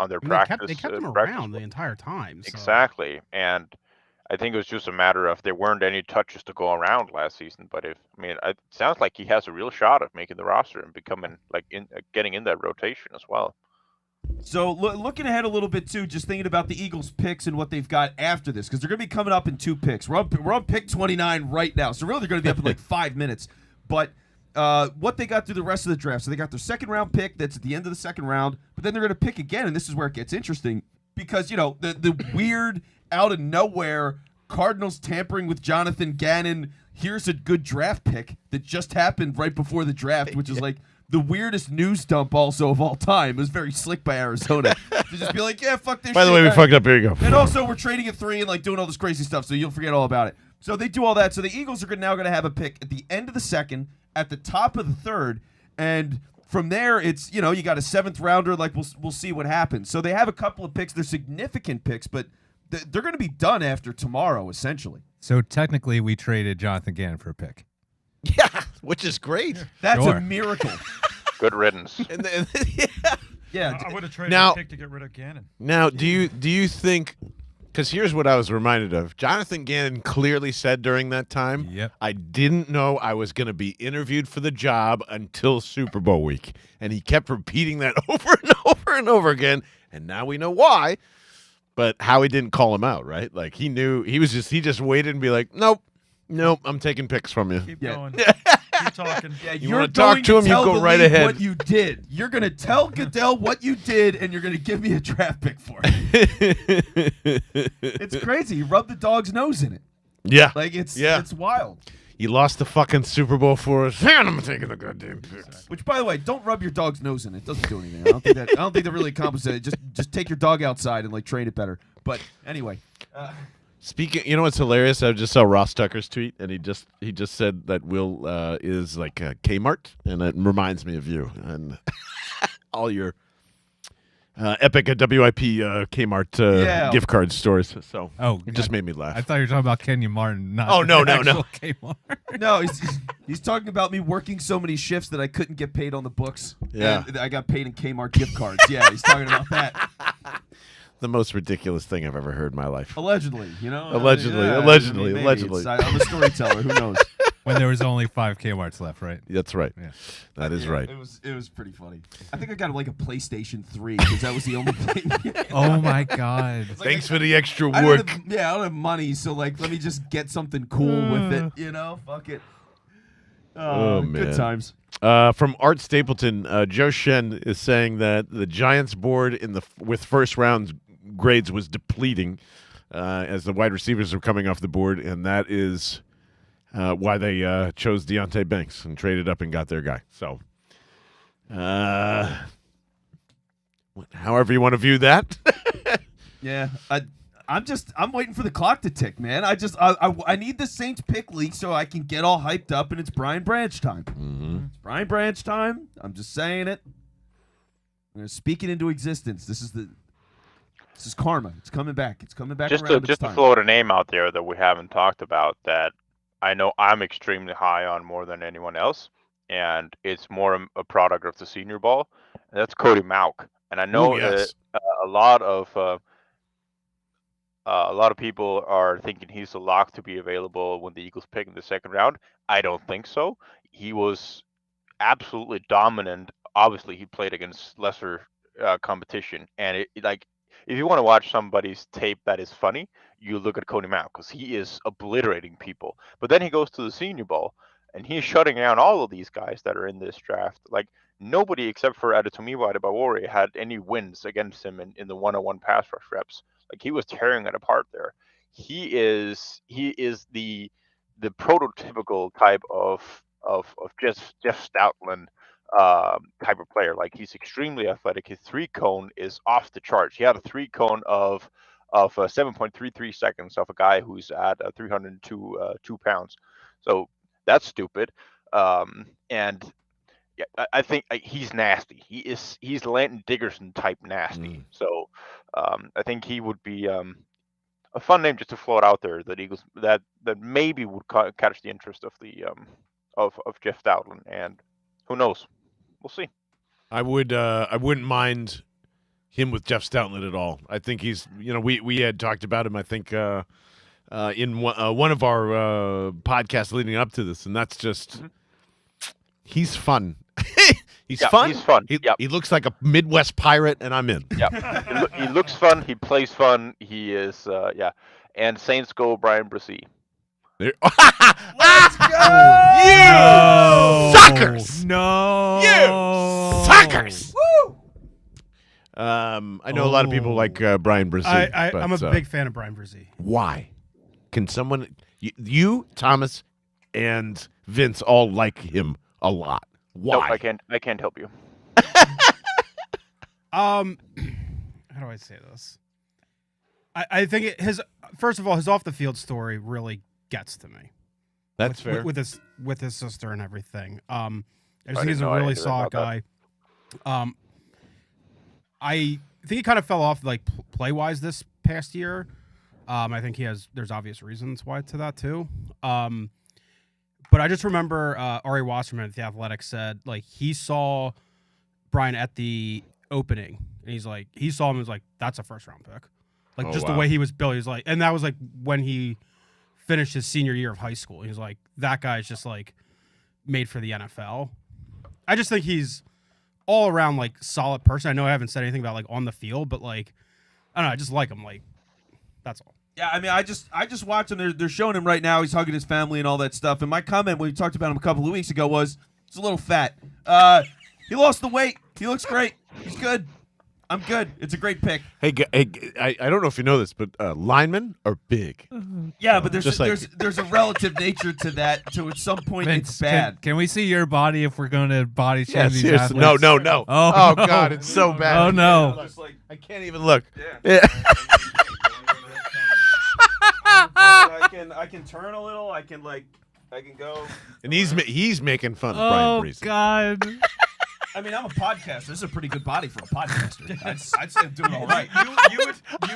on their And practice. they kept him practice around the entire time. So. Exactly, and I think it was just a matter of there weren't any touches to go around last season. But it sounds like he has a real shot of making the roster and becoming getting in that rotation as well. So looking ahead a little bit too, just thinking about the Eagles' picks and what they've got after this, because they're going to be coming up in 2 picks. We're on pick 29 right now, so really they're going to be up in like 5 minutes. But what they got through the rest of the draft, so they got their second round pick that's at the end of the second round, but then they're going to pick again, and this is where it gets interesting because the weird out of nowhere Cardinals tampering with Jonathan Gannon. Here's a good draft pick that just happened right before the draft, which is like the weirdest news dump also of all time. It was very slick by Arizona to just be like, yeah, fuck this. By the shit, way, we man. fucked up. Here you go. And also, we're trading at 3 and like doing all this crazy stuff, so you'll forget all about it. So they do all that. So the Eagles are now going to have a pick at the end of the second, at the top of the third, and from there, it's you got a 7th rounder. Like we'll see what happens. So they have a couple of picks. They're significant picks, but they're going to be done after tomorrow, essentially. So technically, we traded Jonathan Gannon for a pick. Yeah, which is great. That's Sure. a miracle. Good riddance. Yeah. I would have traded Now- a pick to get rid of Gannon. Now, do you think? Because here's what I was reminded of. Jonathan Gannon clearly said during that time, Yep. I didn't know I was going to be interviewed for the job until Super Bowl week. And he kept repeating that over and over and over again. And now we know why. But Howie didn't call him out, right? Like he knew he just waited and be like, nope, I'm taking picks from you. Keep Yeah. going. Keep talking. Yeah, You you're wanna talk going to him, you tell go the right league ahead. What you did. You're going to tell Goodell what you did, and you're going to give me a draft pick for it. It's crazy. You rub the dog's nose in it. Yeah. Like it's Yeah. it's wild. You lost the fucking Super Bowl for us. Man, I'm taking the goddamn picks. Which, by the way, don't rub your dog's nose in it. It doesn't do anything. I don't think that really accomplishes it. Just take your dog outside and like train it better. But anyway, Speaking, you know what's hilarious? I just saw Ross Tucker's tweet, and he just said that Will is like a Kmart, and it reminds me of you and all your epic WIP Kmart Yeah. gift card stores. So Oh, it just made me laugh. I thought you were talking about Kenyon Martin. Not Oh, no, the no, no. actual Kmart. no, he's talking about me working so many shifts that I couldn't get paid on the books. Yeah. And I got paid in Kmart gift cards. Yeah, he's talking about that. The most ridiculous thing I've ever heard in my life. Allegedly, Allegedly, Yeah, allegedly, maybe. allegedly. I'm a storyteller. Who knows? When there was only 5 Kmarts left, right? That's right. Yeah. That is right. It was pretty funny. I think I got like a PlayStation 3 because that was the only thing. Oh my God. Thanks for the extra I work. don't have money, so like let me just get something cool with it. Fuck it. Oh, man. Good times. From Art Stapleton, Joe Shen is saying that the Giants board with first round grades was depleting as the wide receivers are coming off the board, and that is why they chose Deontay Banks and traded up and got their guy. So, however you want to view that. Yeah, I'm waiting for the clock to tick, man. I need the Saints pick leak so I can get all hyped up, and it's Brian Branch time. Mm-hmm. It's Brian Branch time. I'm just saying it. I'm gonna speak it into existence. This is karma. It's coming back. It's coming back Just around. to It's time. float a name out there that we haven't talked about that I know I'm extremely high on more than anyone else, and it's more a product of the Senior Bowl. And that's Cody Mauk, and I know Ooh, yes. that a lot of people are thinking he's a lock to be available when the Eagles pick in the second round. I don't think so. He was absolutely dominant. Obviously, he played against lesser competition, and if you want to watch somebody's tape that is funny, you look at Cody Mauk because he is obliterating people. But then he goes to the Senior Bowl and he's shutting down all of these guys that are in this draft. Like nobody except for Adetomiwa Adebawore had any wins against him in the one-on-one pass rush reps. Like he was tearing it apart there. He is the prototypical type of Jeff Stoutland type of player. Like he's extremely athletic. His 3-cone is off the charts. He had a 3-cone of 7.33 seconds of a guy who's at 302 pounds. So that's stupid. And yeah, I think he's nasty. He's Landon Dickerson type nasty. So I think he would be a fun name just to float out there that Eagles that maybe would catch the interest of the of Jeff Stoutland. And who knows? We'll see. I wouldn't mind him with Jeff Stoutland at all. I think he's, we had talked about him, I think, in one of our podcasts leading up to this, and that's just, he's fun. He's fun. He's fun. He looks like a Midwest pirate, and I'm in. Yeah, he looks fun. He plays fun. He is, And Saints go Brian Brissy. Let's go! You suckers! No. You suckers! Woo! I know a lot of people like Brian Brissy. I'm a big fan of Brian Brissy. Why? Can someone, you, Thomas, and Vince all like him a lot. Why? Nope, I can't help you. How do I say this? I think his first of all, his off the field story really gets to me. That's fair. With his sister and everything. I just I think he's didn't a know really anything solid about guy. I think he kind of fell off like play wise this past year. I think there's obvious reasons why to that too. But I just remember Ari Wasserman at The Athletic said like he saw Brian at the opening and he saw him and was like, that's a first round pick. Like the way he was built. He's like, and that was like when he finished his senior year of high school. He was like, that guy's just like made for the NFL. I just think he's all around like solid person. I know I haven't said anything about like on the field, but like I don't know, I just like him. Like that's all. Yeah, I mean, I just watch him. They're showing him right now. He's hugging his family and all that stuff. And my comment when we talked about him a couple of weeks ago was, he's a little fat. He lost the weight. He looks great. He's good. I'm good. It's a great pick. Hey, I don't know if you know this, but linemen are big. Yeah, but Just there's a relative nature to that. To at some point, Vince, it's bad. Can we see your body if we're going to body shame these seriously. athletes? No. Oh, no. God, it's so bad. Oh, no. I can't even look. Yeah. I can turn a little. I can go. And he's making fun of Brian Oh, Breeze. God. I mean, I'm a podcaster. This is a pretty good body for a podcaster. I'd say I'm doing all right. You would be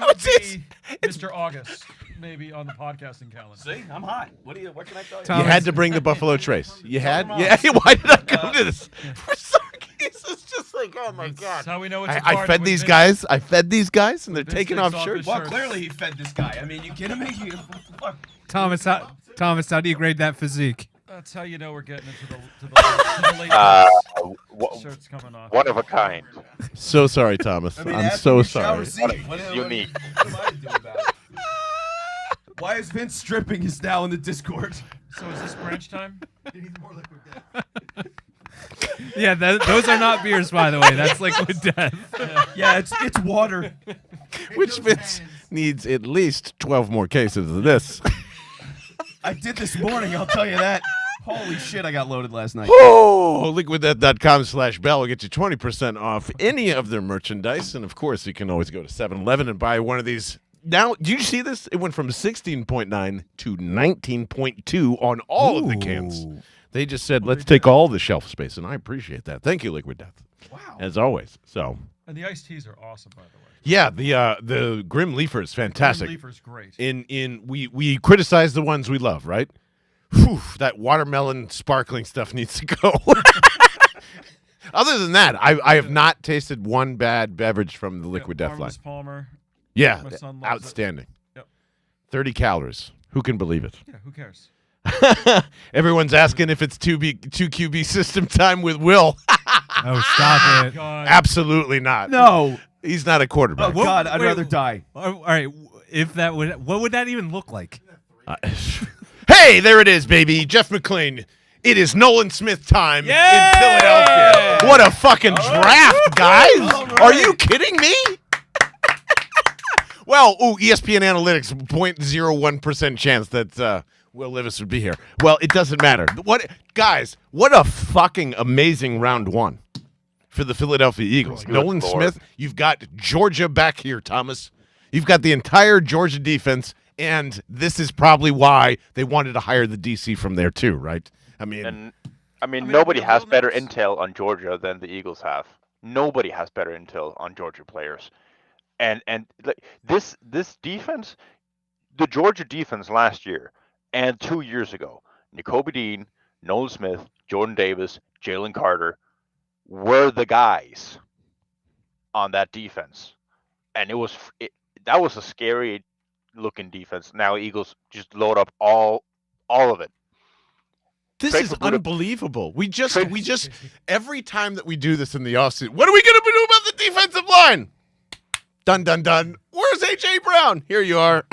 Mr. August, maybe on the podcasting calendar. See, I'm hot. What can I tell you? Tom- You had to bring the Buffalo Trace. You had? Yeah. Why did I come to this? For some reason, it's just like, oh my God. That's how we know it's a I party fed when these Vince- guys. I fed these guys, and they're Vince taking takes off off shirts. his Well, shirt. clearly he fed this guy. I mean, you kidding me? What the fuck? Thomas, how do you grade that physique? That's how you know we're getting into the late shirts coming off. One of a kind. So sorry, Thomas. I mean, I'm ask so him to shower sorry. seat. What Unique. What am I to do about it? Why is Vince stripping is now in the Discord? So is this branch time? Yeah, those are not beers, by the way. That's liquid death. Yeah, it's water. Which Vince needs at least 12 more cases of this. I did this morning, I'll tell you that. Holy shit, I got loaded last night. Oh, liquiddeath.com/bell will get you 20% off any of their merchandise. And, of course, you can always go to 7-Eleven and buy one of these. Now, do you see this? It went from 16.9 to 19.2 on all of the cans. Ooh. They just said, let's take all the shelf space, and I appreciate that. Thank you, Liquid Death. Wow. As always. So, And the iced teas are awesome, by the way. yeah, the Grim Leafer is fantastic. Leafer's great. We criticize the ones we love, right? Whew, that watermelon sparkling stuff needs to go. Other than that, I have not tasted one bad beverage from the Liquid Death line. Marvelous Palmer. Yeah, My son loves it. outstanding. Yep. 30 calories. Who can believe it? Yeah, who cares? Everyone's asking if it's 2 QB system time with Will. Oh, stop it. God. Absolutely not. No. He's not a quarterback. Oh, God, I'd wait, rather die. All right, if that would, what would that even look like? Hey, there it is, baby. Jeff McClain. It is Nolan Smith time Yeah! in Philadelphia. What a fucking draft, guys. All right. Are you kidding me? Well, ESPN Analytics, 0.01% chance that Will Levis would be here. Well, it doesn't matter. Guys, what a fucking amazing round one for the Philadelphia Eagles. Good Nolan Lord. Smith, you've got Georgia back here, Thomas. You've got the entire Georgia defense, and this is probably why they wanted to hire the DC from there too, right? I mean, Nobody the has real better names- intel on Georgia than the Eagles have. Nobody has better intel on Georgia players. And like this defense, the Georgia defense last year and 2 years ago, N'Kobe Dean, Nolan Smith, Jordan Davis, Jalen Carter were the guys on that defense, and that was a scary looking defense. Now Eagles just load up all of it. this Trade is for Buda- unbelievable. We just every time that we do this in the offseason, what are we going to do about the defensive line? Dun, dun, dun. Where's A.J. Brown? Here you are.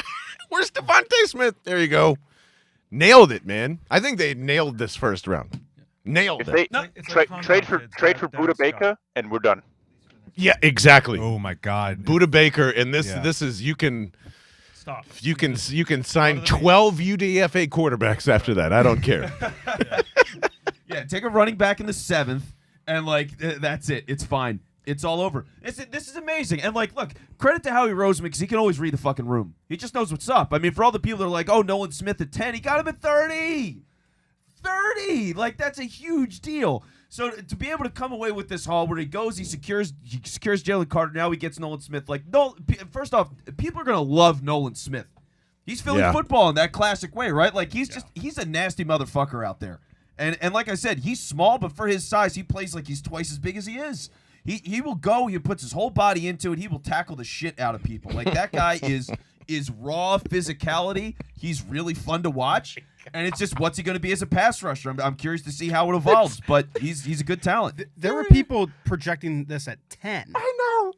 Where's Devontae Smith? There you go. Nailed it, man. I think they nailed this first round. Nailed If it. they It's like trade Condon for kids, Buda Dak Baker, Scott. and we're done. Yeah, exactly. Oh my God. Buda Baker, and this Yeah. is you can Stop. sign 12 UDFA quarterbacks after that. I don't care. Yeah, take a running back in the 7th, and like that's it. It's fine. It's all over. This is amazing. And like, look, credit to Howie Roseman because he can always read the fucking room. He just knows what's up. I mean, for all the people that are like, oh, Nolan Smith at 10, he got him at 30. 30. Like, that's a huge deal. So to be able to come away with this haul where he goes, he secures Jalen Carter. Now he gets Nolan Smith. Like, no, first off, people are gonna love Nolan Smith. He's Philly football in that classic way, right? Like he's a nasty motherfucker out there. And like I said, he's small, but for his size, he plays like he's twice as big as he is. He will go. He puts his whole body into it. He will tackle the shit out of people. Like that guy is raw physicality. He's really fun to watch. And it's just what's he going to be as a pass rusher? I'm curious to see how it evolves. But he's a good talent. There were people projecting this at 10. I know.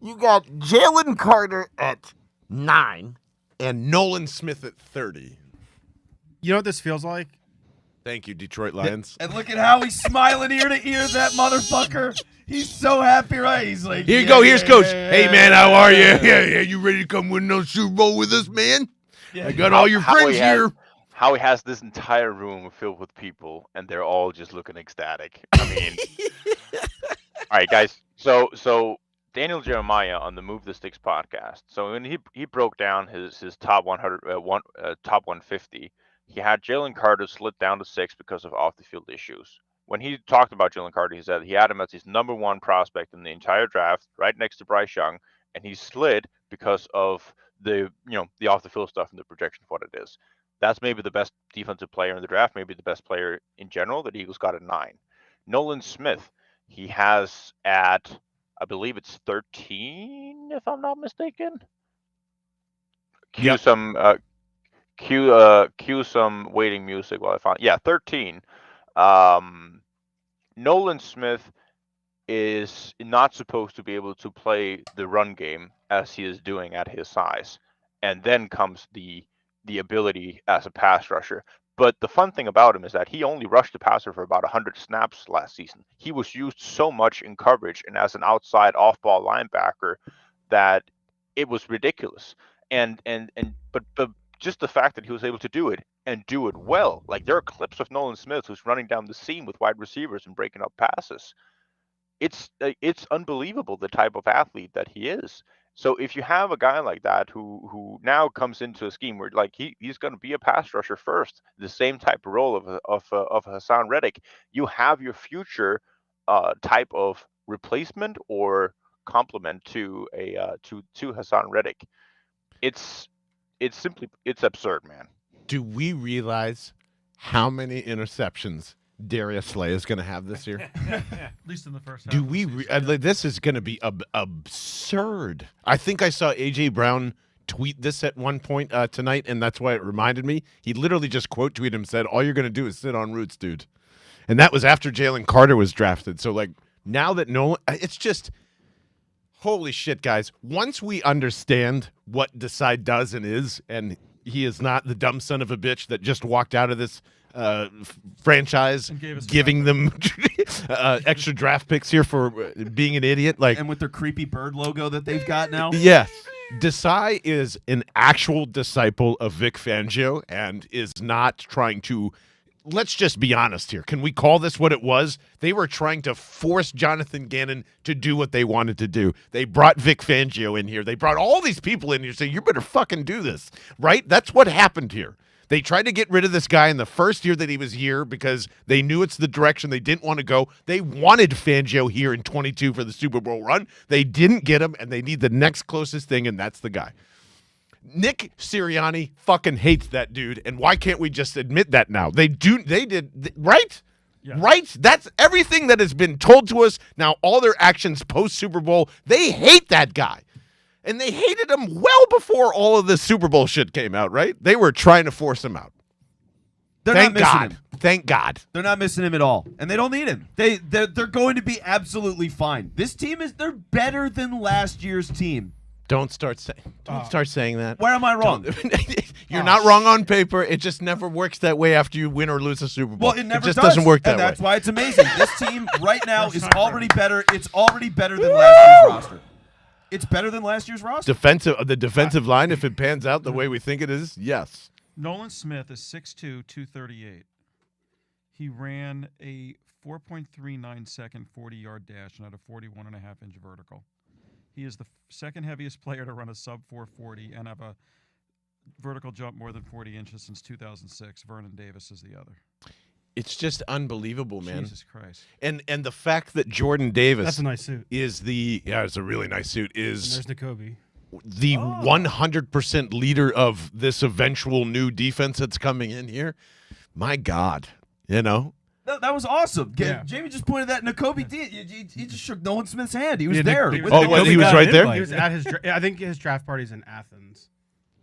you got Jalen Carter at 9. And Nolan Smith at 30. You know what this feels like? Thank you, Detroit Lions. And look at how he's smiling ear to ear, that motherfucker. He's so happy, right? He's like, Here you go. Here's Coach. Hey, man, how are you? Yeah. You ready to come win no Super Bowl with us, man? I got all your friends here. Howie has this entire room filled with people, and they're all just looking ecstatic. I mean, all right, guys. So Daniel Jeremiah on the Move the Sticks podcast. So when he broke down his top 100, top 150, he had Jalen Carter slid down to 6 because of off the field issues. When he talked about Jalen Carter, he said he had him as his number 1 prospect in the entire draft, right next to Bryce Young, and he slid because of the off the field stuff and the projection of what it is. That's maybe the best defensive player in the draft, maybe the best player in general. The Eagles got at 9. Nolan Smith, he has at, I believe it's 13, if I'm not mistaken. Cue some waiting music while I find. Yeah, 13. Nolan Smith is not supposed to be able to play the run game as he is doing at his size, and then comes the ability as a pass rusher. But the fun thing about him is that he only rushed the passer for about 100 snaps last season. He was used so much in coverage and as an outside off-ball linebacker that it was ridiculous. But just the fact that he was able to do it and do it well. Like there are clips of Nolan Smith who's running down the seam with wide receivers and breaking up passes. It's unbelievable the type of athlete that he is. So if you have a guy like that who now comes into a scheme where like he's going to be a pass rusher first, the same type of role of Hassan Reddick, you have your future type of replacement or complement to Hassan Reddick. It's absurd, man. Do we realize how many interceptions Darius Slay is going to have this year? At least in the first half. Do we? This is going to be absurd. I think I saw A.J. Brown tweet this at one point tonight, and that's why it reminded me. He literally just quote tweeted him, said, "All you're going to do is sit on roots, dude." And that was after Jalen Carter was drafted. So, like, now that Nolan, it's just, holy shit, guys. Once we understand what Desai does and is, and he is not the dumb son of a bitch that just walked out of this franchise giving them extra draft picks here for being an idiot, like, and with their creepy bird logo that they've got now. Yes, Desai is an actual disciple of Vic Fangio and is not trying to. Let's just be honest here. Can we call this what it was? They were trying to force Jonathan Gannon to do what they wanted to do. They brought Vic Fangio in here. They brought all these people in here saying, you better fucking do this, right? That's what happened here. They tried to get rid of this guy in the first year that he was here because they knew it's the direction they didn't want to go. They wanted Fangio here in 22 for the Super Bowl run. They didn't get him, and they need the next closest thing, and that's the guy. Nick Sirianni fucking hates that dude, and why can't we just admit that now? They did, right? Yeah. Right? That's everything that has been told to us. Now, all their actions post-Super Bowl, they hate that guy. And they hated him well before all of this Super Bowl shit came out, right? They were trying to force him out. Thank God. Him. Thank God. They're not missing him at all, and they don't need him. They're going to be absolutely fine. This team they're better than last year's team. Don't start saying that. Where am I wrong? You're not wrong on paper. It just never works that way after you win or lose a Super Bowl. Well, it never just doesn't work that and way. that's why it's amazing. This team right now is already better. It's already better than last year's roster. It's better than last year's roster. The defensive line, if it pans out the way we think it is, yes. Nolan Smith is 6'2", 238. He ran a 4.39 second 40-yard dash and had a 41.5-inch vertical. He is the second heaviest player to run a sub 440 and have a vertical jump more than 40 inches since 2006. Vernon Davis is the other. It's just unbelievable, man. Jesus Christ. And the fact that Jordan Davis That's a nice suit. is it's a really nice suit, And is there's N'Kobe. the 100% leader of this eventual new defense that's coming in here. My God, you know? That was awesome. Yeah. Jamie just pointed that N'Kobe did. He just shook Nolan Smith's hand. He was Yeah, there. he was- with Oh, the- well, he N'Kobe was got right an there? invite. He was at his. I think his draft party's in Athens.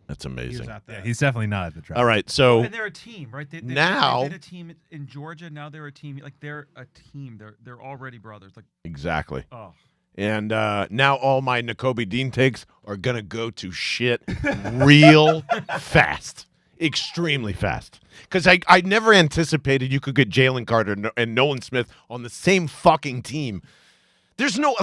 That's He was amazing. out there. Yeah, he's definitely not at the draft. All right, so And they're a team, right? They Now- did a team in Georgia. Now they're a team. Like they're a team. They're already brothers. Like exactly. oh, And now all my N'Kobe Dean takes are going to go to shit real fast. Extremely fast. Because I never anticipated you could get Jalen Carter and Nolan Smith on the same fucking team. There's no,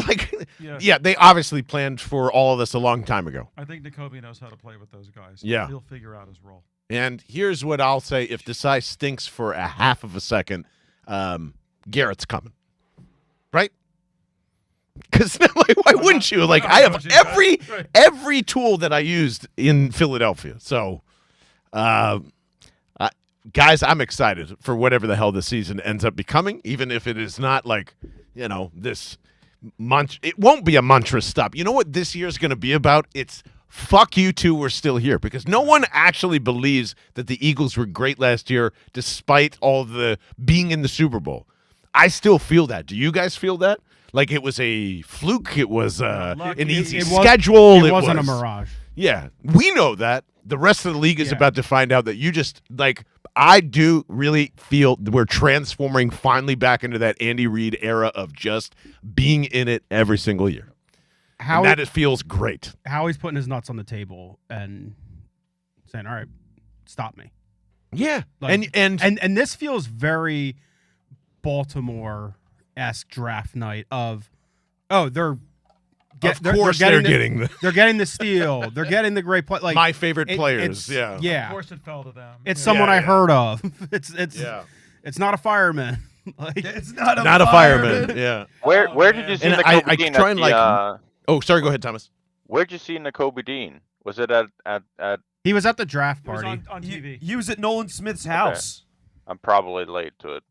Yeah. they obviously planned for all of this a long time ago. I think N'Kobe knows how to play with those guys. Yeah. He'll figure out his role. And here's what I'll say. If Desai stinks for a half of a second, Garrett's coming. Right? Because why wouldn't you? Like, I have every tool that I used in Philadelphia. So, guys, I'm excited for whatever the hell this season ends up becoming, even if it is not like, this it won't be a monstrous stop. You know what this year is going to be about? It's fuck you two, we're still here, because no one actually believes that the Eagles were great last year despite all the being in the Super Bowl. I still feel that. Do you guys feel that? Like it was a fluke, it was an easy schedule. It wasn't a mirage. Yeah, we know that. The rest of the league is Yeah. about to find out that you just, I do really feel that we're transforming finally back into that Andy Reid era of just being in it every single year. And that it feels great. How he's putting his nuts on the table and saying, "All right, stop me." Yeah, Like- and this feels very Baltimore-esque draft night of, oh, they're of course they're getting the, they're getting the steal, they're getting the great play. Like my favorite it- players. it's- Yeah, Of course, it fell to them. It's Yeah. someone Yeah, I yeah. heard of. It's yeah. it's not a fireman. Like It's not Not a fireman. Yeah. Where did you see And N'Kobe I Dean? try and, Oh, sorry. Go ahead, Thomas. Where'd you see N'Kobe Dean? Was it at? he was at the draft It was party. on TV. He was at Nolan Smith's house. I'm probably late to it.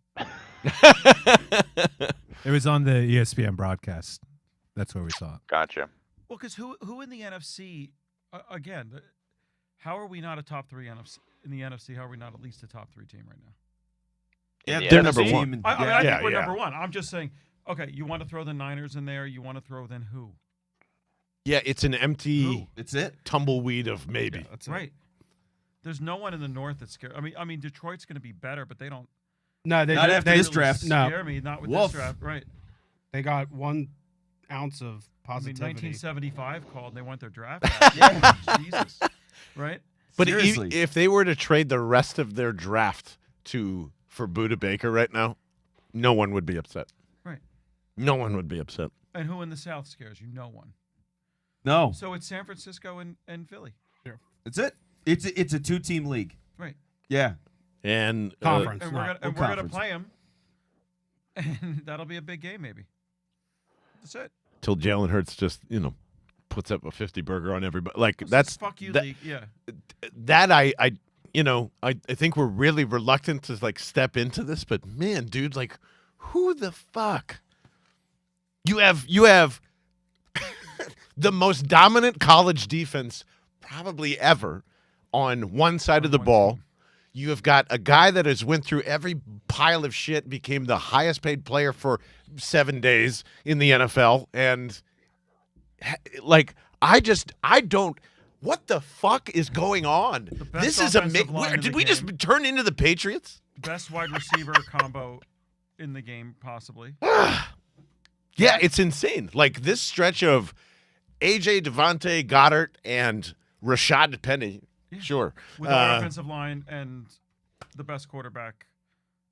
It was on the ESPN broadcast. That's where we saw it. Gotcha. Well, because who in the NFC? Again, how are we not a top three NFC in the NFC? How are we not at least a top 3 team right now? Yeah, Yeah, they're number NFC. one. I Yeah. think we're yeah. number one. I'm just saying. Okay, you want to throw the Niners in there? You want to throw then who? Yeah, it's an empty Who? It's it. tumbleweed of maybe. That's it. Right. There's no one in the North that's scared. I mean, Detroit's going to be better, but they don't. No, they Not after they, this draft. No, Scare me, not with Woof. this draft. Right. they got 1 ounce of I mean, positivity. 1975 called. And they went their draft. back. Jesus. Right. But Seriously. if they were to trade the rest of their draft for Buda Baker right now, no one would be upset. Right. No one would be upset. And who in the South scares you? No one. No, So it's San Francisco and Philly. that's it. It's a 2-team league. Right. Yeah. And Conference. And not- we're gonna conference. play them, and that'll be a big game, maybe. That's it. till Jalen Hurts just puts up a 50 burger on everybody. Like that's fuck you, that, league. Yeah. that I think we're really reluctant to step into this, but man, dude, who the fuck? You have the most dominant college defense probably ever on one side of the one ball. team. You have got a guy that has went through every pile of shit, became the highest paid player for 7 days in the NFL, and I don't. What the fuck is going on? best This is offensive line in Did the we just game. turn into the Patriots? Best wide receiver combo in the game, possibly. Yeah, it's insane. This stretch of AJ, Devontae, Goddard, and Rashad Penny. Yeah. Sure. With our offensive line and the best quarterback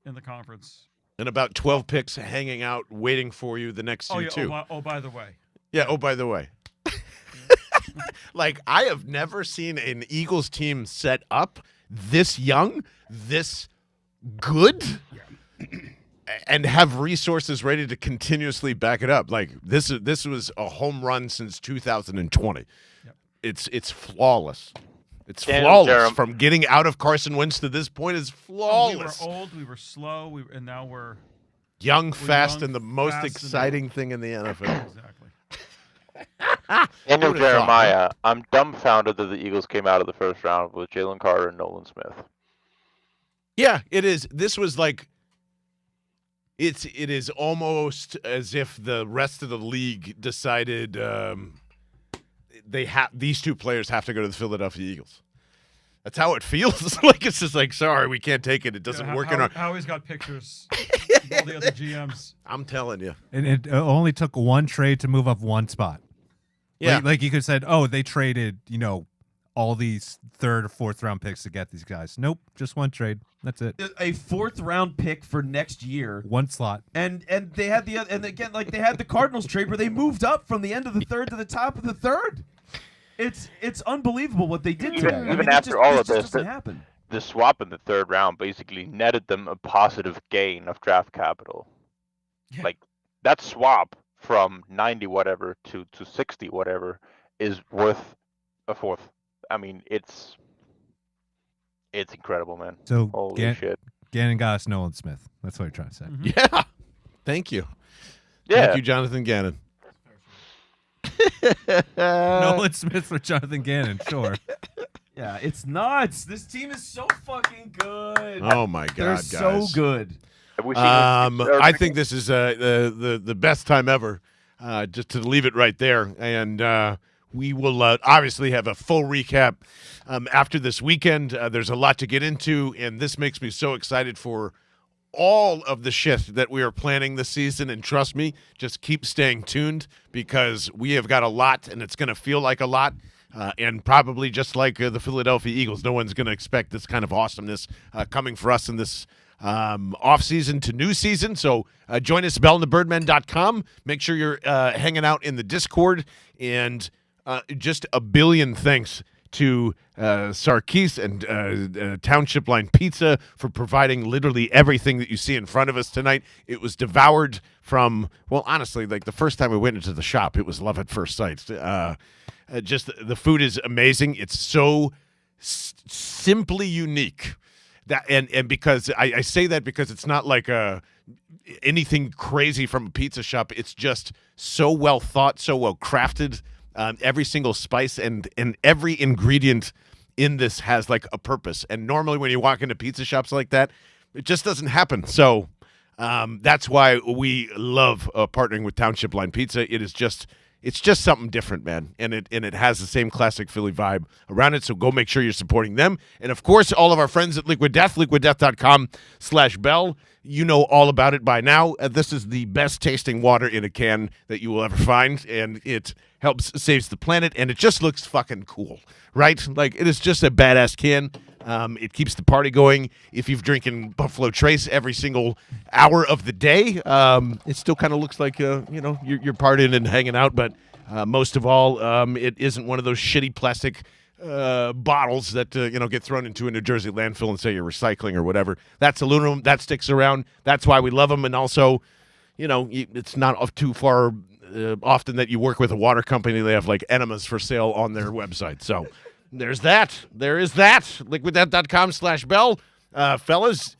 in the conference. And about 12 picks hanging out, waiting for you the next Oh, year, yeah. too. By the way. Yeah, oh, by the way. I have never seen an Eagles team set up this young, this good. and have resources ready to continuously back it up. Like this was a home run since 2020. Yep. It's flawless. It's Damn, flawless. Jerem. From getting out of Carson Wentz to this point is flawless. We were old, we were slow, and now we're Young, fast, young, and the most fast, and exciting thing in the NFL. exactly. Daniel Who would've thought, Jeremiah, I'm dumbfounded that the Eagles came out of the first round with Jalen Carter and Nolan Smith. Yeah, it is. This was like it is almost as if the rest of the league decided these two players have to go to the Philadelphia Eagles. That's how it feels. Like it's just like, sorry, we can't take it. It doesn't work in our. Howie's got pictures of all the other GMs. I'm telling you. And it only took one trade to move up one spot. Yeah. Like you could have said, oh, they traded, all these 3rd or 4th round picks to get these guys. Nope, just one trade. That's it. A 4th round pick for next year. One slot. And they had they had the Cardinals trade where they moved up from the end of the 3rd to the top of the 3rd. It's unbelievable what they did today. Even after all of this, doesn't happen. The swap in the 3rd round basically netted them a positive gain of draft capital. Yeah. Like that swap from 90 whatever to 60 whatever is worth a 4th. I mean, it's incredible, man. So Holy shit. Gannon got us Nolan Smith. That's what you're trying to say. Yeah. Thank you. Yeah. Thank you, Jonathan Gannon. Nolan Smith for Jonathan Gannon, sure. Yeah, it's nuts. This team is so fucking good. Oh my God, They're guys. so good. Have we seen I think this is the best time ever. Just to leave it right there, and we will obviously have a full recap after this weekend. There's a lot to get into, and this makes me so excited for all of the shit that we are planning this season. And trust me, just keep staying tuned because we have got a lot, and it's going to feel like a lot. And probably just like the Philadelphia Eagles, no one's going to expect this kind of awesomeness coming for us in this off-season to new season. So join us, bellandthebirdmen.com. Make sure you're hanging out in the Discord. And just a billion thanks to Sarkis and Township Line Pizza for providing literally everything that you see in front of us tonight. It was devoured from, well, honestly, like the first time we went into the shop, it was love at first sight. Just the food is amazing. It's so simply unique. That and because I say that because it's not like anything crazy from a pizza shop. It's just so well thought, so well crafted. Every single spice and every ingredient in this has like a purpose. And normally when you walk into pizza shops like that, it just doesn't happen. So that's why we love partnering with Township Line Pizza. It's just something different, man. And it has the same classic Philly vibe around it. So go make sure you're supporting them. And of course, all of our friends at Liquid Death, liquiddeath.com/bell. You know all about it by now. This is the best tasting water in a can that you will ever find. And it saves the planet. And it just looks fucking cool, right? Like it is just a badass can. It keeps the party going. If you're drinking Buffalo Trace every single hour of the day, it still kind of looks like you're partying and hanging out. But most of all, it isn't one of those shitty plastic bottles that get thrown into a New Jersey landfill and say you're recycling or whatever. That's aluminum. That sticks around. That's why we love them. And also, it's not too far often that you work with a water company. They have like enemas for sale on their website. So. There's that. There is that. liquiddeath.com/bell. Fellas,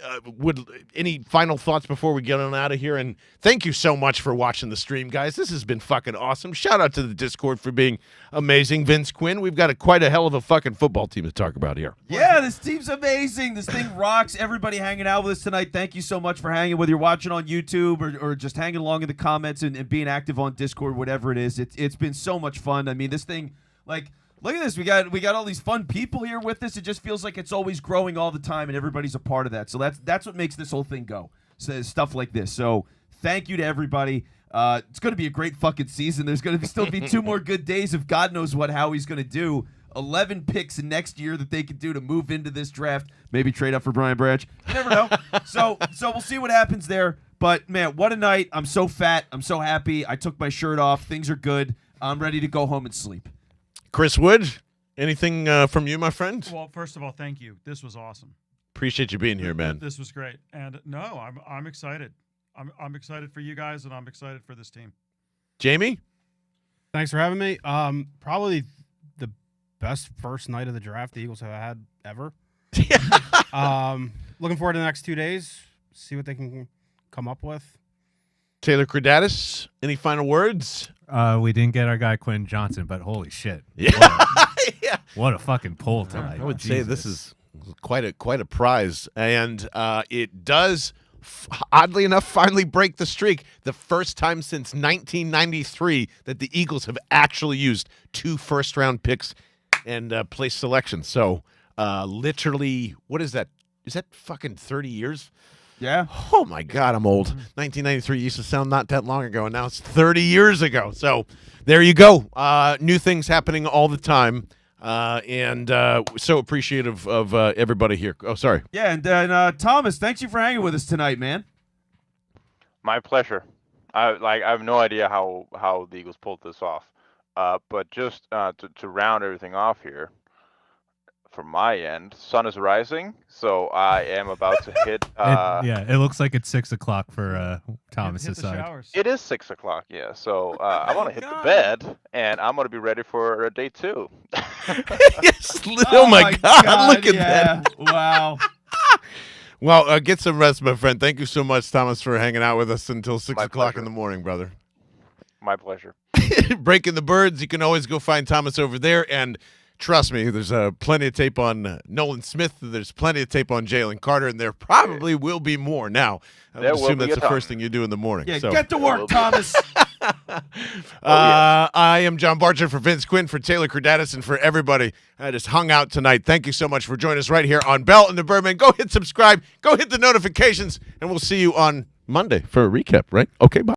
any final thoughts before we get on out of here? And thank you so much for watching the stream, guys. This has been fucking awesome. Shout out to the Discord for being amazing. Vince Quinn, we've got quite a hell of a fucking football team to talk about here. Yeah, this team's amazing. This thing rocks. Everybody hanging out with us tonight, thank you so much for hanging, whether you're watching on YouTube or just hanging along in the comments and being active on Discord, whatever it is. It's been so much fun. I mean, this thing, like... Look at this. We got all these fun people here with us. It just feels like it's always growing all the time, and everybody's a part of that. So that's what makes this whole thing go. So stuff like this. So thank you to everybody. It's going to be a great fucking season. There's going to still be 2 more good days of God knows what Howie's going to do. 11 picks next year that they could do to move into this draft. Maybe trade up for Brian Branch. You never know. So we'll see what happens there. But, man, what a night. I'm so fat. I'm so happy. I took my shirt off. Things are good. I'm ready to go home and sleep. Chris Wood, anything from you, my friend? Well, first of all, thank you. This was awesome. Appreciate you being here, man. This was great. And no, I'm excited. I'm excited for you guys, and I'm excited for this team. Jamie? Thanks for having me. Probably the best first night of the draft the Eagles have had ever. Looking forward to the next 2 days. See what they can come up with. Taylor Credatus, any final words? We didn't get our guy Quinn Johnson, but holy shit. Yeah. Yeah. What a fucking pull tonight. I would say this is quite a prize, and it does, oddly enough, finally break the streak. The first time since 1993 that the Eagles have actually used 2 first-round picks and place selections. So, literally, what is that? Is that fucking 30 years? Yeah. Oh my God, I'm old. 1993 used to sound not that long ago, and now it's 30 years ago. So there you go. New things happening all the time, and so appreciative of everybody here. Oh, sorry. Yeah, and then Thomas, thanks you for hanging with us tonight, man. My pleasure. I have no idea how the Eagles pulled this off, but just to round everything off here. From my end, sun is rising, so I am about to hit. It looks like it's 6 o'clock for Thomas's Hit the side. showers. It is 6 o'clock, yeah. So I want to hit the bed, and I'm going to be ready for day 2. Yes. Oh my God, look at that. Wow. Well, get some rest, my friend. Thank you so much, Thomas, for hanging out with us until 6 My o'clock pleasure. in the morning, brother. My pleasure. Breaking the Birds. You can always go find Thomas over there, and trust me, there's plenty of tape on Nolan Smith. There's plenty of tape on Jalen Carter, and there probably will be more. Now, I There would will assume be that's a the first ton. thing you do in the morning. Yeah, so. get to work, Thomas. I am John Barger for Vince Quinn, for Taylor Credatus, and for everybody that just hung out tonight. Thank you so much for joining us right here on Bell and the Birdmen. Go hit subscribe. Go hit the notifications, and we'll see you on Monday for a recap, right? Okay, bye.